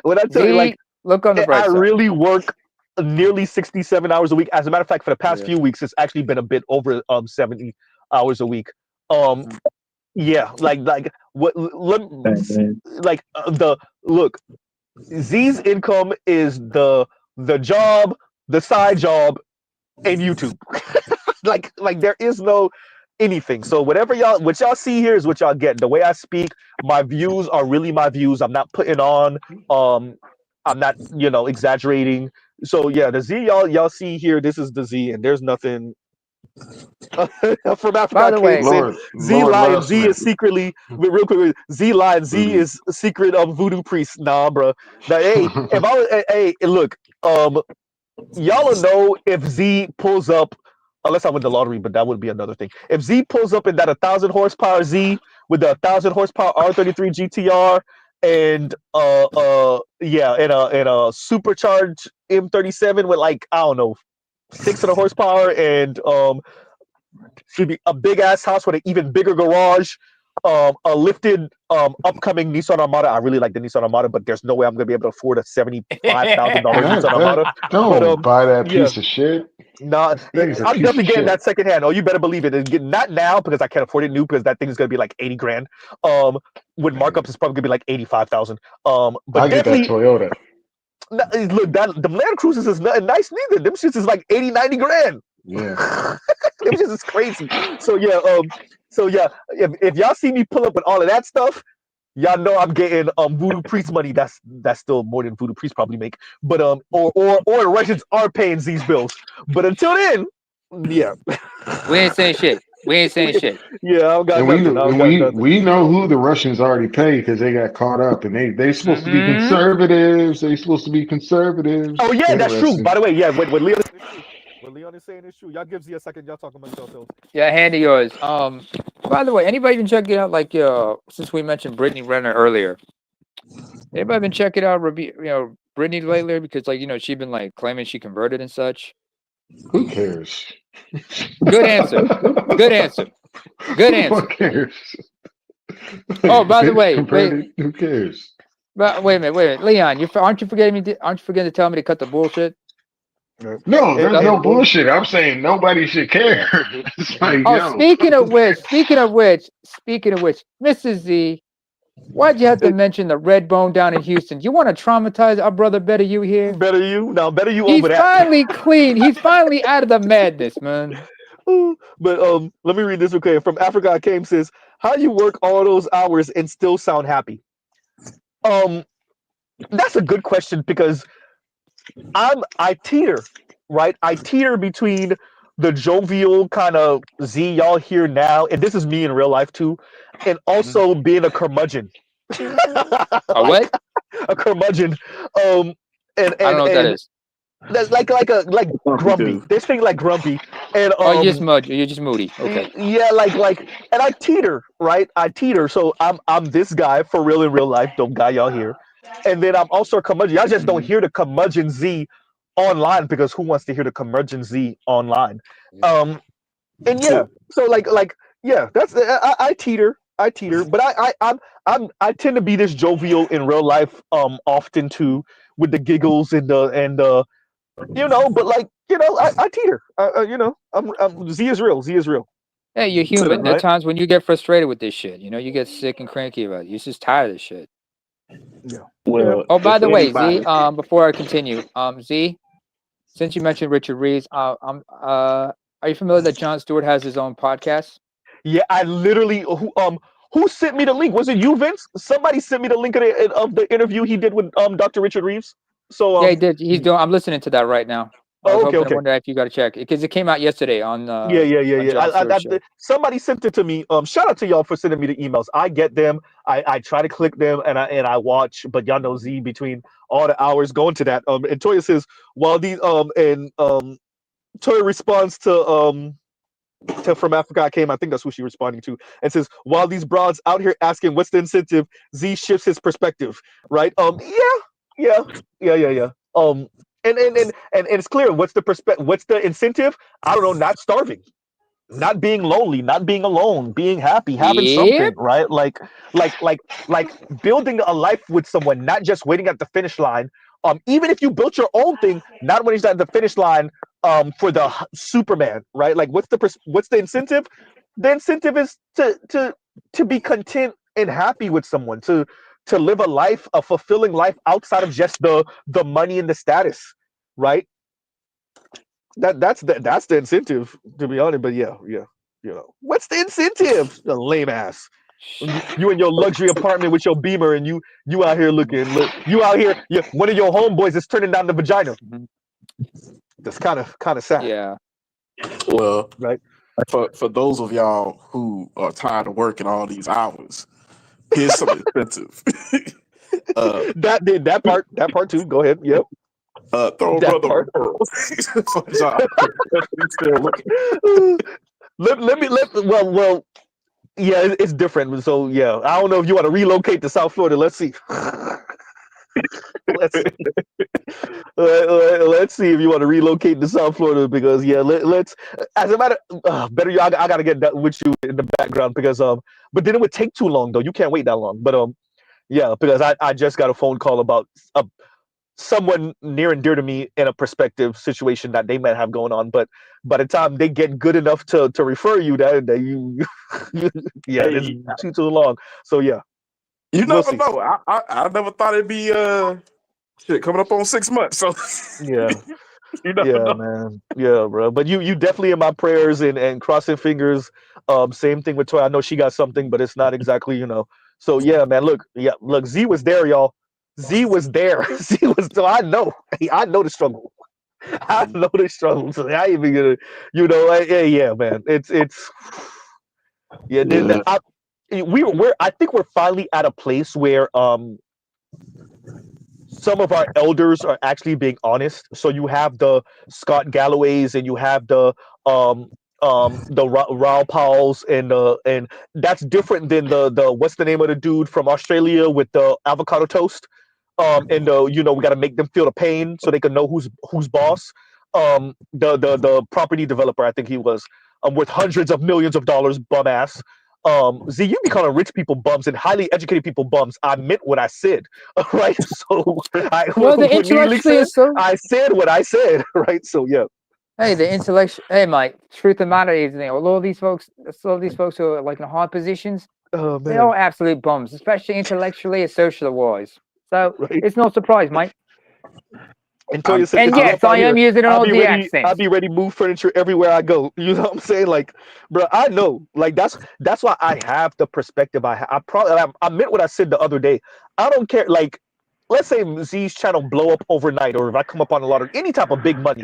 When I tell you, like, look on the bright I side. really work nearly 67 hours a week. As a matter of fact, for the past few weeks, it's actually been a bit over 70 hours a week. Yeah, like what? Like the look. Z's income is the job, the side job, and YouTube. like there is no anything. So what y'all see here is what y'all get. The way I speak, my views are really my views. I'm not putting on. I'm not exaggerating. So yeah, the Z y'all see here. This is the Z, and there's nothing. From Africa, By the way, Z Lord lying. Love Z is Smith. secretly real quick. Z lying. Z is a secret voodoo priest. Nah, bro. Now, hey, if I was, hey, look, y'all will know if Z pulls up, unless I win the lottery, but that would be another thing. If Z pulls up in that 1,000 horsepower Z with the 1,000 horsepower R33 GTR and and a supercharged M37 with, like, I don't know, 600 horsepower and should be a big ass house with an even bigger garage, a lifted upcoming Nissan Armada. I really like the Nissan Armada, but there's no way I'm gonna be able to afford a $75,000 Nissan Armada. Don't buy that Yeah, piece of shit. nah, Thing's a I'm piece definitely of getting shit. that secondhand. Oh, you better believe it. Not now because I can't afford it new because that thing is gonna be like 80 grand. With markups, it's probably gonna be like 85,000. But I get that definitely Toyota. look, that the Land Cruisers is not nice neither. Them shits is like 80, 90 grand. Yeah. Them shits is crazy. So yeah, if y'all see me pull up with all of that stuff, y'all know I'm getting Voodoo Priest money. That's still more than Voodoo Priest probably make. But or the Russians are paying these bills. But until then, yeah. we ain't saying shit. We ain't saying shit. Yeah, I don't got And nothing. I don't got nothing. we know who the Russians already paid because they got caught up and they supposed to be conservatives. They supposed to be conservatives. Oh yeah, that's true. Interesting. By the way, yeah, what Leon is true. What Leon is saying is true. Y'all give Z a second. Y'all talking amongst yourselves. Yeah, hand of yours. By the way, anybody been checking out, like, since we mentioned Brittany Renner earlier, anybody been checking out Brittany lately? Because, like, she been, like, claiming she converted and such. Who cares? Good answer. Good answer. Good answer. Who cares? Oh, by the Bitch way, converted. Who cares? but wait a minute, Leon, aren't you forgetting to tell me to cut the bullshit? No, there's no And bullshit. I'm saying nobody should care. It's like, Oh, yo. speaking of which, Mrs. Z, why'd you have to mention the red bone down in Houston? You want to traumatize our brother Better You here? Better you He's over that. finally clean. He's finally out of the madness, man. But let me read this. Okay, from Africa I came says, how you work all those hours and still sound happy? That's a good question because I teeter, right? I teeter between the jovial kind of Z y'all hear now, and this is me in real life too, and also being a curmudgeon. A what? A curmudgeon. And I don't know what that is. That's like grumpy. This thing like grumpy. And you're just moody. Okay. Yeah, like and I teeter, right? I teeter. So I'm this guy for real in real life, the guy y'all hear. And then I'm also a curmudgeon. Y'all just don't hear the curmudgeon Z online because who wants to hear the curmudgeon Z online? And yeah, so like Yeah, that's I teeter, but I tend to be this jovial in real life, often too, with the giggles and but like I teeter, Z is real, Z is real, Hey, you're human. There are right? times when you get frustrated with this shit. You get sick and cranky about it. You're just tired of this shit. Yeah. Well, Oh, by if the way, Z, anybody, before I continue, Z, since you mentioned Richard Reeves, are you familiar that Jon Stewart has his own podcast? Yeah, I literally who sent me the link? Was it you, Vince? Somebody sent me the link of the interview he did with Dr. Richard Reeves. So Yeah, he did. He's doing. I'm listening to that right now. I was hoping. I okay. wonder if you got to check because it came out yesterday on Yeah. Jon Stewart show. Somebody sent it to me. Shout out to y'all for sending me the emails. I get them. I try to click them and I watch, but y'all know Z between all the hours going to that. And Toya says while these Toya responds to From Africa I Came, I think that's who she's responding to, and says, while these broads out here asking what's the incentive, Z shifts his perspective, right? Yeah. And it's clear what's the incentive? I don't know, not starving, not being lonely, not being alone, being happy, having something, Yep. right? Like building a life with someone, not just waiting at the finish line. Even if you built your own thing, not when he's at the finish line, for the Superman, right? Like, what's the incentive? The incentive is to be content and happy with someone, to live a fulfilling life outside of just the money and the status, right? That's the incentive, to be honest. But yeah. What's the incentive? The lame ass. You in your luxury apartment with your Beamer, and you out here you out here. One of your homeboys is turning down the vagina. That's kind of sad. Yeah. well, Right. for those of y'all who are tired of working all these hours, here's some incentive. That part too. Go ahead. Yep. Throw a That brother part. for a job. He's still looking. Well, yeah, it's different. So yeah, I don't know if you want to relocate to South Florida. Let's see. let's let's see if you want to relocate to South Florida, because yeah, let's. As a matter, better you. I gotta get that with you in the background, because but then it would take too long though. You can't wait that long. But yeah, because I just got a phone call about someone near and dear to me in a prospective situation that they might have going on, but by the time they get good enough to refer you, that you yeah, it's too long. So yeah, You we'll never see. know. I never thought it'd be shit coming up on 6 months. So Yeah. you never Yeah, know. man. Yeah, bro. But you definitely in my prayers, and crossing fingers. Same thing with Toy. I know she got something, but it's not exactly, So yeah, man. Look, Z was there, y'all. Z was there. Z was. So I know. I know the struggle. I know the struggle. So I even gonna, yeah, man. It's yeah. Yeah. I think we're finally at a place where some of our elders are actually being honest. So you have the Scott Galloways, and you have the Raoul Pauls, and that's different than the what's the name of the dude from Australia with the avocado toast. And we got to make them feel the pain so they can know who's boss. The property developer, I think he was, with hundreds of millions of dollars, bum ass. Z, you be calling rich people bums and highly educated people bums. I meant what I said, right? So Well, the what Neely intellectually said, is so. I said what I said, right? So yeah. Hey, the intellectual. Hey, Mike. Truth of the matter is, all these folks who are like in hard positions, Oh they're all man, absolute bums, especially intellectually and socially wise. So right? it's no surprise, Mike. And Toya said, And "It's yes, rough out I am here. using I'll all be the ready. I'll accents. be ready to move furniture everywhere I go." You know what I'm saying? Like, bro, I know. Like that's why I have the perspective I have. I meant what I said the other day. I don't care. Like, let's say Z's channel blow up overnight, or if I come up on a lot of any type of big money.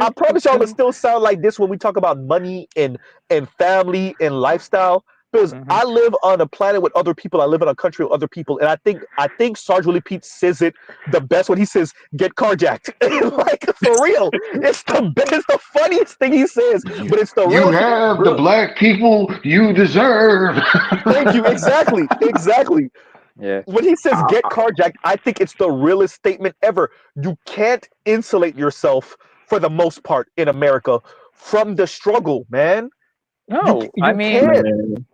I promise y'all, it still sound like this when we talk about money and family and lifestyle. Because I live on a planet with other people. I live in a country with other people, and I think Sarge Willie Pete says it the best when he says, "Get carjacked." Like, for real, it's the funniest thing he says, but it's the You real shit, have the bro. black people you deserve. Thank you. Exactly. Yeah. When he says "get carjacked," I think it's the realest statement ever. You can't insulate yourself, for the most part in America, from the struggle, man. No, you I mean, can't.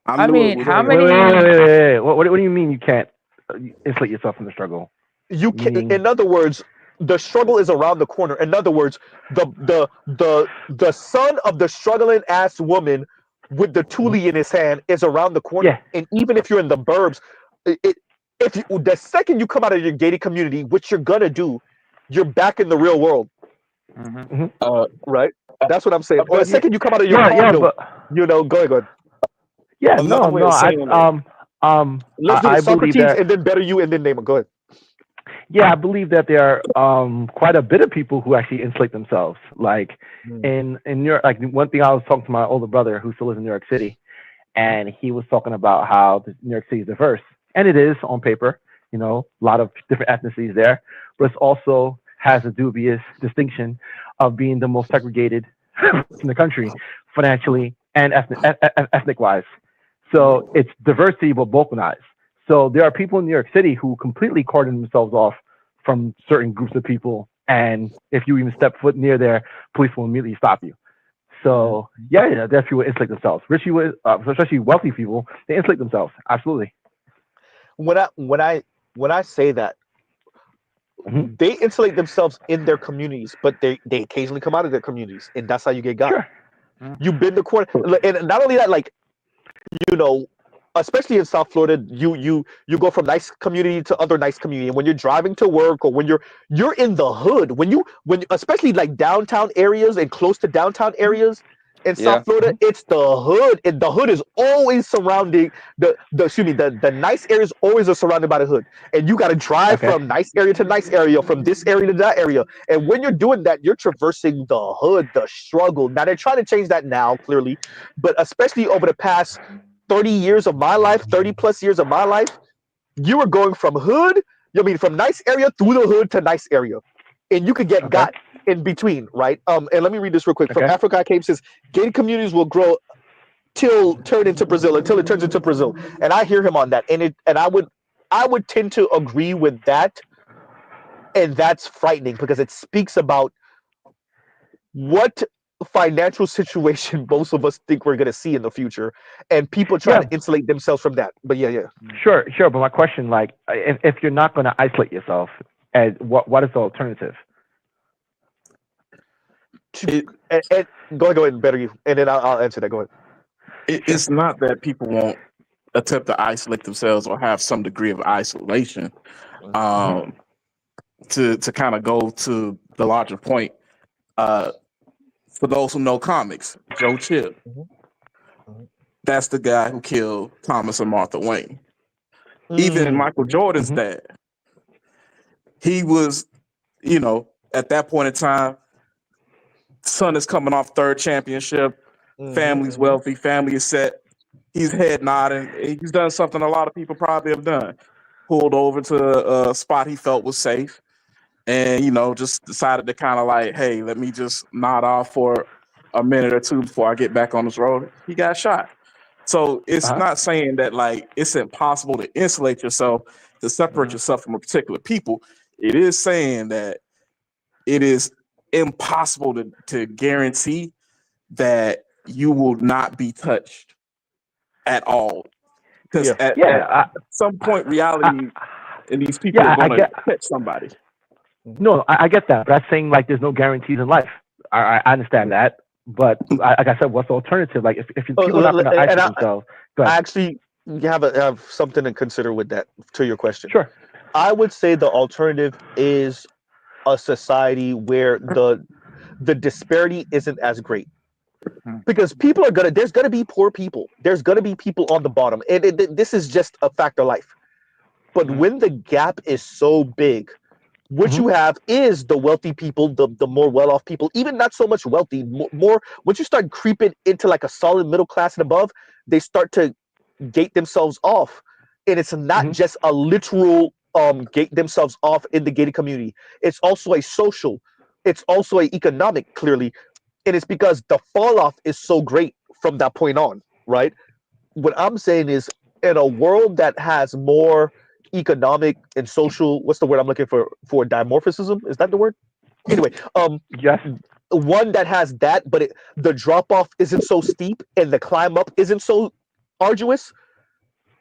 I mean, how many? Wait. What do you mean you can't insulate yourself from the struggle? You can. Meaning, In other words, the struggle is around the corner. In other words, the son of the struggling ass woman with the tule in his hand is around the corner. yeah. And even if you're in the burbs, if you, the second you come out of your gated community, which you're gonna do, you're back in the real world, right? That's what I'm saying. Or the second you come out of your condo, but go ahead. yeah, Another way of saying it. Let's do I believe Socrates that. and then better you and then name it. Go ahead. Yeah, I believe that there are quite a bit of people who actually insulate themselves. Like in New York, like one thing I was talking to my older brother who still lives in New York City, and he was talking about how New York City is diverse, and it is on paper. You know, a lot of different ethnicities there, but it also has a dubious distinction of being the most segregated in the country, financially and ethnic wise. So it's diversity but balkanized. So there are people in New York City who completely cordon themselves off from certain groups of people, and if you even step foot near there, police will immediately stop you. So yeah, there's people insulate themselves. Rich people, especially wealthy people, they insulate themselves. Absolutely. When I say that, they insulate themselves in their communities, but they occasionally come out of their communities, and that's how you get got. Sure. You've been the corner, and not only that, like, especially in South Florida, you go from nice community to other nice community. And when you're driving to work or when you're in the hood, when especially like downtown areas and close to downtown areas in South Florida, it's the hood. And the hood is always surrounding the nice areas always are surrounded by the hood. And you got to drive from nice area to nice area, from this area to that area. And when you're doing that, you're traversing the hood, the struggle. Now they're trying to change that now, clearly, but especially over the past 30 years of my life, 30 plus years of my life, you were going from hood, from nice area through the hood to nice area. And you could get got in between, right? And let me read this real quick. From Africa I Came says, gated communities will grow until it turns into Brazil. And I hear him on that. And I would tend to agree with that. And that's frightening because it speaks about what financial situation most of us think we're going to see in the future, and people try to insulate themselves from that. But Sure. But my question, like, if you're not going to isolate yourself, and what is the alternative? And go ahead and better you, and then I'll answer that. Go ahead. It's not that people won't attempt to isolate themselves or have some degree of isolation. To kind of go to the larger point, for those who know comics, Joe Chill, that's the guy who killed Thomas and Martha Wayne. Even Michael Jordan's dad, he was, at that point in time, son is coming off third championship, family's wealthy, family is set, he's head nodding, he's done something a lot of people probably have done, pulled over to a spot he felt was safe, and just decided to kind of like, hey, let me just nod off for a minute or two before I get back on this road. He got shot. So it's not saying that like it's impossible to insulate yourself, to separate yourself from a particular people. It is saying that it is impossible to guarantee that you will not be touched at all. Because at some point, reality and these people are going to touch somebody. No, I get that, but I'm saying like there's no guarantees in life. I understand that, but like I said, what's the alternative? Like if people are not going to isolate themselves, I actually have something to consider with that. To your question, sure. I would say the alternative is a society where the disparity isn't as great. Because there's gonna be poor people. There's gonna be people on the bottom, and this is just a fact of life. But when the gap is so big, what you have is the wealthy people, the more well-off people, even not so much wealthy, more once you start creeping into like a solid middle class and above, they start to gate themselves off. And it's not just a literal gate themselves off in the gated community. It's also a social, it's also an economic, clearly. And it's because the fall off is so great from that point on, right? What I'm saying is, in a world that has more economic and social, what's the word I'm looking for? Dimorphism? Is that the word? Anyway, Yes. one that has that, but the drop off isn't so steep and the climb up isn't so arduous,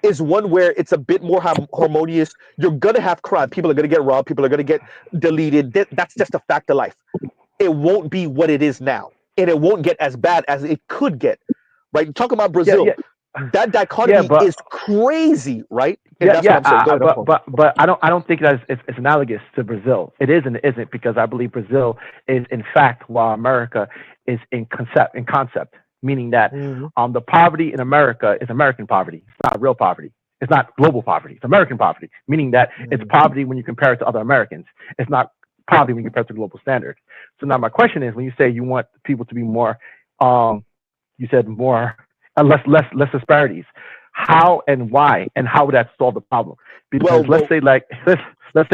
is one where it's a bit more harmonious. You're gonna have crime. People are gonna get robbed. People are gonna get deleted. That's just a fact of life. It won't be what it is now, and it won't get as bad as it could get. Right? Talk about Brazil. That dichotomy is crazy, right? And that's what I'm saying. Go ahead, but I don't think that it's analogous to Brazil. It is and it isn't, because I believe Brazil is in fact, while America is in concept, meaning that the poverty in America is American poverty. It's not real poverty. It's not global poverty. It's American poverty, meaning that it's poverty when you compare it to other Americans. It's not poverty when you compare it to global standards. So now my question is, when you say you want people to be more, you said more, less disparities. How and why and how would that solve the problem? Because let's say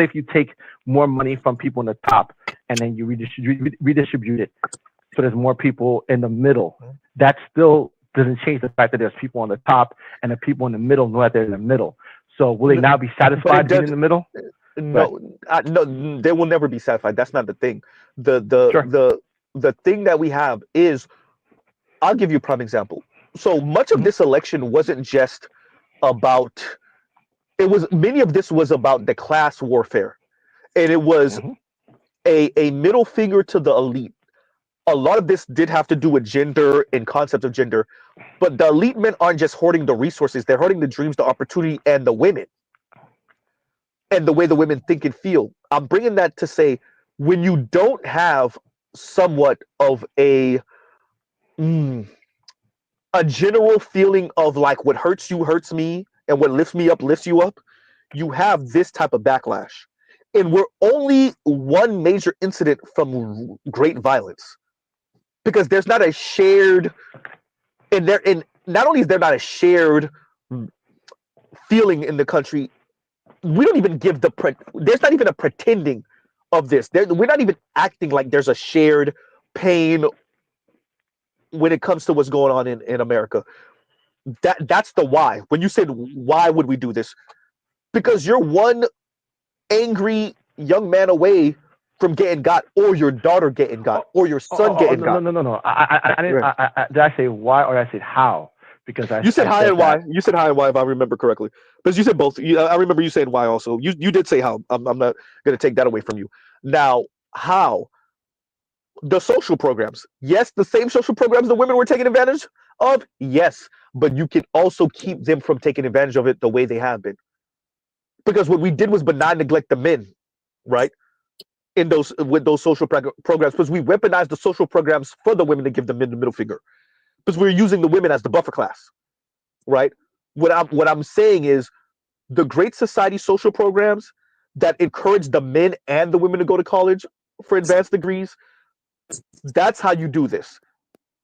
if you take more money from people in the top and then you redistribute it, so there's more people in the middle. That still doesn't change the fact that there's people on the top and the people in the middle know that they're in the middle. So will they now be satisfied being in the middle? No, no, they will never be satisfied. That's not the thing. The thing that we have is, I'll give you a prime example. So much of this election wasn't just about, many of this was about the class warfare. And it was a middle finger to the elite. A lot of this did have to do with gender and concept of gender, but the elite men aren't just hoarding the resources, they're hoarding the dreams, the opportunity, and the women, and the way the women think and feel. I'm bringing that to say, when you don't have somewhat of a general feeling of like, what hurts you hurts me, and what lifts me up lifts you up, you have this type of backlash. And we're only one major incident from great violence, because there's not a shared, and not only is there not a shared feeling in the country, we don't even give there's not even a pretending of this. We're not even acting like there's a shared pain when it comes to what's going on in America. That's the why. When you said, why would we do this? Because you're one angry young man away from getting got, or your daughter getting got, or your son getting got. No. I didn't. Did I say why or did I say how? Because you said hi and why. You said hi and why, if I remember correctly. Because you said both. I remember you saying why also. You did say how. I'm not going to take that away from you. Now, how? The social programs. Yes, the same social programs the women were taking advantage of. Yes, but you can also keep them from taking advantage of it the way they have been. Because what we did was benign neglect the men, right? With those social programs, because we weaponized the social programs for the women to give the men the middle finger, because we're using the women as the buffer class, right? What I'm saying is, the Great Society social programs that encourage the men and the women to go to college for advanced degrees, that's how you do this.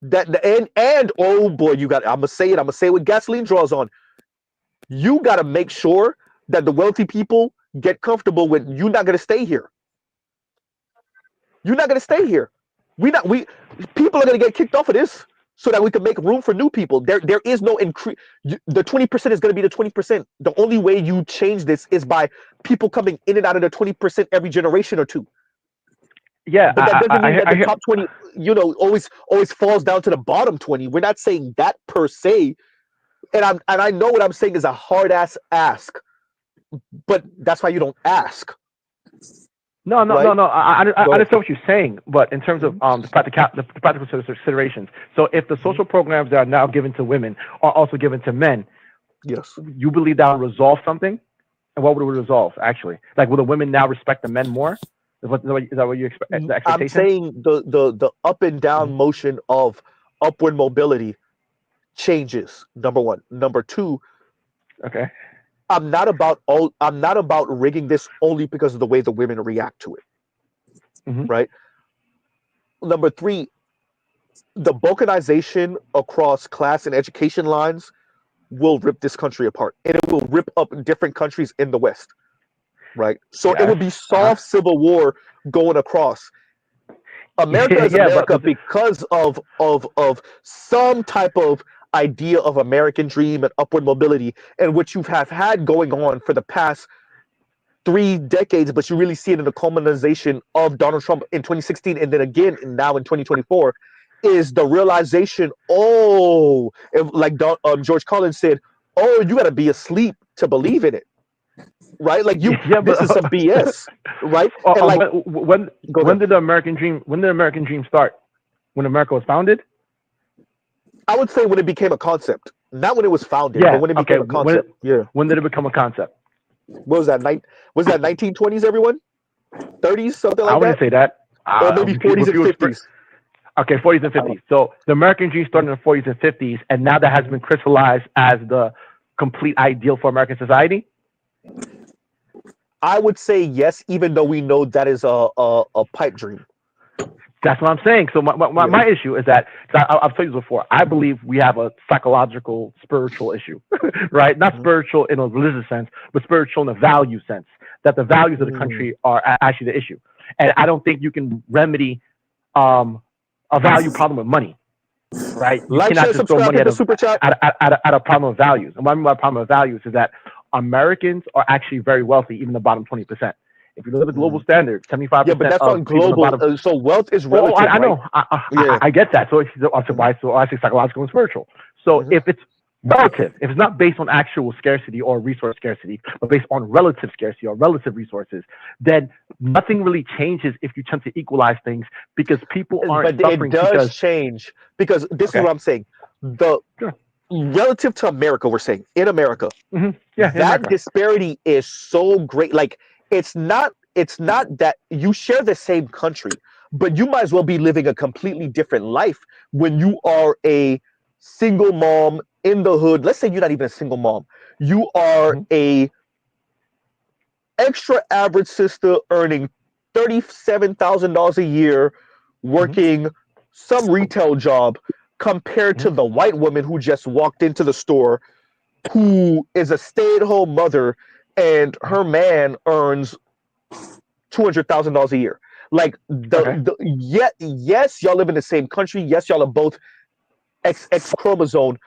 And oh boy, I'm gonna say it with gasoline draws on. You got to make sure that the wealthy people get comfortable with, you're not gonna stay here. You're not going to stay here. People are going to get kicked off of this so that we can make room for new people. There is no increase. The 20% is going to be the 20%. The only way you change this is by people coming in and out of the 20% every generation or two. Yeah, but that doesn't mean that the top 20, always falls down to the bottom 20. We're not saying that per se. And I know what I'm saying is a hard ass ask, but that's why you don't ask. No. I understand what you're saying, but in terms of the practical considerations. So if the social programs that are now given to women are also given to men, yes, you believe that will resolve something? And what would it resolve, actually? Like, will the women now respect the men more? Is that what you expect? The expectation? I'm saying the up and down motion of upward mobility changes. Number one. Number two. Okay. I'm not about rigging this only because of the way the women react to it. Right? Number three, the balkanization across class and education lines will rip this country apart, and it will rip up different countries in the West. Right? So it would be soft civil war going across. America is America because of some type of idea of American dream and upward mobility, and which you have had going on for the past 3 decades, but you really see it in the culmination of Donald Trump in 2016, and then again now in 2024, is the realization, like George Carlin said, oh, you got to be asleep to believe in it, right? Like this is some BS, right? And like, when did the American dream start? When America was founded? I would say when it became a concept, not when it was founded, but when it became a concept. When did it become a concept? What was that? Was that 1920s? Everyone, 30s, something like that. I wouldn't say that. Or maybe 40s and 50s. Okay, 40s and 50s. So the American dream started in the 40s and 50s, and now that has been crystallized as the complete ideal for American society. I would say yes, even though we know that is a pipe dream. That's what I'm saying. So my issue is that, I've told you this before, I believe we have a psychological, spiritual issue, right? Not spiritual in a religious sense, but spiritual in a value sense, that the values of the country are actually the issue. And I don't think you can remedy a value problem with money, right? You cannot just throw money at a problem of values. And what I mean by problem of values is that Americans are actually very wealthy, even the bottom 20%. If you look at the global standard, 75%. Yeah, but that's on global. So wealth is relative. I know. I get that. So I say psychological and spiritual. So if it's relative, if it's not based on actual scarcity or resource scarcity, but based on relative scarcity or relative resources, then nothing really changes if you tend to equalize things, because people aren't suffering. But it does change, because this is what I'm saying. Relative to America, we're saying in America, that disparity is so great. Like, it's not that you share the same country, but you might as well be living a completely different life when you are a single mom in the hood. Let's say you're not even a single mom. You are a extra average sister earning $37,000 a year, working some retail job, compared to the white woman who just walked into the store, who is a stay-at-home mother, and her man earns $200,000 a year. Like, yes, y'all live in the same country. Yes, y'all are both X chromosome,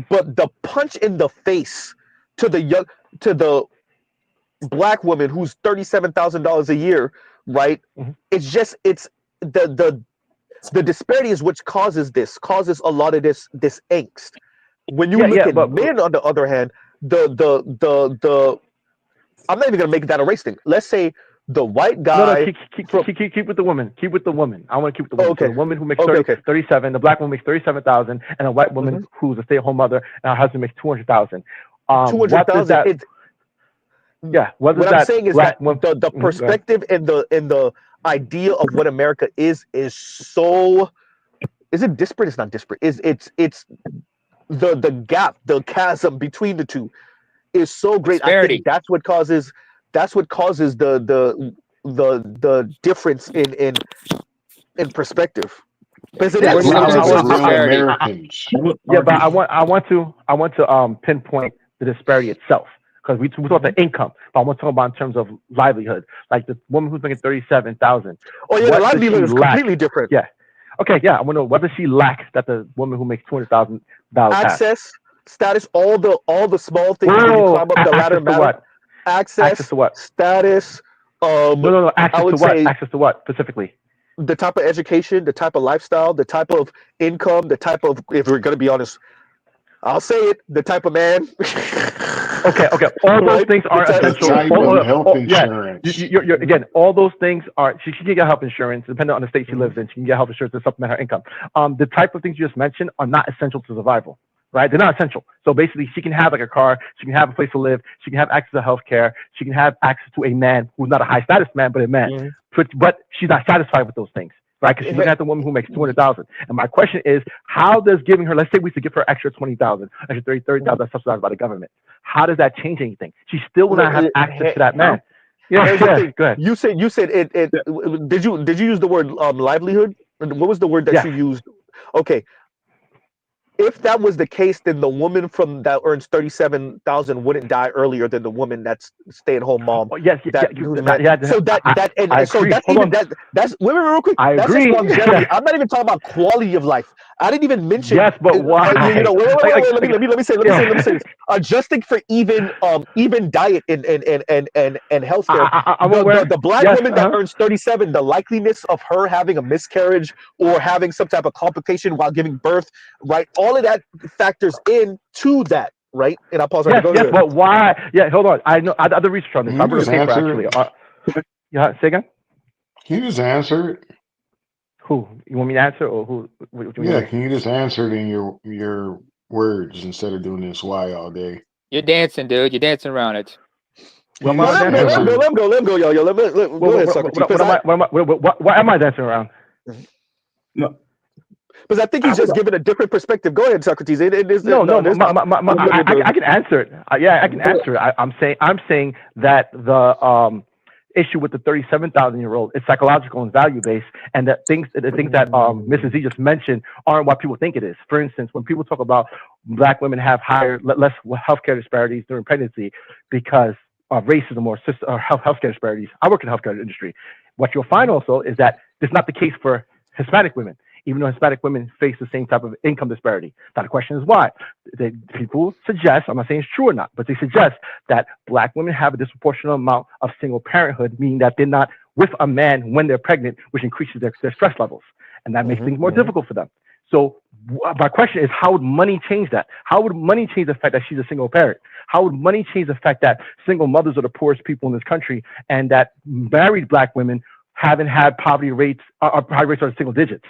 but the punch in the face to the black woman who's $37,000 a year, right? It's the disparity is which causes a lot of this angst. When you look at men, on the other hand, I'm not even gonna make that a race thing. Let's say the white guy. No, keep with the woman. Keep with the woman. I want to keep with the woman. Okay. So the woman who makes 37, the black woman makes 37,000, and a white woman who's a stay-at-home mother, and her husband makes 200,000. 200,000. What I'm saying is that the perspective and the idea of what America is so. Is it disparate? It's not disparate. It's the gap, the chasm between the two is so great. Disparity. I think that's what causes the difference in perspective. Because it is Americans. Yeah, but I want to pinpoint the disparity itself, because we talk about the income, but I want to talk about in terms of livelihood. Like the woman who's making 37,000. Oh yeah, the livelihood is completely different. Yeah. Okay, yeah. I want to know, what does she lack that the woman who makes $200,000 access, status, all the small things when you climb up the ladder matter. Access to what? Status. No. Access to what? Access to what specifically? The type of education, the type of lifestyle, the type of income, the type of, if we're going to be honest, I'll say it, the type of man. Okay. All those things are essential. Health insurance. You're again, all those things are, she can get health insurance, depending on the state she lives in. She can get health insurance to supplement her income. The type of things you just mentioned are not essential to survival. Right? They're not essential. So basically, she can have like a car, she can have a place to live, she can have access to health care, she can have access to a man who's not a high status man, but a man. But she's not satisfied with those things, right? Because she's looking at the woman who makes 200,000. And my question is, how does giving her, let's say we should give her extra 20,000, extra 30,000 subsidized by the government. How does that change anything? She still will not have access to that man. Yeah, go ahead. You said it. Did you use the word livelihood? What was the word that you used? Okay. if that was the case, then the woman from that earns 37,000 wouldn't die earlier than the woman that's stay-at-home mom. Oh, yes, That yeah, who's married. So I so agree. that's Hold even on. that's wait, real quick. I That's just agree. longevity. I'm not even talking about quality of life. I didn't even mention. Yes, but why? You know, wait. Let me say yeah. this. Adjusting for even diet and healthcare. I'm aware. The black Yes, woman that earns 37, the likeliness of her having a miscarriage or having some type of complication while giving birth, right? All of that factors into that, right? And I'll pause right yes, there. yes, but why? Yeah, hold on. I know. I did the research on this. Can I you wrote a just paper answer actually. Yeah, say again. Can you just answer it? Who? You want me to answer, or who? What do you Yeah, mean? can you just answer it in your words instead of doing this why all day? You're dancing, dude. You're dancing around it. What Can am you I just dancing around? Let him go, yo. Go ahead, Socrates. What am I dancing around? No, Because I think he's just giving a different perspective. Go ahead, Socrates. I can answer it. Yeah, I can answer it. I'm saying that the issue with the 37,000-year-old is psychological and value based, and that the things that Mrs. Z just mentioned aren't what people think it is. For instance, when people talk about black women have less healthcare disparities during pregnancy because of racism or healthcare disparities. I work in the healthcare industry. What you'll find also is that it's not the case for Hispanic women, even though Hispanic women face the same type of income disparity. Now, the question is why. People suggest, I'm not saying it's true or not, but they suggest that black women have a disproportionate amount of single parenthood, meaning that they're not with a man when they're pregnant, which increases their stress levels. And that makes things more difficult for them. So my question is, how would money change that? How would money change the fact that she's a single parent? How would money change the fact that single mothers are the poorest people in this country and that married black women haven't had poverty rates are single digits?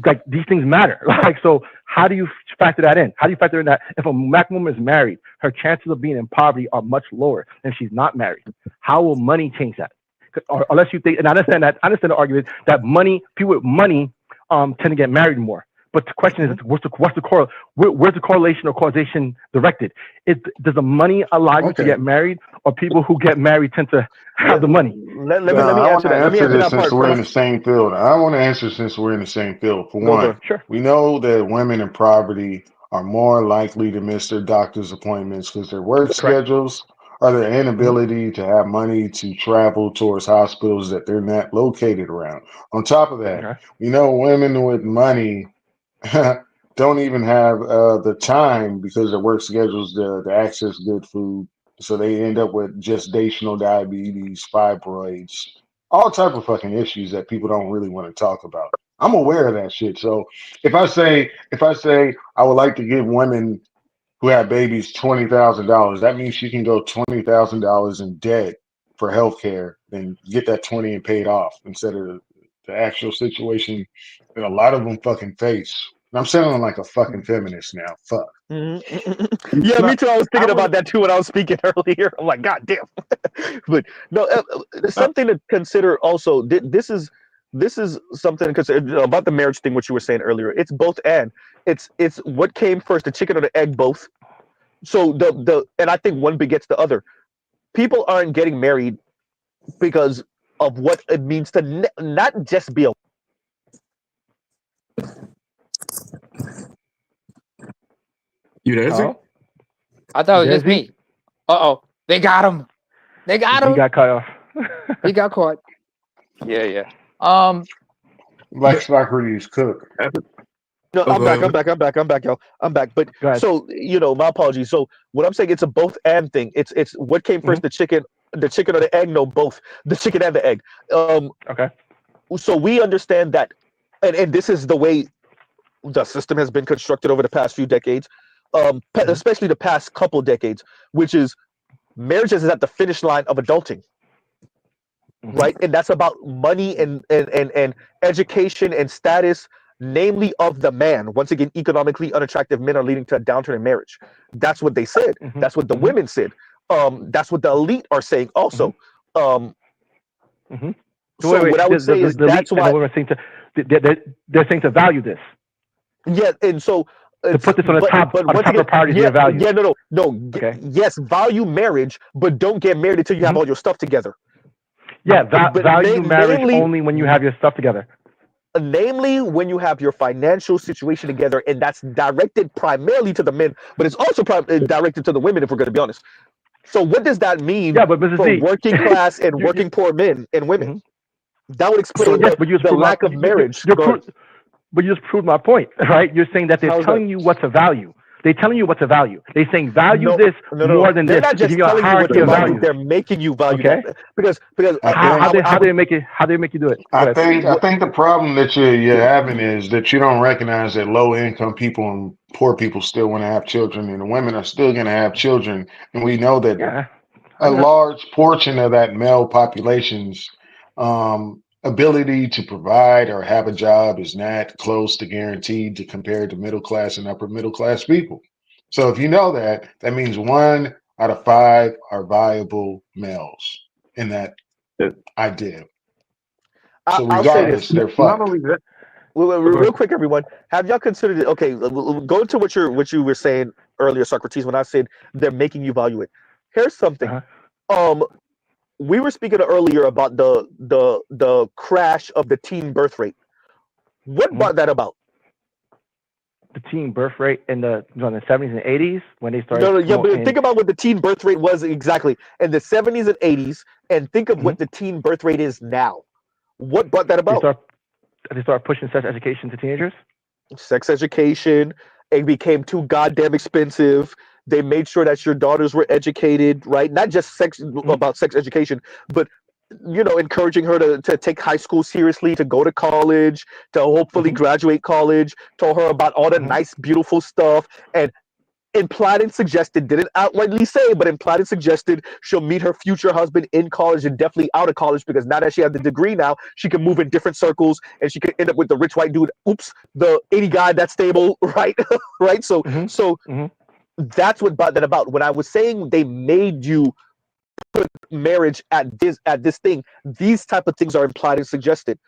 Like, these things matter. Like, so how do you factor that in? How do you factor in that if a black woman is married, her chances of being in poverty are much lower than she's not married? How will money change that? Or unless you think, and I understand the argument that people with money tend to get married more. But the question is, where's the correlation or causation directed? Does the money allow you to get married, or people who get married tend to have the money? Let me answer that. Let me answer that part. Since we're in the same field. I want to answer since we're in the same field. For one, sure. We know that women in poverty are more likely to miss their doctor's appointments because their work schedules or their inability to have money to travel towards hospitals that they're not located around. On top of that, we know women with money don't even have the time because their work schedules to access good food. So they end up with gestational diabetes, fibroids, all type of fucking issues that people don't really want to talk about. I'm aware of that shit. So if I say I would like to give women who have babies $20,000, that means she can go $20,000 in debt for healthcare and get that 20 and paid off instead of the actual situation that a lot of them fucking face. I'm sounding like a fucking feminist now. Fuck. Yeah, me too. I was thinking about that too when I was speaking earlier. I'm like, God damn. But no, something to consider also. This is something to consider about the marriage thing, which you were saying earlier. It's both and. It's what came first, the chicken or the egg, both. So and I think one begets the other. People aren't getting married because of what it means to not just be a. You there, Z? I thought it was just me. They got him. They got him. He got cut off. He got caught. Yeah. Like Socrates cook. No, I'm back, y'all. I'm back. But so my apologies. So what I'm saying, it's a both and thing. It's what came first, the chicken or the egg? No, both. The chicken and the egg. Okay. So we understand that, and this is the way the system has been constructed over the past few decades, especially the past couple decades, which is marriage is at the finish line of adulting. Right, and that's about money and education and status, namely of the man. Once again, economically unattractive men are leading to a downturn in marriage. That's what they said. That's what the women said. That's what the elite are saying also. So what I would say is that's why they're saying to value this. Yeah, and so to put this on the top of priority of value. Yeah, no. Okay. Yes, value marriage, but don't get married until you have all your stuff together. Yeah, value marriage only when you have your stuff together. namely when you have your financial situation together, and that's directed primarily to the men, but it's also directed to the women, if we're going to be honest. So what does that mean Yeah, but Mr. for Z, working class and you, working poor men and women? mm-hmm. That would So explain yes, but you just the proved lack of marriage. but you just proved my point, right? You're saying that they're How's telling that? you what's a value. They're telling you what's a value. They're saying value No, this no. more than They're this. not They give just you a telling you what hierarchy to of value. values. They're making you value Okay. that because I how think do they make it? How do they make you do it? Go I ahead. think I think the problem that you're having is that you don't recognize that low income people and poor people still want to have children, and the women are still going to have children, and we know that Yeah. a large portion of that male population's ability to provide or have a job is not close to guaranteed to compare to middle class and upper middle class people. So if you know that, that means 1 out of 5 are viable males in that idea. So I'll say this. regardless, they're Not fucked. only that, Real quick, everyone. Have y'all considered it? Okay, go to what you were saying earlier, Socrates, when I said they're making you value it. Here's something. Uh-huh. We were speaking earlier about the crash of the teen birth rate. What brought that about? The teen birth rate in the 70s and 80s when they started No, yeah, but promoting. think about what the teen birth rate was exactly in the 70s and 80s, and think of what the teen birth rate is now. What brought that about? They start pushing sex education to teenagers. Sex education. It became too goddamn expensive. They made sure that your daughters were educated, right? Not just about sex education, but encouraging her to take high school seriously, to go to college, to hopefully graduate college. Told her about all the nice, beautiful stuff, and implied and suggested, didn't outrightly say, but implied and suggested she'll meet her future husband in college and definitely out of college, because now that she has the degree now, she can move in different circles and she could end up with the rich white dude. Oops, the 80 guy that's stable, right? Right. So that's what brought that about. When I was saying they made you put marriage at this thing, these type of things are implied and suggested.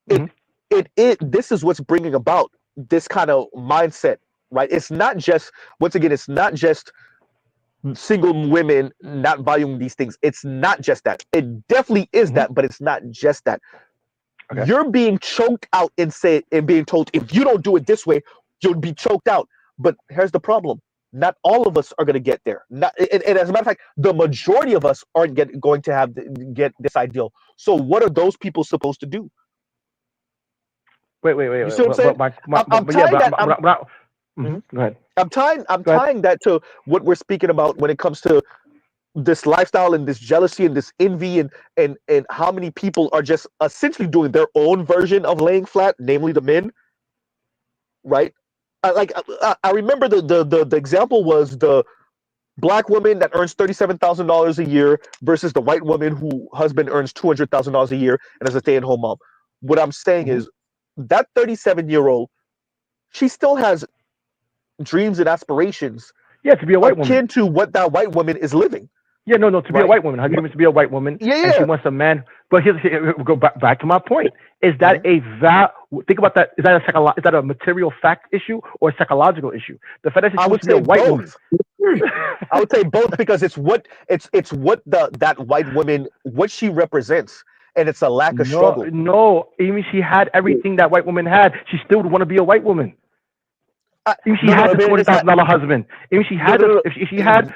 This is what's bringing about this kind of mindset, right? It's not just, once again, it's not just single women not valuing these things. It's not just that. It definitely is that, but it's not just that. Okay. You're being choked out and being told, if you don't do it this way, you'll be choked out. But here's the problem. Not all of us are going to get there. And as a matter of fact, the majority of us aren't going to get this ideal. So what are those people supposed to do? Wait. You see what I'm saying? Go ahead. I'm tying that to what we're speaking about when it comes to this lifestyle and this jealousy and this envy and how many people are just essentially doing their own version of laying flat, namely the men, right? I remember the example was the black woman that earns $37,000 a year versus the white woman whose husband earns $200,000 a year and is a stay-at-home mom. What I'm saying is that 37-year-old, she still has dreams and aspirations. Yeah, to be a white woman. Akin to what that white woman is living. Yeah, no, to be a white woman. Her dream is to be a white woman. Yeah. And she wants a man. But here we go back to my point. Is that think about that? Is that a material fact issue or a psychological issue? The fact that she wants to be a white woman. I would say both, because it's what that white woman, what she represents, and it's a lack of struggle. No, even she had everything that white woman had, she still would want to be a white woman. If she had the $20,000 husband, if she had $20,000 husband,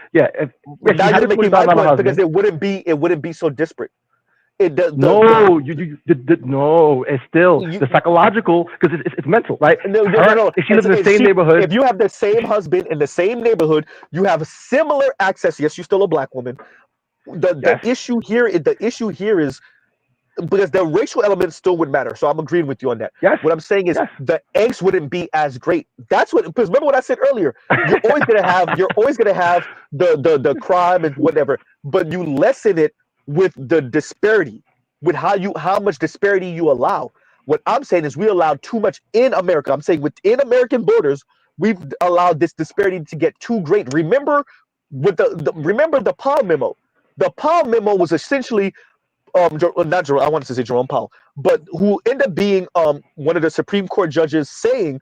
because it wouldn't be so disparate. It's still the psychological, because it's mental, right? No. If she lives in the same neighborhood, if you have the same husband in the same neighborhood, you have similar access. Yes, you're still a black woman. The issue here is because the racial element still would matter. So I'm agreeing with you on that. Yes. What I'm saying is the angst wouldn't be as great. That's what, because remember what I said earlier. You're always gonna have the crime and whatever, but you lessen it with the disparity, with how much disparity you allow. What I'm saying is we allow too much in America. I'm saying within American borders, we've allowed this disparity to get too great. Remember with remember the Powell memo. The Powell memo was essentially not Jerome, I wanted to say Jerome Powell, but who ended up being one of the Supreme Court judges saying,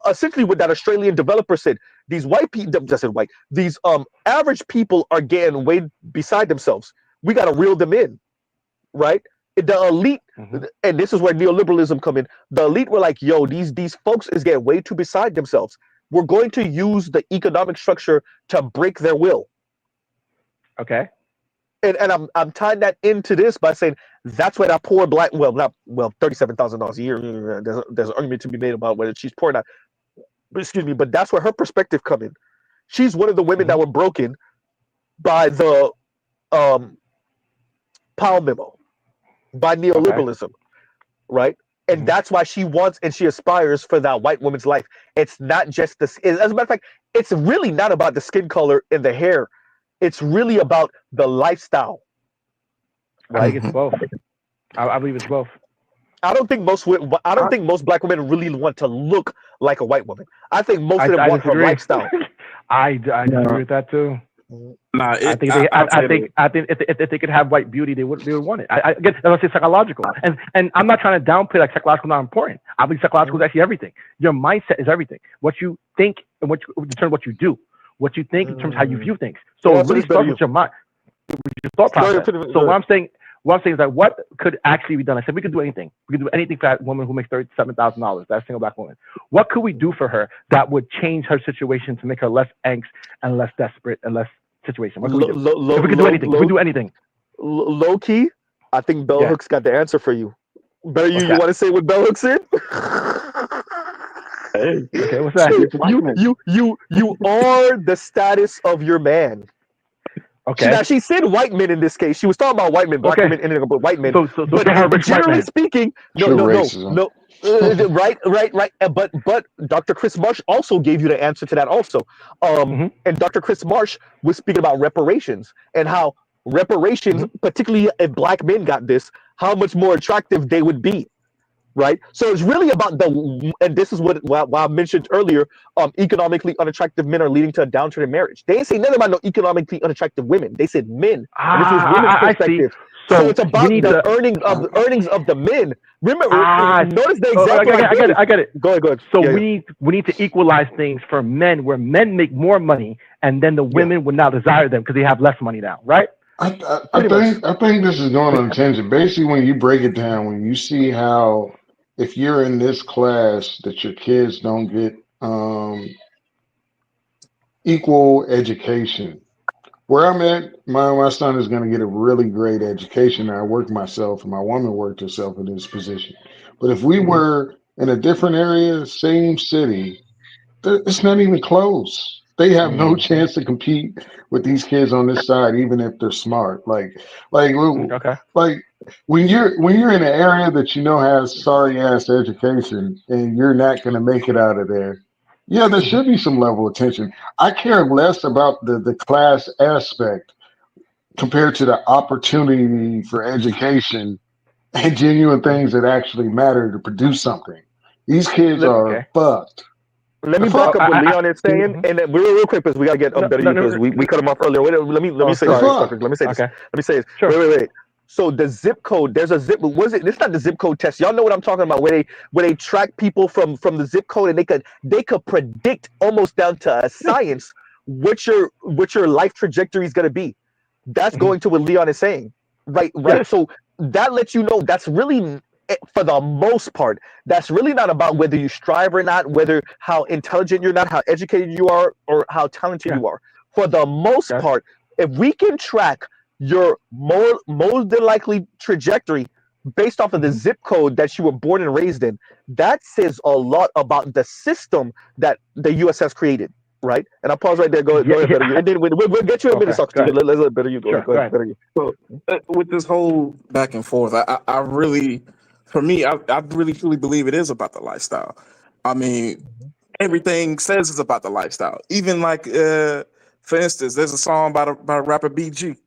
essentially what that Australian developer said, these white people, these average people are getting way beside themselves. We got to reel them in, right? The elite, and this is where neoliberalism come in. The elite were like, "Yo, these folks is getting way too beside themselves. We're going to use the economic structure to break their will." Okay. And I'm tying that into this by saying that's why that poor black, $37,000 a year. There's an argument to be made about whether she's poor or not. But excuse me, but that's where her perspective come in. She's one of the women that were broken by the Powell memo, by neoliberalism, right? And that's why she wants and she aspires for that white woman's life. It's not just this. As a matter of fact, it's really not about the skin color and the hair. It's really about the lifestyle. Right? I think it's both. I believe it's both. I don't think most black women really want to look like a white woman. I think most of them want her lifestyle. I agree with that too. Nah, I think if they could have white beauty, they would want it. I guess let's say psychological, and I'm not trying to downplay like psychological not important. I believe psychological is actually everything. Your mindset is everything. What you think and what you determine what you do. What you think determines how you view things. So it really starts with your mind, with your thought process. So what I'm saying is that what could actually be done? I said we could do anything. We could do anything for that woman who makes $37,000. That single black woman. What could we do for her that would change her situation to make her less angst and less desperate and less situation? What can we do? If we could do anything, we do anything. Low key, I think Bell Hooks got the answer for you. Better you want to say what Bell Hooks said? Hey, okay, what's that? You are the status of your man. Okay. She said white men in this case. She was talking about white men, black women ending up with white men. So but generally speaking, no. Right. But Dr. Chris Marsh also gave you the answer to that also. And Dr. Chris Marsh was speaking about reparations and how reparations, particularly if black men got this, how much more attractive they would be. Right. So it's really about and this is what I mentioned earlier, economically unattractive men are leading to a downturn in marriage. They ain't say nothing about no economically unattractive women. They said men. And this was women's perspective. So it's about the earnings of the men. Remember, notice the example. I get it. Go ahead. So we need to equalize things for men where men make more money and then the women would now desire them because they have less money now, right? I think this is going on a tangent. Basically, when you break it down, when you see how if you're in this class that your kids don't get equal education. Where I'm at, my son is going to get a really great education. I worked myself, and my woman worked herself in this position. But if we were in a different area, same city, it's not even close. They have no chance to compete with these kids on this side, even if they're smart. Like when you're in an area that you know has sorry ass education, and you're not going to make it out of there. Yeah, there should be some level of tension. I care less about the class aspect compared to the opportunity for education and genuine things that actually matter to produce something. These kids are fucked. Let me back up what Leon is saying, and then real quick because we gotta get better because we cut him off earlier. Let me say this. Let me say this. Sure. Wait. So the zip code, there's a zip. Was it? It's not the zip code test. Y'all know what I'm talking about? Where they track people from the zip code, and they could predict almost down to a science what your life trajectory is gonna be. That's going to what Leon is saying, right? Yes. So that lets you know that's really. For the most part, that's really not about whether you strive or not, whether how intelligent you're not, how educated you are, or how talented you are. For the most part, if we can track your more than likely trajectory based off of the zip code that you were born and raised in, that says a lot about the system that the U.S. has created. Right, and I'll pause right there. Go ahead, better you. And then we'll get you a minute. Let's let better you go. Go ahead, better you. So, with this whole back and forth, I really. For me, I really truly believe it is about the lifestyle. I mean, everything says it's about the lifestyle. Even like, for instance, there's a song by rapper BG.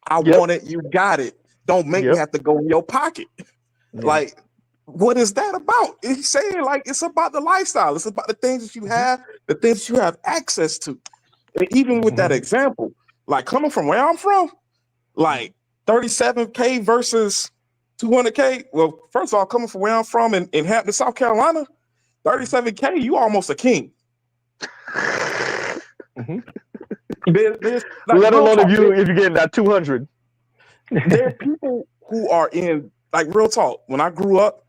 I want it, you got it. Don't make me have to go in your pocket. Like, what is that about? He's saying like it's about the lifestyle. It's about the things that you have, the things that you have access to. And even with that example, like coming from where I'm from, like 37K versus 200K. Well, first of all, coming from where I'm from in Hampton, South Carolina, 37K, you almost a king. Let alone if you're getting that 200. There are people who are in, like, real talk. When I grew up,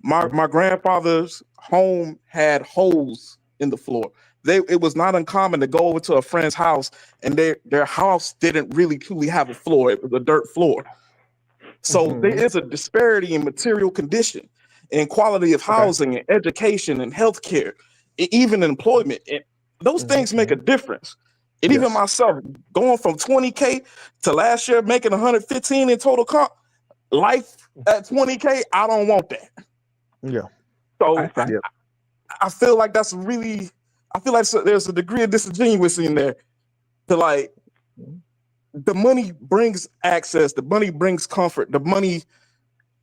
my grandfather's home had holes in the floor. It was not uncommon to go over to a friend's house and their house didn't really truly have a floor. It was a dirt floor. So there is a disparity in material condition and quality of housing and education and healthcare, even employment. And those things make a difference. And even myself, going from 20K to last year making 115 in total comp, life at 20K, I don't want that. Yeah. So I feel like that's really, I feel like there's a degree of disingenuousness in there to, like, the money brings access, the money brings comfort, the money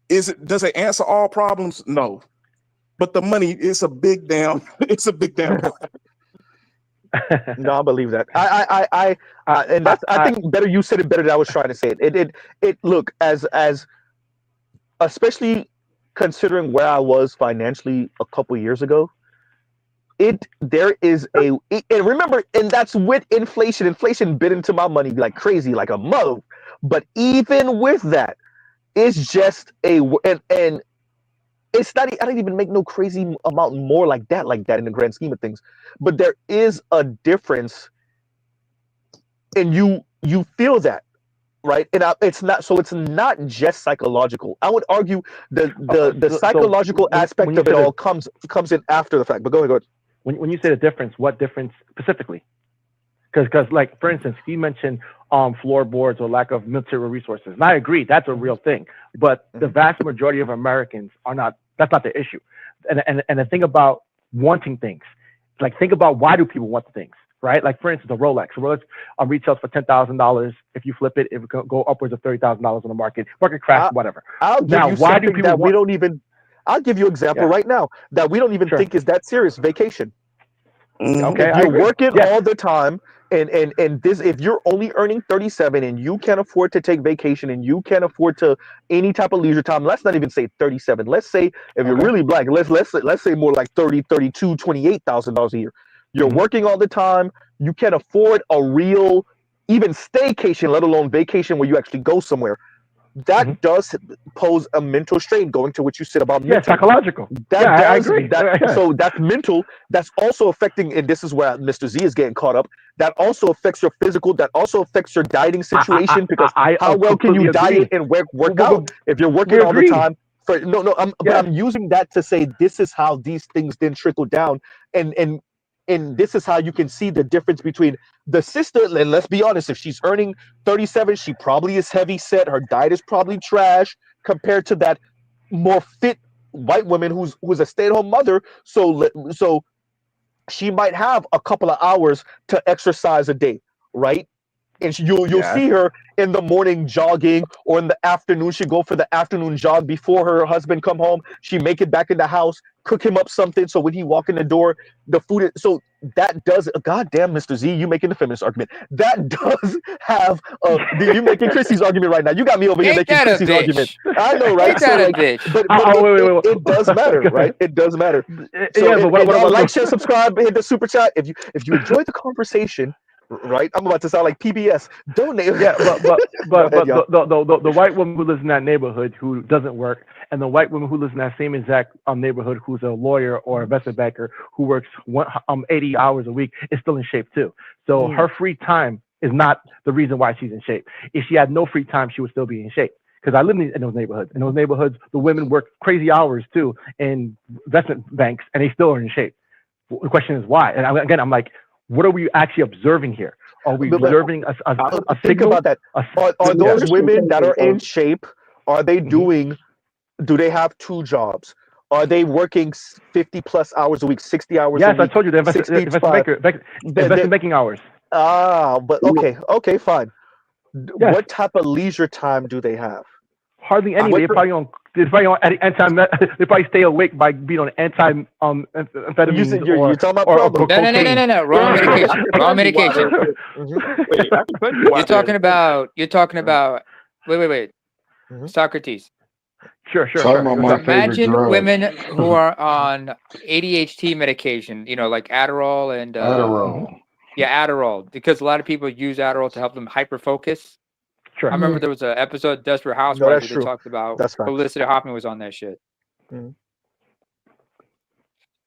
does it answer all problems? No. But the money is a big damn, it's a big damn part. No, I believe that. And that's, I think better you said it better than I was trying to say it. It look, as especially considering where I was financially a couple years ago, there is and remember, and that's with inflation. Inflation bit into my money like crazy, like a mother. But even with that, it's just and it's not. I didn't even make no crazy amount more like that in the grand scheme of things. But there is a difference, and you feel that, right? And it's not. So it's not just psychological. I would argue the psychological aspect of it all comes in after the fact. But go ahead. When you say the difference, what difference specifically? Because like, for instance, you mentioned floorboards or lack of material resources, and I agree that's a real thing. But the vast majority of Americans are not. That's not the issue. And the thing about wanting things, like, think about why do people want the things, right? Like, for instance, a Rolex. A Rolex retails for $10,000. If you flip it, it would go upwards of $30,000 on the market. Market crash, whatever. I'll give you why do people we don't even. I'll give you an example right now that we don't even think is that serious. Vacation. Okay, if you're working all the time, and this, if you're only earning 37 and you can't afford to take vacation and you can't afford to any type of leisure time, let's not even say 37. Let's say if you're really black, let's say more like 30, 32, $28,000 a year. You're working all the time. You can't afford a real even staycation, let alone vacation where you actually go somewhere. That does pose a mental strain, going to what you said about mental. Psychological. I agree. So that's mental. That's also affecting, and this is where Mr. Z is getting caught up. That also affects your physical. That also affects your dieting situation, because how well can you diet and work out if you're working all the time? I'm using that to say this is how these things then trickle down, and this is how you can see the difference between the sister. And let's be honest, if she's earning 37, she probably is heavy set. Her diet is probably trash compared to that more fit white woman who's a stay-at-home mother. So she might have a couple of hours to exercise a day, right? And you'll see her in the morning jogging, or in the afternoon she go for the afternoon jog before her husband come home. She make it back in the house, cook him up something, so when he walk in the door, the food is, so that does, goddamn, Mr. Z, you making the feminist argument. That does have you making Chrissy's argument right now. You got me over here making Chrissy's argument. I know, right? So like, but it does matter, right? It does matter. So like, share, subscribe, hit the super chat if you enjoyed the conversation. Right, I'm about to sound like PBS. Donate. Yeah, but the white woman who lives in that neighborhood who doesn't work, and the white woman who lives in that same exact neighborhood who's a lawyer or investment banker who works 80 hours a week is still in shape too. So her free time is not the reason why she's in shape. If she had no free time, she would still be in shape. Because I live in those neighborhoods. In those neighborhoods, the women work crazy hours too in investment banks, and they still are in shape. The question is why. And I'm like, what are we actually observing here? Are we observing a think signal? about that. Are those women that are in shape, are they do they have two jobs? Are they working 50 plus hours a week, 60 hours a week? Yes, I told you the investment banking hours. But okay, fine. Yes. What type of leisure time do they have? Hardly any. They're probably on they probably stay awake by being on amphetamines. You're talking about problems. No. Wrong medication. Wrong medication. You're talking about. Wait. Socrates. Sure. Imagine women who are on ADHD medication, like Adderall and Adderall. Yeah, Adderall, because a lot of people use Adderall to help them hyper focus. Sure. I remember there was an episode of Desperate No, Housewives that's where true. they talked about That's facts. Felicity Hoffman was on that shit. Mhm.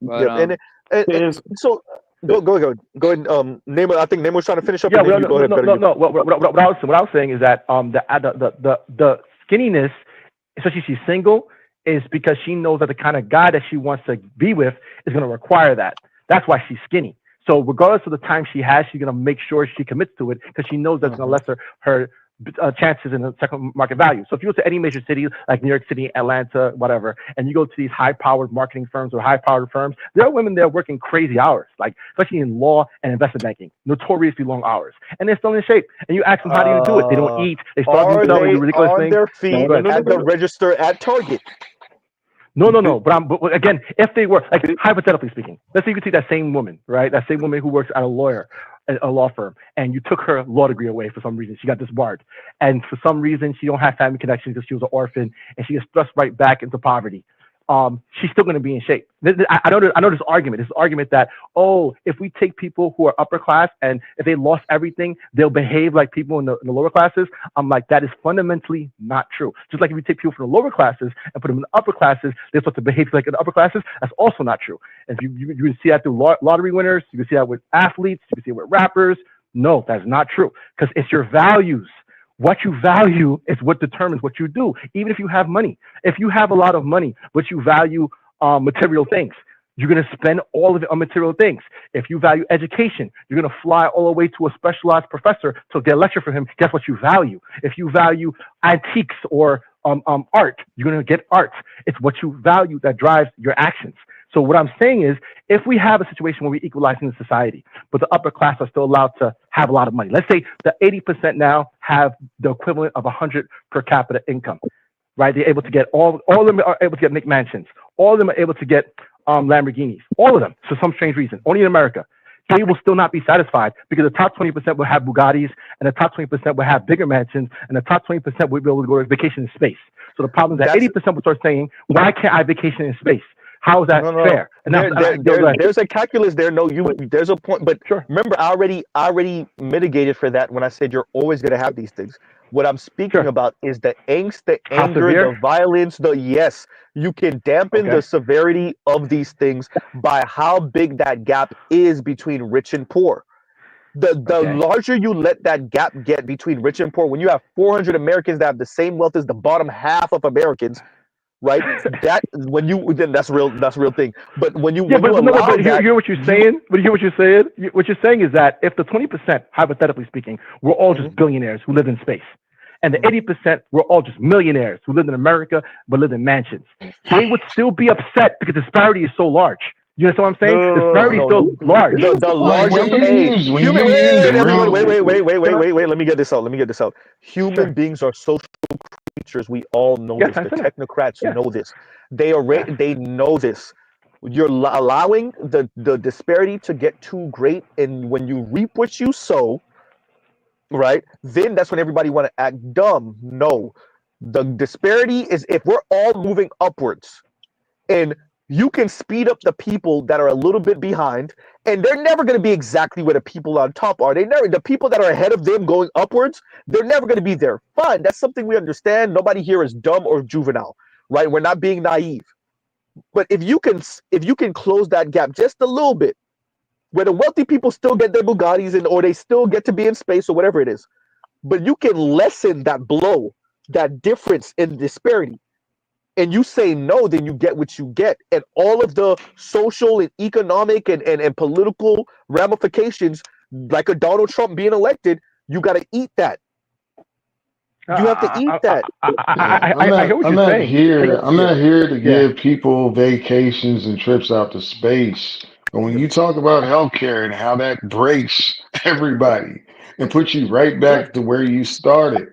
But Yep. And so go ahead. Nemo. I think Nemo was trying to finish up. Yeah, and then well, you go ahead. no. What I was saying is that the skinniness, especially she's single, is because she knows that the kind of guy that she wants to be with is going to require that. That's why she's skinny. So regardless of the time she has, she's going to make sure she commits to it because she knows that's going to lessen her chances in the second market value. So if you go to any major city like New York City, Atlanta, whatever, and you go to these high-powered marketing firms or high-powered firms, there are women there working crazy hours, like especially in law and investment banking, notoriously long hours, and they're still in shape. And you ask them, how do you do it? They don't eat. They starve themselves and do ridiculous on things. their feet at the register at Target? No. But again, if they were, like, hypothetically speaking, let's say you could take that same woman, right? That same woman who works at a law firm, and you took her law degree away for some reason. She got disbarred, and for some reason she don't have family connections because she was an orphan, and she is thrust right back into poverty. She's still going to be in shape. I know this argument that, oh, if we take people who are upper class and if they lost everything, they'll behave like people in the lower classes. I'm like, that is fundamentally not true. Just like if you take people from the lower classes and put them in the upper classes, they're supposed to behave like in the upper classes. That's also not true. And you can see that through lottery winners. You can see that with athletes. You can see it with rappers. No, that's not true, because it's your values. What you value is what determines what you do. Even if you have money, if you have a lot of money, but you value material things, you're going to spend all of it on material things. If you value education, you're going to fly all the way to a specialized professor to get a lecture from him. Guess what you value? If you value antiques or art, you're going to get art. It's what you value that drives your actions. So what I'm saying is, if we have a situation where we equalize in the society, but the upper class are still allowed to have a lot of money, let's say the 80% now have the equivalent of 100 per capita income, right? They're able to get all of them are able to get Nick mansions. All of them are able to get Lamborghinis. All of them, for some strange reason, only in America. They will still not be satisfied because the top 20% will have Bugattis, and the top 20% will have bigger mansions, and the top 20% will be able to go on vacation in space. So the problem is that 80% will start saying, why can't I vacation in space? How is that fair? And there's a calculus there. No, there's a point. But remember, I already mitigated for that when I said you're always going to have these things. What I'm speaking about is the angst, the anger, the violence, yes. You can dampen the severity of these things by how big that gap is between rich and poor. The larger you let that gap get between rich and poor, when you have 400 Americans that have the same wealth as the bottom half of Americans, right? That's real thing. But when you hear what you're saying. But you hear what you're saying. What you're saying is that if the 20%, hypothetically speaking, we're all just billionaires who live in space, and the 80% we're all just millionaires who live in America but live in mansions, they would still be upset because the disparity is so large. You understand what I'm saying? The disparity is so large. The larger wait. Let me get this out. Human beings are social creatures. We all know this. The technocrats know this. They know this. You're allowing the disparity to get too great, and when you reap what you sow, right? Then that's when everybody want to act dumb. No, the disparity is if we're all moving upwards, and you can speed up the people that are a little bit behind, and they're never going to be exactly where the people on top are. The people that are ahead of them going upwards, they're never going to be there. Fine, that's something we understand. Nobody here is dumb or juvenile, right? We're not being naive. But if you can close that gap just a little bit, where the wealthy people still get their Bugattis or they still get to be in space or whatever it is, but you can lessen that blow, that difference in disparity, and you say no, then you get what you get. And all of the social and economic and political ramifications, like a Donald Trump being elected, you got to eat that. You have to eat that. I hear what you're saying. I'm not here to give people vacations and trips out to space. But when you talk about healthcare and how that breaks everybody and puts you right back to where you started.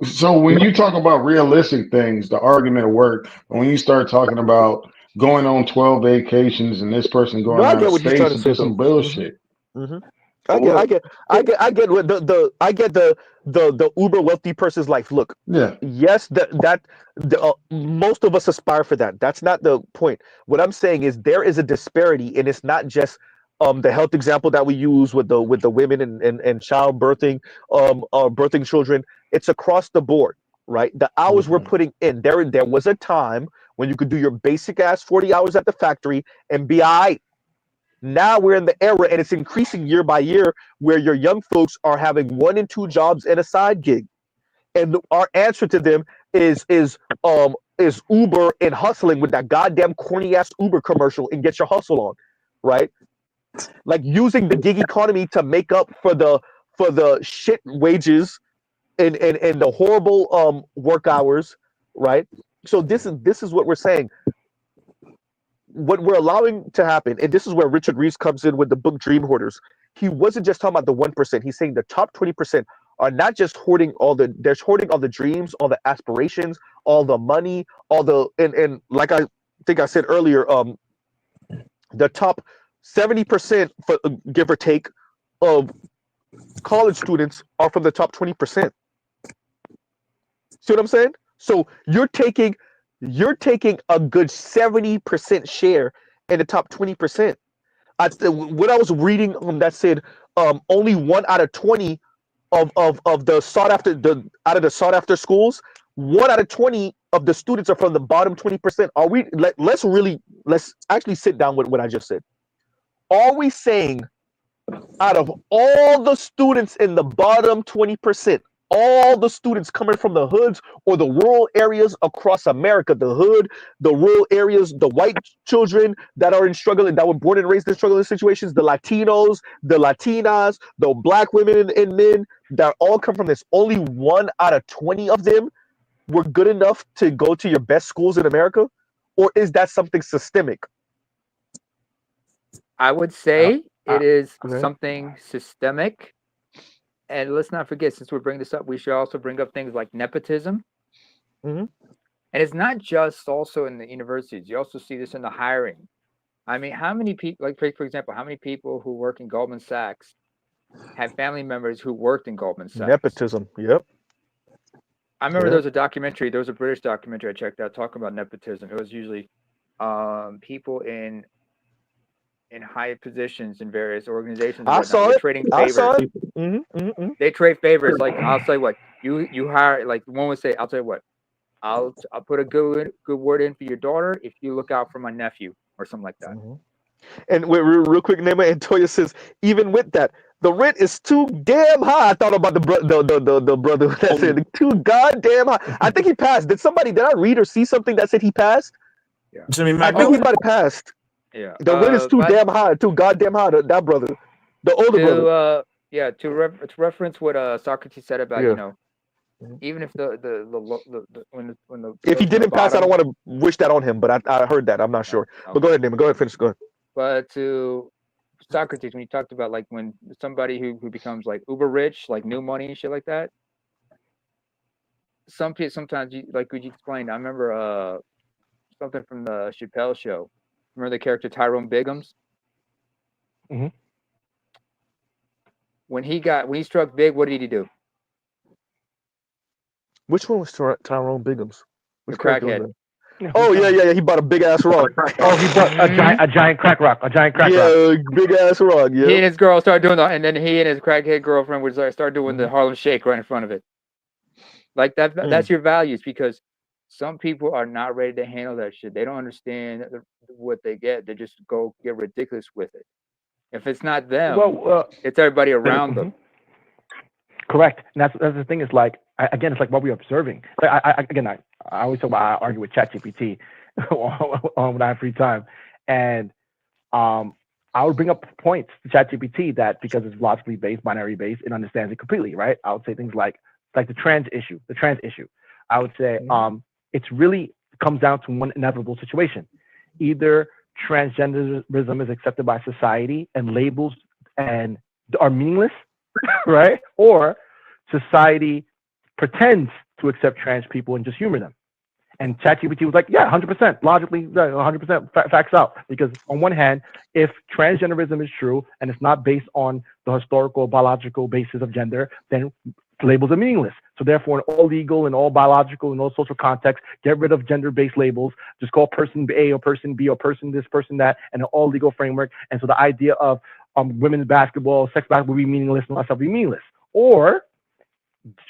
So when you talk about realistic things, the argument will work. But when you start talking about going on 12 vacations and this person going out of space, it's just some bullshit. I get the uber wealthy person's life. Look, yes, most of us aspire for that. That's not the point. What I'm saying is there is a disparity, and it's not just the health example that we use with the women and childbirthing, birthing children. It's across the board, right? The hours we're putting in. There was a time when you could do your basic ass 40 hours at the factory and be all right. Now we're in the era, and it's increasing year by year, where your young folks are having 1 and 2 jobs and a side gig, and our answer to them is Uber and hustling with that goddamn corny ass Uber commercial and get your hustle on, right? Like using the gig economy to make up for the shit wages and the horrible work hours, right? So this is what we're saying. What we're allowing to happen, and this is where Richard Reeves comes in with the book Dream Hoarders. He wasn't just talking about the 1%. He's saying the top 20% are not just hoarding they're hoarding all the dreams, all the aspirations, all the money, all the and like I think I said earlier, the top 70%, for give or take, of college students are from the top 20%. See what I'm saying? So you're taking a good 70% share in the top 20%. What I was reading that said only 1 out of 20 of the out of the sought after schools, 1 out of 20 of the students are from the bottom 20%. Are we let's actually sit down with what I just said. Are we saying out of all the students in the bottom 20%, all the students coming from the hoods or the rural areas across America, the hood, the rural areas, the white children that are in struggling, that were born and raised in struggling situations, the Latinos, the Latinas, the black women and men that all come from this, only 1 out of 20 of them were good enough to go to your best schools in America? Or is that something systemic? I would say it is something systemic. And let's not forget, since we're bringing this up, we should also bring up things like nepotism. And it's not just also in the universities. You also see this in the hiring. I mean, how many people, like for example, how many people who work in Goldman Sachs have family members who worked in Goldman Sachs? Nepotism, yep. I remember there was a documentary, there was a British documentary I checked out talking about nepotism. It was usually people in high positions in various organizations. I saw it. Trading favors. They trade favors. Like, I'll say what you hire. Like one would say, I'll tell you what, I'll put a good word in for your daughter if you look out for my nephew or something like that. And real quick, Nema and Toya says, even with that, the rent is too damn high. I thought about the brother that said too goddamn high. I think he passed. Did I read or see something that said he passed? Yeah, Jimmy I think he might have passed. Yeah, the rent is too damn high, too goddamn high. That brother, the older brother. To reference what Socrates said about even if when the if he didn't pass, I don't want to wish that on him, but I heard that. I'm not sure. Okay. But go ahead, Nima. Go ahead, finish. Go ahead. But to Socrates, when you talked about like when somebody who becomes like uber rich, like new money and shit like that, some people sometimes like would you explain? I remember something from the Chappelle show. Remember the character Tyrone Biggums? When he struck big, what did he do? Which one was Tyrone Biggums? Which the crackhead. Oh yeah. He bought a big ass rock. Oh, he bought a giant crack rock. A giant crack rock. Yeah, big ass rock. Yeah. He and his girl started doing that, and then he and his crackhead girlfriend would start doing the Harlem Shake right in front of it. Like that. That's your values, because some people are not ready to handle that shit. They don't understand what they get. They just go get ridiculous with it. If it's not them, it's everybody around them. Correct. And that's the thing. Is like again, it's like what we're observing. I always talk about, I argue with ChatGPT when I have free time, and I would bring up points to ChatGPT that because it's logically based, binary based, it understands it completely, right? I would say things like the trans issue. I would say it's really comes down to one inevitable situation. Either transgenderism is accepted by society and labels and are meaningless, right? Or society pretends to accept trans people and just humor them. And ChatGPT was like, yeah, 100%, logically, 100% facts out. Because on one hand, if transgenderism is true and it's not based on the historical biological basis of gender, then labels are meaningless. So therefore, in all legal and all biological and all social contexts, get rid of gender-based labels. Just call person A or person B or person this, person that, and an all legal framework. And so the idea of women's basketball, sex basketball will be meaningless unless it'll be meaningless. Or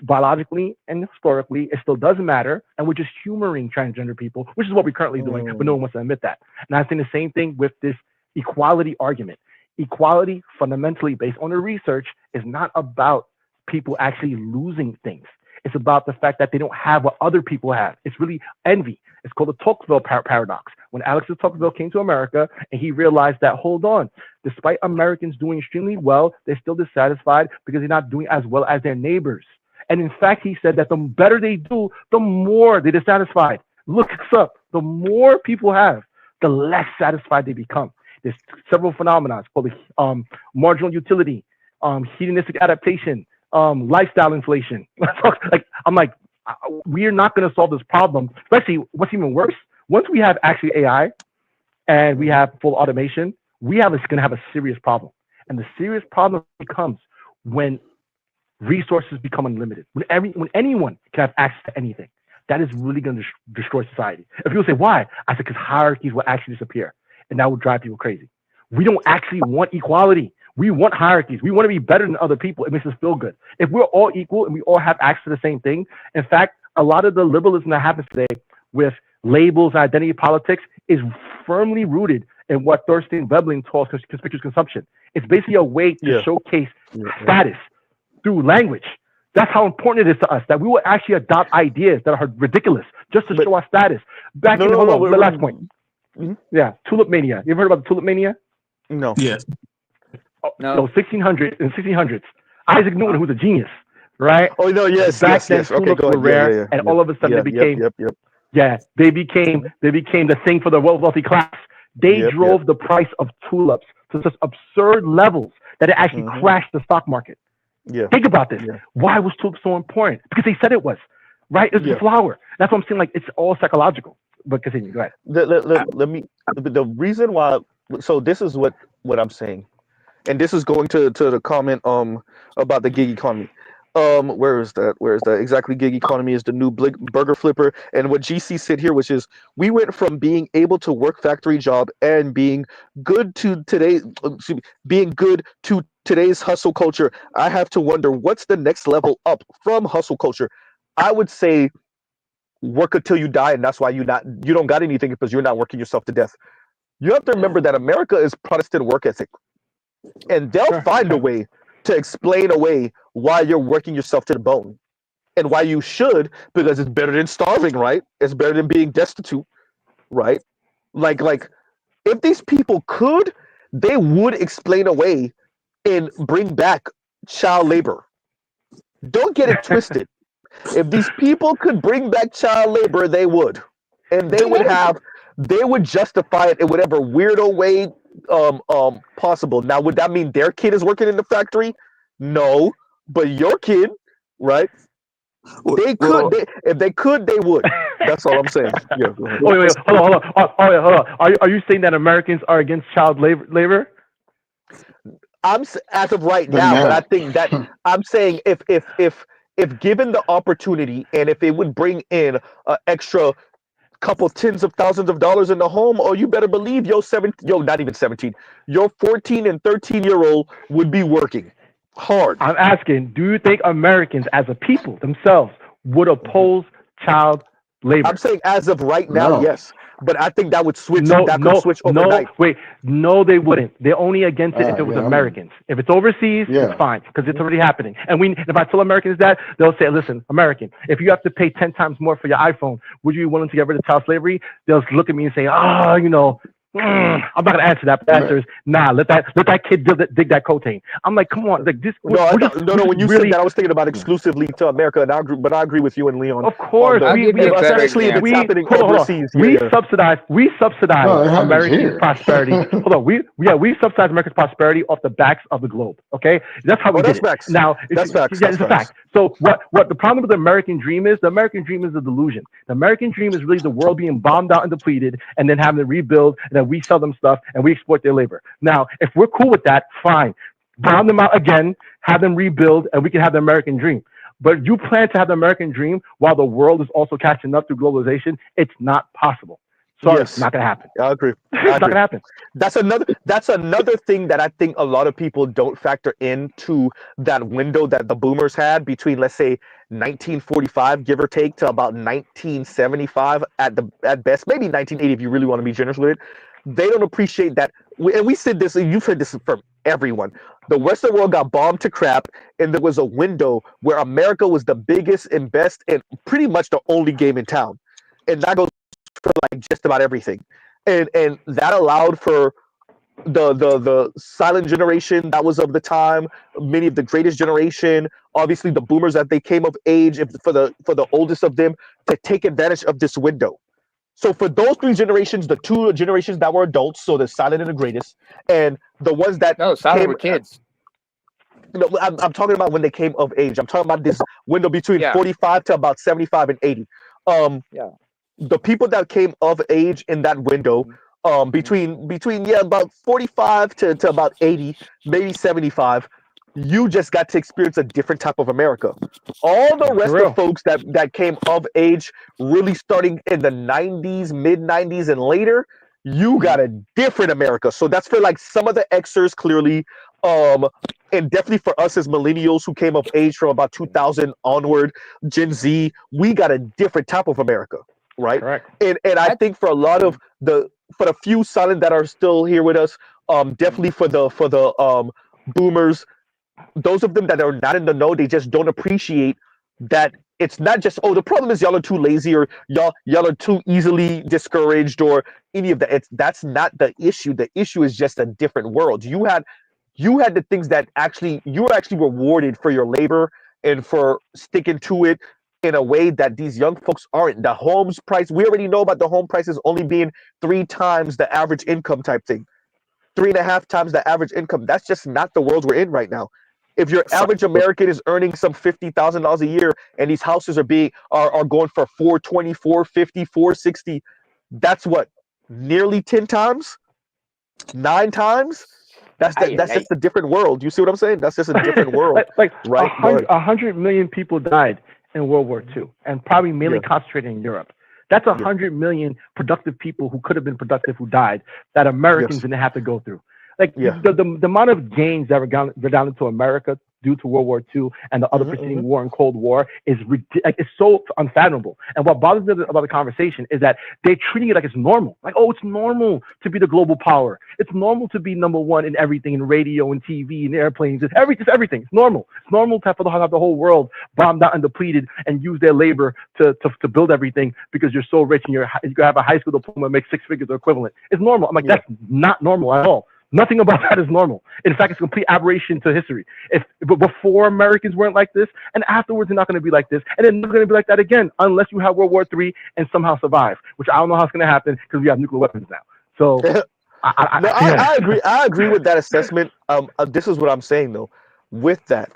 biologically and historically, it still doesn't matter, and we're just humoring transgender people, which is what we're currently doing, but no one wants to admit that. And I think the same thing with this equality argument. Equality, fundamentally based on the research, is not about people actually losing things. It's about the fact that they don't have what other people have. It's really envy. It's called the Tocqueville paradox. When Alexis Tocqueville came to America and he realized that, hold on, despite Americans doing extremely well, they're still dissatisfied because they're not doing as well as their neighbors. And in fact, he said that the better they do, the more they're dissatisfied. Look this up. The more people have, the less satisfied they become. There's several phenomena called marginal utility, hedonistic adaptation, lifestyle inflation. I'm like, we're not going to solve this problem. Especially, what's even worse, once we have actually AI and we have full automation, we are going to have a serious problem. And the serious problem becomes when resources become unlimited. When anyone can have access to anything, that is really going to destroy society. If people say, why? I said, because hierarchies will actually disappear. And that will drive people crazy. We don't actually want equality. We want hierarchies. We want to be better than other people. It makes us feel good. If we're all equal and we all have access to the same thing, in fact, a lot of the liberalism that happens today with labels, identity politics is firmly rooted in what Thorstein Veblen calls conspicuous consumption. It's basically a way to showcase status through language. That's how important it is to us that we will actually adopt ideas that are ridiculous just to show our status. Last point. Yeah, tulip mania. You ever heard about the tulip mania? No. Yes. No, 1600s. Isaac Newton, who's a genius, right? Oh no, yes, Back then, yes. Okay, tulips were rare, and all of a sudden they became, they became the thing for the wealthy class. They drove the price of tulips to such absurd levels that it actually crashed the stock market. Yeah. Think about this. Yeah. Why was tulip so important? Because they said it was, right? It's a flower. That's what I'm saying. Like, it's all psychological. But continue. Go ahead. Let me. The reason why. So this is what I'm saying, and this is going to the comment about the gig economy. Where is that? Exactly, gig economy is the new burger flipper. And what GC said here, which is we went from being able to work factory job and being good to today's hustle culture. I have to wonder what's the next level up from hustle culture. I would say work until you die, and that's why you don't got anything because you're not working yourself to death. You have to remember that America is Protestant work ethic, and they'll find a way to explain away why you're working yourself to the bone and why you should, because it's better than starving, right? It's better than being destitute, right? Like if these people could, they would explain away and bring back child labor. Don't get it twisted. If these people could bring back child labor, they would. And they would justify it in whatever weirdo way possible. Now, would that mean their kid is working in the factory? No. But your kid, right? They could. If they could, they would. That's all I'm saying. Yeah. Go ahead. Wait, hold on. Are you saying that Americans are against child labor? I'm as of right now, but I think that I'm saying if given the opportunity and if it would bring in an extra couple tens of thousands of dollars in the home, or you better believe your 14 and 13-year-old would be working hard. I'm asking, do you think Americans as a people themselves would oppose child labor? I'm saying as of right now, yes. But I think that would switch. Could switch overnight. No, they wouldn't. They're only against it if it was Americans. If it's overseas, it's fine because it's already happening. And if I tell Americans that, they'll say, "Listen, American, if you have to pay 10 times more for your iPhone, would you be willing to get rid of child slavery?" They'll look at me and say, I'm not gonna answer that. But the answer is nah. Let that kid dig that cocaine. I'm like, come on, like this. No. When you said that, I was thinking about exclusively to America, and I agree with you and Leon. Of course, especially if it's happening overseas. We subsidize American prosperity. Hold on, we subsidize America's prosperity off the backs of the globe. Okay, that's how we did it. Facts. Now, that's facts. Yeah, it's a fact. So what the problem with the American dream is? The American dream is a delusion. The American dream is really the world being bombed out and depleted, and then having to rebuild, and then we sell them stuff and we exploit their labor. Now, if we're cool with that, fine. Bomb them out again, have them rebuild, and we can have the American dream. But you plan to have the American dream while the world is also catching up through globalization, it's not possible. Sorry, Yes, not gonna happen. I agree. It's not gonna happen. That's another thing that I think a lot of people don't factor into that window that the boomers had between, let's say, 1945, give or take, to about 1975 at best, maybe 1980 if you really want to be generous with it. They don't appreciate that. And we said this, and you've heard this from everyone. The Western world got bombed to crap, and there was a window where America was the biggest and best and pretty much the only game in town. And that goes for like just about everything. And that allowed for the silent generation that was of the time, many of the greatest generation, obviously the boomers that they came of age, for the oldest of them, to take advantage of this window. So for those three generations, the two generations that were adults, so the silent and the greatest, and the ones that silent were kids. No, I'm talking about when they came of age. I'm talking about this window between 45 to about 75 and 80. The people that came of age in that window, between about 45 to about 80, maybe 75, you just got to experience a different type of America. All the rest of folks that came of age, really starting in the 90s, mid 90s and later, you got a different America. So that's for like some of the Xers clearly, and definitely for us as millennials who came of age from about 2000 onward, Gen Z, we got a different type of America, right? Correct. And I think for a lot of for the few silent that are still here with us, definitely for the boomers, those of them that are not in the know, they just don't appreciate that it's not just, oh, the problem is y'all are too lazy, or y'all are too easily discouraged, or any of that. That's not the issue. The issue is just a different world. You had the things that you were actually rewarded for your labor and for sticking to it in a way that these young folks aren't. The homes price, we already know about the home prices only being 3 times the average income type thing. 3.5 times the average income. That's just not the world we're in right now. If your average American is earning some $50,000 a year, and these houses are going for 420, 450, 460, that's what, nearly 10 times, 9 times. That's just a different world. You see what I'm saying? That's just a different world. like right? 100 million people died in World War II, and probably mainly concentrated in Europe. That's 100 million productive people who could have been productive who died, that Americans didn't have to go through. Like the amount of gains that were down into America due to World War II and the other preceding war and Cold War is it's so unfathomable. And what bothers me about the conversation is that they're treating it like it's normal. Like, oh, it's normal to be the global power. It's normal to be number one in everything, in radio and TV and airplanes. It's everything. It's normal. It's normal to have the whole world bombed out and depleted and use their labor to build everything because you're so rich and you have a high school diploma and make 6 figures or equivalent. It's normal. I'm like, that's not normal at all. Nothing about that is normal. In fact, it's a complete aberration to history. But before, Americans weren't like this, and afterwards they're not going to be like this, and they're not going to be like that again unless you have World War III and somehow survive, which I don't know how it's going to happen because we have nuclear weapons now. So I agree. I agree with that assessment. This is what I'm saying though. With that,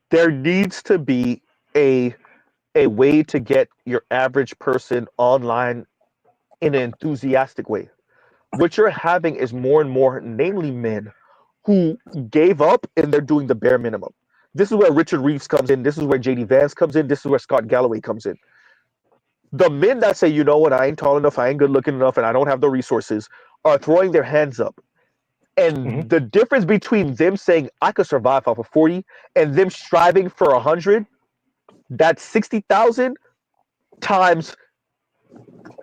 there needs to be a way to get your average person online in an enthusiastic way. What you're having is more and more, namely men, who gave up and they're doing the bare minimum. This is where Richard Reeves comes in. This is where JD Vance comes in. This is where Scott Galloway comes in. The men that say, you know what, I ain't tall enough, I ain't good looking enough, and I don't have the resources, are throwing their hands up. And the difference between them saying, I could survive off of 40, and them striving for 100, that's 60,000 times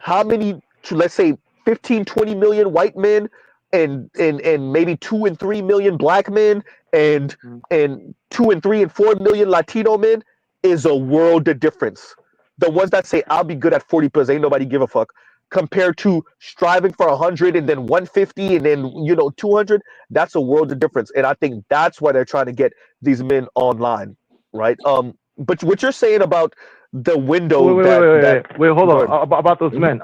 how many, let's say, 15, 20 million white men and maybe 2 and 3 million black men and 2 and 3 and 4 million Latino men is a world of difference. The ones that say I'll be good at 40 because ain't nobody give a fuck, compared to striving for 100 and then 150 and then 200, that's a world of difference. And I think that's why they're trying to get these men online, right? But what you're saying about the window. Wait, hold on. About those men,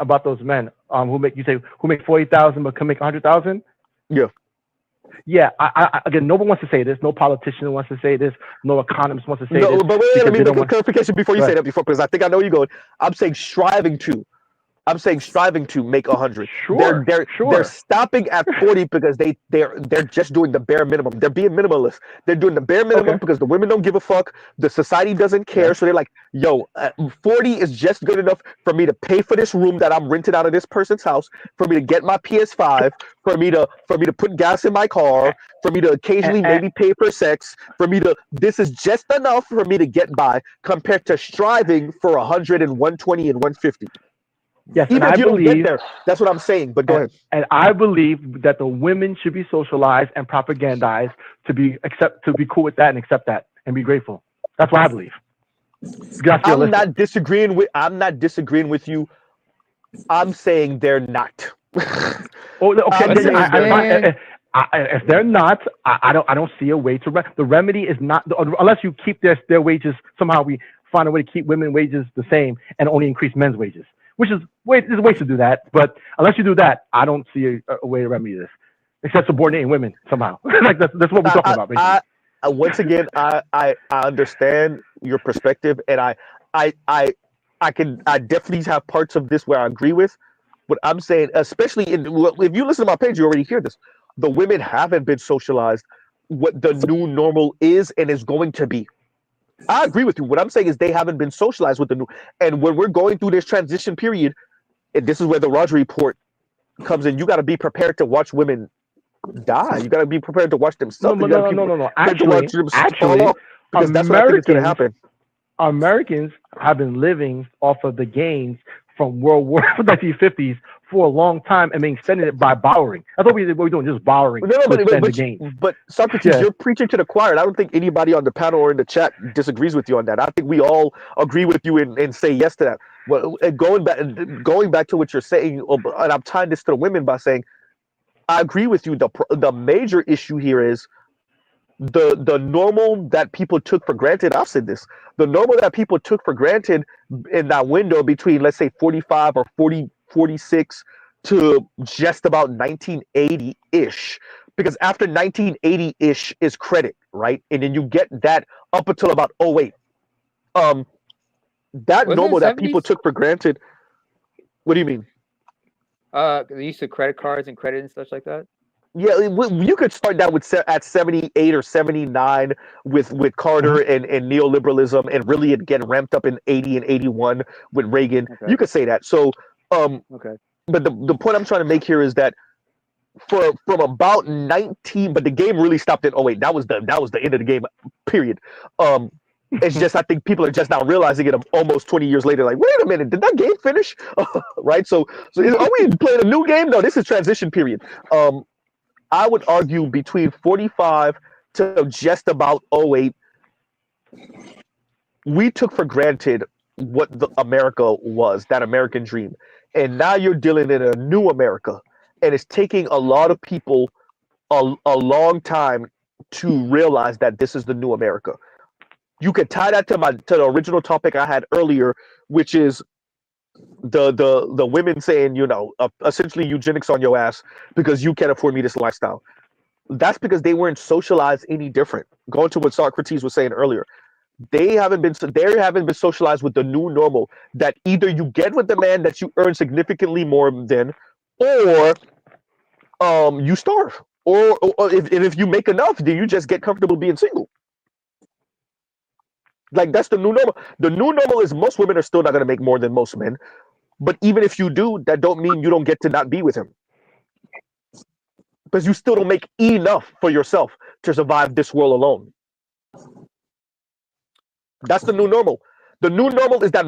who make 40,000 but can make 100,000. Yeah. I again, no one wants to say this. No politician wants to say this. No economist wants to say this. No, but wait, let me make a clarification before you say that. Because I think I know where you're going. I'm saying striving to. I'm saying striving to make 100. Sure, They're stopping at 40 because they're just doing the bare minimum. They're being minimalist. They're doing the bare minimum because the women don't give a fuck. The society doesn't care. So they're like, yo, 40 is just good enough for me to pay for this room that I'm renting out of this person's house, for me to get my PS5, for me to put gas in my car, for me to occasionally maybe pay for sex, for me to. This is just enough for me to get by compared to striving for 100 and 120 and 150. Yes, Even and if I you don't get believe there, that's what I'm saying. But go ahead. And I believe that the women should be socialized and propagandized to be cool with that and accept that and be grateful. That's what I believe. I'm not disagreeing with you. I'm saying they're not. If they're not, I don't see a way to. The remedy is not unless you keep their wages somehow. We find a way to keep women wages the same and only increase men's wages, which is there's ways to do that. But unless you do that, I don't see a way to remedy this, except subordinating women somehow. Like that's what we're talking about. Basically. Once again, I understand your perspective, and I definitely have parts of this where I agree with. But I'm saying, especially if you listen to my page, you already hear this. The women haven't been socialized what the new normal is and is going to be. I agree with you. What I'm saying is they haven't been socialized with the new. And when we're going through this transition period, and this is where the Roger report comes in, you got to be prepared to watch women die. You got to be prepared to watch them suffer. No. Actually, because that's what I think is going to happen. Americans have been living off of the gains from World War 1950s for a long time and being spending it by borrowing. That's what we're doing, just borrowing. But Socrates, you're preaching to the choir. And I don't think anybody on the panel or in the chat disagrees with you on that. I think we all agree with you and say yes to that. Well, going back to what you're saying, and I'm tying this to the women by saying, I agree with you. The major issue here is the normal that people took for granted. I've said this. The normal that people took for granted in that window between, let's say, 45 or 46 to just about 1980-ish. Because after 1980-ish is credit, right? And then you get that up until about 08. That normal that people took for granted. What do you mean? The use of credit cards and credit and such like that. Yeah, you could start that at 78 or 79 with Carter and neoliberalism, and really it get ramped up in 80 and 81 with Reagan. Okay. You could say that. So, okay. But the point I'm trying to make here is that from about 19, but the game really stopped in 08. That was the end of the game. Period. It's just I think people are just now realizing it almost 20 years later. Like, wait a minute, did that game finish? Right. So are we playing a new game? No, this is transition period. I would argue between 45 to just about 08, we took for granted what the America was, that American dream. And now you're dealing in a new America. And it's taking a lot of people a long time to realize that this is the new America. You could tie that to the original topic I had earlier, which is the women saying, essentially eugenics on your ass because you can't afford me this lifestyle. That's because they weren't socialized any different. Going to what Socrates was saying earlier, they haven't been socialized with the new normal that either you get with the man that you earn significantly more than, or you starve, or if you make enough, then you just get comfortable being single. Like, that's the new normal. The new normal is most women are still not going to make more than most men. But even if you do, that don't mean you don't get to not be with him. Because you still don't make enough for yourself to survive this world alone. That's the new normal. The new normal is that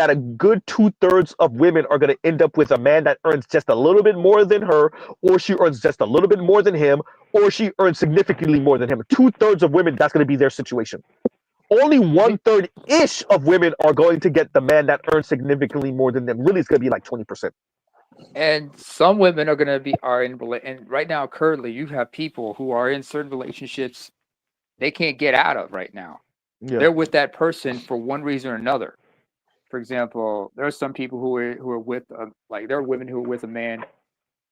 a good 2/3 of women are going to end up with a man that earns just a little bit more than her, or she earns just a little bit more than him, or she earns significantly more than him. 2/3 of women, that's going to be their situation. Only 1/3 ish of women are going to get the man that earns significantly more than them. Really, it's going to be like 20%. And some women are going to and right now, currently, you have people who are in certain relationships they can't get out of right now. Yeah. They're with that person for one reason or another. For example, there are some people who are with there are women who are with a man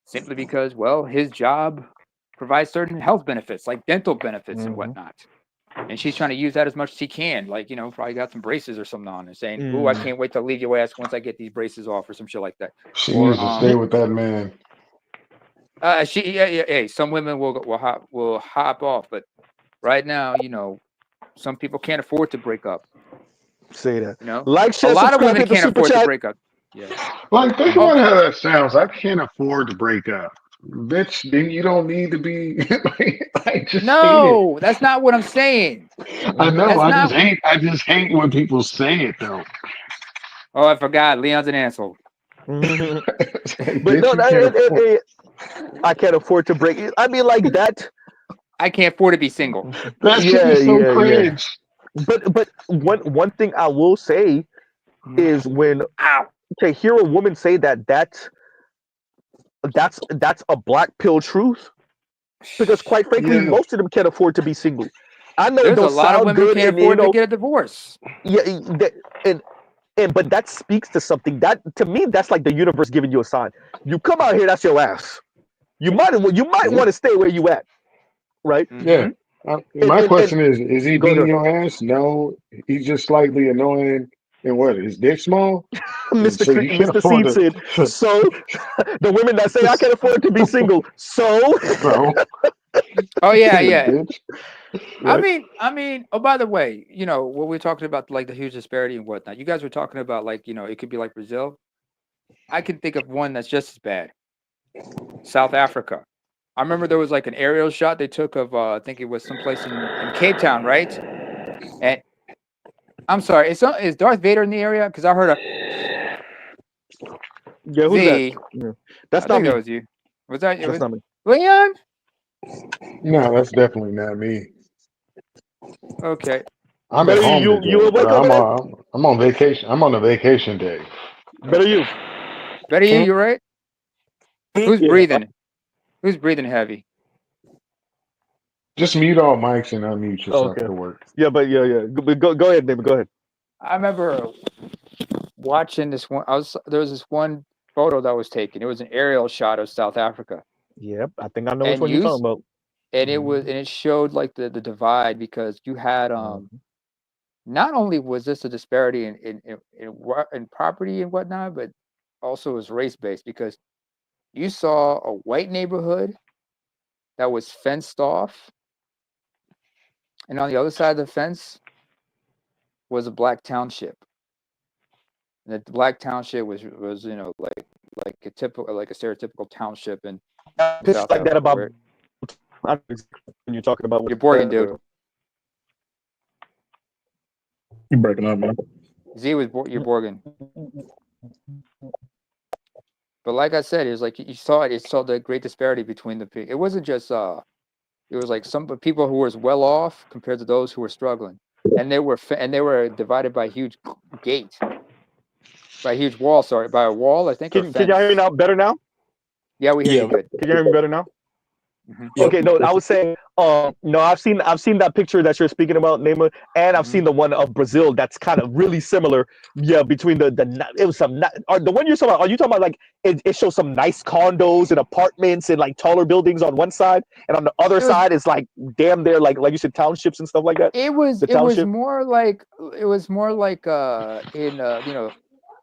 simply because, well, his job provides certain health benefits, like dental benefits and whatnot. And she's trying to use that as much as she can. Like, probably got some braces or something on and saying, ooh, I can't wait to leave your ass once I get these braces off or some shit like that. She needs to stay with that man. Hey, some women will hop off, but right now, some people can't afford to break up. Say that. Like, share, a lot of women can't afford to break up. Yeah. Like, think about how that sounds. I can't afford to break up. Bitch, then you don't need to be just no, that's not what I'm saying. I know. I just hate when people say it though. Oh, I forgot. Leon's an asshole. But no, I can't afford to break it. I mean, like that. I can't afford to be single. That shit is so cringe. But one thing I will say is when to hear a woman say that's a black pill truth, because quite frankly, most of them can't afford to be single. I know there's it don't a lot of women good can't afford to get a divorce. Yeah, but that speaks to something. That to me, that's like the universe giving you a sign. You come out here, that's your ass. You might want to stay where you at, right? Yeah. My question is he beating your ass? No, he's just slightly annoying. And what, his dick small? Mr. So Mr. Seed said, so the women that say I can't afford to be single, so oh yeah. Right? I mean, oh, by the way, what we're talking about, like the huge disparity and whatnot, you guys were talking about, like, it could be like Brazil. I can think of one that's just as bad. South Africa. I remember there was like an aerial shot they took of, I think it was someplace in Cape Town, right? And I'm sorry, is Darth Vader in the area? Because I heard a. Yeah, who's that? Yeah. That's not me. That was you. Was that you? That's not me. Leon? No, that's definitely not me. Okay. I'm at home today, but I'm on vacation. I'm on a vacation day. Better you. Better you. You right? Who's breathing? Who's breathing heavy? Just mute all mics and unmute yourself to work. Yeah, but yeah. Go ahead, David. Go ahead. I remember watching this one. There was this one photo that was taken. It was an aerial shot of South Africa. Yep, I think I know which one you're talking about. And it showed like the divide, because you had not only was this a disparity in property and whatnot, but also was race based, because you saw a white neighborhood that was fenced off, and on the other side of the fence was a black township. And the black township was like a stereotypical township in South like that about when you're talking about you're Borgen, dude. You're breaking up, man. Z was you're Borgen. But like I said, it was like you saw it. It saw the great disparity between the people. It wasn't just it was like some people who were well off compared to those who were struggling, and they were divided by a huge gate, by a huge wall. Sorry, by a wall. I think. Can y'all hear me now? Better now? Yeah, we hear you good. Can you hear me better now? Mm-hmm. Okay, no, I was saying, no, I've seen that picture that you're speaking about, Neymar, and I've seen the one of Brazil that's kind of really similar. Yeah, between the it was some the one you're talking about. Are you talking about like it shows some nice condos and apartments and like taller buildings on one side, and on the other side is like damn there like you said townships and stuff like that. It was more like in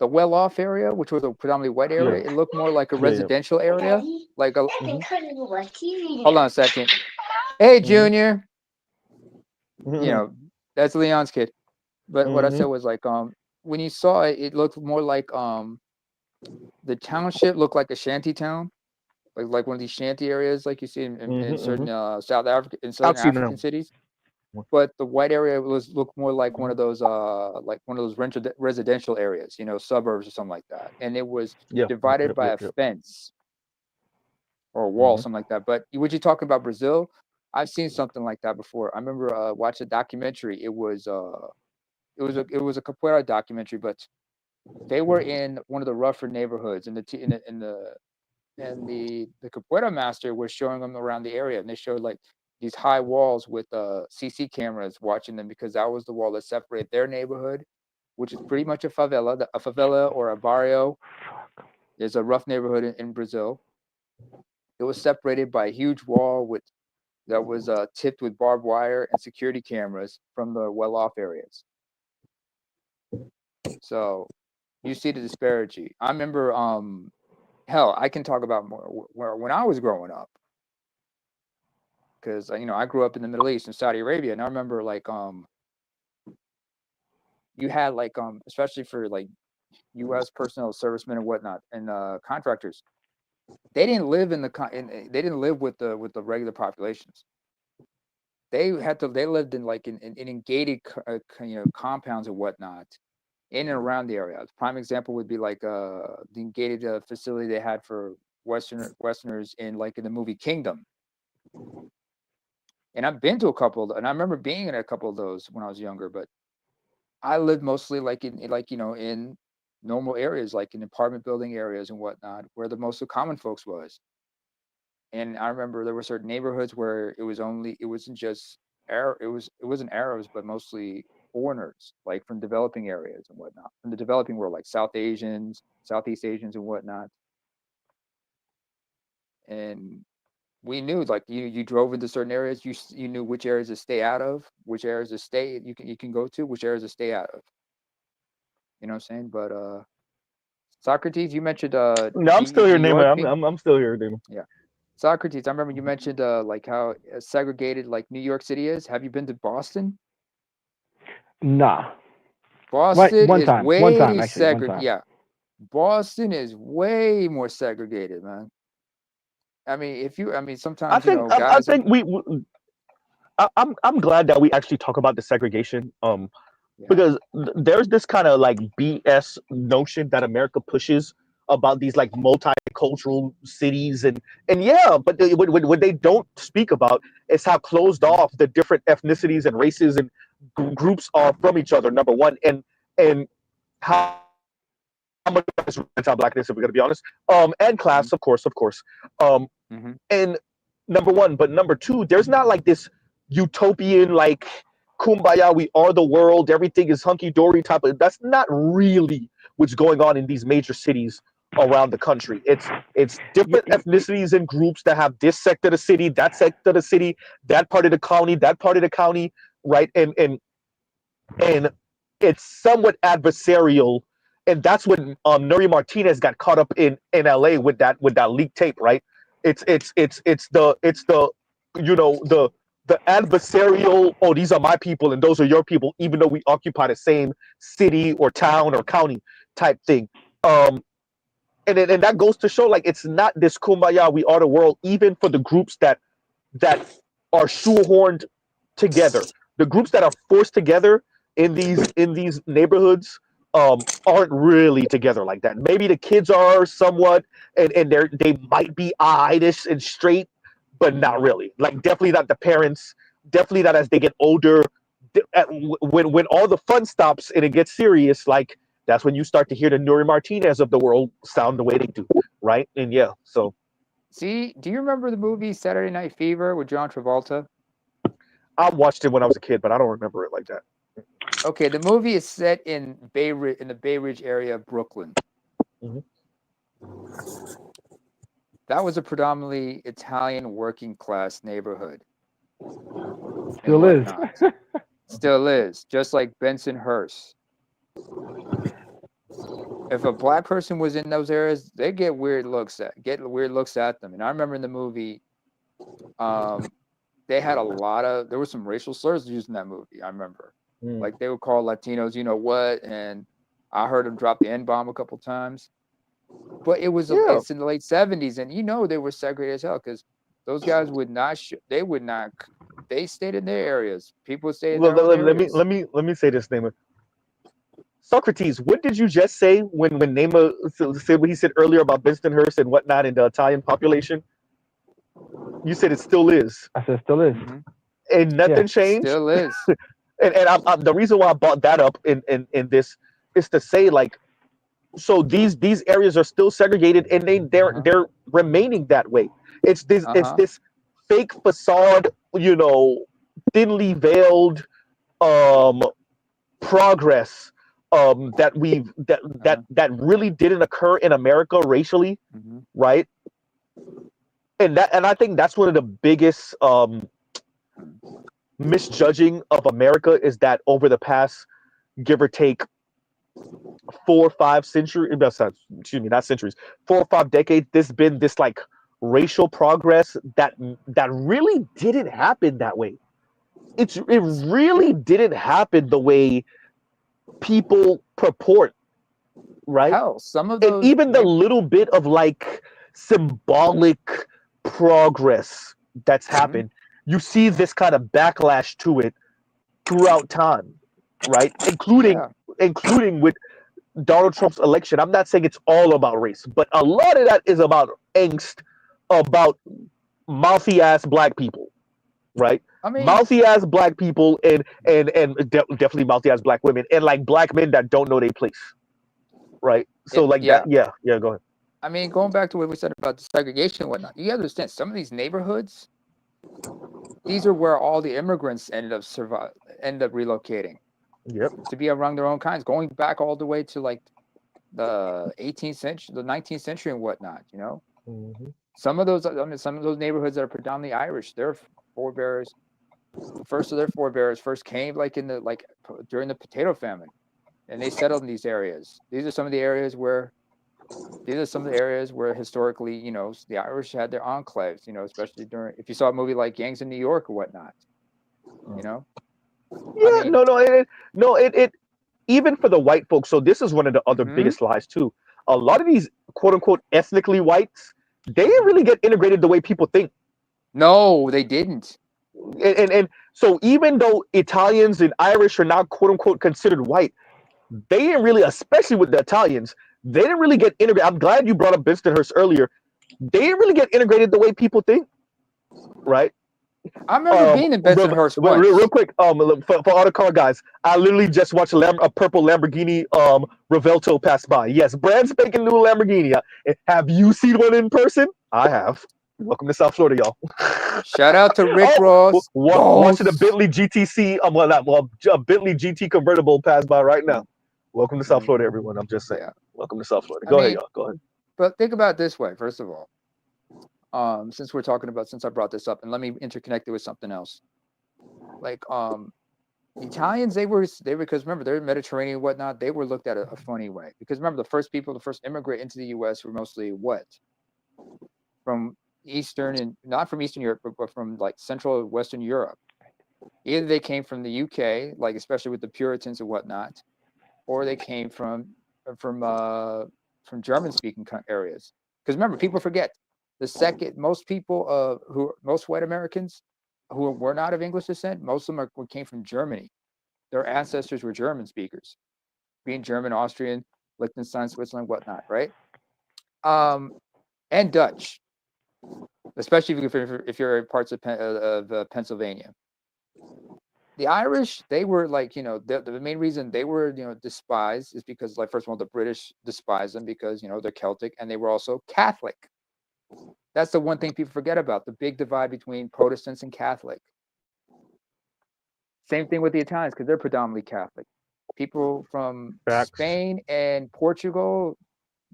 the well-off area, which was a predominantly white area. It looked more like a residential area. Like a. Hold on a second. Hey, Junior. That's Leon's kid. But what I said was like when you saw it, it looked more like the township looked like a shanty town, like one of these shanty areas, like you see in certain South African cities. But the white area looked more like one of those residential areas, suburbs or something like that. And it was divided by a fence or a wall, something like that. But what you talking about Brazil? I've seen something like that before. I remember watching a documentary. It was a capoeira documentary, but they were in one of the rougher neighborhoods, and the capoeira master was showing them around the area, and they showed like these high walls with CC cameras watching them, because that was the wall that separated their neighborhood, which is pretty much a favela. A favela or a barrio is a rough neighborhood in Brazil. It was separated by a huge wall with that was tipped with barbed wire and security cameras from the well-off areas. So you see the disparity. I remember, hell, I can talk about more when I was growing up, because I grew up in the Middle East in Saudi Arabia, and I remember like you had like especially for like U.S. personnel, servicemen and whatnot, and contractors, they didn't live they didn't live with the regular populations. They lived in like in gated compounds and whatnot in and around the area. Prime example would be like the gated facility they had for Westerners in the movie Kingdom. And I've been to a couple, and I remember being in a couple of those when I was younger. But I lived mostly in normal areas, like in apartment building areas and whatnot, where the most of common folks was. And I remember there were certain neighborhoods where it wasn't just it wasn't Arabs, but mostly foreigners, like from developing areas and whatnot, from the developing world, like South Asians, Southeast Asians and whatnot. And we knew, like, you drove into certain areas, you knew which areas to stay out of, which areas to stay you can go to, which areas to stay out of. You know what I'm saying? But Socrates, you mentioned No, I'm still here, Nima. I'm still here, Nima. Yeah. Socrates, I remember you mentioned like how segregated like New York City is. Have you been to Boston? Nah. Boston is way segregated. Yeah. Boston is way more segregated, man. I mean, sometimes guys. I'm glad that we actually talk about the segregation. Because there's this kind of like BS notion that America pushes about these like multicultural cities, and yeah, but what they don't speak about is how closed off the different ethnicities and races and groups are from each other. Number one, and how much anti-blackness, if we're gonna be honest, and class, of course, and number one, but number two, there's not like this utopian like kumbaya, we are the world, everything is hunky-dory type of. That's not really what's going on in these major cities around the country. It's different ethnicities and groups that have this sector of the city, that sector of the city, that part of the county, that part of the county, right? And it's somewhat adversarial, and that's when Nuri Martinez got caught up in LA with that leaked tape, right? It's the the adversarial, oh, these are my people and those are your people, even though we occupy the same city or town or county type thing. And that goes to show, like, it's not this kumbaya, we are the world, even for the groups that are shoehorned together. The groups that are forced together in these neighborhoods aren't really together like that. Maybe the kids are somewhat, and they might be eyed-ish and straight, but not really. Like, definitely not the parents. Definitely not as they get older. When all the fun stops and it gets serious, like, that's when you start to hear the Nuri Martinez of the world sound the way they do, right? And yeah, so. See, do you remember the movie Saturday Night Fever with John Travolta? I watched it when I was a kid, but I don't remember it like that. Okay, the movie is set in the Bay Ridge area of Brooklyn. Mm-hmm. That was a predominantly Italian working class neighborhood. Still is. Still is, just like Bensonhurst. If a black person was in those areas, they get weird looks at them. And I remember in the movie, they had there were some racial slurs used in that movie. I remember, like, they would call Latinos, you know what, and I heard them drop the N-bomb a couple times. But it's in the late 70s, and they were segregated as hell, because those guys would not. They stayed in their areas. People stayed in their own areas. Let me say this, Neymar. Socrates, what did you just say when Neymar said what he said earlier about Bensonhurst and whatnot in the Italian population? You said it still is. I said still is. Mm-hmm. And nothing changed. Still is. and the reason why I brought that up in this is to say, like, so these areas are still segregated, and they're remaining that way. It's this fake facade, thinly veiled progress that really didn't occur in America racially, right? And I think that's one of the biggest misjudging of America is that over the past, give or take, 4 or 5 centuries, excuse me, not centuries, 4 or 5 decades, there's been this like racial progress that really didn't happen that way. It really didn't happen the way people purport, right? Hell, some of And those even the little bit of like symbolic progress that's happened, you see this kind of backlash to it throughout time, right? Including with Donald Trump's election. I'm not saying it's all about race, but a lot of that is about angst about mouthy ass black people, right? I mean, mouthy ass black people and definitely mouthy ass black women and like black men that don't know their place, right? So like that, yeah, go ahead. I mean, going back to what we said about the segregation and whatnot, you understand some of these neighborhoods, these are where all the immigrants ended up relocating. Yep. To be around their own kinds, going back all the way to like the 18th century, the 19th century and whatnot, you know? Some of those neighborhoods that are predominantly Irish, their forebears, first of their forebears first came like during the potato famine, and they settled in these areas. These are some of the areas where historically, you know, the Irish had their enclaves, you know, especially if you saw a movie like Gangs in New York or whatnot, you know? Yeah, I mean, it even for the white folks. So this is one of the other biggest lies too. A lot of these quote unquote ethnically whites, they didn't really get integrated the way people think. No, they didn't. And so even though Italians and Irish are now quote unquote considered white, they didn't really, especially with the Italians, they didn't really get integrated. I'm glad you brought up Bensonhurst earlier. They didn't really get integrated the way people think, right? I remember being in Bensonhurst once. Real quick, for all the car guys, I literally just watched a purple Lamborghini Revelto pass by. Yes, brand spanking new Lamborghini. Have you seen one in person? I have. Welcome to South Florida, y'all. Shout out to Rick Ross. Watching a Bentley GTC, a Bentley GT convertible pass by right now. Welcome to South Florida, everyone. I'm just saying. Welcome to South Florida. Go ahead, y'all. Go ahead. But think about it this way, first of all. Since I brought this up, and let me interconnect it with something else. Like Italians, they were because remember they're Mediterranean and whatnot. They were looked at a funny way because remember the first immigrant into the U.S. were mostly what? From Eastern and not from Eastern Europe, but from like Central and Western Europe. Either they came from the UK, like especially with the Puritans and whatnot, or they came from German-speaking areas. Because remember, people forget most white Americans who were not of English descent, most of them came from Germany. Their ancestors were German speakers, being German, Austrian, Liechtenstein, Switzerland, whatnot, right? And Dutch, especially if you're in parts of Pennsylvania. The Irish, they were like, you know, the main reason they were, you know, despised is because, like, first of all, the British despised them because, you know, they're Celtic and they were also Catholic. That's the one thing people forget about, the big divide between Protestants and Catholic. Same thing with the Italians because they're predominantly Catholic. People from Spain and Portugal,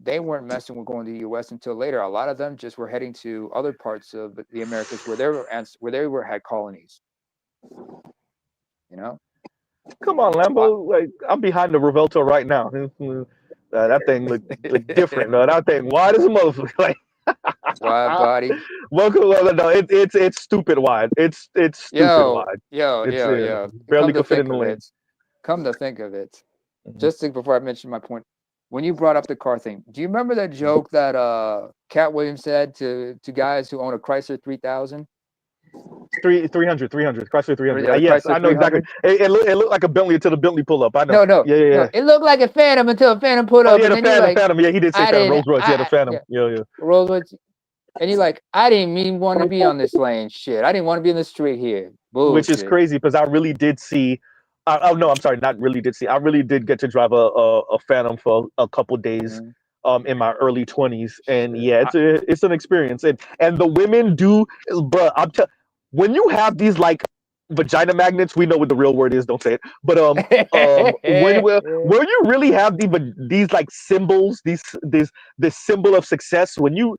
they weren't messing with going to the U.S. until later. A lot of them just were heading to other parts of the Americas where they had colonies. You know? Come on, Lambo. Like, I'm behind the Revelto right now. That thing look different. No, that thing wide as a motherfucker. Like, wide body. Welcome. No, it's stupid wide. It's stupid wide. Yo. Barely could fit in the lane. Come to think of it, just before I mention my point, when you brought up the car thing, do you remember that joke that Cat Williams said to guys who own a Chrysler 3000? 300 Chrysler 300. Yes, I know exactly. It looked like a Bentley until the Bentley pull up. I know. No. It looked like a Phantom until a Phantom pulled up. Yeah, the Phantom. Yeah, he did say Phantom. Rolls Royce. Yeah, the Phantom. Yeah. Rolls Royce. And you're like, I didn't even want to be on this lane. Shit, I didn't want to be in the street here. Bullshit. Which is crazy because I really did see. No, I'm sorry, not really did see. I really did get to drive a Phantom for a couple days. In my early 20s, and yeah, it's an experience, and the women do, bro. When you have these like vagina magnets, we know what the real word is. Don't say it, but when you really have these like symbols, this symbol of success, when you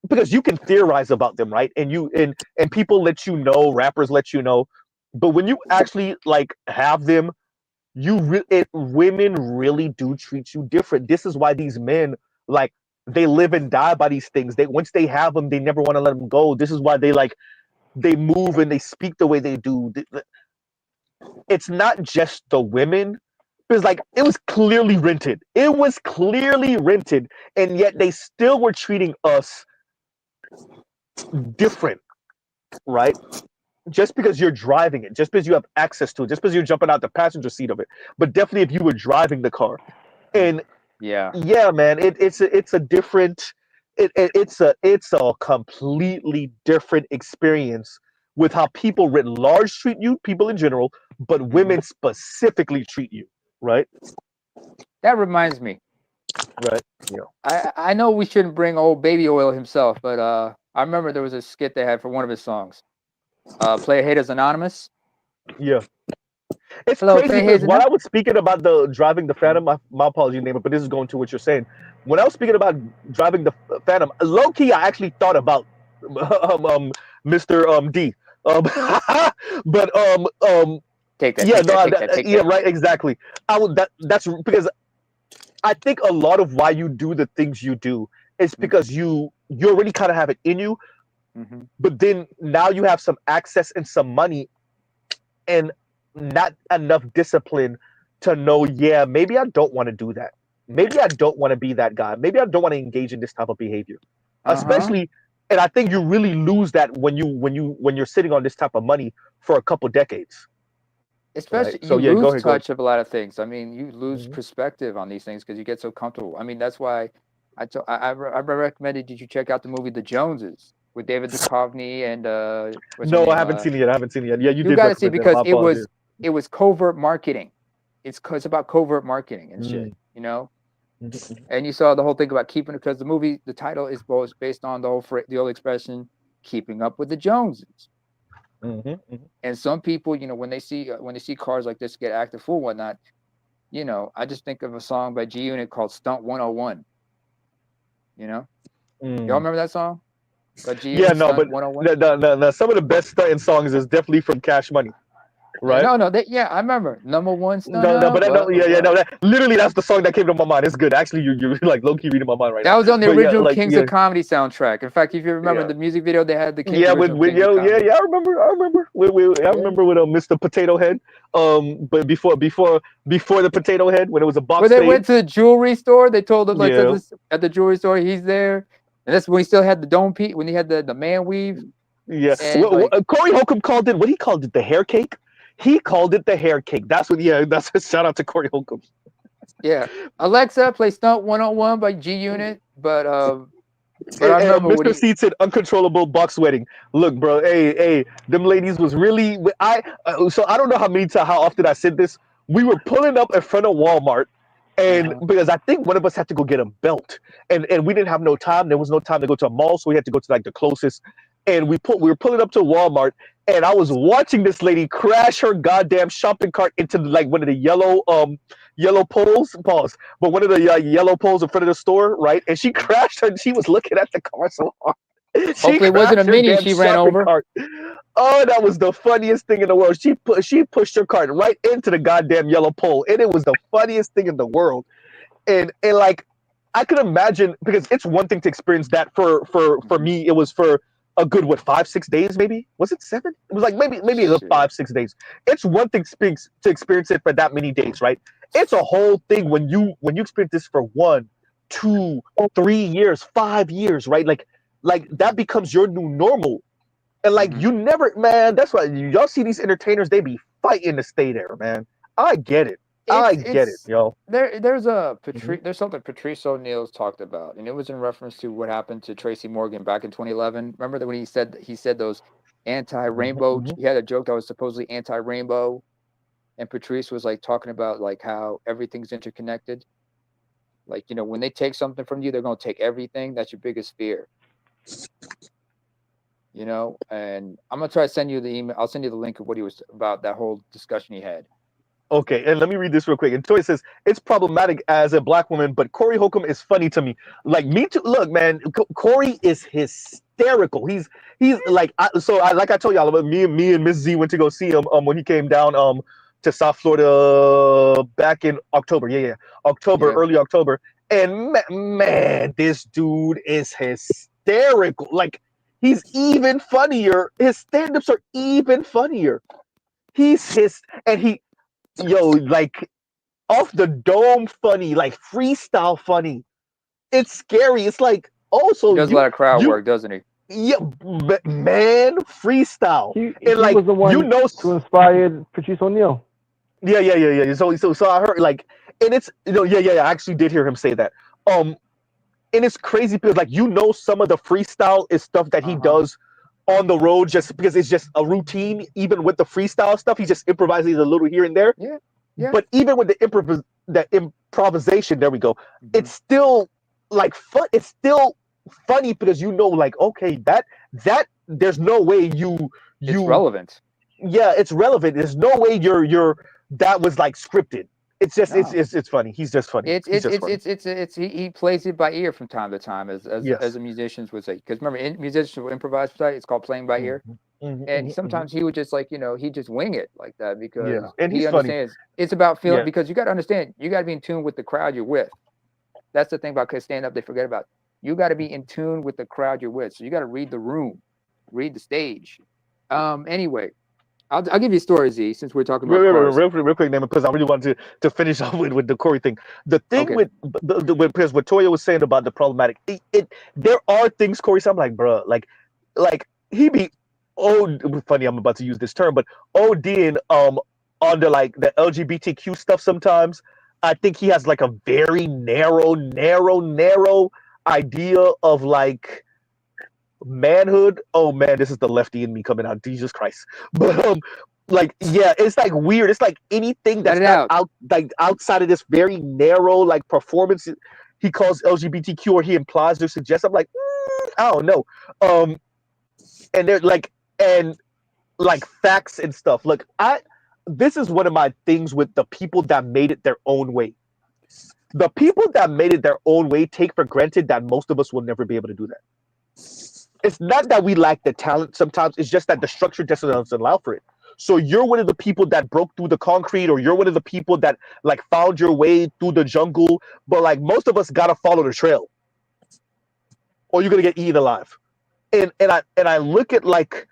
because you can theorize about them, right? And people let you know, rappers let you know, but when you actually like have them, women really do treat you different. This is why these men, like, they live and die by these things. They, once they have them, they never want to let them go. This is why they move and they speak the way they do. It's not just the women, because like it was clearly rented. It was clearly rented, and yet they still were treating us different, right? Just because you're driving it, just because you have access to it, just because you're jumping out the passenger seat of it. But definitely if you were driving the car. And yeah, man, it's a different, it's a completely different experience with how people writ large treat you, people in general, but women specifically treat you, right? That reminds me. Right. Yeah. I know we shouldn't bring old Baby Oil himself, but I remember there was a skit they had for one of his songs. Player Haters Anonymous. Yeah. It's Hello, crazy because while I was speaking about the driving the Phantom, my apology, name it, but this is going to what you're saying. When I was speaking about driving the Phantom, low key, I actually thought about Mr. D. But take that. Yeah, Take no, that, take that, yeah, that. right, exactly. I would that's because I think a lot of why you do the things you do is because you already kind of have it in you, but then now you have some access and some money and not enough discipline to know, yeah, maybe I don't want to do that. Maybe I don't want to be that guy. Maybe I don't want to engage in this type of behavior. Especially, and I think you really lose that when you're sitting on this type of money for a couple decades. Especially, right? So you yeah, go lose ahead. touch of a lot of things. I mean, you lose perspective on these things because you get so comfortable. I mean, that's why I recommended you check out the movie The Joneses with David Duchovny and what's her No, I name? haven't seen it yet. I haven't seen it yet. Yeah, you You did got to see recommend that. because My apologies. it was covert marketing. It's about covert marketing and shit, you know. And you saw the whole thing about keeping, because the movie, the title is based on the old expression, keeping up with the Joneses. And some people, you know, when they see cars like this get active full whatnot, you know, I just think of a song by G Unit called Stunt 101. You know, y'all remember that song? By G Unit, Yeah, no, Stunt but 101. no, some of the best stunting songs is definitely from Cash Money, right? No, I remember number one stunt. No, but no, literally that's the song that came to my mind. It's good. Actually, you're like low key reading my mind right now. That was on the original like, Kings of Comedy soundtrack. In fact, if you remember the music video, they had the Kings. I remember. I remember with Mr. Potato Head. But before the Potato Head, when it was a box. When they went to the jewelry store, they told him like at the jewelry store he's there, and that's when he still had the dome piece, when he had the man weave. Yeah, Corey Holcomb called it. What he called it, the hair cake. He called it the hair cake. That's what. Yeah, that's a shout out to Corey Holcomb. Yeah, Alexa, play Stunt 101 by G Unit, but I remember Mr. Seat said uncontrollable box wedding. Look, bro, hey, them ladies was really. So I don't know how often I said this. We were pulling up in front of Walmart, and because I think one of us had to go get a belt, and we didn't have no time. There was no time to go to a mall, so we had to go to like the closest. And we were pulling up to Walmart, and I was watching this lady crash her goddamn shopping cart into like one of the yellow poles. Pause. But one of the yellow poles in front of the store, right? And she crashed her. She was looking at the car so hard. Hopefully, it wasn't a mini she ran over. Cart. Oh, that was the funniest thing in the world. She pushed her cart right into the goddamn yellow pole, and it was the funniest thing in the world. And like, I could imagine, because it's one thing to experience that. For me, it was for a good 5-6 days, maybe. Was it 7? It was like maybe 5-6 days. It's one thing to experience it for that many days, right? It's a whole thing when you experience this for 1, 2, 3 years, 5 years, right? Like that becomes your new normal. And like you never, man, that's why y'all see these entertainers, they be fighting to stay there, man. I get it. I get it, yo. There's something Patrice O'Neill's talked about, and it was in reference to what happened to Tracy Morgan back in 2011. Remember that when he said those anti-rainbow. He had a joke that was supposedly anti-rainbow, and Patrice was like talking about like how everything's interconnected. Like, you know, when they take something from you, they're gonna take everything. That's your biggest fear. You know, and I'm gonna try to send you the email. I'll send you the link of what he was about, that whole discussion he had. Okay, and let me read this real quick. And Toy says it's problematic as a black woman, but Corey Holcomb is funny to me. Like me too. Look, man, Corey is hysterical. He's like like I told y'all, me and Miss Z went to go see him when he came down to South Florida back in October. Yeah, October, Yeah. early October. And man, this dude is hysterical. Like he's even funnier. His stand-ups are even funnier. And like off the dome funny, like freestyle funny. It's scary. It's like He also does a lot of crowd you work, doesn't he? yeah, man, freestyle. And He like was the one who inspired Patrice O'Neill. Yeah. So I heard like, and it's yeah. I actually did hear him say that. And it's crazy because like some of the freestyle is stuff that he does on the road just because it's just a routine. Even with the freestyle stuff, he just improvises a little here and there. Yeah. But even with the improvisation, there we go. It's still like fun. It's still funny because like okay, that there's no way it's relevant. Yeah, it's relevant. There's no way you're that was like scripted. It's just No. it's funny. He's just funny. He plays it by ear from time to time, as the musicians would say. Because remember, musicians will improvise. It's called playing by ear. And sometimes he would just like he just wing it like that because and he he's funny. understands it's about feeling. Yeah. Because you got to understand, you got to be in tune with the crowd you're with. That's the thing about stand up. They forget about. You got to be in tune with the crowd you're with. So you got to read the room, read the stage. Anyway, I'll give you a story, Z, since we're talking about cars. Real quick, name because I really wanted to finish off with the Corey thing. The thing with because what Toya was saying about the problematic, there are things Corey said. I'm like, bro, like he be funny. I'm about to use this term, but ODing on the LGBTQ stuff sometimes. I think he has like a very narrow idea of like manhood. Oh man, this is the lefty in me coming out. Jesus Christ. But like yeah, it's like weird. It's like anything that's not outside of this very narrow like performance he calls LGBTQ or he implies or suggests. I'm like, I don't know. And they're like and like facts and stuff. Look, this is one of my things with the people that made it their own way. The people that made it their own way take for granted that most of us will never be able to do that. It's not that we lack the talent sometimes, it's just that the structure doesn't allow for it. So you're one of the people that broke through the concrete, or you're one of the people that like found your way through the jungle, but like most of us gotta follow the trail or you're gonna get eaten alive. And I look at like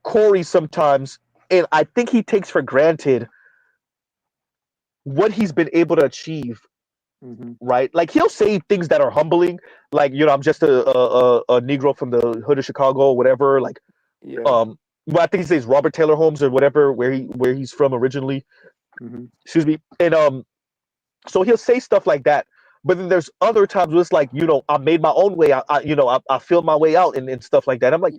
Corey sometimes, and I think he takes for granted what he's been able to achieve. Right, like he'll say things that are humbling, like I'm just a Negro from the hood of Chicago, or whatever. Like, well, I think he says Robert Taylor Holmes or whatever, where he's from originally. Excuse me, and so he'll say stuff like that. But then there's other times where it's like, I made my own way. I filled my way out and stuff like that. I'm like,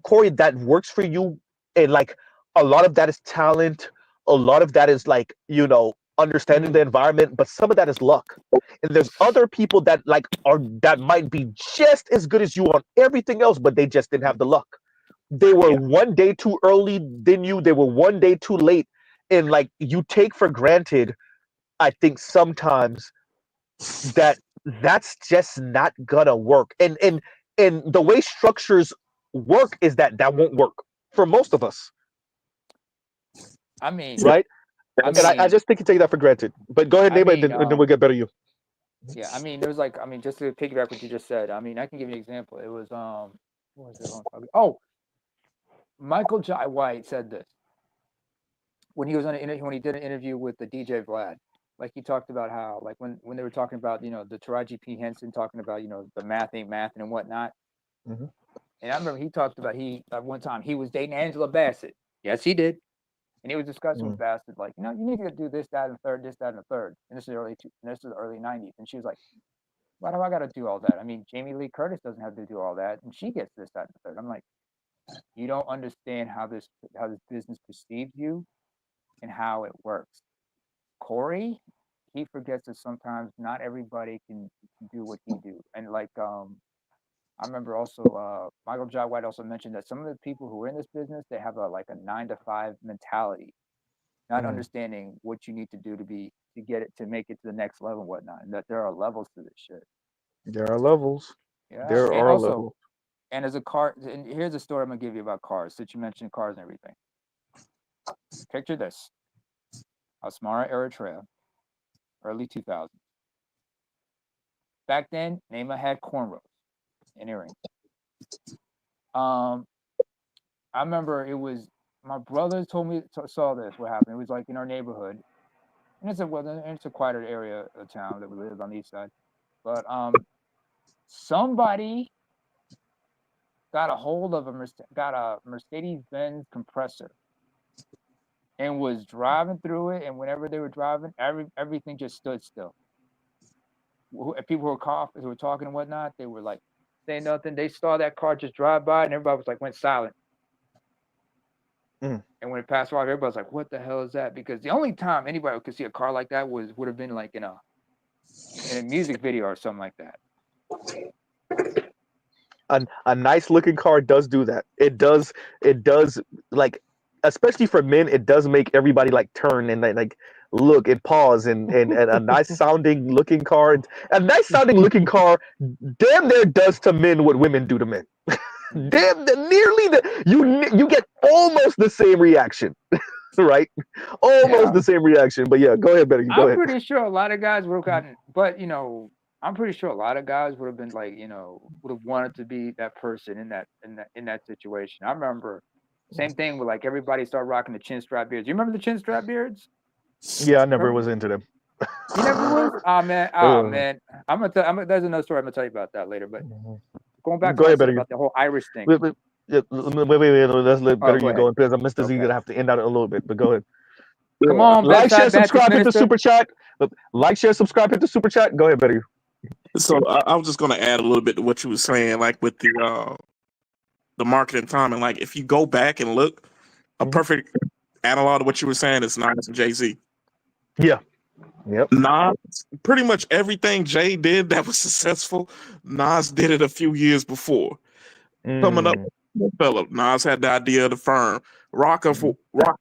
Corey, that works for you, and like a lot of that is talent. A lot of that is like understanding the environment, but some of that is luck. And there's other people that that might be just as good as you on everything else, but they just didn't have the luck. They were one day too early than you. They were one day too late, and like you take for granted. I think sometimes that's just not gonna work. And the way structures work is that won't work for most of us. I mean, right? I just think you take that for granted. But go ahead, name it, and then we'll get better you. Yeah, I mean, there's like, I mean, just to piggyback what you just said. I mean, I can give you an example. It was what was it? Oh, Michael Jai White said this when he was on when he did an interview with the DJ Vlad. Like he talked about how like when they were talking about the Taraji P Henson talking about the math ain't math and whatnot. And I remember he talked about at one time he was dating Angela Bassett. Yes, he did. And he was discussing with Bassett, like, you need to do this, that, and third, this, that, and the third. And this is the early '90s. And she was like, why do I got to do all that? I mean, Jamie Lee Curtis doesn't have to do all that, and she gets this, that, and the third. I'm like, you don't understand how this business perceives you and how it works. Corey, he forgets that sometimes not everybody can do what he do. And like, I remember also Michael Jai White also mentioned that some of the people who are in this business, they have a 9-to-5 mentality. not understanding what you need to do to make it to the next level and whatnot, and that there are levels to this shit. There are levels. Yeah. There And are also, levels. and as a car, and here's a story I'm gonna give you about cars, since you mentioned cars and everything. Picture this: Asmara Eritrea, early 2000s. Back then, Neymar had cornrows and earrings. I remember it was my brothers told me saw this. What happened? It was like in our neighborhood, and it's a quieter area of town that we live on the east side. But somebody got a hold of a Mercedes-Benz compressor and was driving through it. And whenever they were driving, everything just stood still. People who were coughing, who were talking and whatnot, they were like saying nothing. They saw that car just drive by, and everybody was like went silent. And when it passed by, everybody was like, "What the hell is that?" Because the only time anybody could see a car like that would have been like in a music video or something like that. A nice looking car does do that. It does like, especially for men, it does make everybody like turn and like look and pause, and a nice sounding looking car, damn near does to men what women do to men. Damn, nearly you get almost the same reaction. Right? Almost the same reaction. But yeah, go ahead, Betty. Go ahead. I'm pretty sure a lot of guys would have gotten, but I'm pretty sure a lot of guys would have been like, would have wanted to be that person in that situation. I remember same thing with like everybody started rocking the chin strap beards. You remember the chin strap beards? Yeah, I never was into them. You never was? Oh man. There's another story I'm gonna tell you about that later. But going back to what I said about the whole Irish thing. Wait. Let's let Better you go, because Mr. Z gonna have to end out a little bit. But go ahead. Come on, like, share, subscribe, hit the super chat. Like, share, subscribe, hit the super chat. Go ahead, Better. So I was just going to add a little bit to what you were saying, like with the marketing time, and like if you go back and look, a perfect analog to what you were saying is Nas and Jay-Z. Yeah. Yep. Nas, pretty much everything Jay did that was successful, Nas did it a few years before. Coming up, Nas had the idea of the firm. Rockwell,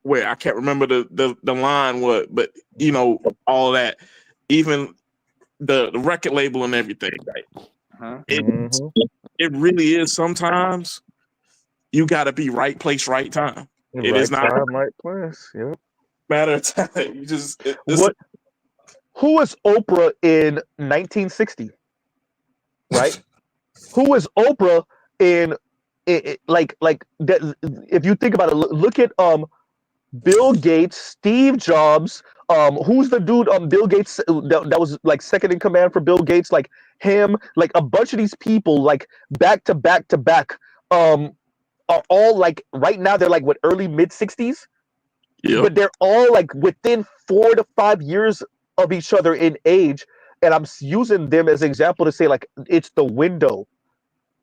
I can't remember the line what, but all that, even the record label and everything. Right? It really is. Sometimes you got to be right place, right time. It is not time, right place. Yep. Matter of time. You just Who was Oprah in 1960? Right. Who was Oprah in? Like that, if you think about it, look at Bill Gates, Steve Jobs, who's the dude Bill Gates that was like second in command for Bill Gates, like him, like a bunch of these people, like back to back are all like right now they're like what, early mid 60s. But they're all like within 4 to 5 years of each other in age, and I'm using them as an example to say like it's the window.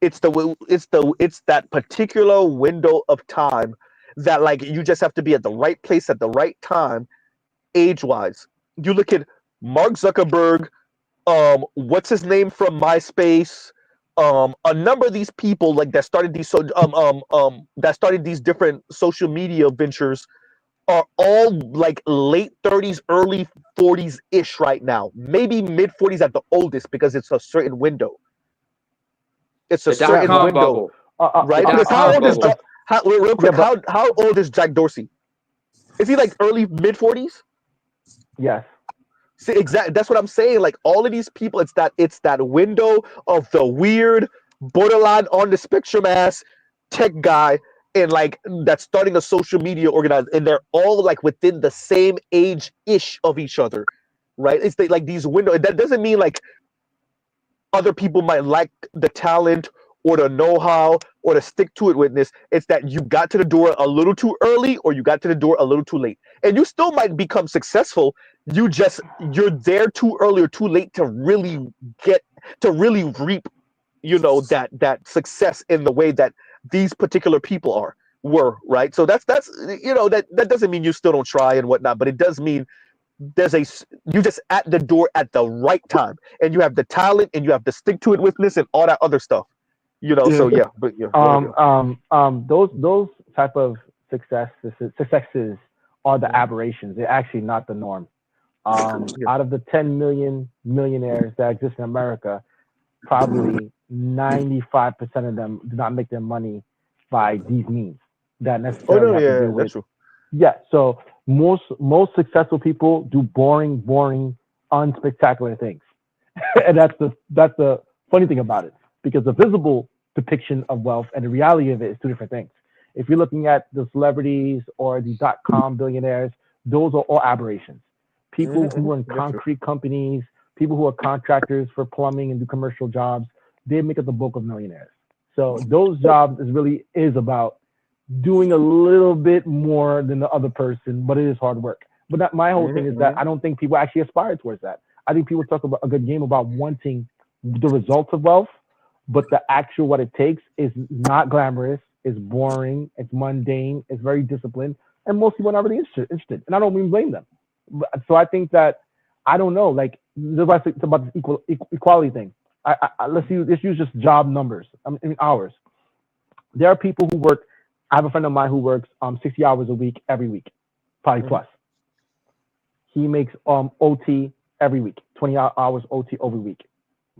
It's that particular window of time that like you just have to be at the right place at the right time, age-wise. You look at Mark Zuckerberg, what's his name from MySpace, a number of these people like that started these different social media ventures are all like late 30s, early 40s ish right now, maybe mid 40s at the oldest, because it's a certain window. It's a certain window, right? Because how old is how old is Jack Dorsey? Is he like early mid 40s? Yes. See, exactly. That's what I'm saying. Like all of these people, it's that window of the weird, borderline on the spectrum ass tech guy, and like that's starting a social media organization, and they're all like within the same age ish of each other, right? It's like these windows. That doesn't mean like other people might lack the talent or the know-how or the stick-to-it-witness. It's that you got to the door a little too early or you got to the door a little too late. And you still might become successful. You're there too early or too late to really reap, that success in the way that these particular people were, right? So that's that doesn't mean you still don't try and whatnot, but it does mean you just at the door at the right time, and you have the talent and you have the stick-to-it-witness and all that other stuff. So yeah, but yeah. Those type of successes are the aberrations. They're actually not the norm. Out of the 10 million millionaires that exist in America, probably 95% of them do not make their money by these means that necessarily have to do with. That's true. Yeah, so most successful people do boring, unspectacular things, and that's the funny thing about it, because the visible depiction of wealth and the reality of it is two different things. If you're looking at the celebrities or the .com billionaires, those are all aberrations. People who are in concrete companies, people who are contractors for plumbing and do commercial jobs, they make up the bulk of millionaires. So those jobs is about doing a little bit more than the other person, but it is hard work. But my whole thing is that I don't think people actually aspire towards that. I think people talk about a good game about wanting the results of wealth, but the actual what it takes is not glamorous, it's boring, it's mundane, it's very disciplined, and most people are not really interested. And I don't even blame them. So I think that, I don't know, like, it's about this equality thing. Let's use just job numbers, I mean hours. There are people who work, I have a friend of mine who works 60 hours a week every week, probably plus. He makes OT every week, 20 hours OT every week.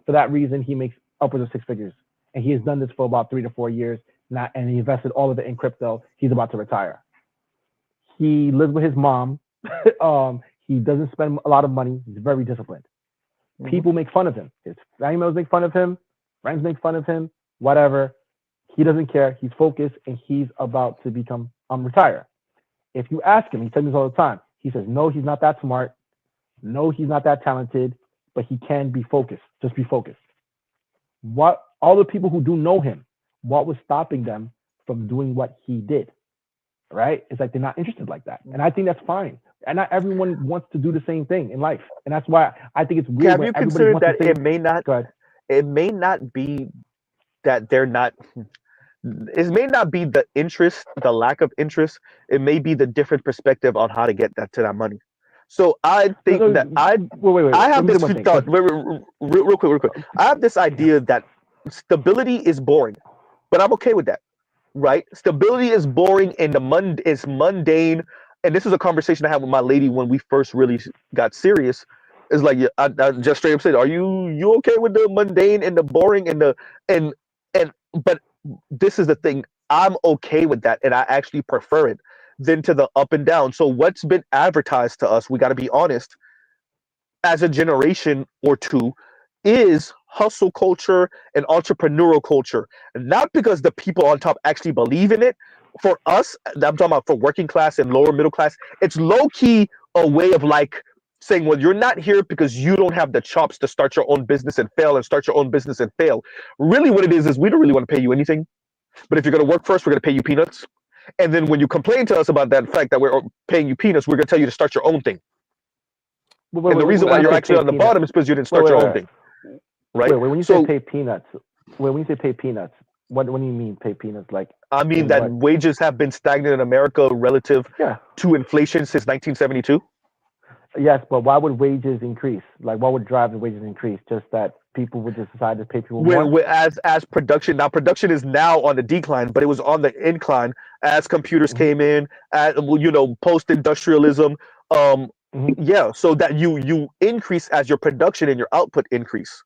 For that reason, he makes upwards of 6 figures. And he has done this for about 3 to 4 years now, and he invested all of it in crypto. He's about to retire. He lives with his mom. He doesn't spend a lot of money. He's very disciplined. People make fun of him. His family members make fun of him. Friends make fun of him. Whatever. He doesn't care. He's focused, and he's about to become retire. If you ask him, he tells me this all the time. He says, no, he's not that smart. No, he's not that talented, but he can be focused. Just be focused. What all the people who do know him, what was stopping them from doing what he did? Right? It's like they're not interested like that. And I think that's fine. And not everyone wants to do the same thing in life. And that's why I think it's weird. Have you considered that it may not be that they're not, it may not be the interest, the lack of interest. It may be the different perspective on how to get that to that money. So I think that I have this thought, real quick. I have this idea that stability is boring, but I'm okay with that, right? Stability is boring and is mundane. And this is a conversation I had with my lady when we first really got serious. It's like, I just straight up said, "Are you okay with the mundane and the boring but this is the thing. I'm okay with that, and I actually prefer it than to the up and down." So what's been advertised to us, we got to be honest, as a generation or two, is hustle culture and entrepreneurial culture. Not because the people on top actually believe in it. For us, I'm talking about for working class and lower middle class, it's low-key a way of like saying, well, you're not here because you don't have the chops to start your own business and fail, and start your own business and fail. Really what it is we don't really want to pay you anything. But if you're going to work first, we're going to pay you peanuts. And then when you complain to us about that fact that we're paying you peanuts, we're going to tell you to start your own thing. And the reason why you're actually on the bottom is because you didn't start your own thing. Right? When you say pay peanuts, when you say pay peanuts, what do you mean pay peanuts? Like, I mean that wages have been stagnant in America relative to inflation since 1972. Yes, but why would wages increase? Like, what would drive the wages increase? Just that people would just decide to pay people more? As production, now production is now on the decline, but it was on the incline as computers came in, post-industrialism. Yeah, so that you increase as your production and your output increase.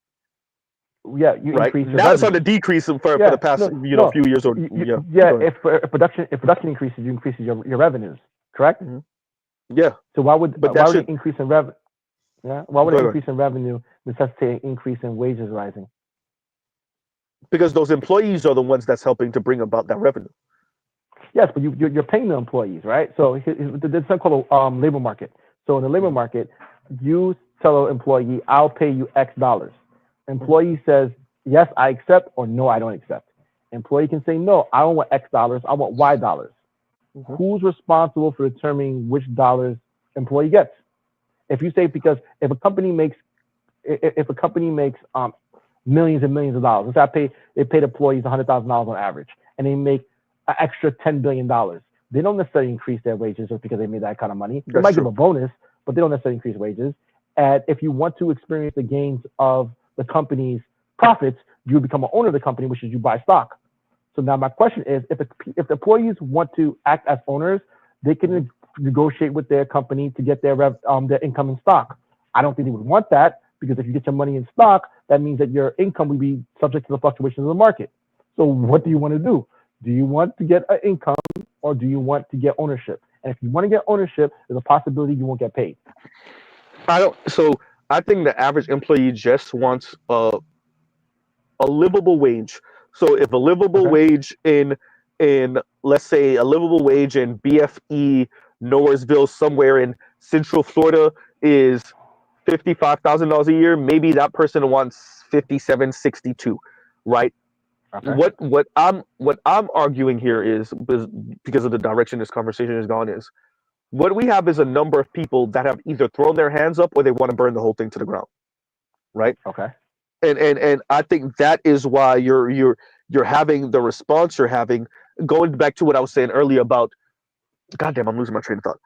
Yeah, you increase your now revenue. It's on the decrease for the past few years. If production increases, you increase your revenues, correct? Yeah. So why would an increase in revenue? Yeah. Why would an increase in revenue necessitate an increase in wages rising? Because those employees are the ones that's helping to bring about that revenue. Yes, but you're paying the employees, right? So there's something called a labor market. So in the labor market, you tell an employee, "I'll pay you X dollars." Employee says, "Yes, I accept," or "No, I don't accept." Employee can say, "No, I don't want X dollars. I want Y dollars." Who's responsible for determining which dollars employee gets? If you say, because if a company makes millions and millions of dollars, let's say they paid employees $100,000 on average, and they make an extra $10 billion. They don't necessarily increase their wages just because they made that kind of money. They might give a bonus, but they don't necessarily increase wages. And if you want to experience the gains of the company's profits, you become an owner of the company, which is you buy stock. So now my question is, if the employees want to act as owners, they can negotiate with their company to get their income in stock. I don't think they would want that, because if you get your money in stock, that means that your income will be subject to the fluctuations of the market. So what do you want to do? Do you want to get an income, or do you want to get ownership? And if you want to get ownership, there's a possibility you won't get paid. So I think the average employee just wants a livable wage. So if a livable wage in let's say a livable wage in BFE Nowheresville somewhere in Central Florida is $55,000 a year, maybe that person wants 57, 62, right? Okay. What I'm arguing here is because of the direction this conversation has gone, is what we have is a number of people that have either thrown their hands up or they want to burn the whole thing to the ground, right? Okay. And I think that is why you're having the response you're having. Going back to what I was saying earlier about, goddamn, I'm losing my train of thought.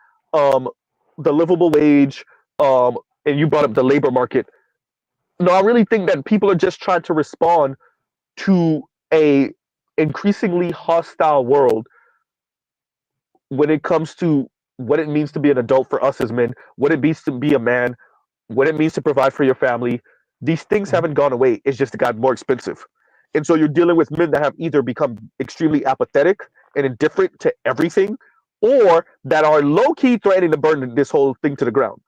The livable wage, and you brought up the labor market. No, I really think that people are just trying to respond to a increasingly hostile world when it comes to what it means to be an adult for us as men, what it means to be a man, what it means to provide for your family. These things haven't gone away. It's just gotten more expensive. And so you're dealing with men that have either become extremely apathetic and indifferent to everything, or that are low-key threatening to burn this whole thing to the ground.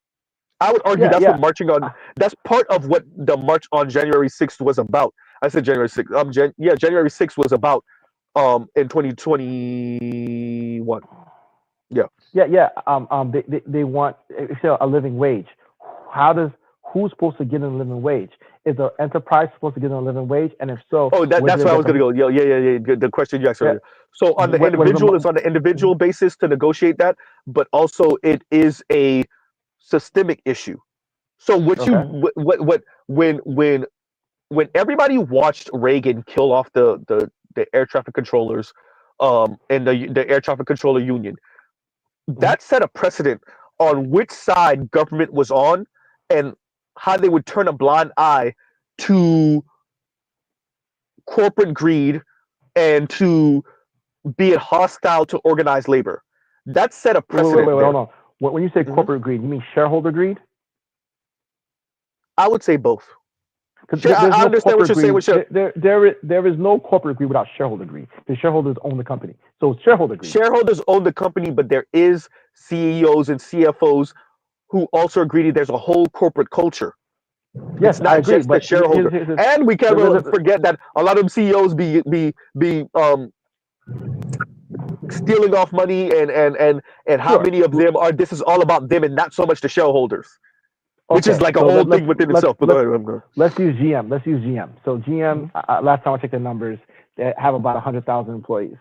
I would argue what marching on, that's part of what the march on January 6th was about. I said January 6th. January 6th was about in 2021. Yeah. They want a living wage. Who's supposed to get a living wage? Is the enterprise supposed to get a living wage? And if so, that's where I was going to go. Yeah. The question you asked earlier. So on the individual, it's on the individual basis to negotiate that, but also it is a systemic issue. So when everybody watched Reagan kill off the air traffic controllers, and the air traffic controller union, that set a precedent on which side government was on, and how they would turn a blind eye to corporate greed and to be hostile to organized labor. That set a precedent. Wait, hold on. When you say corporate greed, you mean shareholder greed? I would say both. I understand what you're saying. There is no corporate greed without shareholder greed. The shareholders own the company. So it's shareholder greed. Shareholders own the company, but there is CEOs and CFOs who also are greedy. There's a whole corporate culture. Yes, it's not I agree, just the shareholder. And we can't forget that a lot of them CEOs be stealing off money, and how many of them are, this is all about them and not so much the shareholders. Which is like a whole thing within itself. Let's use GM. So GM, last time I checked the numbers, they have about 100,000 employees.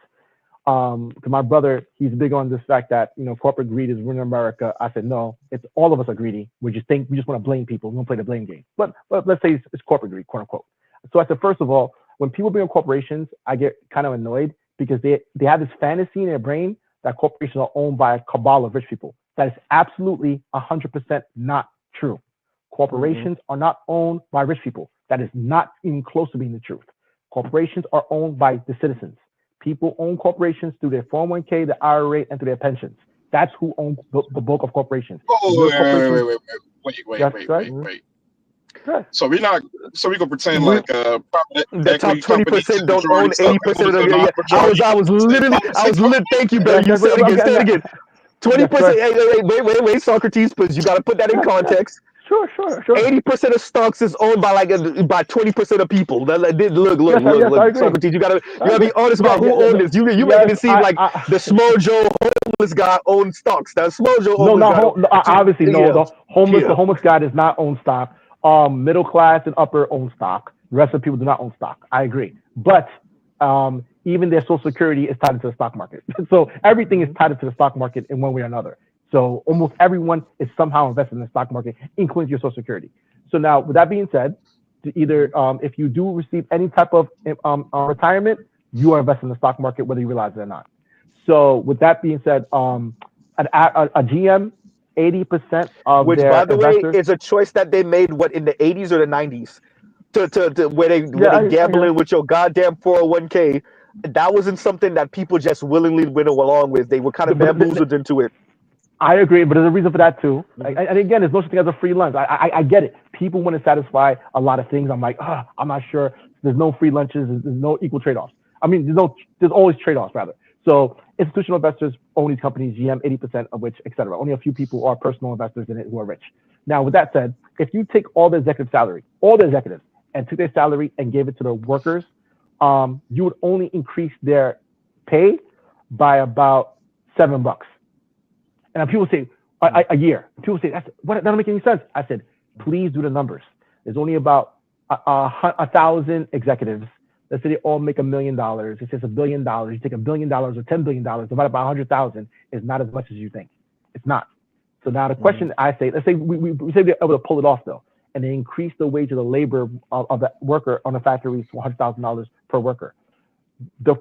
To my brother, he's big on this fact that corporate greed is ruining America. I said no, it's all of us are greedy. We just want to blame people. We don't play the blame game. But let's say it's corporate greed, quote unquote. So I said, first of all, when people bring on corporations, I get kind of annoyed because they have this fantasy in their brain that corporations are owned by a cabal of rich people. That is absolutely 100% not true. Corporations are not owned by rich people. That is not even close to being the truth. Corporations are owned by the citizens. People own corporations through their 401k, the IRA, and through their pensions. That's who owns the bulk of corporations. Wait. So we're gonna pretend like the top 20% don't own 80% of the. I was literally. Thank you, Barry. You said it again. 20%. Wait, Socrates, because you got to put that in context. Sure. 80% of stocks is owned by 20% of people. Look, Socrates, you gotta be honest about who owned this. You making it seem like the small Joe homeless guy owns stocks. That small Joe homeless guy. Obviously, no. The homeless guy does not own stock. Middle class and upper own stock. The rest of the people do not own stock. I agree, but even their Social Security is tied into the stock market. So everything is tied into the stock market in one way or another. So almost everyone is somehow invested in the stock market, including your Social Security. So now, with that being said, either if you do receive any type of retirement, you are invested in the stock market, whether you realize it or not. So with that being said, a GM, 80% of which, by the way, is a choice that they made in the 80s or the 90s, to where they gambling with your goddamn 401k. That wasn't something that people just willingly went along with. They were kind of bamboozled into it. I agree, but there's a reason for that too. And again, there's no such thing as a free lunch. I get it. People want to satisfy a lot of things. I'm like, I'm not sure. There's no free lunches. There's no equal trade-offs. I mean, there's always trade-offs rather. So institutional investors own these companies, GM, 80% of which, et cetera. Only a few people are personal investors in it who are rich. Now, with that said, if you take all the executive salary, all the executives, and took their salary and gave it to the workers, you would only increase their pay by about $7. And people say a year. People say that doesn't make any sense. I said, please do the numbers. There's only about 1,000 executives. Let's say they all make $1 million. It says $1 billion. You take $1 billion or $10 billion divided by 100,000 is not as much as you think. It's not. So now the question I say, let's say we say they're able to pull it off though, and they increase the wage of the labor of the worker on the factories to $100,000 per worker. The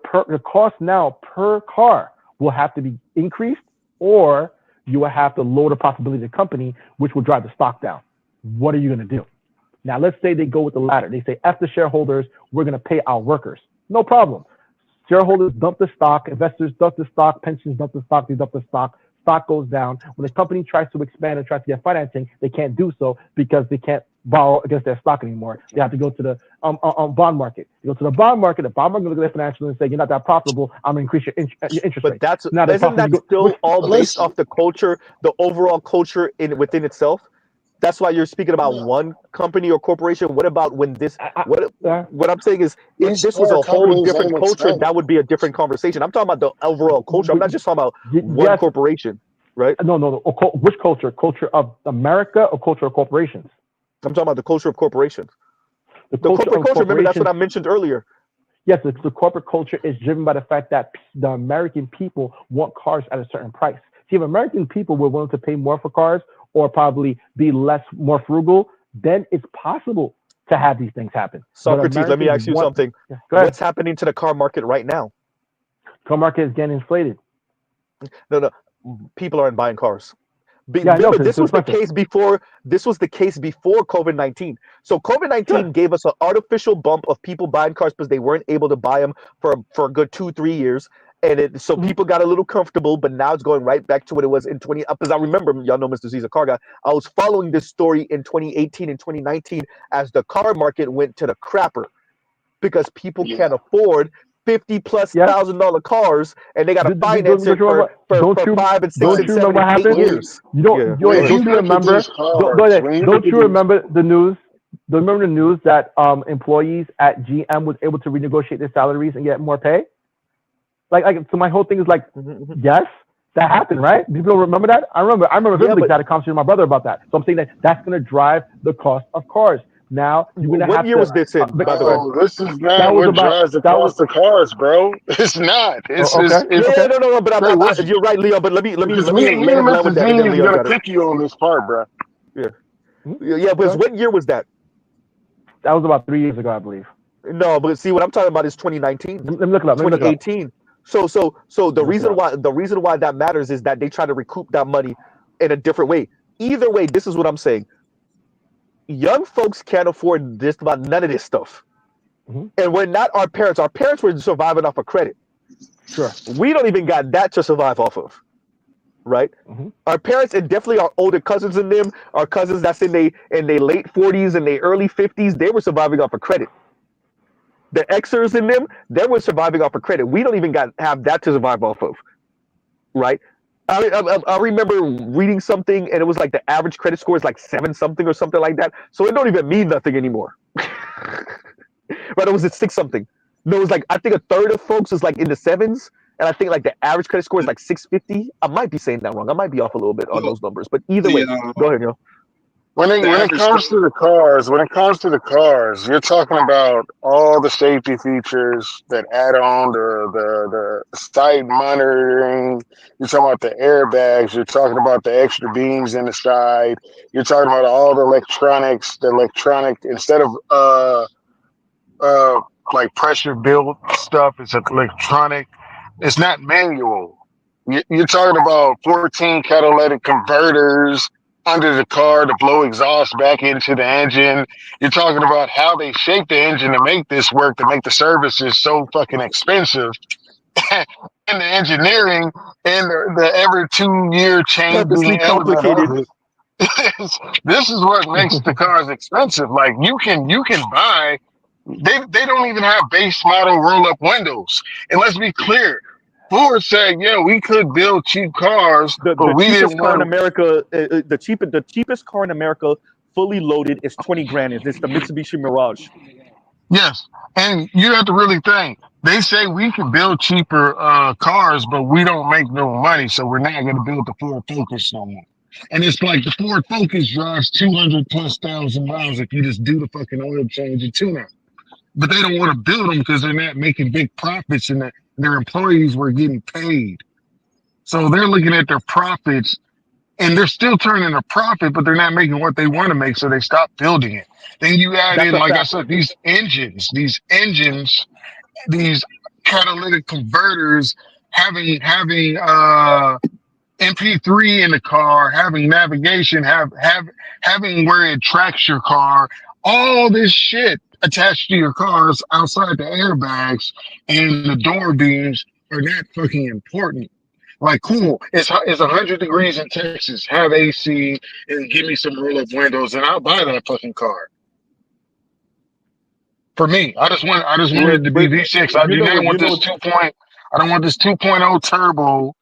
cost now per car will have to be increased, or you will have to lower the profitability of the company, which will drive the stock down. What are you going to do? Now, let's say they go with the latter. They say, F the shareholders, we're going to pay our workers. No problem. Shareholders dump the stock, investors dump the stock, pensions dump the stock, they dump the stock. Stock goes down. When the company tries to expand and tries to get financing, they can't do so because they can't borrow against their stock anymore. They have to go to the bond market. You go to the bond market will look at their financials and say, you're not that profitable, I'm going to increase your interest rate. But isn't that still all based off the culture, the overall culture within itself? That's why you're speaking about one company or corporation. What about when this? What I'm saying is, if this was a whole different culture, that would be a different conversation. I'm talking about the overall culture. I'm not just talking about one corporation, right? No. Which culture? Culture of America or culture of corporations? I'm talking about the culture of corporations. The corporate culture. Remember, that's what I mentioned earlier. Yes, the corporate culture is driven by the fact that the American people want cars at a certain price. See, if American people were willing to pay more for cars, or probably be more frugal, then it's possible to have these things happen. Socrates, let me ask you something. What's happening to the car market right now? Car market is getting inflated. No. People aren't buying cars. Remember, this was the case before. This was the case before COVID-19. So COVID-19 gave us an artificial bump of people buying cars because they weren't able to buy them for a good 2-3 years. And so people got a little comfortable, but now it's going right back to what it was in 20. Because I remember, y'all know Mr. Z's a car guy. I was following this story in 2018 and 2019 as the car market went to the crapper because people can't afford $50,000+ cars, and they got to finance it for 5 and 6 and 7 and 8 years. Don't you remember? Don't you remember the news? Don't you remember the news that employees at GM was able to renegotiate their salaries and get more pay? So my whole thing is yes, that happened, right? People remember that? I remember vividly had a conversation with my brother about that. So I'm saying that's going to drive the cost of cars. Now you're going to have. What year was this in? By the way, this is not what drives the cost of cars, bro. It's not. It's no. But you're right, Leo. But let me me and Mr. Z is going to pick you on this part, bro. Yeah. But what year was that? That was about 3 years ago, I believe. No, but see, what I'm talking about is 2019. Let me look it up. 2018. So the reason why that matters is that they try to recoup that money in a different way. Either way, this is what I'm saying. Young folks can't afford just about none of this stuff. And we're not our parents. Our parents were surviving off of credit. Sure. We don't even got that to survive off of. Right? Our parents, and definitely our older cousins in them, our cousins that's in their late 40s and their early 50s, they were surviving off of credit. The Xers in them, they were surviving off of credit. We don't even have that to survive off of, right? I remember reading something, and it was like the average credit score is like 7 something or something like that. So it don't even mean nothing anymore, right? It was at 6 something. No, it was like I think a third of folks is like in the 7s, and I think like the average credit score is like 650. I might be saying that wrong. I might be off a little bit on those numbers, but either way, go ahead, yo. When it comes to the cars, you're talking about all the safety features that add on the side monitoring. You're talking about the airbags. You're talking about the extra beams in the side. You're talking about all the electronics. Instead of like pressure built stuff, it's electronic. It's not manual. You're talking about 14 catalytic converters under the car to blow exhaust back into the engine. You're talking about how they shape the engine to make this work, to make the services so fucking expensive. and the engineering and the every 2-year change Purposely the element complicated. of it. This is what makes the cars expensive. Like you can buy, they don't even have base model roll up windows. And let's be clear, Ford said, yeah, we could build cheap cars, but The we cheapest didn't car in want America, the cheapest car in America, fully loaded, is 20 grand. It's the Mitsubishi Mirage. Yes, and you have to really think. They say we can build cheaper cars, but we don't make no money, so we're not going to build the Ford Focus no more. And it's like the Ford Focus drives 200,000+ miles if you just do the fucking oil change and tune up. But they don't want to build them because they're not making big profits, and their employees were getting paid. So they're looking at their profits, and they're still turning a profit, but they're not making what they want to make, so they stop building it. Then you add That's in, a like I fact. said, these engines, these catalytic converters, having MP3 in the car, having navigation, having where it tracks your car, all this shit attached to your cars outside the airbags and the door beams are not fucking important. Like, cool, it's 100 degrees in Texas. Have AC and give me some roll up windows, and I'll buy that fucking car. For me, I just want it to be V6. I do not want this 2. I don't want this 2.0 turbo.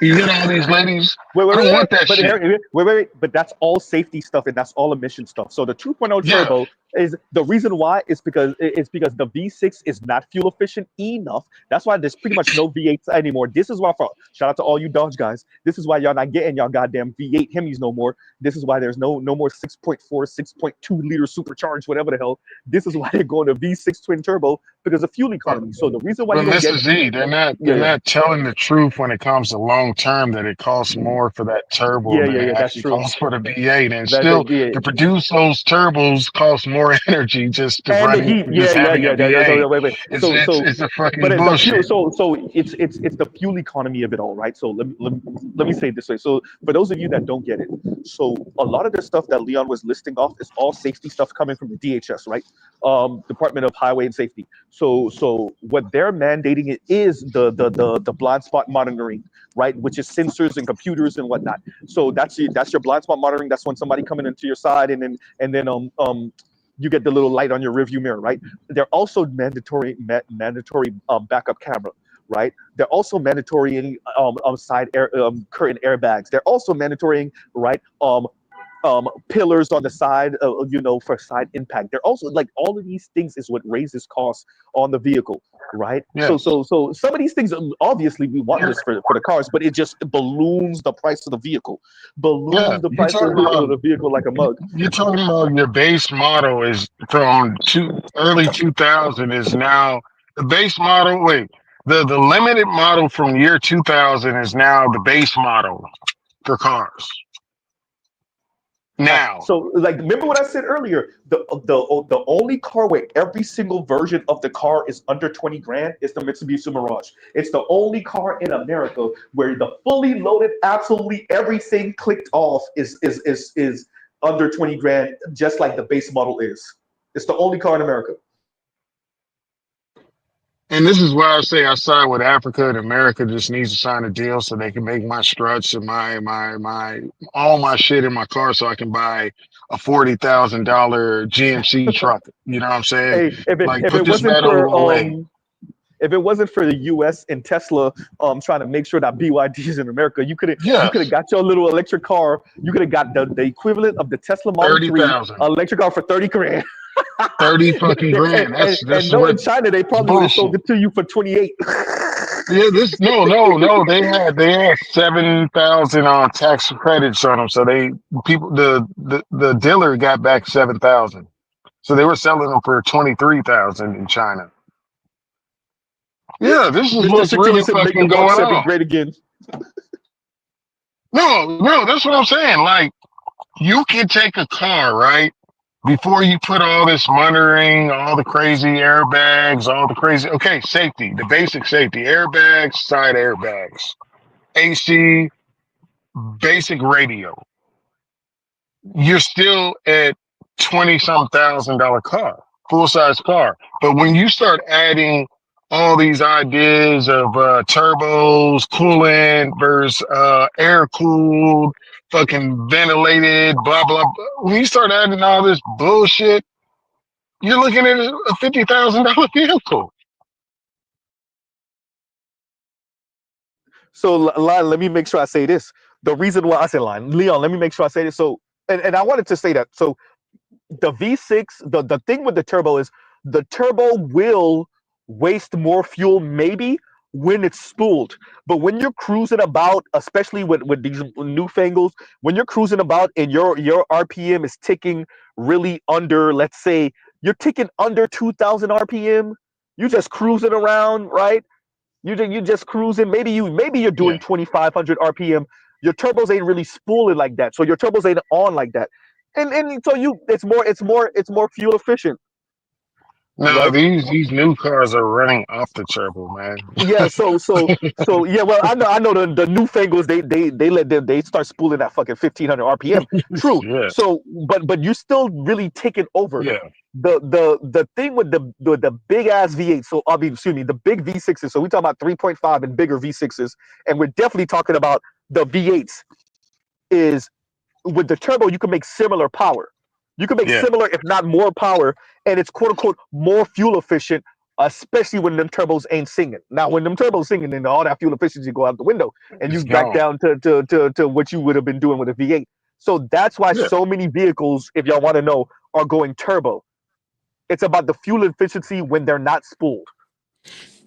You get all these ladies. I don't want that shit. Wait. But that's all safety stuff, and that's all emission stuff. So the 2.0 Yeah. turbo is the reason why is because the V6 is not fuel efficient enough. That's why there's pretty much no V8s anymore. This is why, shout out to all you Dodge guys. This is why y'all not getting y'all goddamn V8 Hemis no more. This is why there's no more 6.4, 6.2 liter supercharged, whatever the hell. This is why they're going to V6 twin turbo, because of fuel economy. So the reason why But you don't Mrs. Z, they're not telling the truth when it comes to long term, that it costs more for that turbo than it that's actually true. costs for the V8, and still to produce those turbos costs more energy just to and the run it. heat, Just having a V8. wait. It's a But fucking the fuel, bullshit. so it's the fuel economy of it all, right? So let me say it this way. So for those of you that don't get it, so a lot of the stuff that Leon was listing off is all safety stuff coming from the DHS, right? Department of Highway and Safety. So what they're mandating it is the blind spot monitoring, right? Which is sensors and computers and whatnot. So that's your blind spot monitoring. That's when somebody coming into your side and then you get the little light on your rearview mirror, right? They're also mandatory backup camera, right? They're also mandatory side curtain airbags. They're also mandatory, right? Pillars on the side, for side impact. They're also like, all of these things is what raises costs on the vehicle, right? Yes. So some of these things, obviously we want this for the cars, but it just balloons the price of the vehicle, the price of the vehicle like a mug. You're talking about your base model is from early 2000 is now the base model. Wait, the limited model from year 2000 is now the base model for cars. Now, so like, remember what I said earlier? The only car where every single version of the car is under 20 grand is the Mitsubishi Mirage. It's the only car in America where the fully loaded, absolutely everything clicked off is under 20 grand, just like the base model is. It's the only car in America. and this is why I say I side with Africa, and America just needs to sign a deal so they can make my struts and my all my shit in my car, so I can buy a $40,000 GMC truck. You know what I'm saying? Hey, if Like, it put this wasn't metal for away. if it wasn't for the U.S. and Tesla trying to make sure that BYD is in America, you could have got your little electric car. You could have got the equivalent of the Tesla Model 3 electric car for 30 grand. 30 fucking grand. That's in China they probably would have sold it to you for 28. Yeah, no. They had 7,000 on tax credits on them, so the dealer got back 7,000. So they were selling them for 23,000 in China. Yeah, this is what's really fucking going on. Great again. No, that's what I'm saying. Like, you can take a car, right? Before you put all this monitoring, all the crazy airbags, safety, the basic safety, airbags, side airbags, AC, basic radio. You're still at 20-some thousand dollar car, full size car. But when you start adding all these ideas of turbos, coolant versus air cooled, fucking ventilated, blah blah blah. When you start adding all this bullshit, you're looking at a $50,000 vehicle. So, Lon, let me make sure I say this. The reason why I said Lon, Leon, let me make sure I say this. So, and I wanted to say that. So, the V6, the thing with the turbo is the turbo will waste more fuel maybe when it's spooled. But when you're cruising about, especially with these newfangles, when you're cruising about and your RPM is ticking really under, let's say you're ticking under 2,000 RPM, you just cruising around, right? You just cruising. Maybe you're doing Yeah. 2,500 RPM. Your turbos ain't really spooling like that, so your turbos ain't on like that, and so it's more fuel efficient, No, right? these new cars are running off the turbo, man. Yeah. So yeah. Well, I know the newfangled they let them they start spooling at fucking 1,500 RPM. True. Yeah, So but you're still really taking over. yeah, The thing with the big ass V8, so I mean, excuse me, the big V6s. So we talking about 3.5 and bigger V6s, and we're definitely talking about the V8s. Is with the turbo, you can make similar power. You can make yeah. similar, if not more power, and it's quote unquote more fuel efficient, especially when them turbos ain't singing. Now, when them turbos singing, then all that fuel efficiency go out the window, and It's you back gone. down to what you would have been doing with a V8. So that's why Yeah. so many vehicles, if y'all want to know, are going turbo. It's about the fuel efficiency when they're not spooled,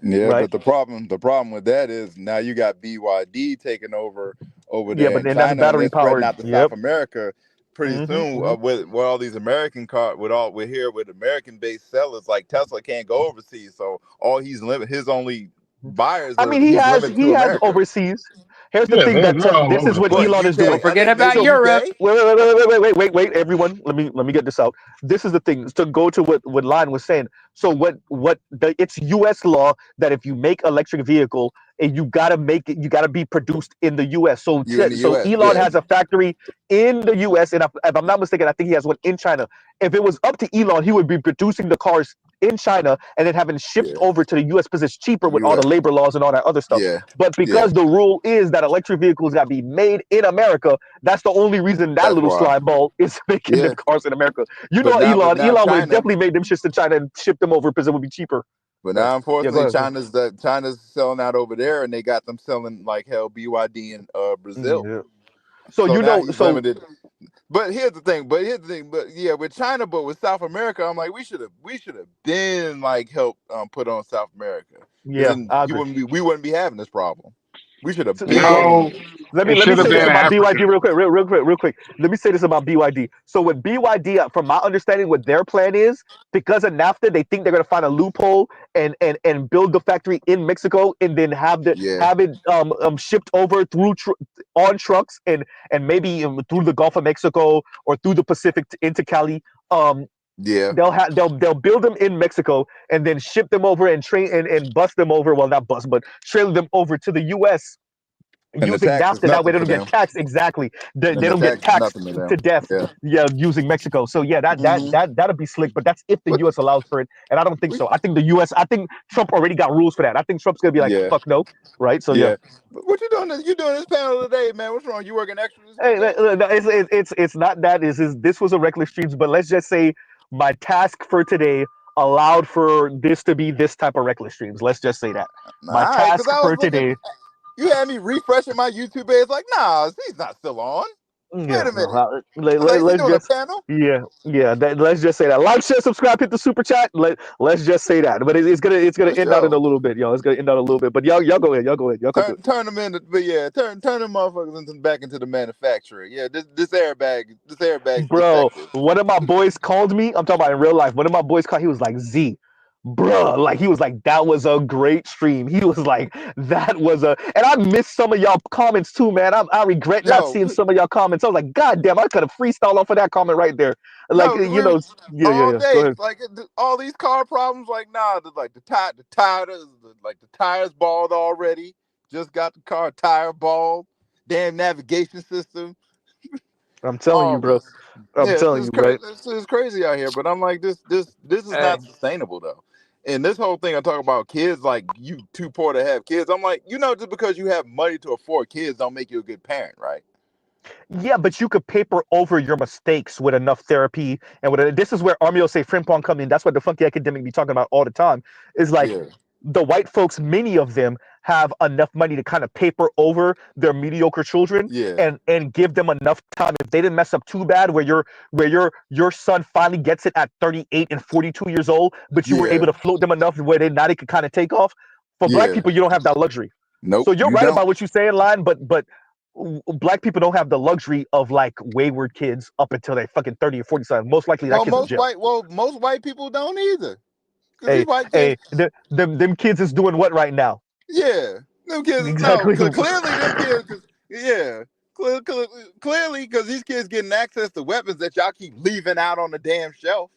Yeah, right? but the problem with that is now you got BYD taking over Yeah, there but in then that's China, and battery they're spreading powered. out to Yep. South America pretty Hmm. soon. With all these American car, we're here with American-based sellers, like Tesla can't go overseas, so all his only buyers I are mean, he he's has limited to he has America. overseas. Here's the Yeah, thing that they're all this over is the what What Elon place. is UK? doing. Don't Are forget they big about in So Europe. UK? wait, everyone. Let me get this out. This is the thing. To go to what Lon was saying. So it's U.S. law that if you make electric vehicle, and you gotta be produced in the U.S. So You in the so US? Elon Yeah, has a factory in the U.S. and if I'm not mistaken, I think he has one in China. If it was up to Elon, he would be producing the cars in China and then having shipped yeah, over to the U.S. because it's cheaper with all the US. labor laws and all that other stuff. Yeah, But yeah. because the rule is that electric vehicles got to be made in America, that's the only reason that That's little why. slime ball is making them Yeah, cars in America. You but know, now Elon would have China. definitely made them shits to China and shipped them over because it would be cheaper. But Yeah, now, yeah. Go unfortunately, ahead. China's selling out over there, and they got them selling like hell BYD in Brazil. Yeah. So So you now know, he's so limited. But here's the thing. But yeah, with China, but with South America, I'm like, we should have been like helped put on South America, because yeah, then I agree. we wouldn't be having this problem. We should have been So No, on. it let me should have say this been about BYD Africa. real quick, real quick. Let me say this about BYD. So with BYD, from my understanding, what their plan is, because of NAFTA, they think they're gonna find a loophole and build the factory in Mexico and then Yeah, have it shipped over on trucks and maybe through the Gulf of Mexico or through the Pacific into Cali. Um, yeah. they'll build them in Mexico and then ship them over and train and bus them over. Well, not bus, but trailer them over to the U.S. And the using tax is NAFTA. That way nothing they for don't get them. taxed. Exactly. They And the don't get tax is taxed nothing to them. to death. Yeah. Yeah, using Mexico. So yeah, Hmm. that'll be slick. But that's if the What U.S. allows for it, and I don't think we? so. I think the U.S. I think Trump already got rules for that. I think Trump's gonna be like, Yeah, fuck no, right? So yeah. yeah. But what you doing? You doing this panel today, man? What's wrong? You working extra this Hey, weekend? no, it's not that. This was a reckless streams, but let's just say my task for today allowed for this to be this type of reckless streams. Let's just say that All my right, because task I was for looking. today. You had me refreshing my YouTube page. Like, nah, he's not still on. Wait Yeah, a no, minute. I was like, is he let's doing a just panel? let's just say that. Like, share, subscribe, hit the super chat. Let's just say that. But it's gonna For end out in sure. a little bit, y'all. It's gonna end out a little bit. But y'all go ahead. Y'all could do it. Turn them into, but yeah, turn them motherfuckers back into the manufacturer. Yeah, this airbag's Bro, defective. one of my boys called me. I'm talking about in real life. One of my boys called. He was like, "Z, bruh," like he was like, "That was a great stream." He was like, "That was a," and I missed some of y'all comments too, man. I regret not Yo, seeing some of y'all comments. I was like, "God damn, I could have freestyle off of that comment right there." Like no, you know, yeah, all Go day, ahead, like all these car problems. Like, nah, like the tires balled already. Just got the car tire balled. Damn navigation system. I'm telling you, All bro. this. I'm Yeah, telling you, right? this is crazy out here. But I'm like, this is Hey, not sustainable though. And this whole thing I talk about kids, like you too poor to have kids. I'm like, just because you have money to afford kids don't make you a good parent, right? Yeah, but you could paper over your mistakes with enough therapy and with this is where Army will say frimpong come in. That's what the funky academic be talking about all the time. Is like the white folks, many of them have enough money to kind of paper over their mediocre children and give them enough time. If they didn't mess up too bad, where your son finally gets it at 38 and 42 years old, but you were able to float them enough where they could kind of take off. For black people, you don't have that luxury. Nope. So you're right about what you're saying, Line, but black people don't have the luxury of like wayward kids up until they fucking 30 or 47. Most likely that kid's in jail. Most white people don't either. Them kids is doing what right now? Yeah, them kids. Exactly. No, clearly them kids. Clearly, because these kids getting access to weapons that y'all keep leaving out on the damn shelf.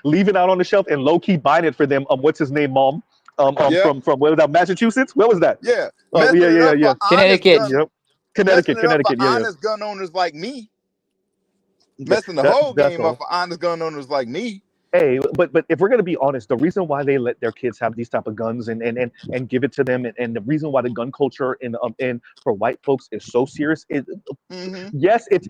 Leaving out on the shelf and low key buying it for them. What's his name, Mom? From where was that? Massachusetts? Where was that? Yeah. Connecticut. Yep. Connecticut. Honest gun owners like me. Messing the whole game up for honest gun owners like me. Hey, but if we're gonna be honest, the reason why they let their kids have these type of guns and give it to them, and the reason why the gun culture in for white folks is so serious is, yes, it's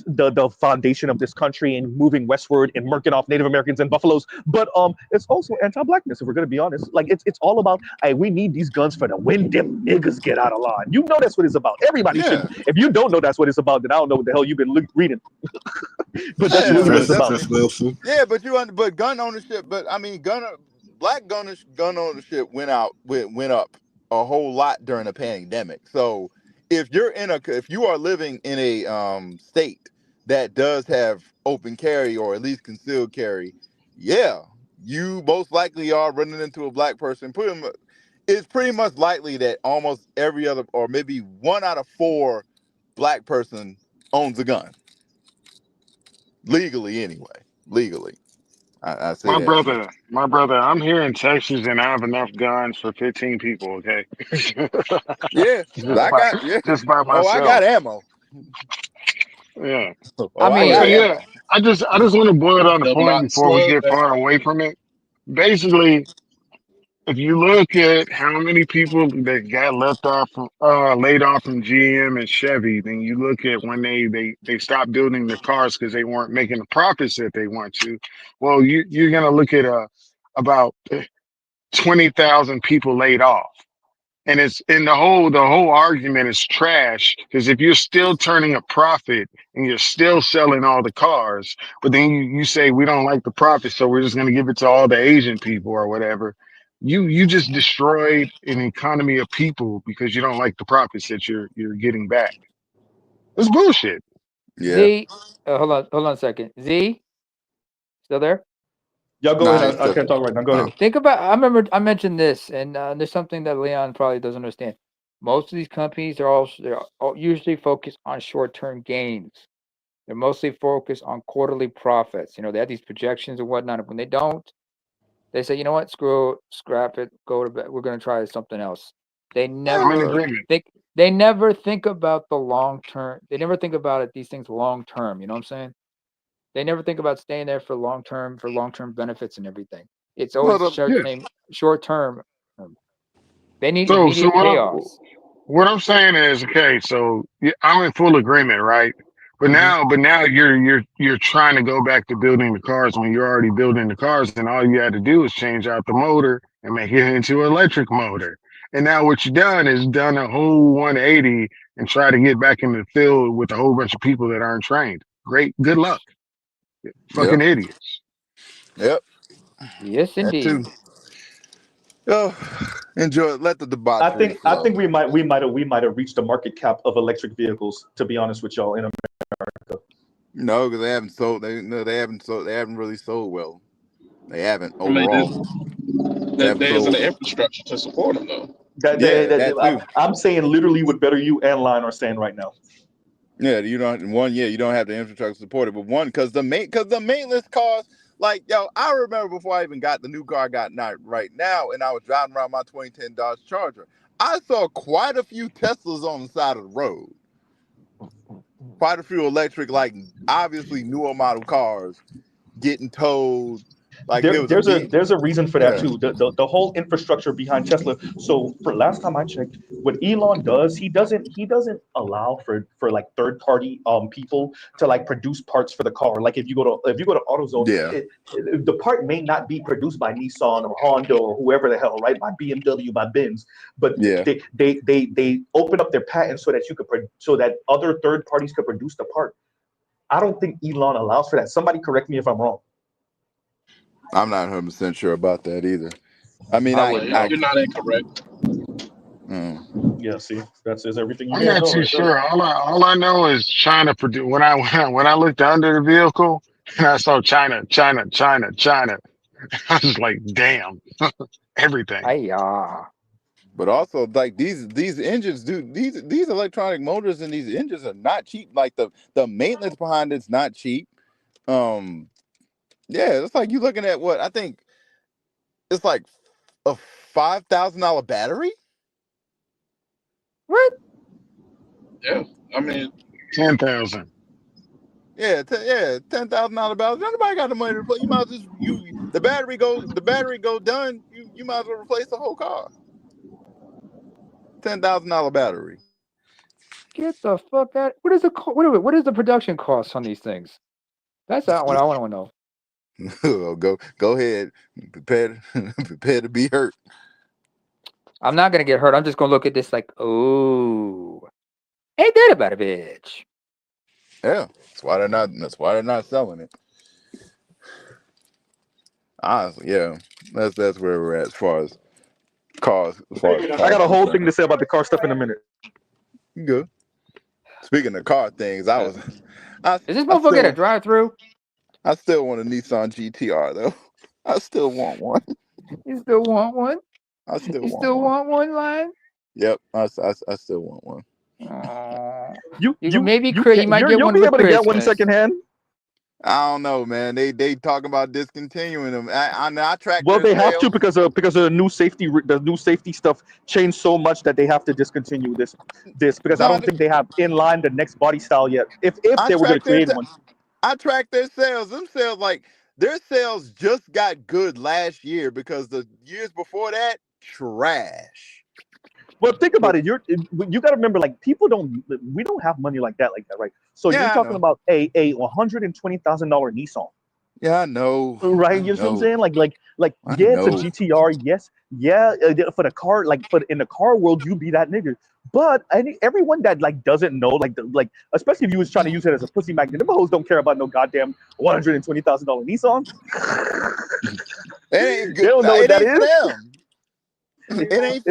the foundation of this country and moving westward and murking off Native Americans and buffaloes, but it's also anti-blackness. If we're gonna be honest, like it's all about, hey, we need these guns for the when them niggas get out of line. You know that's what it's about. Everybody should. If you don't know that's what it's about, then I don't know what the hell you've been reading. But that's really what it's about. Yeah, but gun ownership, black gun ownership went up a whole lot during the pandemic. So if you are living in a state that does have open carry or at least concealed carry, you most likely are running into a black person. It's pretty much likely that almost every other, or maybe 1 out of 4 black person owns a gun. Legally, anyway. Legally. I say my brother, I'm here in Texas and I have enough guns for 15 people, okay? Just by myself. I got ammo. Yeah. I just want to boil down the point before we get far away from it. Basically, if you look at how many people that got laid off from GM and Chevy, then you look at when they stopped building their cars because they weren't making the profits that they want to. Well, you're gonna look at about 20,000 people laid off, and it's in the whole argument is trash because if you're still turning a profit and you're still selling all the cars, but then you say we don't like the profit, so we're just gonna give it to all the Asian people or whatever. You just destroyed an economy of people because you don't like the profits that you're getting back. It's bullshit. Yeah. Z, hold on a second. Z, still there? Y'all go ahead. I can't talk right now. Go ahead. Think about. I remember I mentioned this, and there's something that Leon probably doesn't understand. Most of these companies they're usually focused on short-term gains. They're mostly focused on quarterly profits. They have these projections and whatnot. And when they don't, they say, you know what, scrap it, go to bed. We're going to try something else. They never think. They never think about the long term. They never think about these things long term. You know what I'm saying? They never think about staying there for long term benefits and everything. It's always short term. They need immediate payoffs. What I'm saying is, okay, so I'm in full agreement, right? But now you're trying to go back to building the cars when you're already building the cars, and all you had to do is change out the motor and make it into an electric motor. And now what you've done is done a whole 180 and try to get back in the field with a whole bunch of people that aren't trained. Great, good luck. Fucking idiots. Yep. Yes, indeed. Enjoy. Let the debate. I think we might have reached the market cap of electric vehicles. To be honest with y'all, in America. No, because they haven't sold. They haven't really sold well. They haven't overall. There isn't the infrastructure to support them though. I'm saying literally what Better You and Line are saying right now. Yeah, you don't have the infrastructure to support it, but because the maintenance costs. Like, I remember before I even got the new car I got right now, and I was driving around my 2010 Dodge Charger, I saw quite a few Teslas on the side of the road. Quite a few electric, like obviously newer model cars getting towed Like there's a reason for that too. The whole infrastructure behind Tesla. So for last time I checked, what Elon does, he doesn't allow for like third party people to like produce parts for the car. Like if you go to AutoZone, the part may not be produced by Nissan or Honda or whoever the hell, right? By BMW, by Benz, but they open up their patents so that so that other third parties could produce the part. I don't think Elon allows for that. Somebody correct me if I'm wrong. I'm not 100% sure about that either. I mean, you're not incorrect. Yeah, see, that says everything you I'm need to not know. too Right there. sure. All I know is China produce. When I looked under the vehicle and I saw China, I was like, damn, everything. But also, like these engines, dude, these electronic motors and these engines are not cheap. Like the maintenance behind it's not cheap. Yeah, it's like you looking at what I think it's like a $5,000 battery. What? Yeah, I mean 10,000. Yeah, $10,000 battery. Nobody got the money to replace. You might as well the battery go done. You might as well replace the whole car. $10,000 battery. Get the fuck out! What is the production cost on these things? That's what I want to know. Go ahead. Prepare to be hurt. I'm not gonna get hurt. I'm just gonna look at this like, oh, ain't that about a bitch? Yeah, that's why they're not selling it. Honestly, yeah, that's where we're at as far as cars. I got a whole thing to say about the car stuff in a minute. Good. Speaking of car things, Is this motherfucker at a drive-through? I still want a Nissan GTR though. I still want one. You still want one? I still you want still one. want one, Lion? Yep, I still want one. You might get one be for able to get one Christmas. secondhand. I don't know, man. They talking about discontinuing them. I track. Well, their they have sales. to because of the new safety stuff changed so much that they have to discontinue this because I don't think they have in line the next body style yet. If they were going to create one. I track their sales. Them sales, like their sales just got good last year because the years before that, trash. Well, think about it. You got to remember, like we don't have money like that, right? So you're talking about a $120,000 Nissan. Yeah, I know. Right, you know what I'm saying? Like, it's a GTR. Yes, yeah. For the car, in the car world, you be that nigga. But everyone that doesn't know, especially if you was trying to use it as a pussy magnet, the hoes don't care about no goddamn $120,000 Nissan. They don't know what that is. It ain't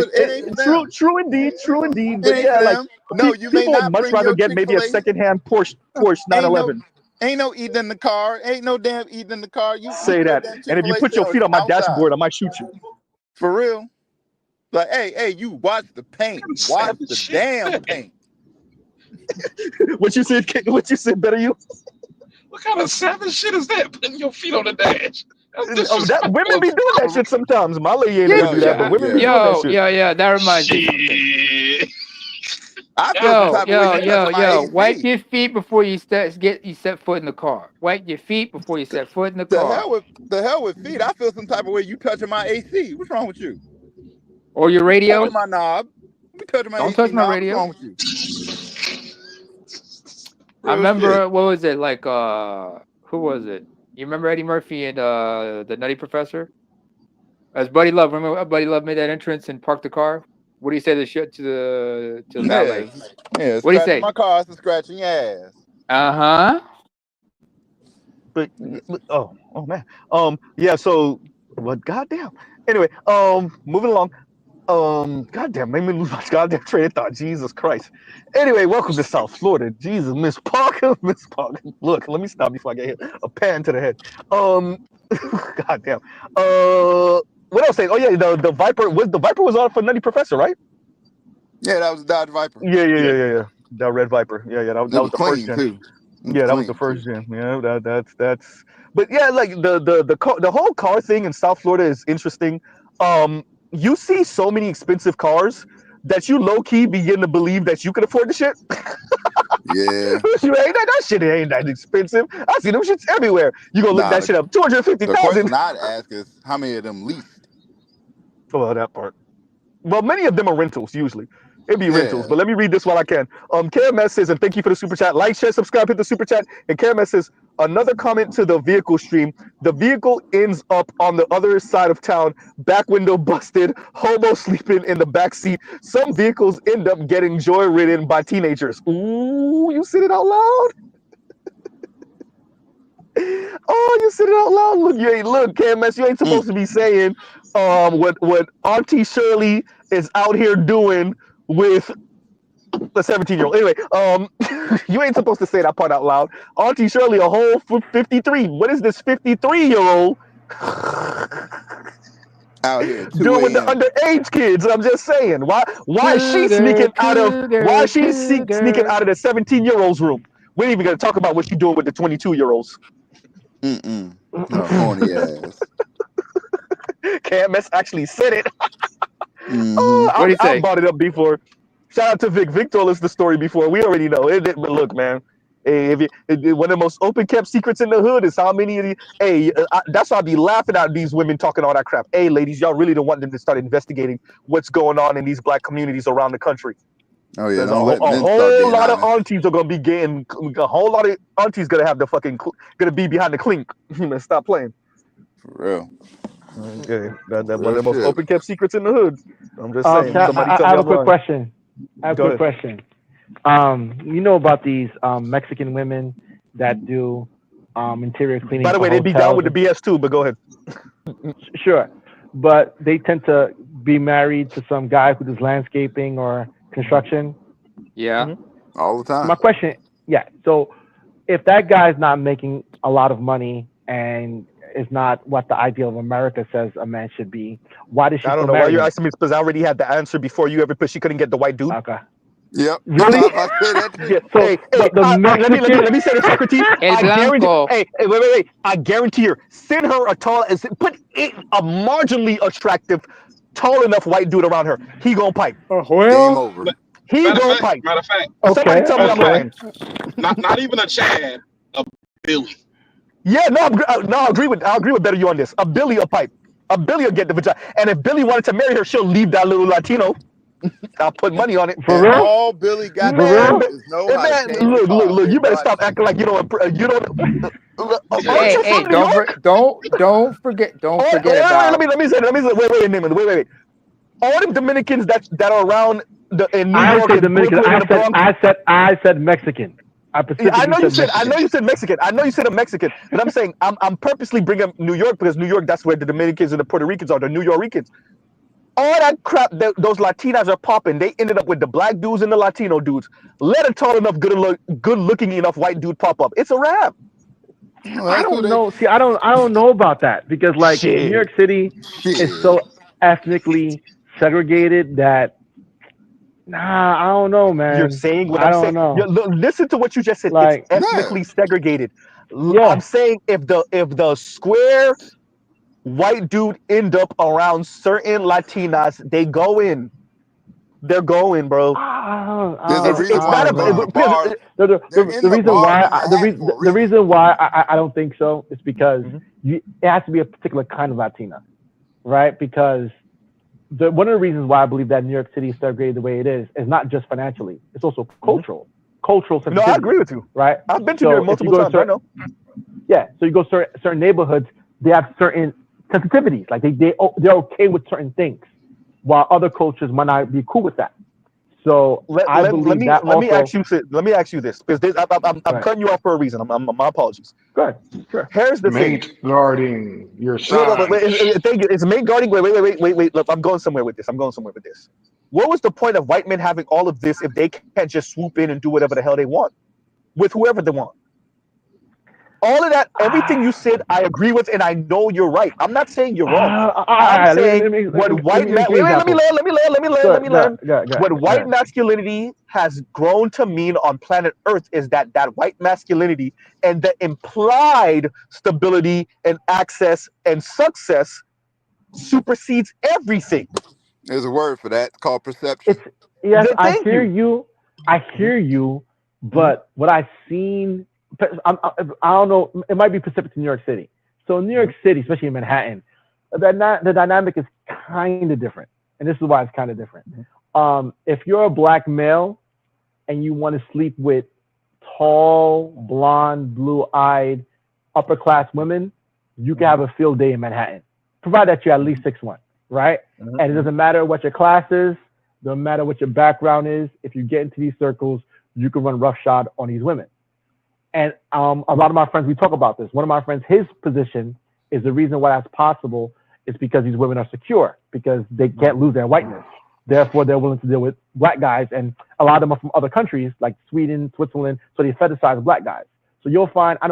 for true indeed. But yeah, people would much rather get maybe a secondhand Porsche 911. Ain't no eating in the car. Ain't no damn eating in the car. You say that. And if you put your feet on my dashboard, I might shoot you. For real. Like, hey, you watch the paint. Watch the damn paint. What you said, better you? What kind of savage shit is that? Putting your feet on the dash. Women be doing that shit sometimes. My lady ain't gonna do that, but women be doing that shit. Yeah, that reminds me of something. Yo, wipe your feet before you set foot in the car. Wipe your feet before you set foot in the car. The hell with feet. I feel some type of way you touching my AC. What's wrong with you? Or your radio? Touching my knob. You touching my Don't AC touch my knob. radio. What's wrong with you? I remember, what was it, who was it? You remember Eddie Murphy and the Nutty Professor? As Buddy Love, remember Buddy Love made that entrance and parked the car? What do you say to the valet? Yeah, what do you say? My car is scratching your ass. Uh-huh. But oh man. Yeah, so goddamn. Anyway, moving along. Goddamn, made me lose my goddamn train of thought. Jesus Christ. Anyway, welcome to South Florida. Jesus, Miss Parker. Look, let me stop before I get hit. A pan to the head. Goddamn. What else? Oh yeah, the Viper was on for Nutty Professor, right? Yeah, that was a Dodge Viper. Yeah. That red Viper. Yeah. That was the first gen. Too. Yeah, that was the first gen. Yeah, that's. But yeah, like the whole car thing in South Florida is interesting. You see so many expensive cars that you low key begin to believe that you can afford the shit. Yeah. That shit ain't that expensive. I see them shits everywhere. You gonna look Nah, that shit up. the 250,000. question I'd ask is how many of them leased? Well, that part. Well, many of them are rentals usually. It'd be rentals, Yeah. but let me read this while I can. KMS says, and thank you for the super chat. Like, share, subscribe, hit the super chat. And KMS says, another comment to the vehicle stream. The vehicle ends up on the other side of town, back window busted, homo sleeping in the back seat. Some vehicles end up getting joy-ridden by teenagers. Ooh, you said it out loud? Oh, you said it out loud. Look, KMS, you ain't supposed to be saying what Auntie Shirley is out here doing with a 17-year-old. Anyway, you ain't supposed to say that part out loud. Auntie Shirley, a whole 53. What is this 53-year-old Out here, 2 doing with the a.m. underage kids? I'm just saying. Why is she sneaking out of sneaking out of the 17-year-old's room? We ain't even gonna talk about what she's doing with the 22-year-olds. Her horny ass. KMS actually said it. Mm-hmm. What do you say? I brought it up before. Shout out to Vic. Vic told us the story before. We already know it. But look, man, hey, one of the most open kept secrets in the hood is how many of the. Hey, that's why I be laughing at these women talking all that crap. Hey, ladies, y'all really don't want them to start investigating what's going on in these black communities around the country. Oh yeah, There's don't let a men start whole being lot of honest. aunties are gonna be getting. A whole lot of aunties gonna have the fucking gonna be behind the clink. Stop playing. For real. Okay, that one Real of the most shit. open kept secrets in the hood. I'm just saying. So Somebody I tell me have a I'm quick lying. question. I have a Go quick ahead. question. You know about these Mexican women that do interior cleaning By the for way, they'd be down hotels? with the BS too, but go ahead. Sure, but they tend to be married to some guy who does landscaping or construction. Yeah. All the time. My question, yeah. So if that guy's not making a lot of money and is not what the ideal of America says a man should be, why does she I don't still know why marry you're him? asking me because I already had the answer before you ever put. She couldn't get the white dude. Okay. Yep. Really? I was about to say that too. Yeah. So Hey, the Mexican. let me say this, Socrates. El I guarantee. Blanco. Hey, wait. I guarantee you. Send her a tall, put a marginally attractive, tall enough white dude around her. He gonna pipe. Game Well, over. He gonna pipe. Matter of fact, Somebody okay, tell me I'm okay. lying. not even a Chad, a Billy. Yeah, no, I agree with better you on this. A Billy a pipe. A Billy will get the vagina. And if Billy wanted to marry her, she'll leave that little Latino. I'll put money on it. For And real? all Billy got to For Man, do real? is know how to change the car. look. You There's no better stop accident. acting like you don't. Aren't Hey, you hey, from New York? don't forget Let about. me say. Wait. All them Dominicans that are around in New I York said and Dominican. Brooklyn and the Bronx. I said Mexican. I I specifically know you said said. I know Mexican. you said Mexican. I know you said a Mexican. But I'm saying I'm purposely bringing up New York because New York, that's where the Dominicans and the Puerto Ricans are. The New Yorkers. All that crap that those Latinas are popping, they ended up with the black dudes and the Latino dudes. Let a tall enough, good looking enough white dude pop up. It's a wrap. Well, I that's who don't they. know. See, I don't know about that because like New Shit. York City is Shit. so ethnically segregated that I don't know, You're man. saying what I I'm don't saying. know. Listen to what you just said. It's Like, Yeah. ethnically segregated. I'm yeah. saying if the square white dude end up around certain Latinas, they go in. They're going, bro. There's a reason It's why not they I don't go in know. the because bar. They're The in the reason bar why in Manhattan for a the reason. reason why I don't think so is because Mhm. it has to be a particular kind of Latina, right? Because one of the reasons why I believe that New York City is segregated the way it is not just financially; it's also cultural No, I agree sensitivity, with you. right? I've been to New York So if you multiple go to times. I know. so you go to certain neighborhoods, they have certain sensitivities, like they're okay with certain things, while other cultures might not be cool with that. So I believe that Let me also. ask you this because I'm Right. cutting you off for a reason. My apologies. Go ahead. Sure. Here's the thing. Mate guarding your Wait, side. thank you. It's main guarding. Wait. Look, I'm going somewhere with this. What was the point of white men having all of this if they can't just swoop in and do whatever the hell they want with whoever they want? All of that, everything you said, I agree with, and I know you're right. I'm not saying you're wrong. I'm saying what white man. Give you an example. Let me learn. Go What white ahead. masculinity has grown to mean on planet Earth is that white masculinity and the implied stability and access and success supersedes everything. There's a word for that. It's called perception. It's yes, I Thank hear you. you. I hear you, But what I've seen, I don't know, it might be specific to New York City. So in New York City, especially in Manhattan, the dynamic is kind of different. And this is why it's kind of different. If you're a black male and you want to sleep with tall, blonde, blue-eyed, upper-class women, you can have a field day in Manhattan, provided that you're at least 6'1", right? And it doesn't matter what your class is, no matter what your background is. If you get into these circles, you can run roughshod on these women. And a lot of my friends, we talk about this. One of my friends, his position is the reason why that's possible is because these women are secure, because they can't lose their whiteness. Therefore, they're willing to deal with black guys. And a lot of them are from other countries like Sweden, Switzerland, so they fetishize black guys. So you'll find, a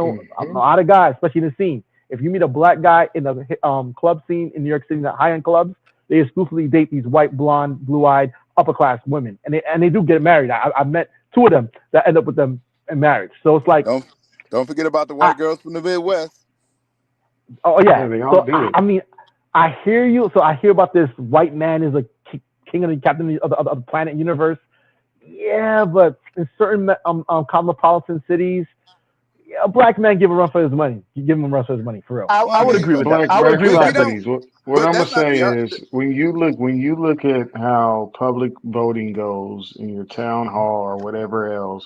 lot of guys, especially in the scene, if you meet a black guy in the club scene in New York City, the high-end clubs, they exclusively date these white, blonde, blue-eyed, upper-class women. And they do get married. I've met 2 of them that end up with them in marriage. So it's like... Don't forget about the white girls from the Midwest. Oh, yeah. They all do it. I mean, I hear you. So I hear about this white man is a king of the captain of the planet universe. Yeah, but in certain cosmopolitan cities, a black man give a run for his money. You give him a run for his money, for real. I would agree with that. I would agree with that. What I'm gonna say is, when you look at how public voting goes in your town hall or whatever else,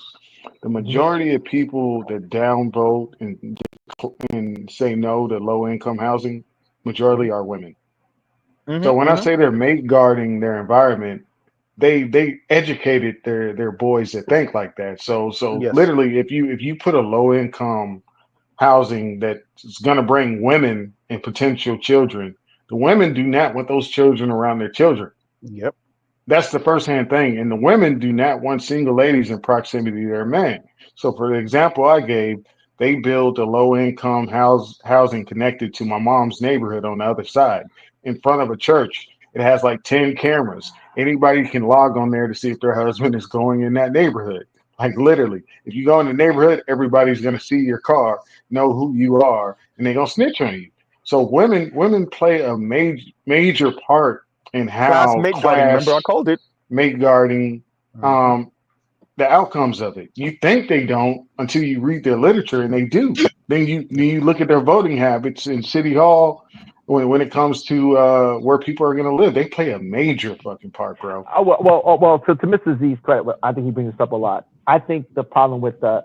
the majority of people that downvote and say no to low income housing, majority are women. So when I say they're mate guarding their environment, they educated their boys that think like that. So literally, if you put a low income housing that's going to bring women and potential children, the women do not want those children around their children. Yep. That's the first-hand thing. And the women do not want single ladies in proximity to their man. So for the example I gave, they built a low-income housing connected to my mom's neighborhood on the other side in front of a church. It has like 10 cameras. Anybody can log on there to see if their husband is going in that neighborhood. Like literally, if you go in the neighborhood, everybody's going to see your car, know who you are, and they're going to snitch on you. So women play a major part in how mate guarding. Remember, I called it mate guarding, the outcomes of it. You think they don't until you read their literature, and they do. Then you look at their voting habits in City Hall. When it comes to where people are going to live, they play a major fucking part, bro. Well, to Mr. Z's credit, I think he brings this up a lot. I think the problem with the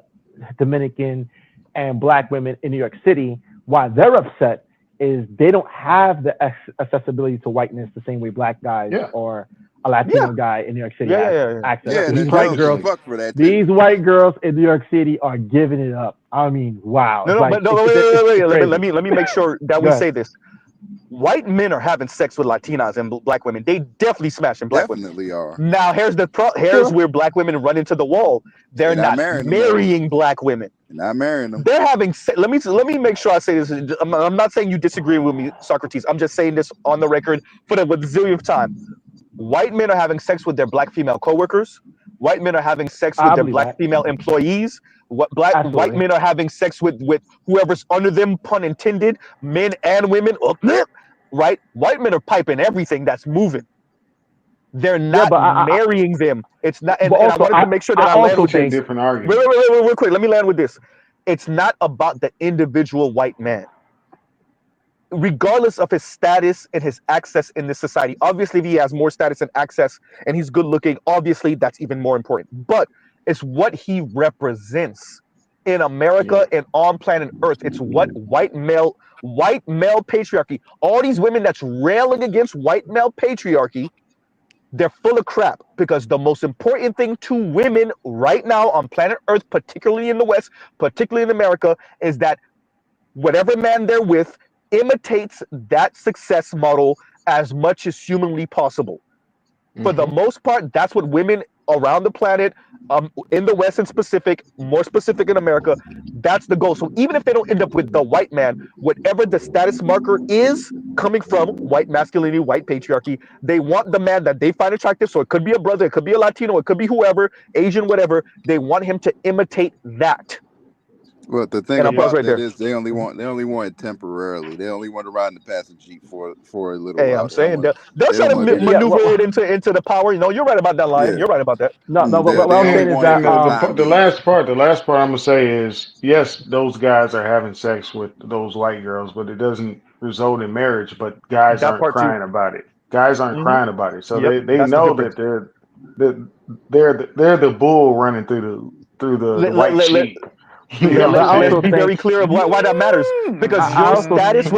Dominican and black women in New York City, why they're upset, is they don't have the accessibility to whiteness the same way black guys or a Latino guy in New York City access. These white girls in New York City are giving it up. I mean, wow. Wait. Let me make sure that we say this. White men are having sex with Latinas and black women. They definitely smashing black women. Definitely are. Now here's where black women run into the wall. They're not marrying black women. They're not marrying them. They're having let me make sure I say this. I'm not saying you disagree with me, Socrates. I'm just saying this on the record for the zillionth time. White men are having sex with their black female coworkers. White men are having sex with their black female employees. White men are having sex with whoever's under them, pun intended, men and women. Right? White men are piping everything that's moving. They're not marrying them. It's not. And I wanted to make sure that I land with this. Different argument. Wait, real quick. Let me land with this. It's not about the individual white man. Regardless of his status and his access in this society, obviously, if he has more status and access and he's good looking, obviously that's even more important. But it's what he represents in America and on planet Earth. It's what white male patriarchy. All these women that's railing against white male patriarchy, they're full of crap, because the most important thing to women right now on planet Earth, particularly in the West, particularly in America, is that whatever man they're with imitates that success model as much as humanly possible. For the most part, that's what women around the planet, in the West in specific, more specific in America, that's the goal. So even if they don't end up with the white man, whatever the status marker is coming from white masculinity, white patriarchy, they want the man that they find attractive. So it could be a brother, it could be a Latino, it could be whoever, Asian, whatever. They want him to imitate that. Well, the thing And I'll pause about right that there. is they only want it temporarily. They only want to ride in the passenger seat for a little Hey, while. I'm saying they'll They try don't to want to be there. maneuver it into the power. You know, you're right about that, Lion. Yeah. You're right about that. No, They what I'm only saying is want it that for the time The being. last part I'm gonna say is yes, those guys are having sex with those white girls, but it doesn't result in marriage. But guys That aren't part too. crying about it. Guys aren't Hmm. crying about it, so Yep, they that's the know difference. that they're the bull running through the Let, let, white let, let, sheep. You yeah, know what but I'm I let's also be saying? think very clear of why that matters. Because I your also status,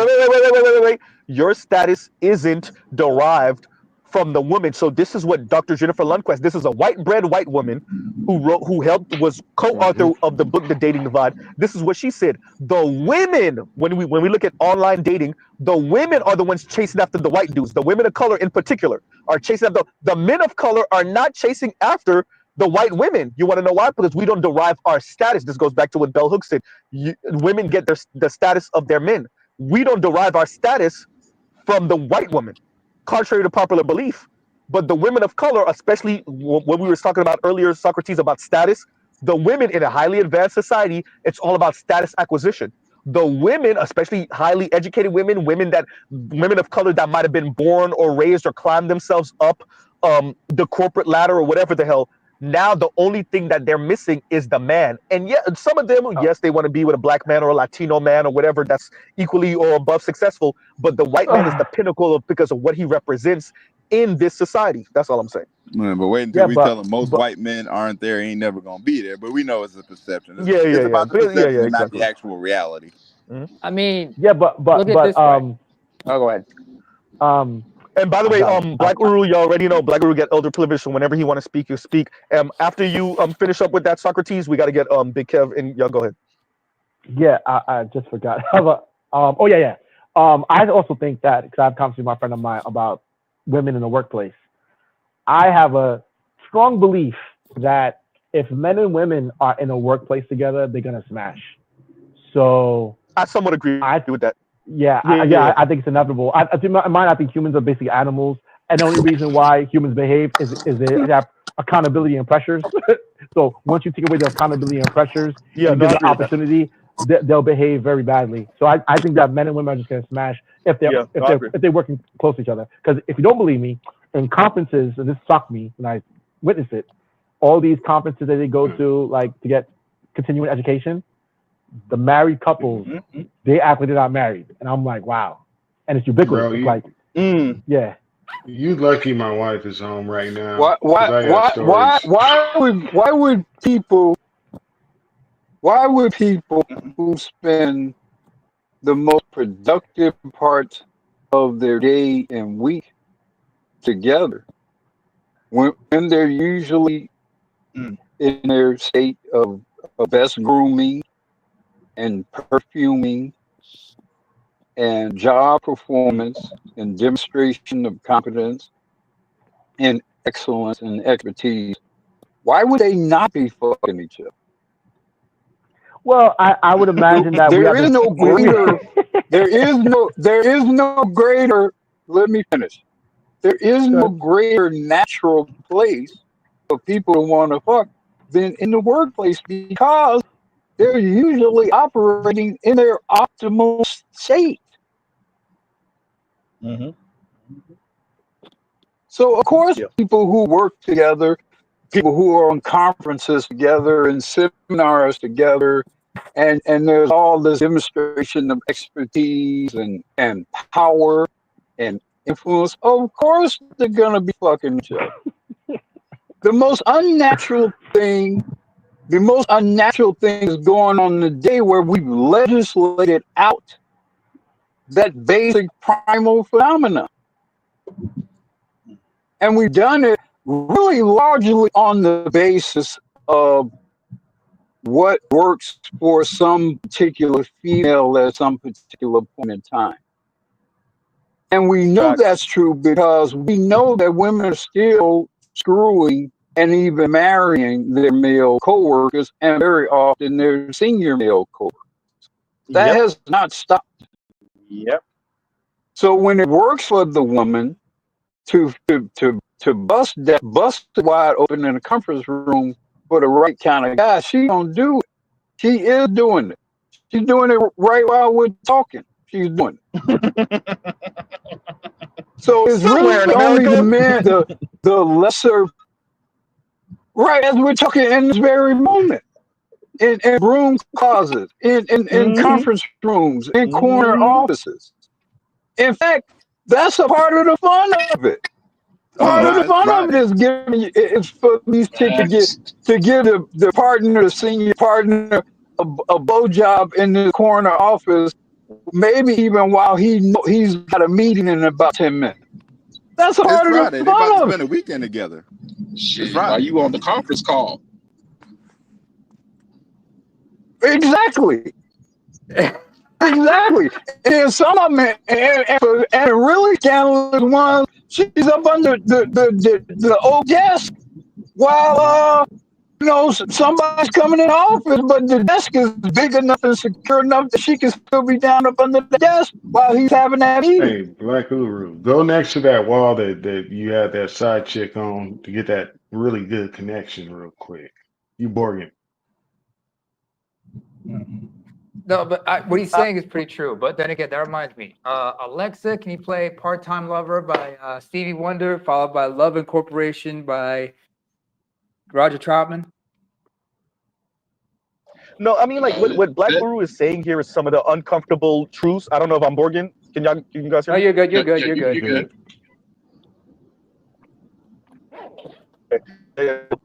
wait. Your status isn't derived from the woman. So this is what Dr. Jennifer Lundquist, this is a white woman was co-author of the book The Dating Divide. This is what she said. The women, when we look at online dating, the women are the ones chasing after the white dudes. The women of color in particular are chasing after the men of color are not chasing after the white women. You want to know why? Because we don't derive our status. This goes back to what Bell Hooks said. Women get the status of their men. We don't derive our status from the white woman, contrary to popular belief. But the women of color, especially when we were talking about earlier, Socrates, about status, the women in a highly advanced society, it's all about status acquisition. The women, especially highly educated women of color that might have been born or raised or climbed themselves up the corporate ladder or whatever the hell. Now the only thing that they're missing is the man. And yeah, some of them, yes, they want to be with a black man or a Latino man or whatever that's equally or above successful. But the white man is the pinnacle because of what he represents in this society. That's all I'm saying. Man, but wait until yeah, we tell them most white men aren't there, ain't never gonna be there. But we know it's a perception. It's about the perception and not the Exactly. actual reality. Mm-hmm. I mean, yeah, but look at this way. Oh, go ahead. And by the way, Black Uru, you already know Black Uru get elder privilege, so whenever he want to speak, you speak. After you finish up with that, Socrates, we got to get Big Kev, and y'all go ahead. Yeah, I just forgot. Oh yeah. I also think that because I've conversated with my friend of mine about women in the workplace. I have a strong belief that if men and women are in a workplace together, they're gonna smash. So I somewhat agree with that. Yeah, I think it's inevitable. I think humans are basically animals, and the only reason why humans behave is they have accountability and pressures. So once you take away the accountability and pressures, Yeah, and no, give I them agree with that. opportunity, they'll behave very badly. So I think that men and women are just gonna smash if they're working close to each other. Because if you don't believe me, in conferences, and this shocked me when I witnessed it, all these conferences that they go to, like to get continuing education, the married couples, they act like they're not married, and I'm like, wow, and it's ubiquitous. Bro, It's like, yeah. You lucky my wife is home right now Why because I got stories. would people who spend the most productive parts of their day and week together when they're usually in their state of best grooming and perfuming and job performance and demonstration of competence and excellence and expertise, why would they not be fucking each other? Well, I would imagine that we There have is this. no greater. There is no greater. Let me finish. There is no greater natural place for people to want to fuck than in the workplace because they're usually operating in their optimal state. So, of course, people who work together, people who are on conferences together and seminars together, and there's all this demonstration of expertise and power and influence, of course, they're going to be fucking each other. The most unnatural thing is going on in the day where we've legislated out that basic primal phenomena. And we've done it really largely on the basis of what works for some particular female at some particular point in time. And we know that's true because we know that women are still screwing and even marrying their male coworkers, and very often their senior male coworkers. That has not stopped. So when it works for the woman to bust wide open in a conference room for the right kind of guy, she don't do it. She is doing it. She's doing it right while we're talking. She's doing it. So it's Somewhere in really only the America. men, the lesser, right, as we're talking in this very moment. In room closets, in conference rooms, in corner offices. In fact, that's a part of the fun of it. Part of the fun of it is giving is for these chicks to give the partner, the senior partner, a blowjob in the corner office, maybe even while he's got a meeting in about 10 minutes. That's a part of Friday. the They about fun to of spend it. a weekend together. Shit, while you on the conference call. Exactly. Exactly. And some of them, and really scandalous ones, she's up under the old desk while somebody's coming in the office, but the desk is big enough and secure enough that she can still be down up under the desk while he's having that meeting. Hey, Black Uru, go next to that wall that you had that side chick on to get that really good connection real quick. You Borgin. No, but what he's saying is pretty true. But then again, that reminds me. Alexa, can you play Part-Time Lover by Stevie Wonder, followed by Love Incorporation by Roger Troutman? No, I mean, like what Black Guru is saying here is some of the uncomfortable truths. I don't know if I'm Borgin. Can you guys hear me? Oh, you're good. You're good. You're good. You're good.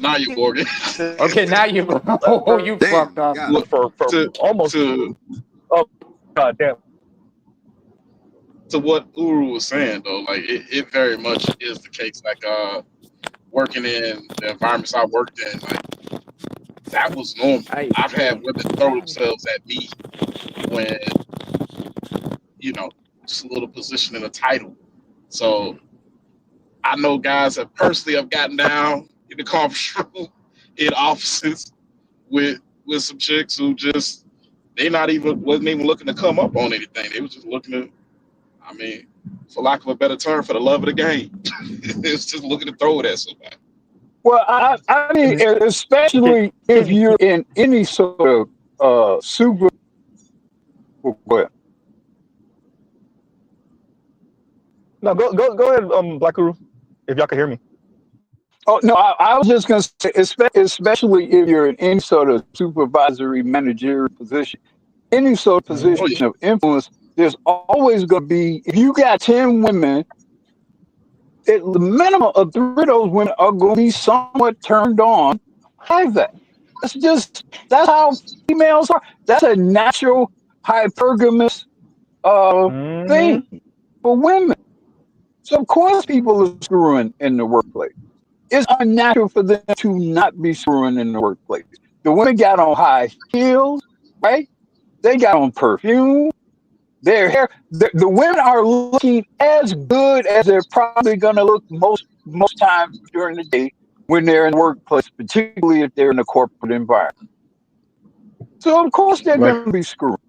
Now you're Morgan. Okay, now you fucked up. For almost. Oh God damn. To what Uru was saying though, like it very much is the case. Like working in the environments I worked in, like that was normal. I've had women throw themselves at me when just a little position in a title. So I know guys that personally have gotten down in the conference room in offices with some chicks who just wasn't even looking to come up on anything. They was just looking to, I mean, for lack of a better term, for the love of the game. It was just looking to throw it at somebody. Well, I mean, especially if you're in any sort of super. What? No, go ahead, Black Guru, if y'all can hear me. Oh no, I was just going to say, especially if you're in any sort of supervisory managerial position, any sort of position of influence, there's always going to be, if you got 10 women, the minimum of 3 of those women are going to be somewhat turned on by that. That's how females are. That's a natural hypergamous thing for women. So of course people are screwing in the workplace. It's unnatural for them to not be screwing in the workplace. The women got on high heels, right? They got on perfume. Their hair. The women are looking as good as they're probably going to look most times during the day when they're in the workplace, particularly if they're in a corporate environment. So of course they're going to be screwed.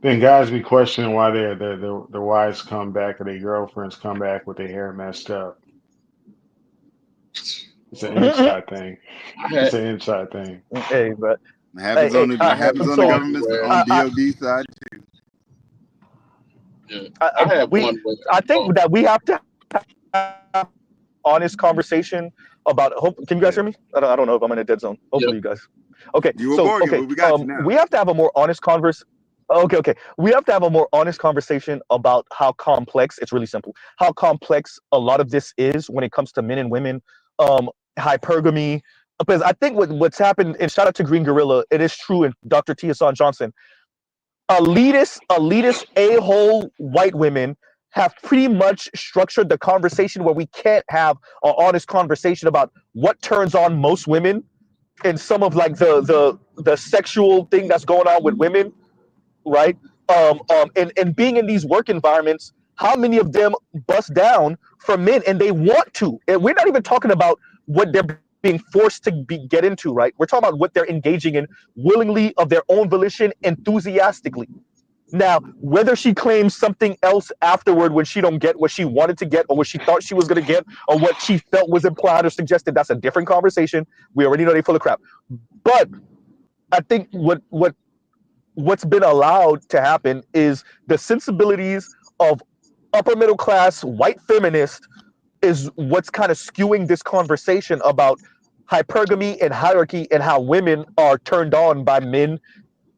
Then guys be questioning why their wives come back or their girlfriends come back with their hair messed up. It's an inside thing. It's an inside thing. Hey, but it happens on the government on DOD side too. Yeah, I think that we have to have honest conversation about. Can you guys hear me? I don't know if I'm in a dead zone. Hopefully, you guys. Okay, we have to have a more honest conversation. Okay. We have to have a more honest conversation about how complex. It's really simple. How complex a lot of this is when it comes to men and women, hypergamy. Because I think what's happened, and shout out to Green Gorilla, it is true, and Dr. T. Hassan Johnson, elitist a-hole white women have pretty much structured the conversation where we can't have an honest conversation about what turns on most women and some of like the sexual thing that's going on with women, right? And being in these work environments, how many of them bust down for men and they want to? And we're not even talking about what they're being forced to get into, right? We're talking about what they're engaging in willingly, of their own volition, enthusiastically. Now, whether she claims something else afterward when she don't get what she wanted to get or what she thought she was going to get or what she felt was implied or suggested, that's a different conversation. We already know they're full of crap. But I think what's been allowed to happen is the sensibilities of upper middle class white feminists is what's kind of skewing this conversation about hypergamy and hierarchy and how women are turned on by men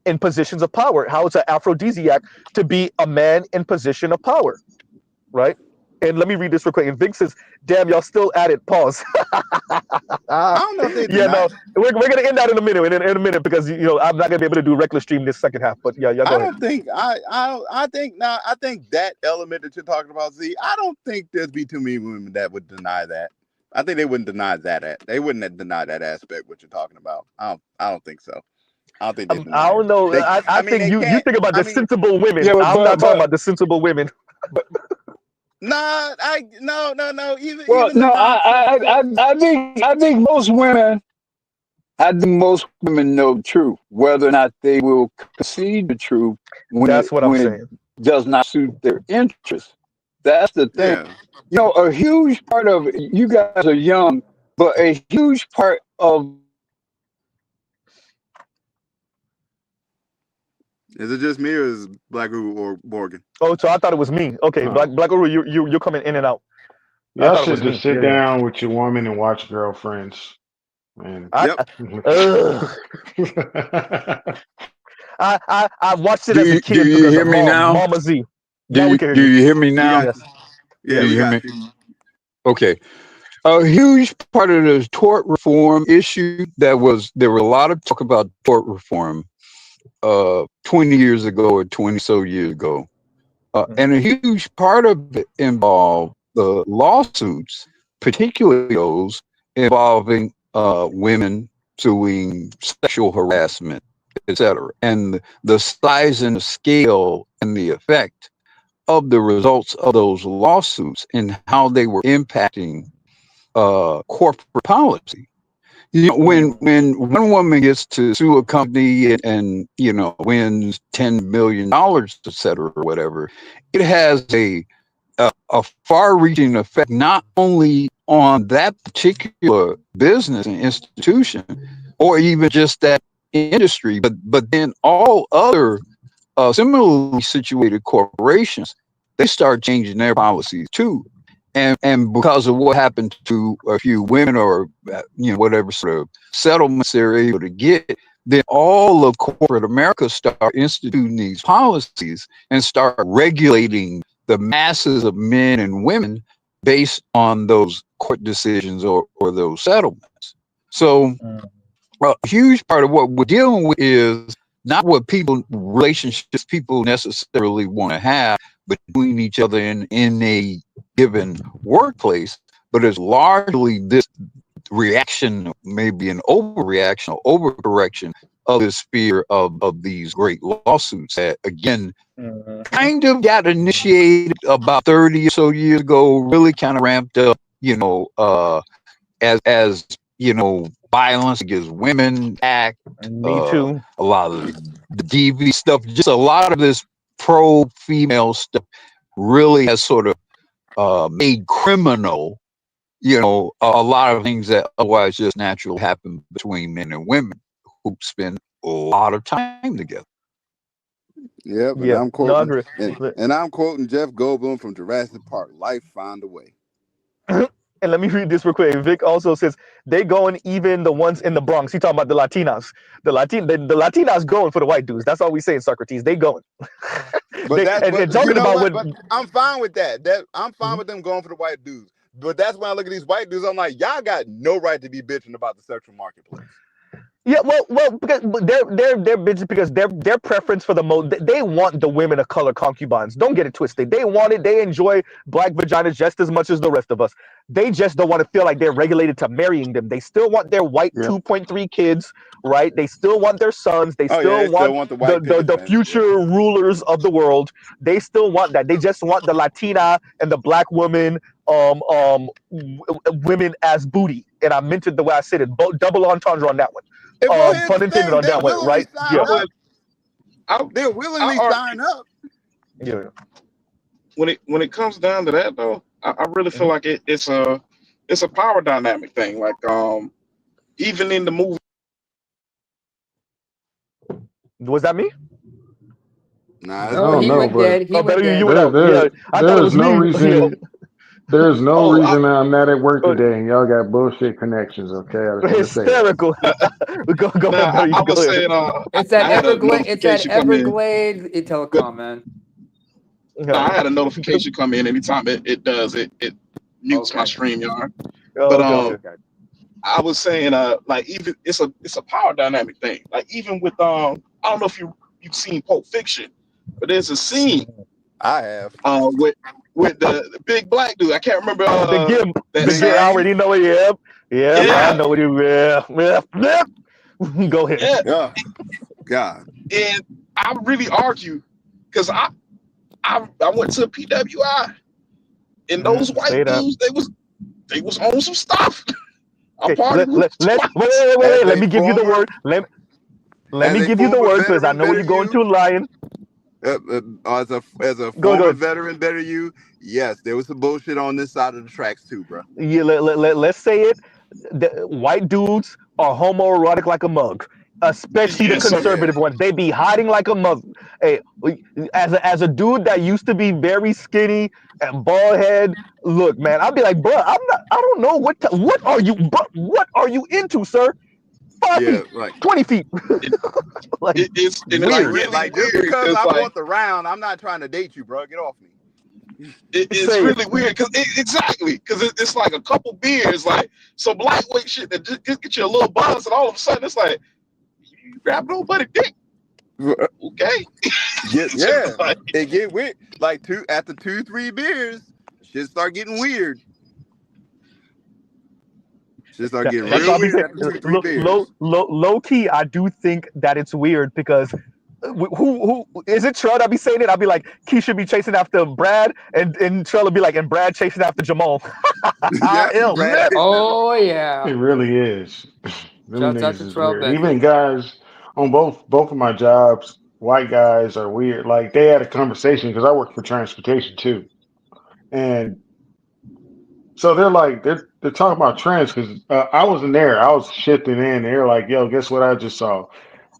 in positions of power, how it's an aphrodisiac to be a man in position of power, right? And let me read this real quick. And Vic says, damn, y'all still at it. Pause. I don't know if they Yeah, deny no, it. we're going to end that in a minute, in a minute, because, you know, I'm not going to be able to do reckless stream this second half. But yeah, I go ahead. don't think I think that element that you're talking about, Z, I don't think there'd be too many women that would deny that. I think they wouldn't deny that. They wouldn't deny that aspect what you're talking about. I don't think so. I don't think they I deny don't it. know. I mean, think they you can't. think about I the mean, sensible women. Yeah, I'm not talking about the sensible women. no. well, Even the no, non-sensible. I think most women, know the truth, whether or not they will concede the truth That's what I'm when it saying. does not suit their interests. That's the thing. Yeah. You know, a huge part of you guys are young, but a huge part of Is it just me or is Black Guru or Morgan? Oh, so I thought it was me. Okay, No. Black Uru, you're coming in and out. I Y'all thought it should was just me. sit Yeah. down with your woman and watch Girlfriends. Man. Yep. I watched it do as a you kid hear because of me now? Mama Z. Now we can Do hear you. you hear me We now? got Yes. you. Yes. Yeah, Do we you hear got me? you. Okay. A huge part of the tort reform issue there was a lot of talk about tort reform 20 years ago or 20 so years ago. And a huge part of it involved the lawsuits, particularly those involving women suing sexual harassment, etc. And the size and the scale and the effect of the results of those lawsuits and how they were impacting corporate policy. You know, when one woman gets to sue a company and you know wins $10 million, et cetera, or whatever, it has a far-reaching effect not only on that particular business and institution, or even just that industry, but then all other similarly situated corporations, they start changing their policies too. And because of what happened to a few women or you know whatever sort of settlements they're able to get, then all of corporate America start instituting these policies and start regulating the masses of men and women based on those court decisions or those settlements. So a huge part of what we're dealing with is not what relationships people necessarily want to have between each other in a given workplace, but it's largely this reaction, maybe an overreaction or overcorrection of this fear of these great lawsuits that again kind of got initiated about 30 or so years ago, really kind of ramped up, you know, as you know, violence against women act, Me too. a lot of the DV stuff, just a lot of this pro-female stuff really has sort of made criminal, you know, a lot of things that otherwise just naturally happen between men and women who spend a lot of time together. Yep, and Yeah. No, I agree. and I'm quoting Jeff Goldblum from Jurassic Park. Life found a way. And let me read this real quick. Vic also says they going even the ones in the Bronx. He talking about the Latinas. The Latinas going for the white dudes. That's all we say in Socrates. They going. But and you talking know about what? what But I'm fine with that. I'm fine with them going for the white dudes. But that's when I look at these white dudes, I'm like, y'all got no right to be bitching about the sexual marketplace. Yeah, well, because they're bitches because their preference for the they want the women of color concubines. Don't get it twisted. They want it. They enjoy black vaginas just as much as the rest of us. They just don't want to feel like they're regulated to marrying them. They still want their white 2.3 kids, right? They still want their sons. They still They still want want the white picket the fence. future rulers of the world. They still want that. They just want the Latina and the black woman, women as booty. And I meant it the way I said it. Double entendre on that one. Well, here's Pun the intended thing, on they that one, willingly right? sign up. They I willingly sign up. Yeah. When it comes down to that though, I really feel like it's a power dynamic thing. Like even in the movie Was that me? Nah, I it's No, don't he better. know, went but dead. He Oh, went better you dead. went out. Yeah, I thought it was there's no me. Yeah. reason. There's no Oh, reason I'm not at work Oh, today, and y'all got bullshit connections. Okay, I just want to say that. hysterical. Go nah, ahead, better I you go was ahead. saying, It's that I had a Everglade. It's that notification come in. Everglade telecom, man. No, Yeah. I had a notification come in anytime it does it mutes my Okay. stream yard. Oh, But okay, Okay. okay. Okay. I was saying like even it's a power dynamic thing. Like even with I don't know if you've seen Pulp Fiction, but there's a scene I have. with the big black dude. I can't remember The Gimp. that The Big Gimp. I scene. Ang. already know it. Yep. Yep. I Yeah, know what you. Yeah. Go ahead. yeah. Oh God. And I really argue because I went to PWI and those white Say that. dudes they was on some stuff. I Okay. partied with Let's white. wait. As Let a me give you the former, word. Let as me a give you the former word because I veteran, know where better you're going you. to, Lion. As a Go former ahead. veteran, better you. Yes, there was some bullshit on this side of the tracks too, bro. Yeah, let's say it. The white dudes are homoerotic like a mug, especially the Yes, sir. Yeah. conservative ones. They be hiding like a mug. Hey, as a dude that used to be very skinny and bald head, look, man, I'd be like, bro, I don't know what are you, what are you into, sir? 5 Yeah, feet, like 20 feet, It, like it's like weird. yeah, really like just weird because because I like bought the round, I'm not trying to date you, bro. Get off me. it's Say it. really weird because exactly because it's like a couple beers like some lightweight shit that just get you a little buzz and all of a sudden it's like you grab nobody dick. Okay. It's Yeah, just like it get weird. Like after 2-3 beers, shit start getting weird. Shit start getting That's why real I be weird saying, after 2-3 beers. low key. I do think that it's weird because who is it? Trell that be saying it. I'll be like, Key should be chasing after Brad, and Trell will be like, and Brad chasing after Jamal. Yeah, Ill Brad man. chasing after. Oh yeah. It really is. Them Shouts out niggas to is Trail weird. Becky. Even guys on both of my jobs, white guys are weird. Like they had a conversation because I work for transportation too, and so they're talking about trends because I wasn't there. I was shifting in. They're like, "Yo, guess what I just saw?"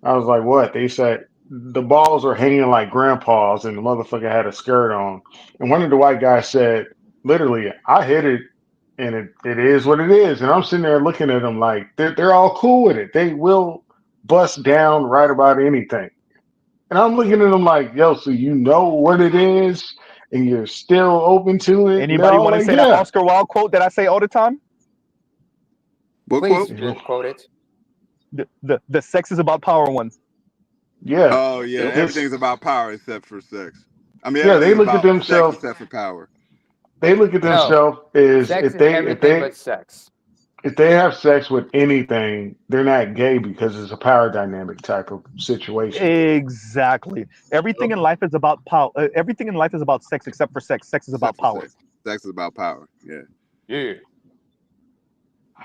I was like, "What?" They said the balls were hanging like grandpas, and the motherfucker had a skirt on. And one of the white guys said, "Literally, I hit it, and it is what it is." And I'm sitting there looking at them like they're all cool with it. They will bust down right about anything. And I'm looking at them like, "Yo, so you know what it is, and you're still open to it?" And they're Anybody all want to like, say that "Yeah." Oscar Wilde quote that I say all the time? What Please quote? quote it. The sex is about power one. Yeah, Oh yeah, it's everything's about power except for sex. I mean, yeah. They everything's look at about sex themselves. except for power. They look at No. themselves as Sex if is they if everything they but sex. if they have sex with anything, they're not gay because it's a power dynamic type of situation. Exactly. Everything in life is about power. Everything in life is about sex except for sex. Sex is about Except for power. sex. Sex is about power. Yeah. Yeah.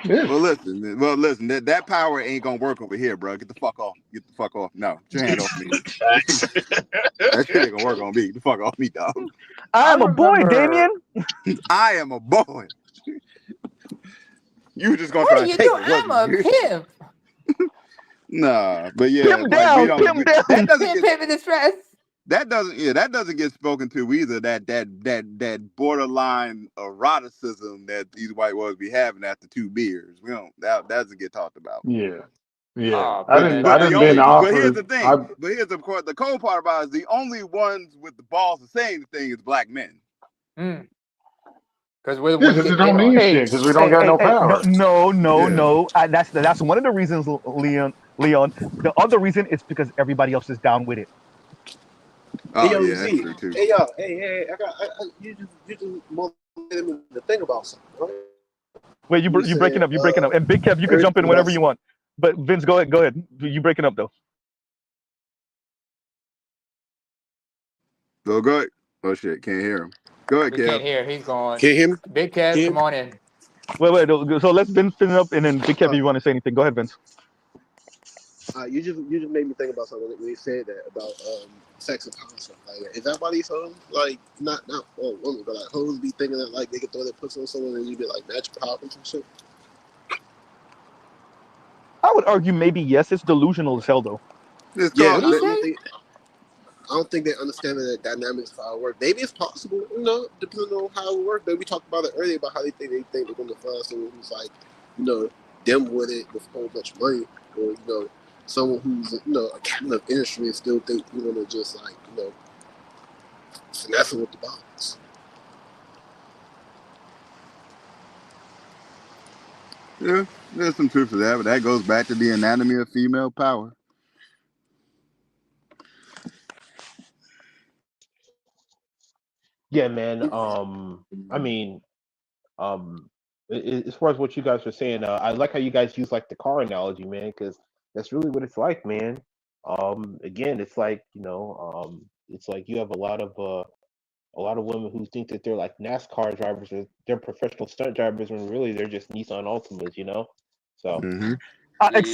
Yeah, Well, listen. That power ain't gonna work over here, bro. Get the fuck off. Get the fuck off. No, get your hand off me. facts. That shit ain't gonna work on me. Get the fuck off me, dog. I I am a boy, remember. Damien. I am a boy. You were just gonna What try are to you take doing? it, I'm wasn't a you? pimp. Nah, but yeah, Pimp like we down, don't. pimp down. That doesn't Pimp, get. pimp in distress. That doesn't get spoken to either. That borderline eroticism that these white boys be having after 2 beers. We don't. That doesn't get talked about. yeah, yeah. Oh I But didn't. man. I but the didn't been only but here's offered. the thing. But here's the cold part about it is the only ones with the balls to say anything is black men. Because we're the Yeah, ones because it getting don't hit on. mean Hey, shit because we don't hey, got hey, no hey, no, power. no, no, Yeah. no. That's one of the reasons, Leon. Leon. The other reason is because everybody else is down with it. Hey Oh yo, yeah, that's Z. true too. Hey yo, hey, you just motivated me to think about something. Right? Wait, You you breaking said up? You breaking up? And Big Kev, you can jump in everything whenever about you want. But Vince, go ahead, go ahead. You breaking up though? So go ahead. Oh shit, can't hear him. Go ahead, We Kev. can't hear. He's gone. Can you hear me? Big Can Kev, you hear come me? on in. Wait. So let's Vince finish up, and then Big Kev, if you want to say anything, go ahead, Vince. You just made me think about something when you said that about sex and power stuff. Like, is that why these hoes like not all women, but like hoes be thinking that like they can throw their pussy on someone and you be like natural power and some shit? I would argue maybe yes. It's delusional as hell though. It's Yeah, What called do you I say? don't think they understand the dynamics of how it works. Maybe it's possible, depending on how it works. Maybe we talked about it earlier about how they think they're going to find someone who's like, them with it with a whole bunch of money, or someone who's a captain of industry and still think to just like finesse with the box. Yeah, there's some truth to that, but that goes back to the anatomy of female power. Yeah, man. I mean, as far as what you guys were saying, I like how you guys use like the car analogy, man, because that's really what it's like, man. Again, it's like it's like you have a lot of women who think that they're like NASCAR drivers or they're professional stunt drivers when really they're just Nissan Altimas, So Mm-hmm.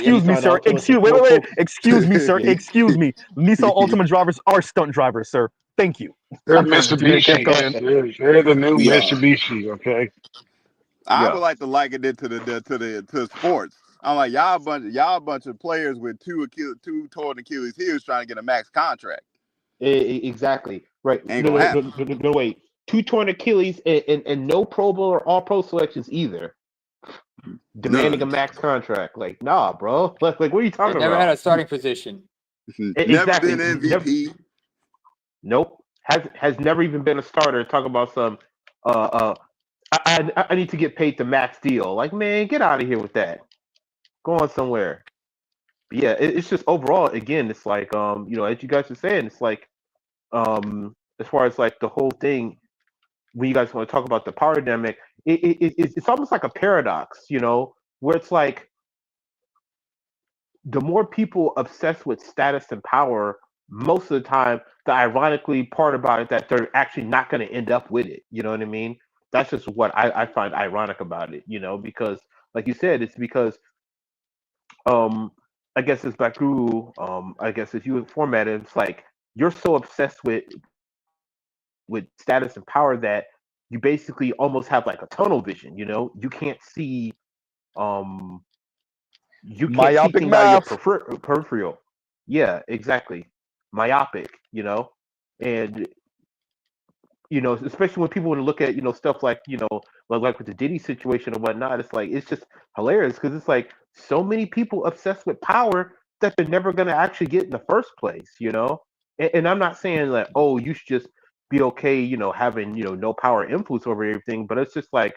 Yep. Nissan Altimas are four Wait. folks. Excuse me, sir. Yeah, Excuse me. Nissan Ultimate drivers are stunt drivers, sir. Thank you. They're yeah, Mitsubishi, go man. ahead. They're the new Yeah, Mitsubishi. Okay. I Yeah. would like to liken it to sports. I'm like y'all a bunch of players with two torn Achilles heels trying to get a max contract. Exactly. Right. Ain't gonna happen. No, wait. Two torn Achilles and no Pro Bowl or All Pro selections either. Demanding a None. max contract. Like, nah, bro. Like what are you They talking never had about? a starting position. Never Exactly. been MVP. Nope. Has never even been a starter. Talk about some. I need to get paid the max deal. Like, man, get out of here with that. Go on somewhere. But yeah, it's just overall. Again, it's like as you guys are saying, it's like as far as like the whole thing. When you guys want to talk about the power dynamic, it's almost like a paradox, where it's like the more people obsessed with status and power, most of the time, the ironically part about it that they're actually not going to end up with it. You know what I mean? That's just what I find ironic about it. Because like you said, it's because um, I guess it's Black Guru. I guess if you format it, it's like you're so obsessed with status and power that you basically almost have like a tunnel vision. You can't see um Myopic things out of your math. peripheral. Yeah, exactly. Myopic, and especially when people want to look at stuff like like with the Diddy situation and whatnot. It's like it's just hilarious because it's like so many people obsessed with power that they're never going to actually get in the first place. And I'm not saying that you should just be okay, having no power influence over everything, but it's just like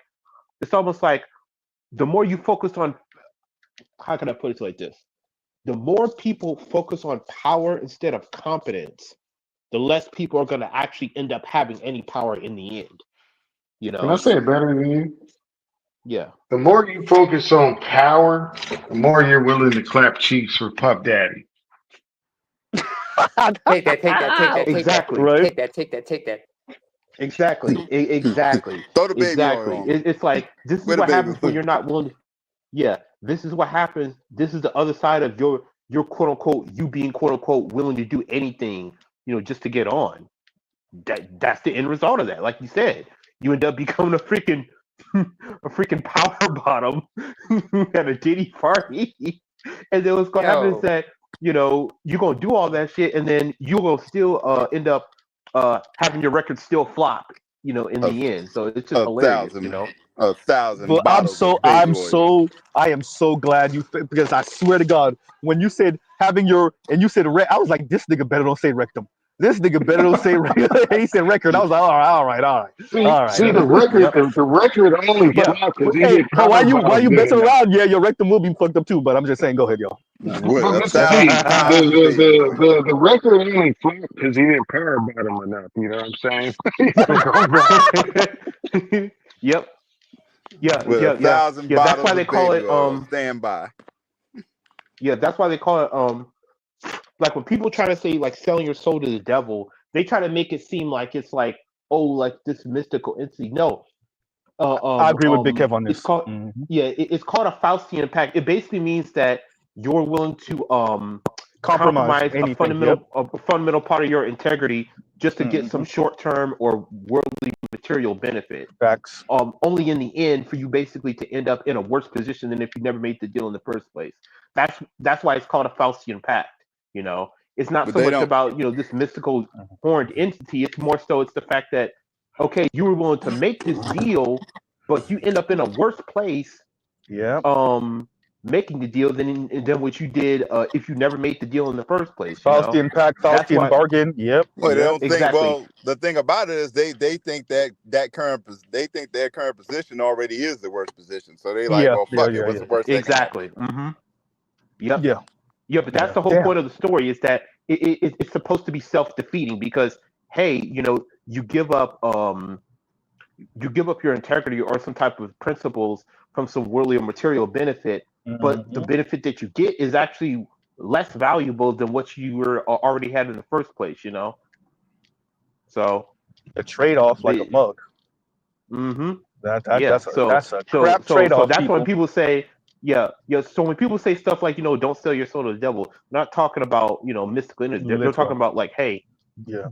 it's almost like the more you focus on, how can I put it like this? The more people focus on power instead of competence, the less people are going to actually end up having any power in the end. Can I say it better than you? Yeah. The more you focus on power, the more you're willing to clap cheeks for Puff Daddy. Take that. Exactly. Right. Take that. Exactly. Exactly. Throw the baby oil Exactly. on him. It's like this is Where the what baby? happens when you're not willing. Yeah. This is what happens. This is the other side of your quote unquote you being quote unquote willing to do anything just to get on. That's the end result of that. Like you said, you end up becoming a freaking power bottom at a Diddy party, and then what's gonna happen is Yo, that you're gonna do all that shit, and then you're gonna still end up having your record still flop, in A, the end. So it's just a hilarious, thousand, a thousand But I'm bottles so of baby oil. I am so glad because I swear to God, when you said having your and you said I was like, this nigga better don't say rectum. This nigga better don't say he said record. I was like, all See right. the record, Yep. the record only Yeah. flopped because he Hey, didn't but carve why out you good messing enough. around? Yeah, your rectum will be fucked up too. But I'm just saying, go ahead, y'all. With But a Mr. G, 1,000 pounds of baby oil. the record only flopped because he didn't power bottom enough. You know what I'm saying? Yep. Yeah. With a Yeah. Yeah. thousand Yeah. That's why bottles they of call baby it oil. Stand by. Yeah, that's why they call it like when people try to say like selling your soul to the devil, they try to make it seem like it's like like this mystical entity. No, I agree with Big Kev on it's this. called Mhm. it's called a Faustian pact. It basically means that you're willing to Compromise compromise anything. Yep. a fundamental part of your integrity just to get some Mhm. short term or worldly material benefit. Facts. Only in the end for you basically to end up in a worse position than if you never made the deal in the first place. That's why it's called a Faustian pact. You know, it's not But so they much don't. about, you know, this mystical horned entity. It's more so it's the fact that, okay, you were willing to make this deal, but you end up in a worse place Yeah. making the deal than what you did if you never made the deal in the first place. You know, Faustian pact, that's Faustian why bargain. Yep. Well, they Yep. don't think. exactly. Well, the thing about it is they think that current they think their current position already is the worst position. So they like, Yeah. well, Yeah. fuck it. Yeah. What's Yeah. the worst that can happen? Exactly. Yep. Yeah. Yeah, but that's Yeah. the whole Damn. point of the story is that it's supposed to be self-defeating because hey, you know, you give up your integrity or some type of principles from some worldly or material benefit, but the Mhm. benefit that you get is actually less valuable than what you were already had in the first place, you know? So The trade off like a the mug. mm-hmm. That Yeah. That's a crap trade So off, that's when people. people say, yeah. So when people say stuff like, you know, don't sell your soul to the devil, they're not talking about, you know, mystical energy. They're talking Literal. about like, hey, Yeah.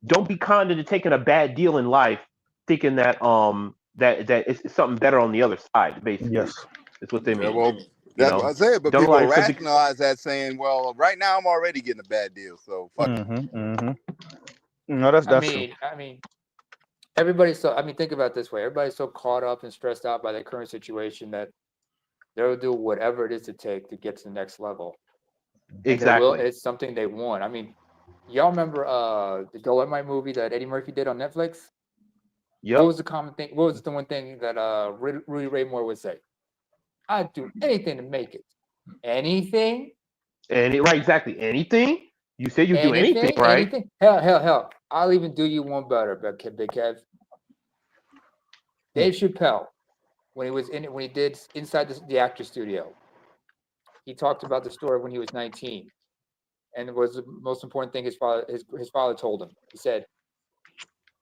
don't be conned into taking a bad deal in life, thinking that that it's something better on the other side. Basically, Yes. is what they Yeah, mean. well, You that's what know, I said. But don't allow people yourself to. rationalize that saying, well, right now I'm already getting a bad deal, so fuck it. Mm-hmm. Mm-hmm. No, that's true. I mean, everybody's so. I mean, think about it this way: everybody's so caught up and stressed out by their current situation that they'll do whatever it is to take to get to the next level. And they will. Exactly. It's something they want. I mean, y'all remember the Dolomite movie that Eddie Murphy did on Netflix? What Yep. was the common thing? What was the one thing that Rudy Ray Moore would say? I'd do anything to make it. Anything? Right. Exactly. Anything. You said you do anything, Anything? right? Anything? Hell. I'll even do you one better, Big Kev. Dave Chappelle, when he did Inside the Actor Studio, he talked about the story when he was 19. And it was the most important thing his father told him. He said,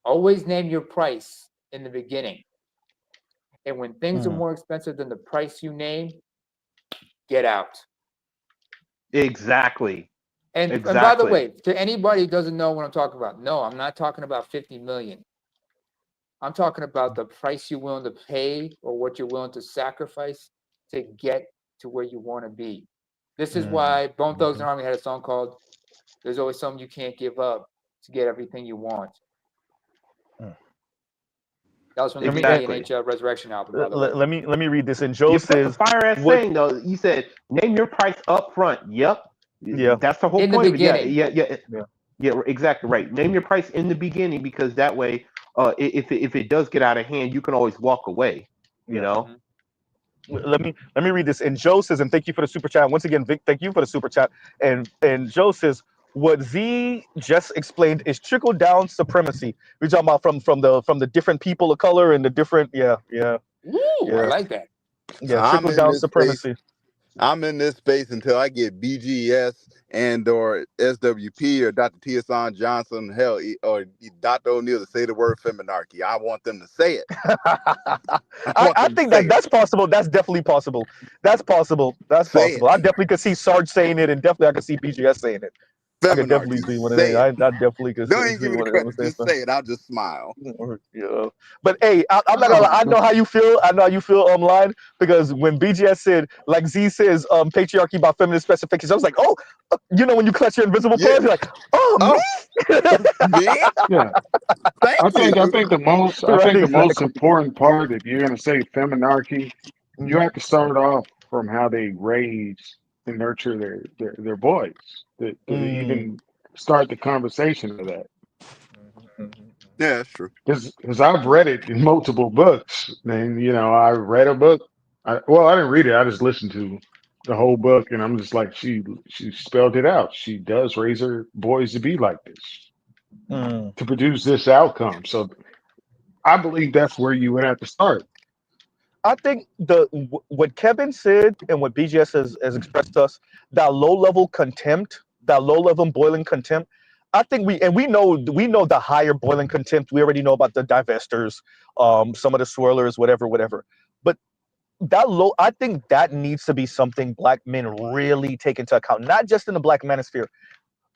always name your price in the beginning. And when things are more expensive than the price you name, get out. Exactly. And by the way, to anybody who doesn't know what I'm talking about, no, I'm not talking about 50 million. I'm talking about the price you're willing to pay or what you're willing to sacrifice to get to where you want to be. This is why Bone Thugs and Harmony had a song called "There's Always Something You Can't Give Up to Get Everything You Want." That was from the BDNH Resurrection album, by the way. Let me read this. And Joe says, fire ass saying though. You said name your price up front. Yep. Yeah. That's the whole in point the of it. beginning. Yeah. Exactly right. Name your price in the beginning because that way, if it does get out of hand, you can always walk away. You know. Let me read this. And Joe says, and thank you for the super chat once again, Vic. Thank you for the super chat. And Joe says, what Z just explained is trickle down supremacy. We're talking about from the different people of color and the different Ooh, I like that. Yeah, trickle down supremacy. I'm in this space until I get BGS and or SWP or Dr. T.S.on Johnson, hell, or Dr. O'Neill to say the word feminarchy. I want them to say it. I think that's possible. That's definitely possible. That's possible. That's possible. I definitely could see Sarge saying it, and definitely I could see BGS saying it. I could definitely see one of them. I definitely could Don't see even give me one the of them. credit. Just say it. I'll just smile. Yeah. But hey, I'm not gonna lie. I know how you feel. I know how you feel online because when BGS said, like Z says, patriarchy by feminist specifications, I was like, oh, you know, when you clutch your invisible paws, you're like, oh, me? Yeah. I think the most important part, if you're gonna say feminarchy, you have to start off from how they raise and nurture their boys to even start the conversation of that. Yeah, that's true. Because I've read it in multiple books, and I read a book. I didn't read it. I just listened to the whole book, and I'm just like, she spelled it out. She does raise her boys to be like this, to produce this outcome. So I believe that's where you would have to start. I think what Kevin said and what BGS has expressed to us, that low level contempt, that low level boiling contempt. I think we know the higher boiling contempt. We already know about the divestors, some of the swirlers, whatever. But that low, I think that needs to be something Black men really take into account, not just in the Black manosphere,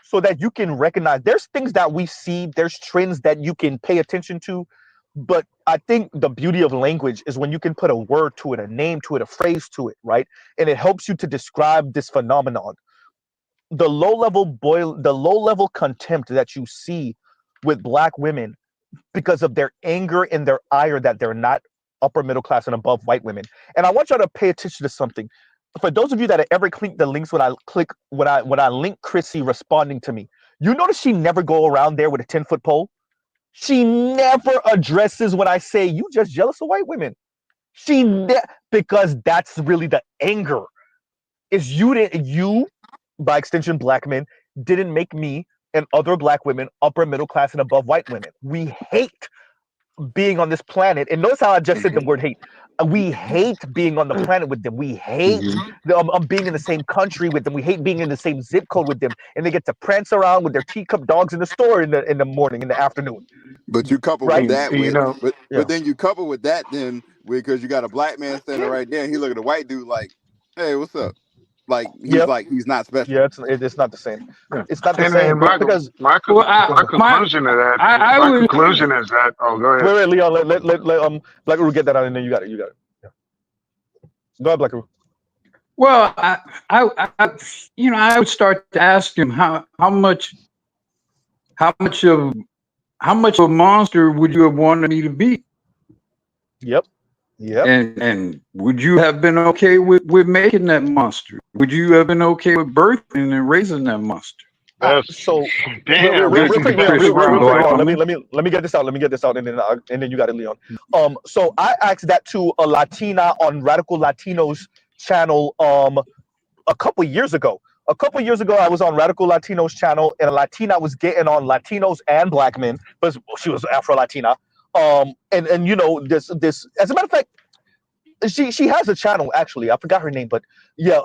so that you can recognize there's things that we see, there's trends that you can pay attention to. But I think the beauty of language is when you can put a word to it, a name to it, a phrase to it, right? And it helps you to describe this phenomenon. the low level contempt that you see with black women because of their anger and their ire that they're not upper middle class and above white women. And I want y'all to pay attention to something. For those of you that have ever clicked the links when I link Chrissy responding to me, you notice she never go around there with a 10-foot pole. She never addresses when I say you just jealous of white women. Because that's really the anger. Is you, by extension, black men, didn't make me and other black women upper middle class and above white women. We hate being on this planet. And notice how I just said the word hate. We hate being on the planet with them. We hate being in the same country with them. We hate being in the same zip code with them. And they get to prance around with their teacup dogs in the store in the morning, in the afternoon. But you couple Right? with that You with, know, Yeah. but then you couple with that then because you got a black man standing right there and he look at a white dude like, hey, what's up? Like he's not special. Yeah, it's not the same. yeah. It's not the And same because my conclusion to that, my conclusion is that. Oh, go ahead. wait, Leon, let Black Uru get that out, and then you got it. Yeah. Go ahead, Black Uru. Well, I would start to ask him how much of a monster would you have wanted me to be? Yep. And would you have been okay with making that monster? Would you have been okay with birthing and raising that monster? So Damn, real quick, Leon, let me get this out. And then you got it, Leon. So I asked that to a Latina on Radical Latinos channel a couple years ago. I was on Radical Latinos channel, and a Latina was getting on Latinos and black men, but she was Afro Latina. And you know this as a matter of fact, she has a channel actually. I forgot her name, but yeah.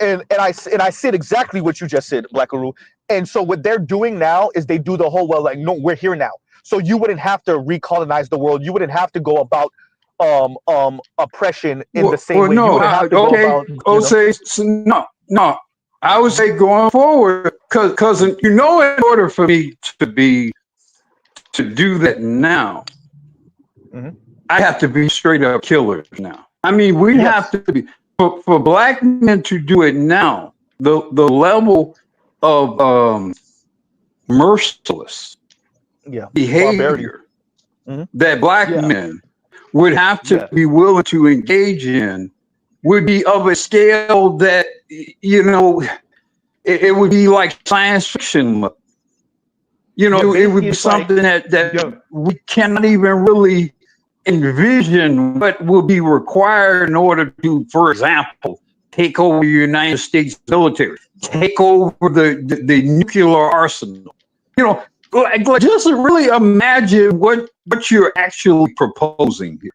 And I said exactly what you just said, Black Uru. And so what they're doing now is they do the whole no, we're here now. So you wouldn't have to recolonize the world. You wouldn't have to go about oppression in the same way. No, you wouldn't have to go about. No. I would say going forward, because in order for me to do that now, I have to be straight up killers now. I mean, we have to be for black men to do it now. The level of merciless behavior that black men would have to be willing to engage in would be of a scale that, it would be like science fiction. It would be something that we cannot even really envision what will be required in order to, for example, take over the United States military, take over the nuclear arsenal. Like just really imagine what you're actually proposing here.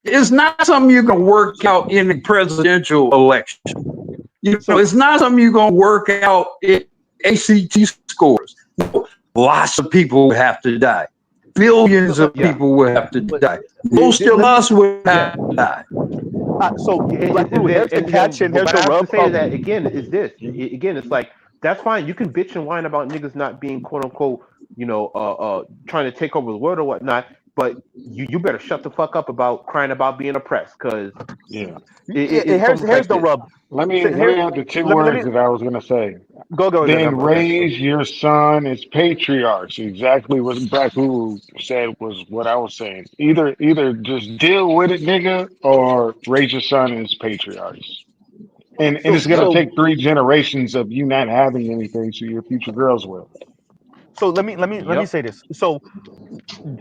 It's not something you can work out in a presidential election. It's not something you're going to work out in ACT scores. No, lots of people would have to die. Billions of people would have to die. Most of us would have to die. So here's the catch and here's the rub. That again is this. Again, it's like that's fine. You can bitch and whine about niggas not being quote unquote, trying to take over the world or whatnot. But you better shut the fuck up about crying about being oppressed, because here's the rub. Let me add the two words that I was gonna say. Go. Then raise your son as patriarchs. Exactly what Black Guru said was what I was saying. Either just deal with it, nigga, or raise your son as patriarchs. And it's gonna take 3 generations of you not having anything, so your future girls will. So let me say this. So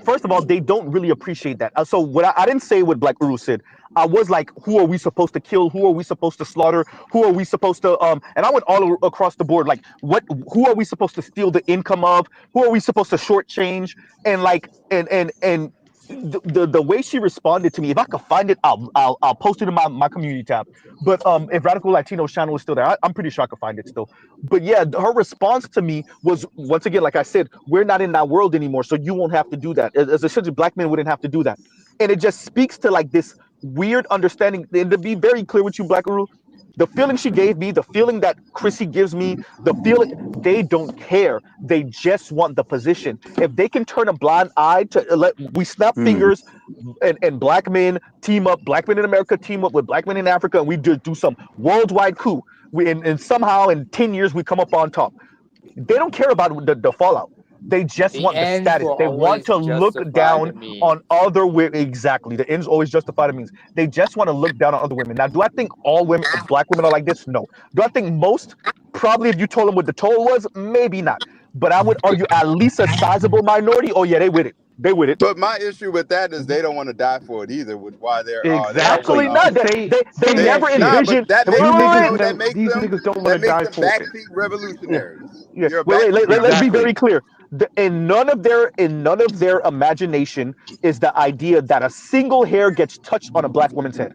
first of all, they don't really appreciate that. So what I didn't say what Black Uru said. I was like, who are we supposed to kill? Who are we supposed to slaughter? Who are we supposed to and I went all across the board, like who are we supposed to steal the income of? Who are we supposed to shortchange? And like and the way she responded to me, if I could find it, I'll post it in my community tab. But if Radical Latino channel is still there, I'm pretty sure I could find it still. But yeah, her response to me was, once again, like I said, we're not in that world anymore, so you won't have to do that. As essentially, black men wouldn't have to do that. And it just speaks to like this weird understanding. And to be very clear with you, Black Uru, the feeling she gave me, the feeling that Chrissy gives me, the feeling, they don't care. They just want the position. If they can turn a blind eye to we snap fingers and black men team up, black men in America team up with black men in Africa, and we do some worldwide coup. and somehow in 10 years we come up on top. They don't care about the fallout. They just The want the ends status. will They want always to look justify the down on means. other women. Exactly. The ends always justify the means. They just want to look down on other women. Now, do I think all women, black women, are like this? No. Do I think most? Probably, if you told them what the toll was, maybe not. But I would argue at least a sizable minority. Oh yeah, they with it. They with it. But my issue with that is they don't want to die for it either, which why they're Absolutely Exactly. not. They Say never that shit. envision. but that Wait, These makes wait, them wait, niggas, wait. that makes these niggas don't want to die for it. backseat revolutionaries. Yeah. You're a Let's be Exactly. very clear. In none of their imagination is the idea that a single hair gets touched on a black woman's head.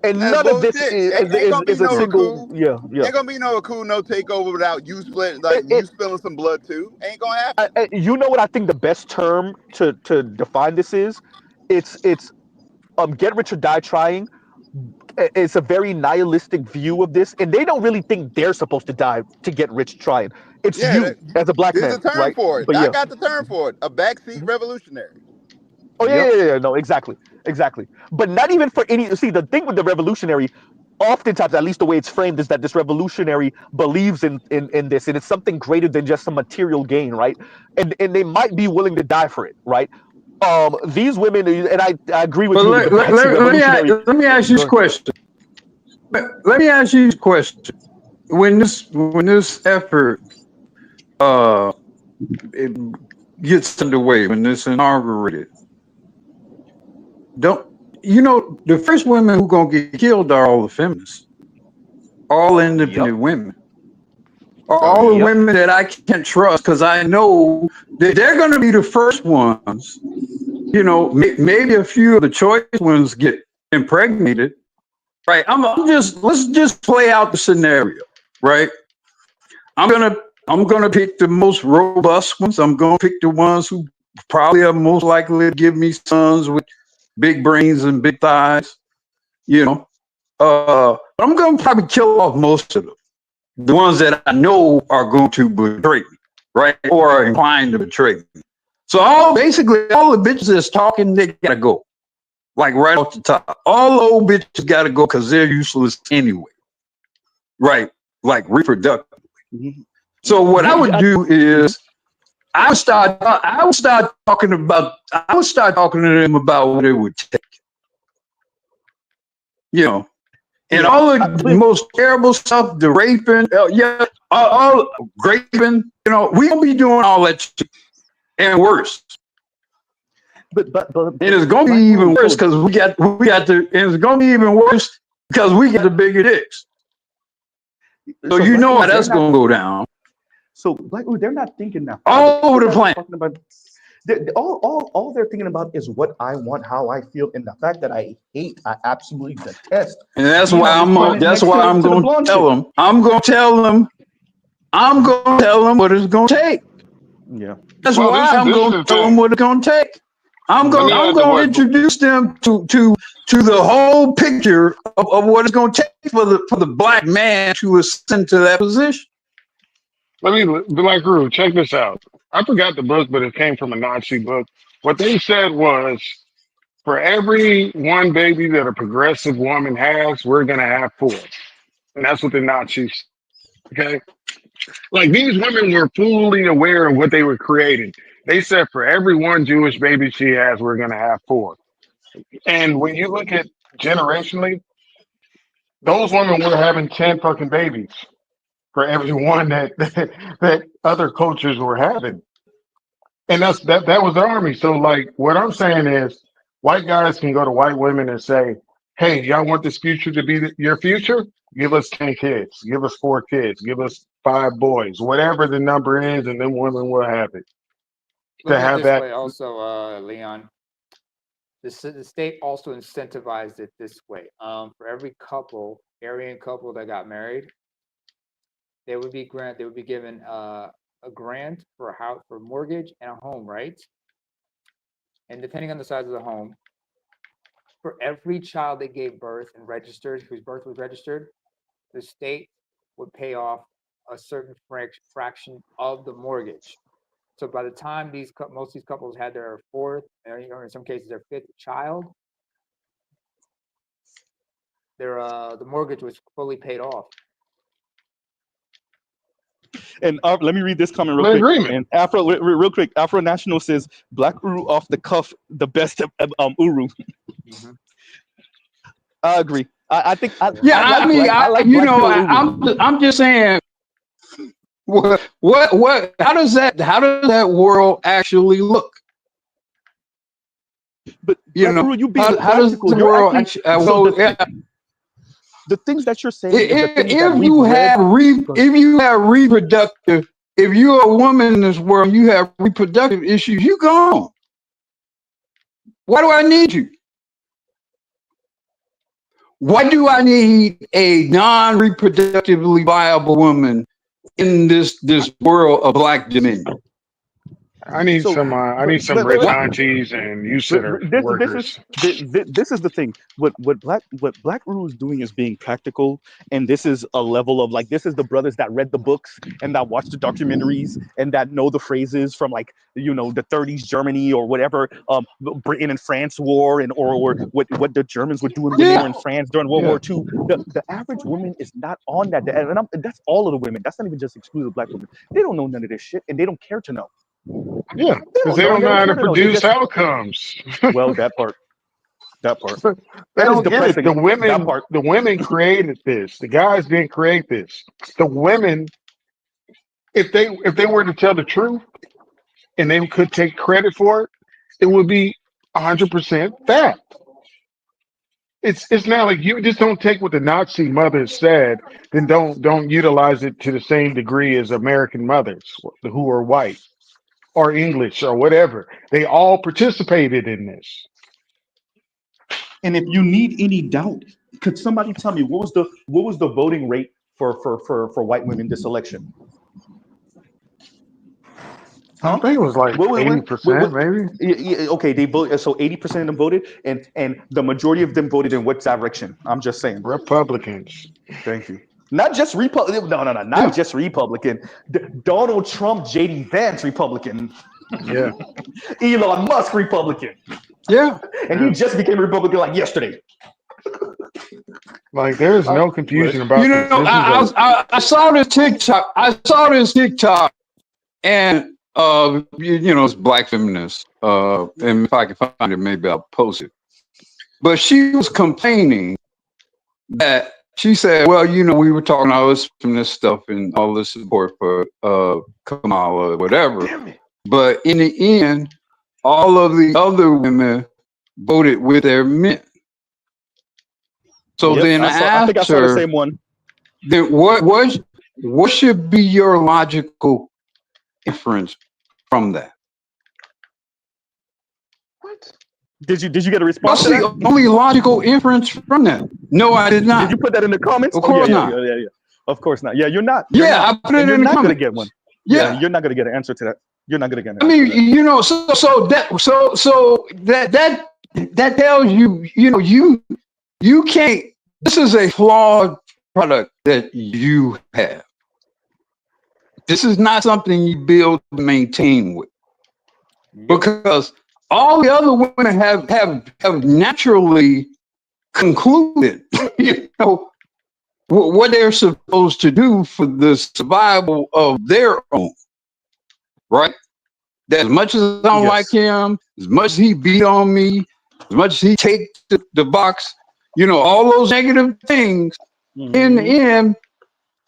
And That's none of this bullshit. Ain't gonna be is a no single. coup. Yeah, yeah. Ain't gonna be no coup, no takeover without you It spilling some blood too. Ain't gonna happen. you know what I think the best term to define this is? It's get rich or die trying. It's a very nihilistic view of this, and they don't really think they're supposed to die to get rich trying. It's Yeah, you as a black there's a man, term right? for it. But I yeah. got the term for it. A backseat revolutionary. Oh yeah, Yep. yeah, yeah. No, exactly, exactly. But not even for any. See, the thing with the revolutionary, oftentimes, at least the way it's framed, is that this revolutionary believes in this, and it's something greater than just some material gain, right? And they might be willing to die for it, right? These women, and I agree with But you with the backseat revolutionary. let me ask you Go this ahead. question. Let me ask you this question. When this effort it gets underway, when this inaugurated, don't the first women who gonna get killed are all the feminists, all Yep. independent women, Oh all yeah. the Yep. women that I can't trust because I know that they're gonna be the first ones. Maybe a few of the choice ones get impregnated. Right. Let's just play out the scenario. Right. I'm gonna pick the most robust ones. I'm gonna pick the ones who probably are most likely to give me sons with big brains and big thighs. But I'm gonna probably kill off most of them. The ones that I know are going to betray me, right? Or are inclined to betray me. So basically all the bitches that's talking, they gotta go. Like right off the top. All the old bitches gotta go because they're useless anyway. Right. Like reproductively. So what I would do is I would start talking to them about what it would take. And all the most terrible stuff, the raping, all raping, we gonna be doing all that shit and worse. But and it's gonna be even worse because we got the, and it's gonna be even worse because we got the bigger dicks. So you know how that's gonna go down. So Black they're not thinking that far. All over the planet. Talking about, all they're thinking about is what I want, how I feel, and the fact that I absolutely detest. And that's why I'm gonna tell them. I'm gonna tell them what it's gonna take. Yeah. That's why I'm gonna tell them what it's gonna take. I'm gonna introduce them to the whole picture of what it's gonna take for the black man to ascend to that position. Let me, Black Roo, check this out. I forgot the book, but it came from a Nazi book. What they said was, for every one baby that a progressive woman has, we're going to have 4. And that's what the Nazis, okay? Like, these women were fully aware of what they were creating. They said, for every one Jewish baby she has, we're going to have 4. And when you look at generationally, those women were having 10 fucking babies for everyone that other cultures were having. And that was the army. So like what I'm saying is white guys can go to white women and say, hey, y'all want this future to be your future? Give us 10 kids, give us 4 kids, give us 5 boys, whatever the number is, and then women will have it. Look at it this way also, Leon. The state also incentivized it this way. For every Aryan couple that got married, they would be given a grant for a house, for a mortgage and a home, right? And depending on the size of the home, for every child they gave birth and registered, whose birth was registered, the state would pay off a certain fraction of the mortgage. So by the time most of these couples had their 4th, or in some cases their 5th child, the mortgage was fully paid off. And let me read this comment real We're in quick. agreement. And Afro, real quick, Afro National says Black Uru off the cuff, the best Uru. I agree. I think. I like I'm just saying. What? How does that world actually look? But you know, you being how does the world actually? The things that you're saying. If you're a woman in this world, you have reproductive issues. You gone. Why do I need you? Why do I need a non-reproductively viable woman in this world of Black dominion? I need some rich aunties and you sitter workers. This is the thing. What Black Uru is doing is being practical, and this is a level of like, this is the brothers that read the books and that watch the documentaries and that know the phrases from, like, you know, the 30s Germany or whatever, Britain and France war, and or what the Germans were doing when they were in France during World War II. The average woman is not on that, and that's all of the women. That's not even just exclusive Black women. They don't know none of this shit, and they don't care to know. Yeah, because they don't know how to produce outcomes. Well, that part. They don't get it. The women created this. The guys didn't create this. The women, if they were to tell the truth and they could take credit for it, it would be 100% fact. It's not like you just don't take what the Nazi mothers said, then don't utilize it to the same degree as American mothers who are white or English or whatever. They all participated in this. And if you need any doubt, could somebody tell me what was the voting rate for white women this election? I think it was like 80%, maybe. Yeah, okay, they voted. So 80% of them voted, and the majority of them voted in what direction? I'm just saying. Republicans. Thank you. Not just Republican. No, not just Republican. Donald Trump, JD Vance, Republican. Yeah. Elon Musk, Republican. Yeah. And he just became a Republican like yesterday. Like, there's no confusion about this. I saw this TikTok. And it's Black feminist. And if I can find it, maybe I'll post it. But she was complaining that she said, well, we were talking all this feminist stuff and all this support for Kamala or whatever. But in the end, all of the other women voted with their men. So then I think I saw the same one. Then what should be your logical inference from that? What? Did you get a response? What's the only logical inference from that? No, I did not. Did you put that in the comments? Of course not. Yeah. Of course not. Yeah, you're not. I put it in the comments. You're not gonna get one. Yeah, you're not gonna get an answer to that. You're not gonna get an answer. I mean, so that tells you, you can't. This is a flawed product that you have. This is not something you build and maintain with, because all the other women have naturally concluded, what they're supposed to do for the survival of their own, right? That as much as I don't like him, as much as he beat on me, as much as he takes the box, all those negative things, in the end,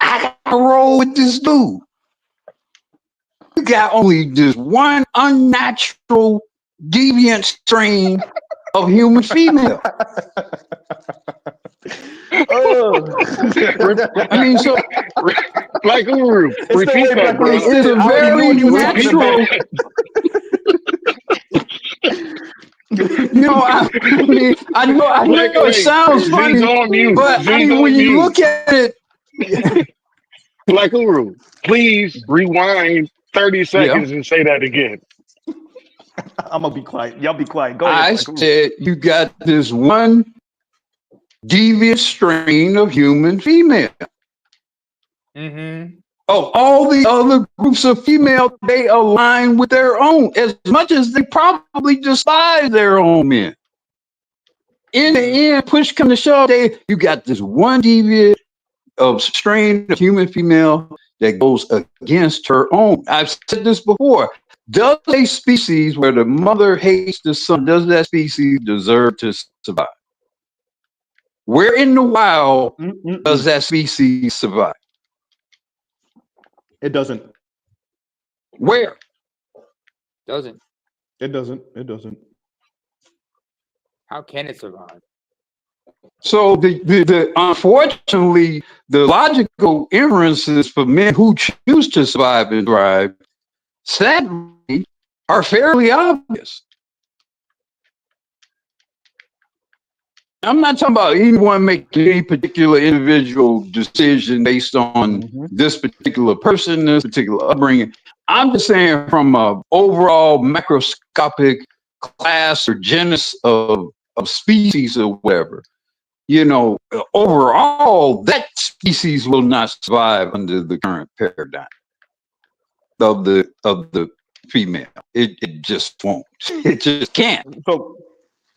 I gotta roll with this dude. You got only this one unnatural, deviant strain of human female. I mean, so like Uru, repeat that, bro. It's a very natural. I know it sounds funny, but I mean, when you look at it, like Uru, please rewind 30 seconds and say that again. I'm gonna be quiet. Y'all be quiet. Go ahead. I said you got this one devious strain of human female. Of all the other groups of female, they align with their own as much as they probably despise their own men. in the end, push come to shove, you got this one deviant of strain of human female that goes against her own. I've said this before. Does a species where the mother hates the son, does that species deserve to survive? Where in the wild does that species survive? It doesn't. Where? Doesn't. It doesn't. It doesn't. How can it survive? So the unfortunately, the logical inferences for men who choose to survive and thrive, sadly, are fairly obvious. I'm not talking about anyone making any particular individual decision based on this particular person, this particular upbringing. I'm just saying from an overall macroscopic class or genus of species or whatever. You know, overall, that species will not survive under the current paradigm of the female. It just won't. It just can't. So,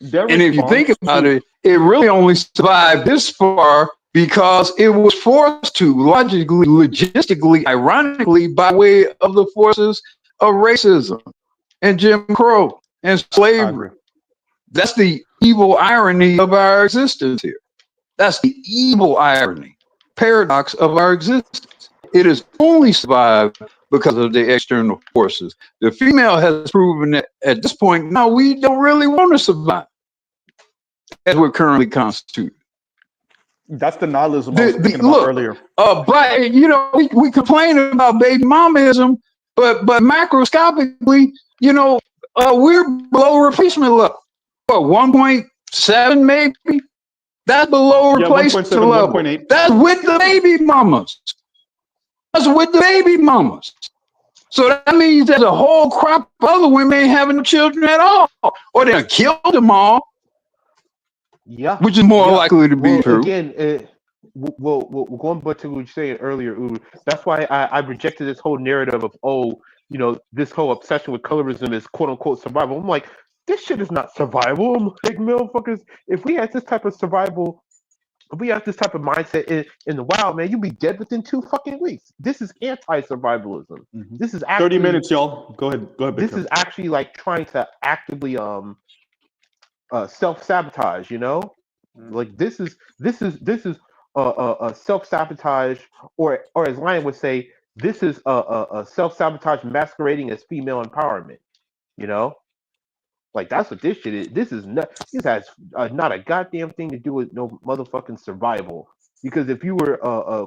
and if you think about it, it really only survived this far because it was forced to logically, logistically, ironically, by way of the forces of racism and Jim Crow and slavery. That's the evil irony of our existence here. That's the evil irony, paradox of our existence. It has only survived because of the external forces. The female has proven that at this point, no, we don't really want to survive as we're currently constituted. That's the nihilism I was thinking about earlier. But you know, we complain about baby momism, but macroscopically, you know, we're below replacement level. What, 1.7 maybe? That's below replacement level. 1.8. That's with the baby mamas. That's with the baby mamas. So that means there's a whole crop of other women ain't having children at all, or they killed them all. Yeah, which is more likely to be true. Again, well, going back to what you were saying earlier, that's why I rejected this whole narrative of, oh, you know, this whole obsession with colorism is quote unquote survival. I'm like, this shit is not survival. I'm like, motherfuckers, if we had this type of survival, if we had this type of mindset in the wild, man, you'd be dead within 2 fucking weeks. This is anti-survivalism. This is actually 30 minutes, y'all. Go ahead. This is actually like trying to actively self-sabotage, you know? Like this is self-sabotage, or as Lion would say, this is a self-sabotage masquerading as female empowerment, you know? Like that's what this shit is. This has not a goddamn thing to do with no motherfucking survival. Because if you were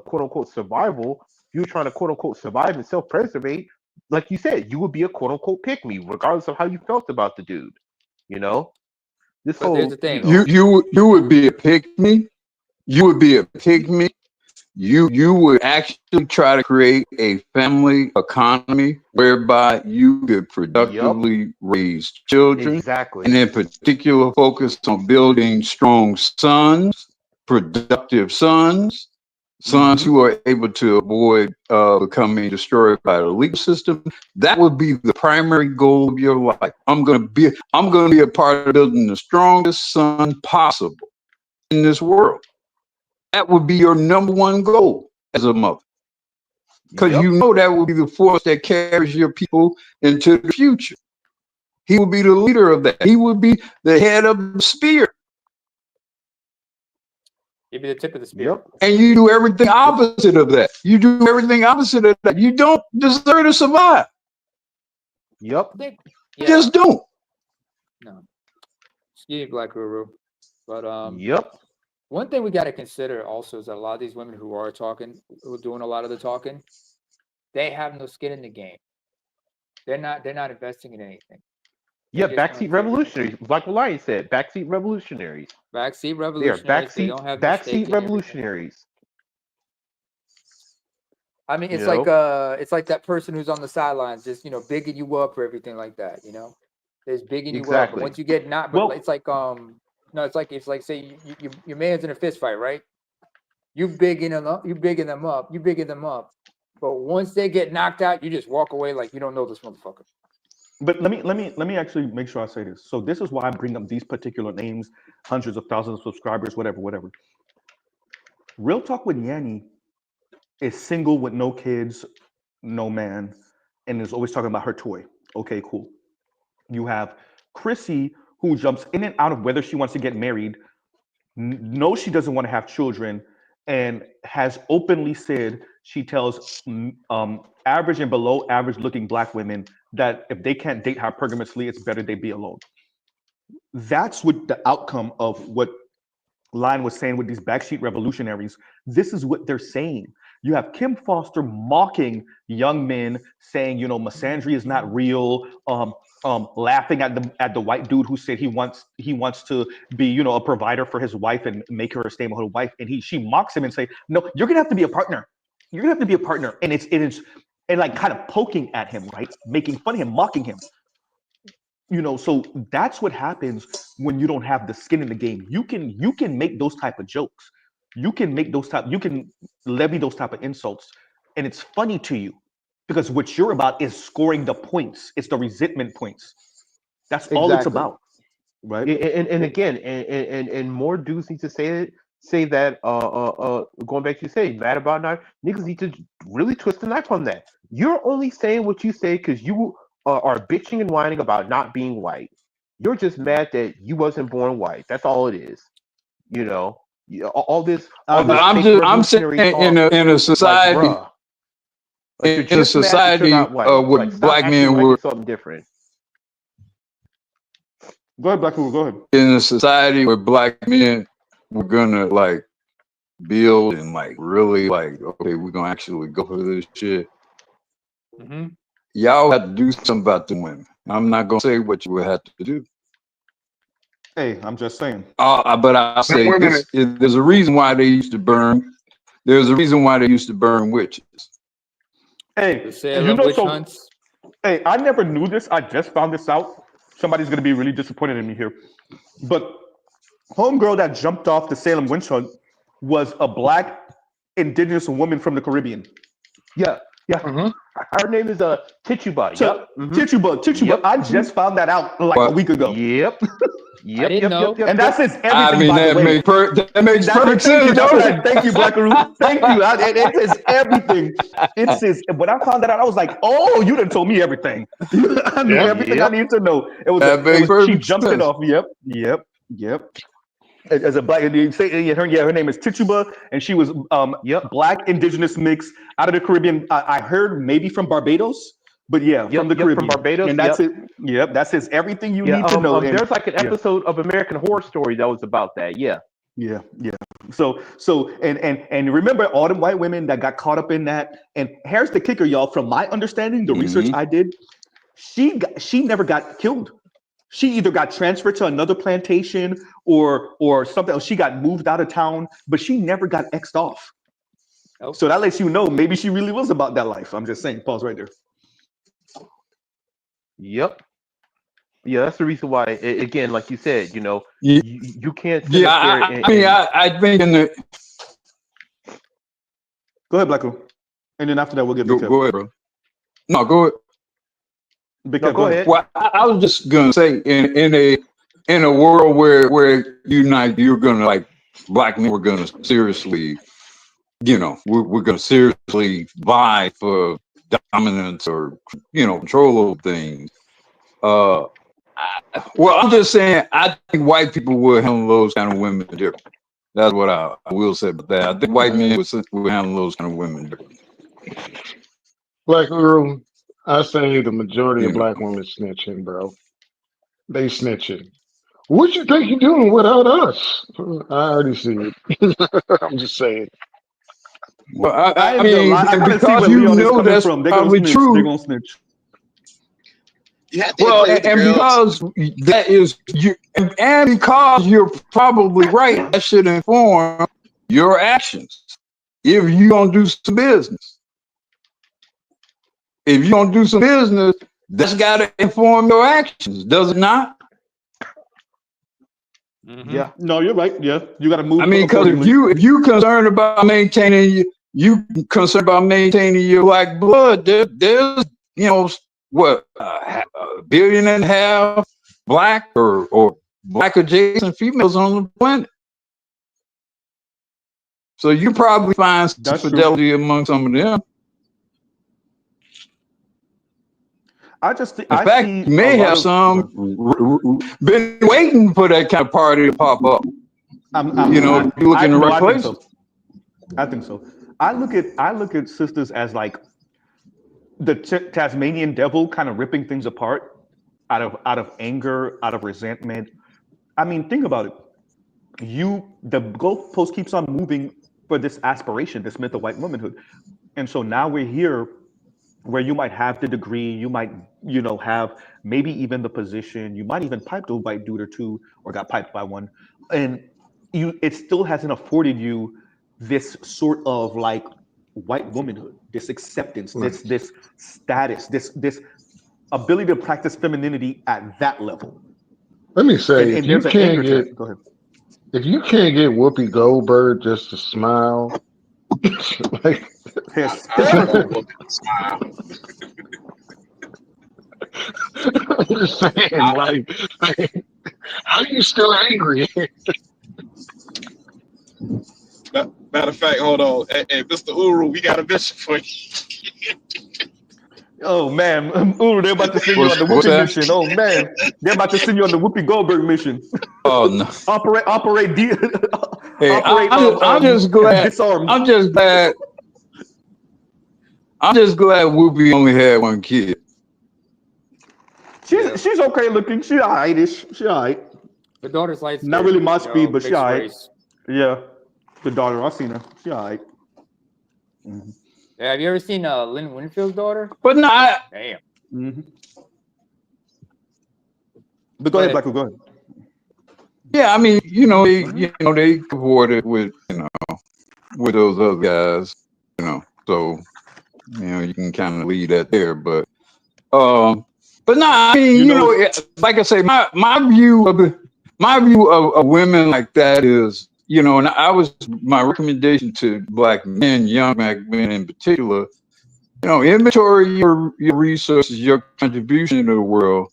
quote unquote survival, if you were trying to quote unquote survive and self-preservate, like you said, you would be a quote unquote pick me, regardless of how you felt about the dude, you know? This but there's the thing. You would be a pygmy. You would be a pygmy. You would actually try to create a family economy whereby you could productively raise children. Exactly. And in particular, focus on building strong sons, productive sons, sons who are able to avoid becoming destroyed by the legal system. That would be the primary goal of your life. I'm going to be a part of building the strongest son possible in this world. That would be your number one goal as a mother, because you know that will be the force that carries your people into the future. He will be the leader of that. He would be the head of the spear. You'd be the tip of the spear. And you do everything opposite of that. You do everything opposite of that. You don't deserve to survive. Yeah. Just don't. No. Excuse me, Black Guru. But Yep. One thing we got to consider also is that a lot of these women who are doing a lot of the talking, they have no skin in the game. They're not investing in anything. Yeah, backseat revolutionaries, like what Lion said. Backseat revolutionaries. Backseat revolutionaries. They don't have backseat revolutionaries. I mean, it's like that person who's on the sidelines, just bigging you up for everything like that. There's bigging you up. But once you get it's like no, it's like say your man's in a fist fight, right? You bigging them up. But once they get knocked out, you just walk away like you don't know this motherfucker. But let me actually make sure I say this. So this is why I bring up these particular names, hundreds of thousands of subscribers, whatever. Real Talk with Yanni is single with no kids, no man, and is always talking about her toy. Okay, cool. You have Chrissy, who jumps in and out of whether she wants to get married, knows she doesn't want to have children, and has openly said she tells average and below average looking Black women that if they can't date hypergamously, it's better they be alone. That's what the outcome of what Line was saying with these backseat revolutionaries. This is what they're saying. You have Kim Foster mocking young men, saying, you know, misandry is not real, laughing at the white dude who said he wants to be, you know, a provider for his wife and make her a stay-at-home wife, and she mocks him and say, no, you're gonna have to be a partner. You're gonna have to be a partner, and it's like kind of poking at him, right, making fun of him, mocking him. You know, so that's what happens when you don't have the skin in the game. You can make those type of jokes. You can levy those type of insults, and it's funny to you because what you're about is scoring the points. It's the resentment points. That's all it's about, right? And again, and more dudes need to say that. Going back to you say mad about knife, niggas need to really twist the knife on that. You're only saying what you say because you are bitching and whining about not being white. You're just mad that you wasn't born white. That's all it is. You know, all this. I'm saying in a society, like, in a society with Black men were something different. Go ahead, Black people. Go ahead. In a society where Black men were gonna like build and like really like, okay, we're gonna actually go for this shit. Mm-hmm. Y'all have to do something about the women. I'm not gonna say what you would have to do. Hey, I'm just saying. But I say there's a reason why they used to burn. There's a reason why they used to burn witches. Hey, you know, so hey, I never knew this. I just found this out. Somebody's gonna be really disappointed in me here. But homegirl that jumped off the Salem witch hunt was a Black indigenous woman from the Caribbean. Yeah. Mm-hmm. Her name is Tituba. So, Tituba. Yep. I just found that out like a week ago. Yep. I didn't know. And that says everything. I mean, that makes perfect sense. Thank you, Blackaroo. Thank you. It says everything. It says, when I found that out, I was like, oh, you done told me everything. I knew everything I needed to know. She jumped it off. Yep. As a Black, her name is Tituba, and she was Black indigenous mix out of the Caribbean. I heard maybe from Barbados, but from the Caribbean. From Barbados, and that's it. Yep, that says everything you need to know. There's like an episode of American Horror Story that was about that. Yeah. So and remember all them white women that got caught up in that. And here's the kicker, y'all. From my understanding, the research I did, she never got killed. She either got transferred to another plantation or something else. She got moved out of town, but she never got X'd off. Okay. So that lets you know maybe she really was about that life. I'm just saying. Pause right there. Yep. Yeah, that's the reason why. Again, like you said, you know, you can't. I think in the. Go ahead, Blacko, and then after that we'll get. Go ahead, bro. No, go ahead. No, go ahead. Well, I was just gonna say, in a world where you're gonna like Black men, we're gonna seriously, you know, we're gonna seriously vie for dominance or control over things. Well, I'm just saying, I think white people will handle those kind of women different. That's what I will say about that. I think white men will handle those kind of women different. Black girl, I say the majority of Black women snitching, bro. They snitching. What you think you're doing without us? I already see it. I'm just saying. Well, I mean, because you know that's probably true. They're gonna snitch. Well, and because that is you, and because you're probably right, that should inform your actions. If you don't do some business, that's got to inform your actions, does it not? Mm-hmm. Yeah. No, you're right. Yeah, you got to move. I mean, because if you concerned about maintaining your Black blood, there's what, a billion and a half black or black adjacent females on the planet. So you probably find some fidelity among some of them. In fact, you may have some been waiting for that kind of party to pop up. You look in the right place. I think so. I look at sisters as like the Tasmanian devil, kind of ripping things apart out of anger, out of resentment. I mean, think about it. The goalpost keeps on moving for this aspiration, this myth of white womanhood, and so now we're here, where you might have the degree, you might have maybe even the position, you might even pipe to a white dude or two, or got piped by one, and it still hasn't afforded you this sort of like white womanhood, this acceptance, this status, this ability to practice femininity at that level. Let me say, if you can't get, go ahead. If you can't get Whoopi Goldberg just to smile, like Whoopi to smile. I'm just saying, like, how are you still angry? Matter of fact, hold on. Hey, Mr. Uru, we got a mission for you. Oh man, Uru, they're about to send you on the Whoopi mission. Oh man, they're about to send you on the Whoopi Goldberg mission. Oh no! operate. Hey, I'm just glad. Disarmed. I'm just glad Whoopi only had one kid. She's okay looking. She alright-ish. She alright. The daughter's light. Not really my speed, but she alright. Yeah, the daughter, I've seen her. She alright. Mm-hmm. Yeah, have you ever seen Lynn Winfield's daughter? But no, damn. Mm-hmm. But go ahead, Black. Go ahead. Yeah, I mean, they cavorted with with those other guys, so you can kind of leave that there, but no, I mean, like I say, my view of women like that is, and my recommendation to black men, young black men in particular, inventory your resources, your contribution to the world,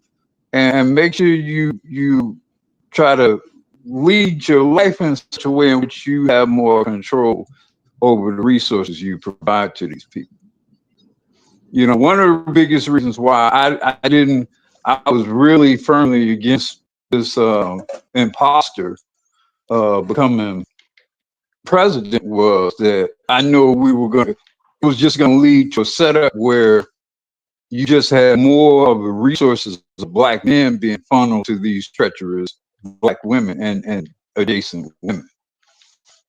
and make sure you try to lead your life in such a way in which you have more control over the resources you provide to these people. One of the biggest reasons why I was really firmly against this imposter becoming president was that I know it was just going to lead to a setup where you just had more of the resources of black men being funneled to these treacherous black women and adjacent women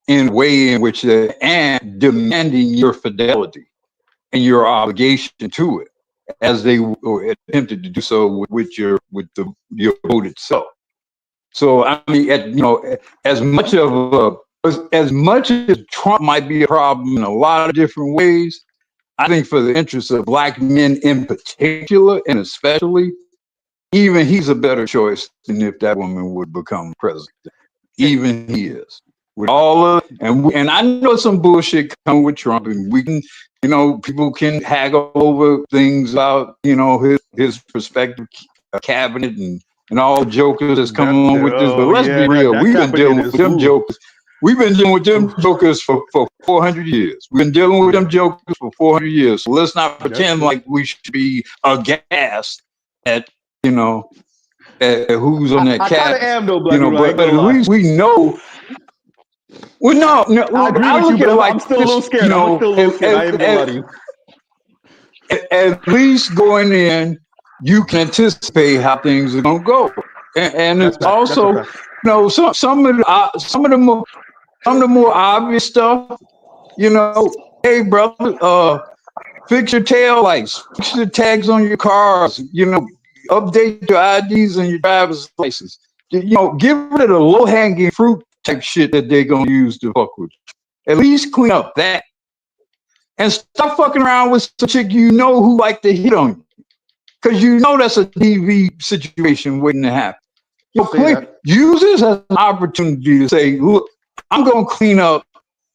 in a way in which and demanding your fidelity and your obligation to it, as they attempted to do so with your vote itself. So I mean, as much as Trump might be a problem in a lot of different ways, I think for the interests of black men in particular, and especially, even he's a better choice than if that woman would become president. Even he is. With all of and I know some bullshit coming with Trump, and we can, people can haggle over things about, his prospective cabinet and all the jokers that's coming along with this. But let's be real, we've been dealing with them jokers. We've been dealing with them jokers for 400 years. We've been dealing with them jokers for 400 years. So let's not pretend like we should be aghast at, who's on that cat. I kind of am though, Black. But at least we know. Well, no. I agree with you, but I'm still a little scared. I'm still a little scared. I ain't gonna lie to you. At least going in, you can anticipate how things are gonna go, and it's also, some of the more obvious stuff. Hey brother, fix your tail lights, fix the tags on your cars. Update your IDs and your driver's license. Give rid of the low hanging fruit type shit that they're gonna use to fuck with you. At least clean up that, and stop fucking around with some chick who like to hit on you, because that's a DV situation waiting to happen. Use this as an opportunity to say, look, I'm gonna clean up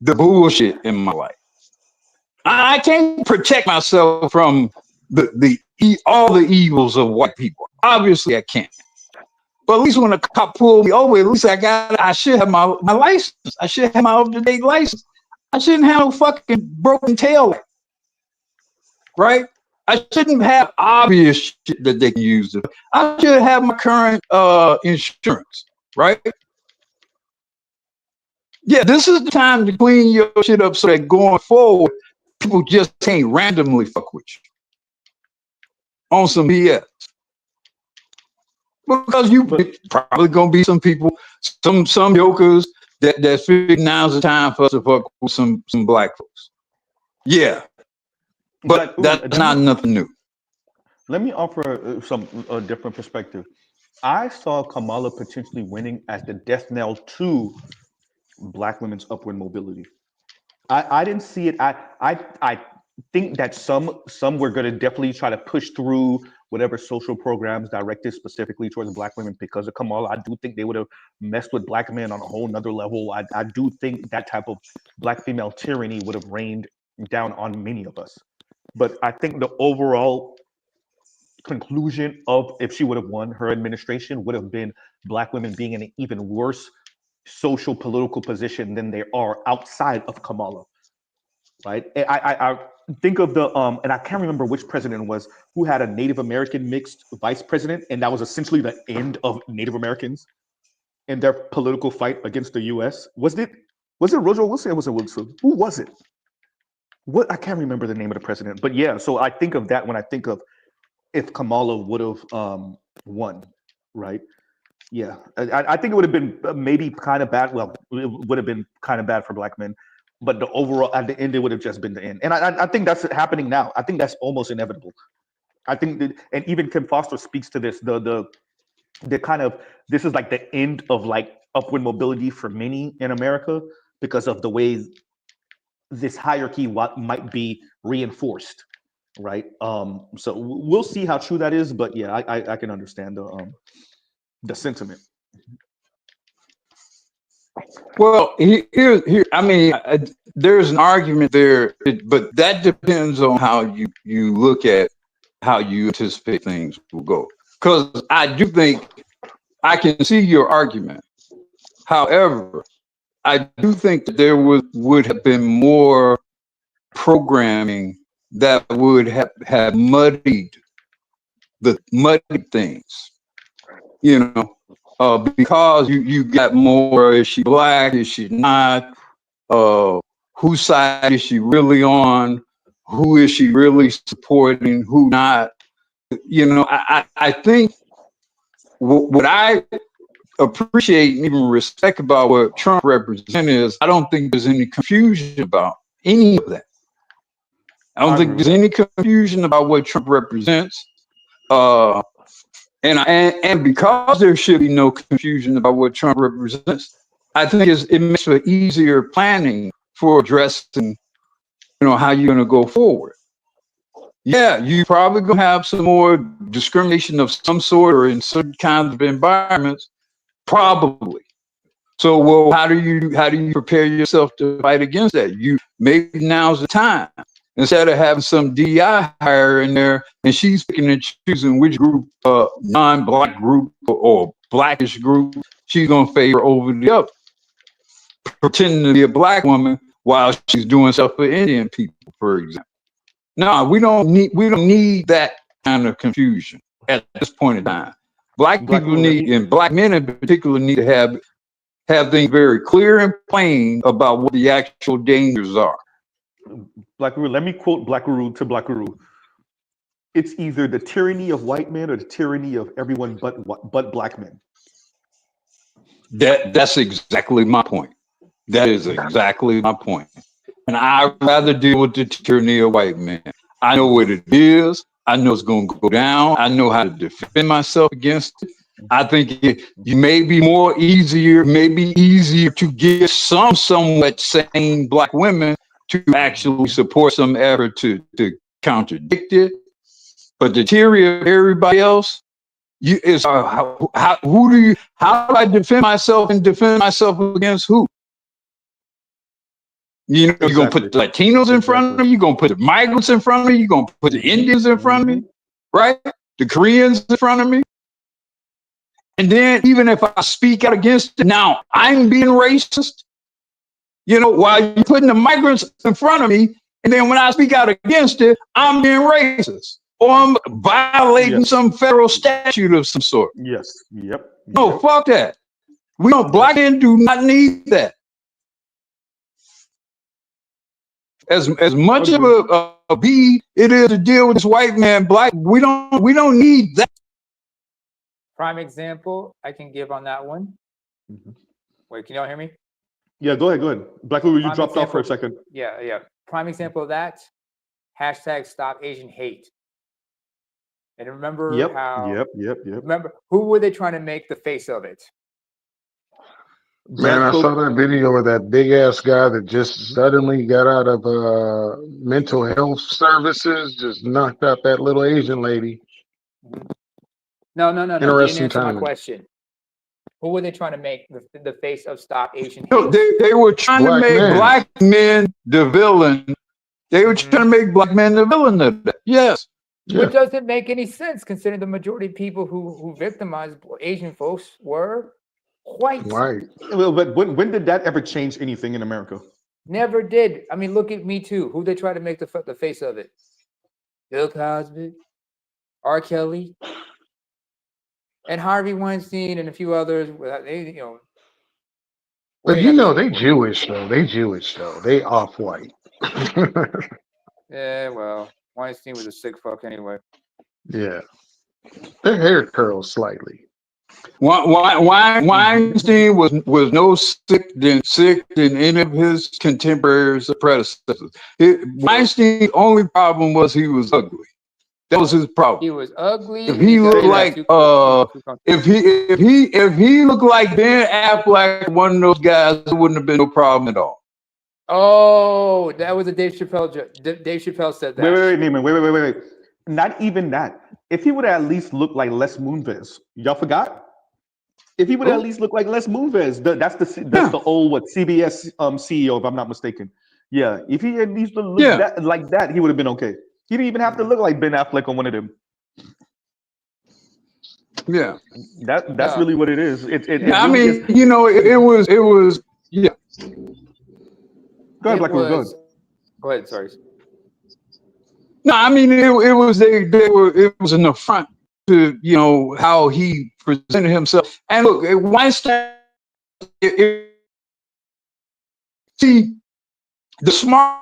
the bullshit in my life. I can't protect myself from all the evils of white people. Obviously, I can't. But at least when a cop pulled me over, at least I should have my license. I should have my up-to-date license. I shouldn't have no fucking broken tail light, right? I shouldn't have obvious shit that they can use. I should have my current insurance, right? Yeah, this is the time to clean your shit up so that going forward, people just can't randomly fuck with you on some BS. Because you probably gonna be some people, some jokers that figure now's the time for us to fuck with some black folks. Yeah, but that's not nothing new. Let me offer a different perspective. I saw Kamala potentially winning as the death knell to Black women's upward mobility. I didn't see it. I think that some were going to definitely try to push through whatever social programs directed specifically towards Black women because of Kamala. I do think they would have messed with Black men on a whole nother level. I do think that type of Black female tyranny would have rained down on many of us. But I think the overall conclusion of if she would have won, her administration would have been Black women being in an even worse social political position than they are outside of Kamala. Right? I think of the and I can't remember which president it was who had a Native American mixed vice president, and that was essentially the end of Native Americans in their political fight against the U.S. Was it Woodrow Wilson or was it Wilson? Who was it? What I can't remember the name of the president, but yeah. So I think of that when I think of if Kamala would have won, right? Yeah, I think it would have been maybe kind of bad. Well, it would have been kind of bad for Black men, but the overall at the end it would have just been the end. And I think that's happening now. I think that's almost inevitable. I think that, and even Kim Foster speaks to this. The kind of this is like the end of like upward mobility for many in America because of the way this hierarchy might be reinforced, right? So we'll see how true that is, but yeah, I can understand the sentiment. Well, here. I mean, there's an argument there, but that depends on how you look at how you anticipate things will go. Because I do think I can see your argument. However, I do think that there would have been more programming that would have muddied things, you know, because you got more. Is she Black? Is she not? Whose side is she really on? Who is she really supporting? Who not? You know, I think what I appreciate and even respect about what Trump represents is I don't think there's any confusion about any of that. I don't think there's any confusion about what Trump represents. And because there should be no confusion about what Trump represents, I think it makes for easier planning for addressing, you know, how you're going to go forward. Yeah, you probably going to have some more discrimination of some sort or in certain kinds of environments, probably. So, well, how do you prepare yourself to fight against that? Maybe now's the time. Instead of having some DI hire in there and she's picking and choosing which group, non-Black group or Blackish group, she's gonna favor over the other, pretending to be a Black woman while she's doing stuff for Indian people, for example. No, we don't need that kind of confusion at this point in time. Black people need, and Black men in particular, need to have things very clear and plain about what the actual dangers are. Black Guru, let me quote Black Guru to Black Guru. It's either the tyranny of white men or the tyranny of everyone but Black men. That's exactly my point. That is exactly my point. And I'd rather deal with the tyranny of white men. I know what it is. I know it's going to go down. I know how to defend myself against it. I think it may be easier to get some somewhat sane Black women to actually support some effort to contradict it. But the tyranny of everybody else, how do I defend myself and defend myself against who? You know, you're gonna put the Latinos in front of me, you're gonna put the migrants in front of me, you're gonna put the Indians in front of me, right? The Koreans in front of me. And then even if I speak out against it, now I'm being racist. You know, while you're putting the migrants in front of me, and then when I speak out against it, I'm being racist. Or I'm violating some federal statute of some sort. Yes. Yep. No, fuck that. We don't, black men do not need that. As much of a B it is to deal with this white man, black, we don't need that. Prime example I can give on that one. Wait, can y'all hear me? Yeah, go ahead. Black Lou, you dropped off for a second. Yeah. Prime example of that, hashtag stop Asian hate. And remember how remember who were they trying to make the face of it? Man, I saw that video of that big ass guy that just suddenly got out of mental health services, just knocked out that little Asian lady. No. You didn't answer timing. my question. Who were they trying to make the face of stop Asian hate? No, they were trying to make black men the villain. They were trying to make black men the villain of that. Yes. Which doesn't make any sense considering the majority of people who victimized Asian folks were white. Right. Well, but when did that ever change anything in America? Never did. I mean, look at Me Too. Who they try to make the face of it? Bill Cosby, R. Kelly, and Harvey Weinstein, and a few others. They, you know. But you know, they Jewish though. They off-white. Yeah, well, Weinstein was a sick fuck anyway. Yeah. Their hair curls slightly. Weinstein was no sick than any of his contemporaries or predecessors. Weinstein's only problem was he was ugly. That was his problem. He was ugly. If he looked like if he looked like Ben Affleck, one of those guys, it wouldn't have been no problem at all. Oh, that was a Dave Chappelle joke. Dave Chappelle said that. Wait, Neiman. Wait. Not even that. If he would at least look like Les Moonves, y'all forgot? If he would at least look like Les Moonves, that's the old CBS CEO, if I'm not mistaken. Yeah, if he at least looked like that, he would have been okay. He didn't even have to look like Ben Affleck on one of them. Yeah, that's really what it is. It I really mean, you know, it was yeah. Go ahead, Black Widow. Go ahead. Go ahead. Sorry. No, I mean it was it was an affront to, you know, how he presented himself. And look, Weinstein, see the smart.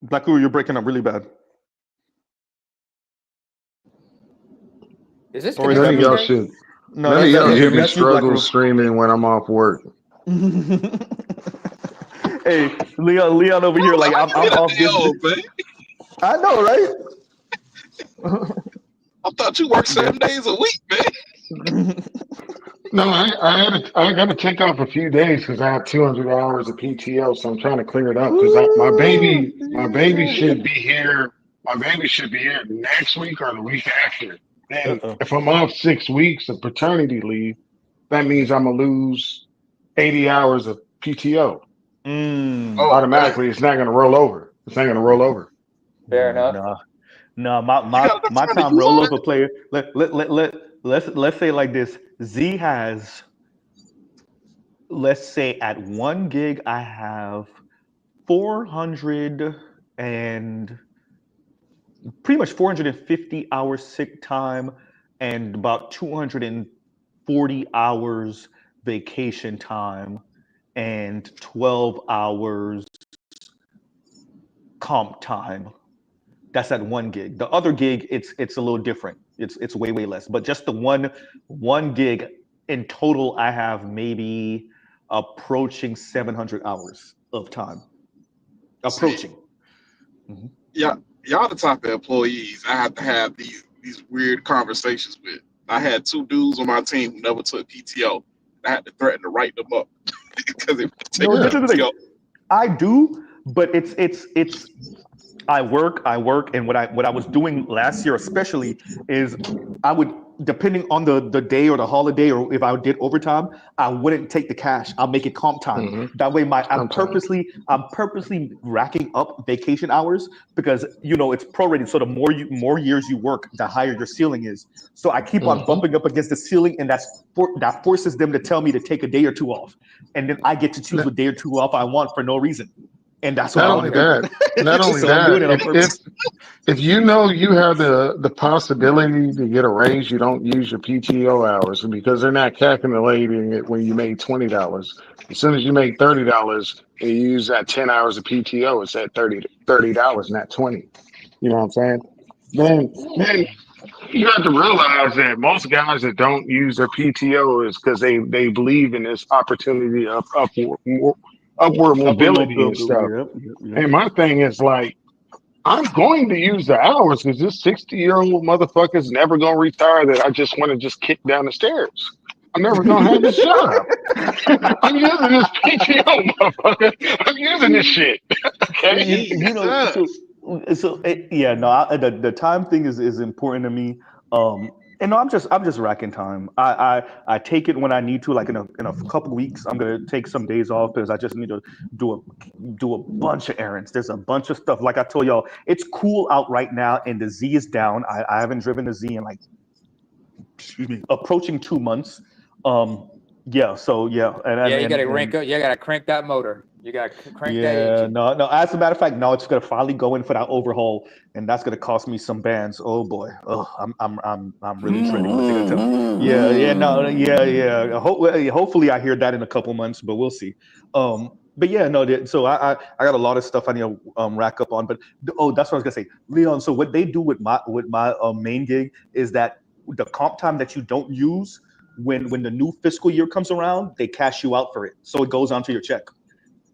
Black Widow, you're breaking up really bad. Is this? None of y'all should. None of y'all hear me struggle streaming when I'm off work. Hey, Leon over here, like I'm off this. I know, right? I thought you worked 7 days a week, man. No, I got to take off a few days because I have 200 hours of PTO, so I'm trying to clear it up because my baby should be here. My baby should be here next week or the week after. And if I'm off 6 weeks of paternity leave, that means I'm gonna lose 80 hours of PTO. Automatically, it's not gonna roll over. Fair enough. No, my time rollover player. Let's say it like this. Z has, let's say at 1 gig I have 400 and pretty much 450 hours sick time and about 240 hours vacation time and 12 hours comp time. That's at 1 gig. The other gig, it's a little different. It's way less. But just the one gig in total, I have maybe approaching 700 hours of time. Approaching. Mm-hmm. Yeah, y'all the type of employees I have to have these weird conversations with. I had 2 dudes on my team who never took PTO. I had to threaten to write them up because they would take PTO. I do, but it's I work, and what I was doing last year especially is I would depending on the day or the holiday, or if I did overtime, I wouldn't take the cash. I'll make it comp time. That way, I'm purposely racking up vacation hours, because it's prorated. So the more years you work, the higher your ceiling is. So I keep on bumping up against the ceiling, and that forces them to tell me to take a day or two off, and then I get to choose what day or two off I want for no reason. And that's what Not I'll only do. that, not only So that, I'm doing it on purpose. if you know you have the possibility to get a raise, you don't use your PTO hours, because they're not calculating it when you made $20. As soon as you make $30 and you use that 10 hours of PTO, it's at $30, not 20. You know what I'm saying? Then you have to realize that most guys that don't use their PTO is because they believe in this opportunity of upward mobility and stuff. Yep. And my thing is like, I'm going to use the hours because this 60-year-old motherfucker's never going to retire that I just want to just kick down the stairs. I'm never going to have this job. I'm using this PTO, motherfucker. I'm using this shit. Okay? The time thing is important to me. And no, I'm just racking time. I take it when I need to. Like in a couple weeks, I'm gonna take some days off because I just need to do a bunch of errands. There's a bunch of stuff. Like I told y'all, it's cool out right now, and the Z is down. I haven't driven the Z in like, approaching 2 months. Yeah. So yeah, you gotta crank that motor. You gotta crank that engine. No. As a matter of fact, no, it's gonna finally go in for that overhaul, and that's gonna cost me some bands. Oh boy. Oh, I'm really dreading what they're gonna tell. Yeah. Hopefully, I hear that in a couple months, but we'll see. But yeah, no. So I got a lot of stuff I need to rack up on. But that's what I was gonna say, Leon. So what they do with my main gig is that the comp time that you don't use, when the new fiscal year comes around, they cash you out for it, so it goes onto your check.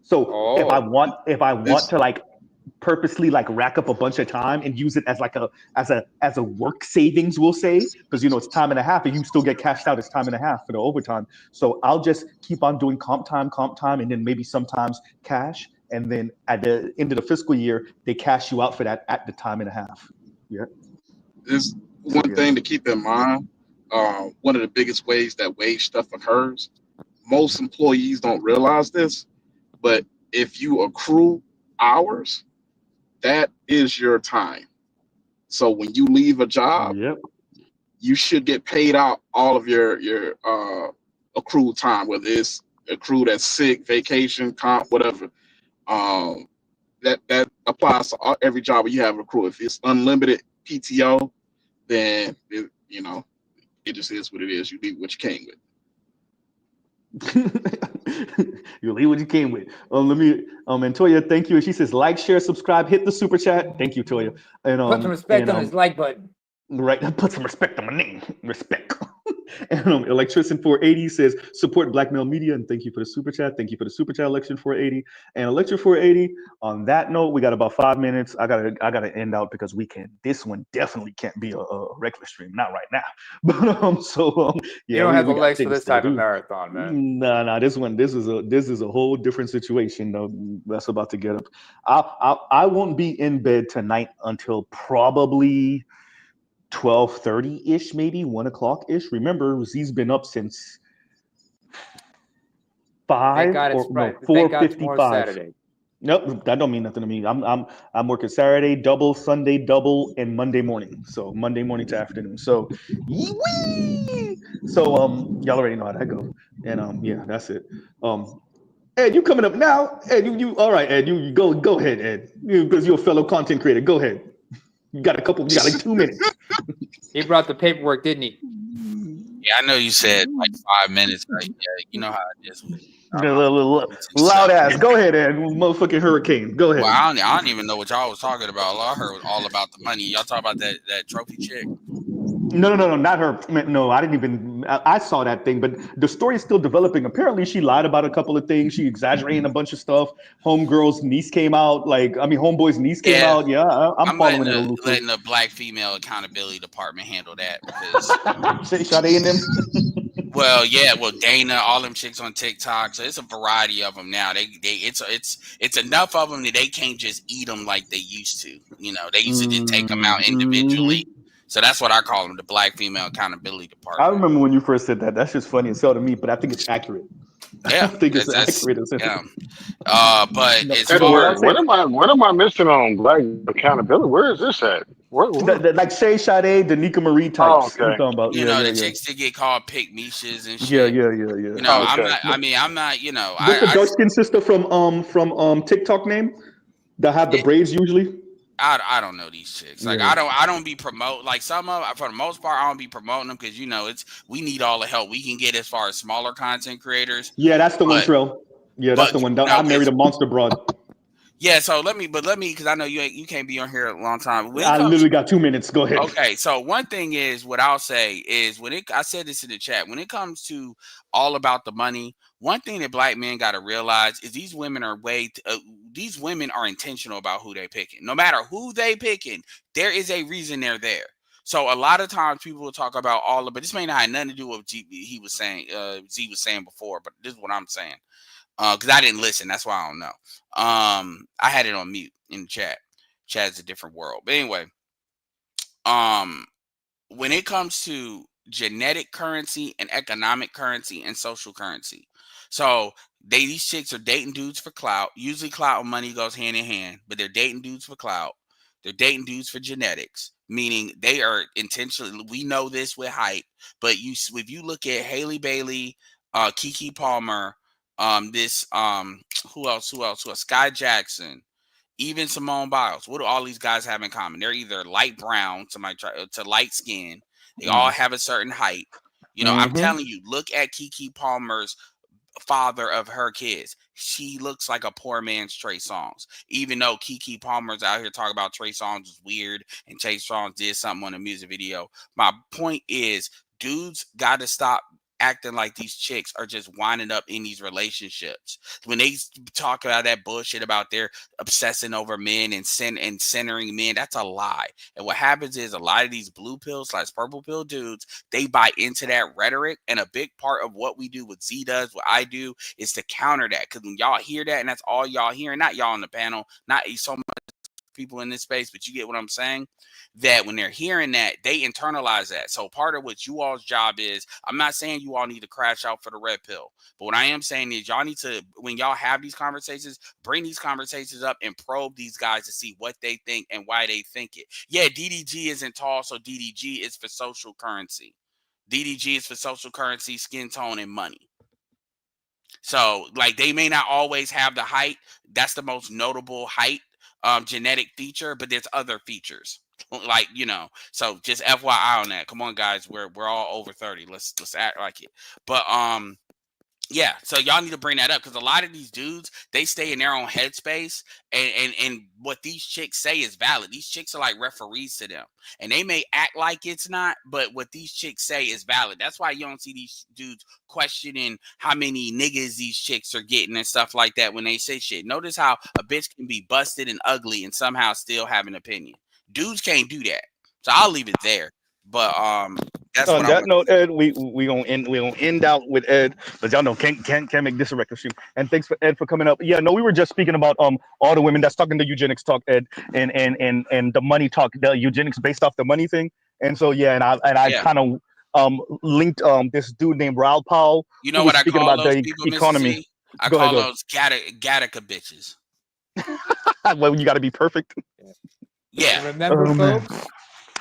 So if I want to like purposely like rack up a bunch of time and use it as like as a work savings, we'll say, because it's time and a half, and you still get cashed out as time and a half for the overtime. So I'll just keep on doing comp time, and then maybe sometimes cash, and then at the end of the fiscal year, they cash you out for that at the time and a half. Yeah. There's one thing to keep in mind. One of the biggest ways that wage stuff occurs, most employees don't realize this, but if you accrue hours, that is your time. So when you leave a job, you should get paid out all of your accrued time, whether it's accrued as sick, vacation, comp, whatever. That applies to every job where you have accrued. If it's unlimited PTO, then it just is what it is. You leave what you came with. You leave what you came with. And Toya, thank you. She says, like, share, subscribe, hit the super chat. Thank you, Toya. And put some respect on his like button. Right, put some respect on my name. Respect. And Electrician 480 says, support Black Male Media, and thank you for the super chat. Thank you for the super chat, Electrician 480. And Electrician 480, on that note, we got about 5 minutes. I gotta end out because this one definitely can't be a regular stream, not right now. But you don't have the legs for this type of marathon, man. No, this is a whole different situation though. That's about to get up. I won't be in bed tonight until probably 12:30-ish, maybe 1 o'clock-ish. Remember, Z's been up since 4:55. Nope, that don't mean nothing to me. I'm working Saturday double, Sunday double, and Monday morning. So Monday morning to afternoon. So y'all already know how that goes. And yeah, that's it. Ed, you coming up now? Ed, you all right? Ed, you go ahead, Ed, because you're a fellow content creator. Go ahead. You got like 2 minutes. He brought the paperwork, didn't he? Yeah, I know you said like 5 minutes. Like, yeah, you know how it is. Loud ass. Go ahead, Ed. Motherfucking hurricane. Go ahead. Well, I don't even know what y'all was talking about. All I heard was all about the money. Y'all talk about that trophy chick. No, not her. No, I didn't even. I saw that thing, but the story is still developing. Apparently, she lied about a couple of things. She exaggerated a bunch of stuff. Homeboy's niece came out. Yeah, I'm following it. Letting the Black Female Accountability Department handle that because Sade and them. Well, Dana, all them chicks on TikTok. So it's a variety of them now. It's enough of them that they can't just eat them like they used to. They used to just take them out individually. So that's what I call them, the Black Female Accountability I Department. remember when you first said that. That's just funny as hell to me, but I think it's accurate. Yeah, I think it's that's accurate. yeah. But No, as but what far I'm saying, What am I missing on Black accountability? Where is this at? What? like Shay Sade, the Nika Marie Oh, types. You okay. talking about? you Yeah, know, yeah, the yeah, chicks that get called pick Mishas and yeah, shit. yeah, yeah, yeah. You know, I'm Okay. not. I mean, I'm not. You know, What's the I dark just skinned sister from TikTok name that have the braids usually? I don't know these chicks. Like Yeah. I don't be promote like some of, for the most part, I don't be promoting them because you know we need all the help we can get as far as smaller content creators. Yeah, that's the one, But Trill. Yeah, that's the you one. know I married a monster broad. yeah. So let me because I know you can't be on here a long time. When it I comes literally got 2 minutes. Go ahead. Okay, so one thing is what I'll say is I said this in the chat, when it comes to all about the money, one thing that Black men got to realize is these women are these women are intentional about who they picking. No matter who they picking, there is a reason they're there. So a lot of times people will talk about but this may not have nothing to do with what he was saying, Z was saying before, but this is what I'm saying. Because I didn't listen, that's why I don't know. I had it on mute in the chat. Chat's a different world. But anyway, when it comes to genetic currency and economic currency and social currency, so these chicks are dating dudes for clout. Usually clout and money goes hand in hand, but they're dating dudes for clout. They're dating dudes for genetics, meaning they are intentionally, we know this with height, but if you look at Haley Bailey, Keke Palmer, who else, Sky Jackson, even Simone Biles, what do all these guys have in common? They're either light brown, to light skin. They all have a certain height. You know, I'm telling you, look at Keke Palmer's father of her kids. She looks like a poor man's Trey Songz. Even though Keke Palmer's out here talking about Trey Songz was weird and Trey Songz did something on a music video. My point is, dudes got to stop acting like these chicks are just winding up in these relationships. When they talk about that bullshit about their obsessing over men and centering men, that's a lie. And what happens is a lot of these blue pill / purple pill dudes, they buy into that rhetoric. And a big part of what we do, what Z does, what I do, is to counter that. Because when y'all hear that, and that's all y'all hearing, not y'all on the panel, not so much people in this space, but you get what I'm saying, that when they're hearing that, they internalize that. So part of what you all's job is, I'm not saying you all need to crash out for the red pill, but what I am saying is y'all need to, when y'all have these conversations, bring these conversations up and probe these guys to see what they think and why they think it. Yeah, DDG isn't tall, so DDG is for social currency. DDG is for social currency, skin tone, and money. So like they may not always have the height. That's the most notable height genetic feature, but there's other features, like, you know. So just FYI on that. Come on, guys, we're all over 30. Let's act like it. But yeah, so y'all need to bring that up, because a lot of these dudes, they stay in their own headspace, and what these chicks say is valid. These chicks are like referees to them, and they may act like it's not, but what these chicks say is valid. That's why you don't see these dudes questioning how many niggas these chicks are getting and stuff like that when they say shit. Notice how a bitch can be busted and ugly and somehow still have an opinion. Dudes can't do that. So I'll leave it there. But that's On what I that want. note, Ed, we gonna end out with Ed, but y'all know can't make this a record shoot. And thanks for Ed for coming up. Yeah, no, we were just speaking about all the women that's talking the eugenics talk, Ed, and the money talk, the eugenics based off the money thing. And so yeah, and I kind of linked this dude named Raul Powell, You who know was what I speaking call about those the people, Mr. economy. Z? I Go call ahead. those Gattaca bitches. Well, you got to be perfect. Yeah. Remember, folks.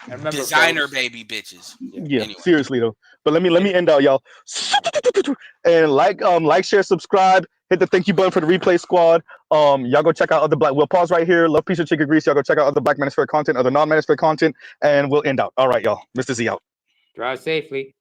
Remember, Designer folks. baby bitches. Yeah, Anyway. seriously though. But let me end out, y'all. And like, share, subscribe, hit the thank you button for the replay squad. Y'all go check out other black. We'll pause right here. Love, peace, and chicken grease. Y'all go check out other Black Manosphere content, other non-Manosphere content, and we'll end out. All right, y'all. Mr. Z out. Drive safely.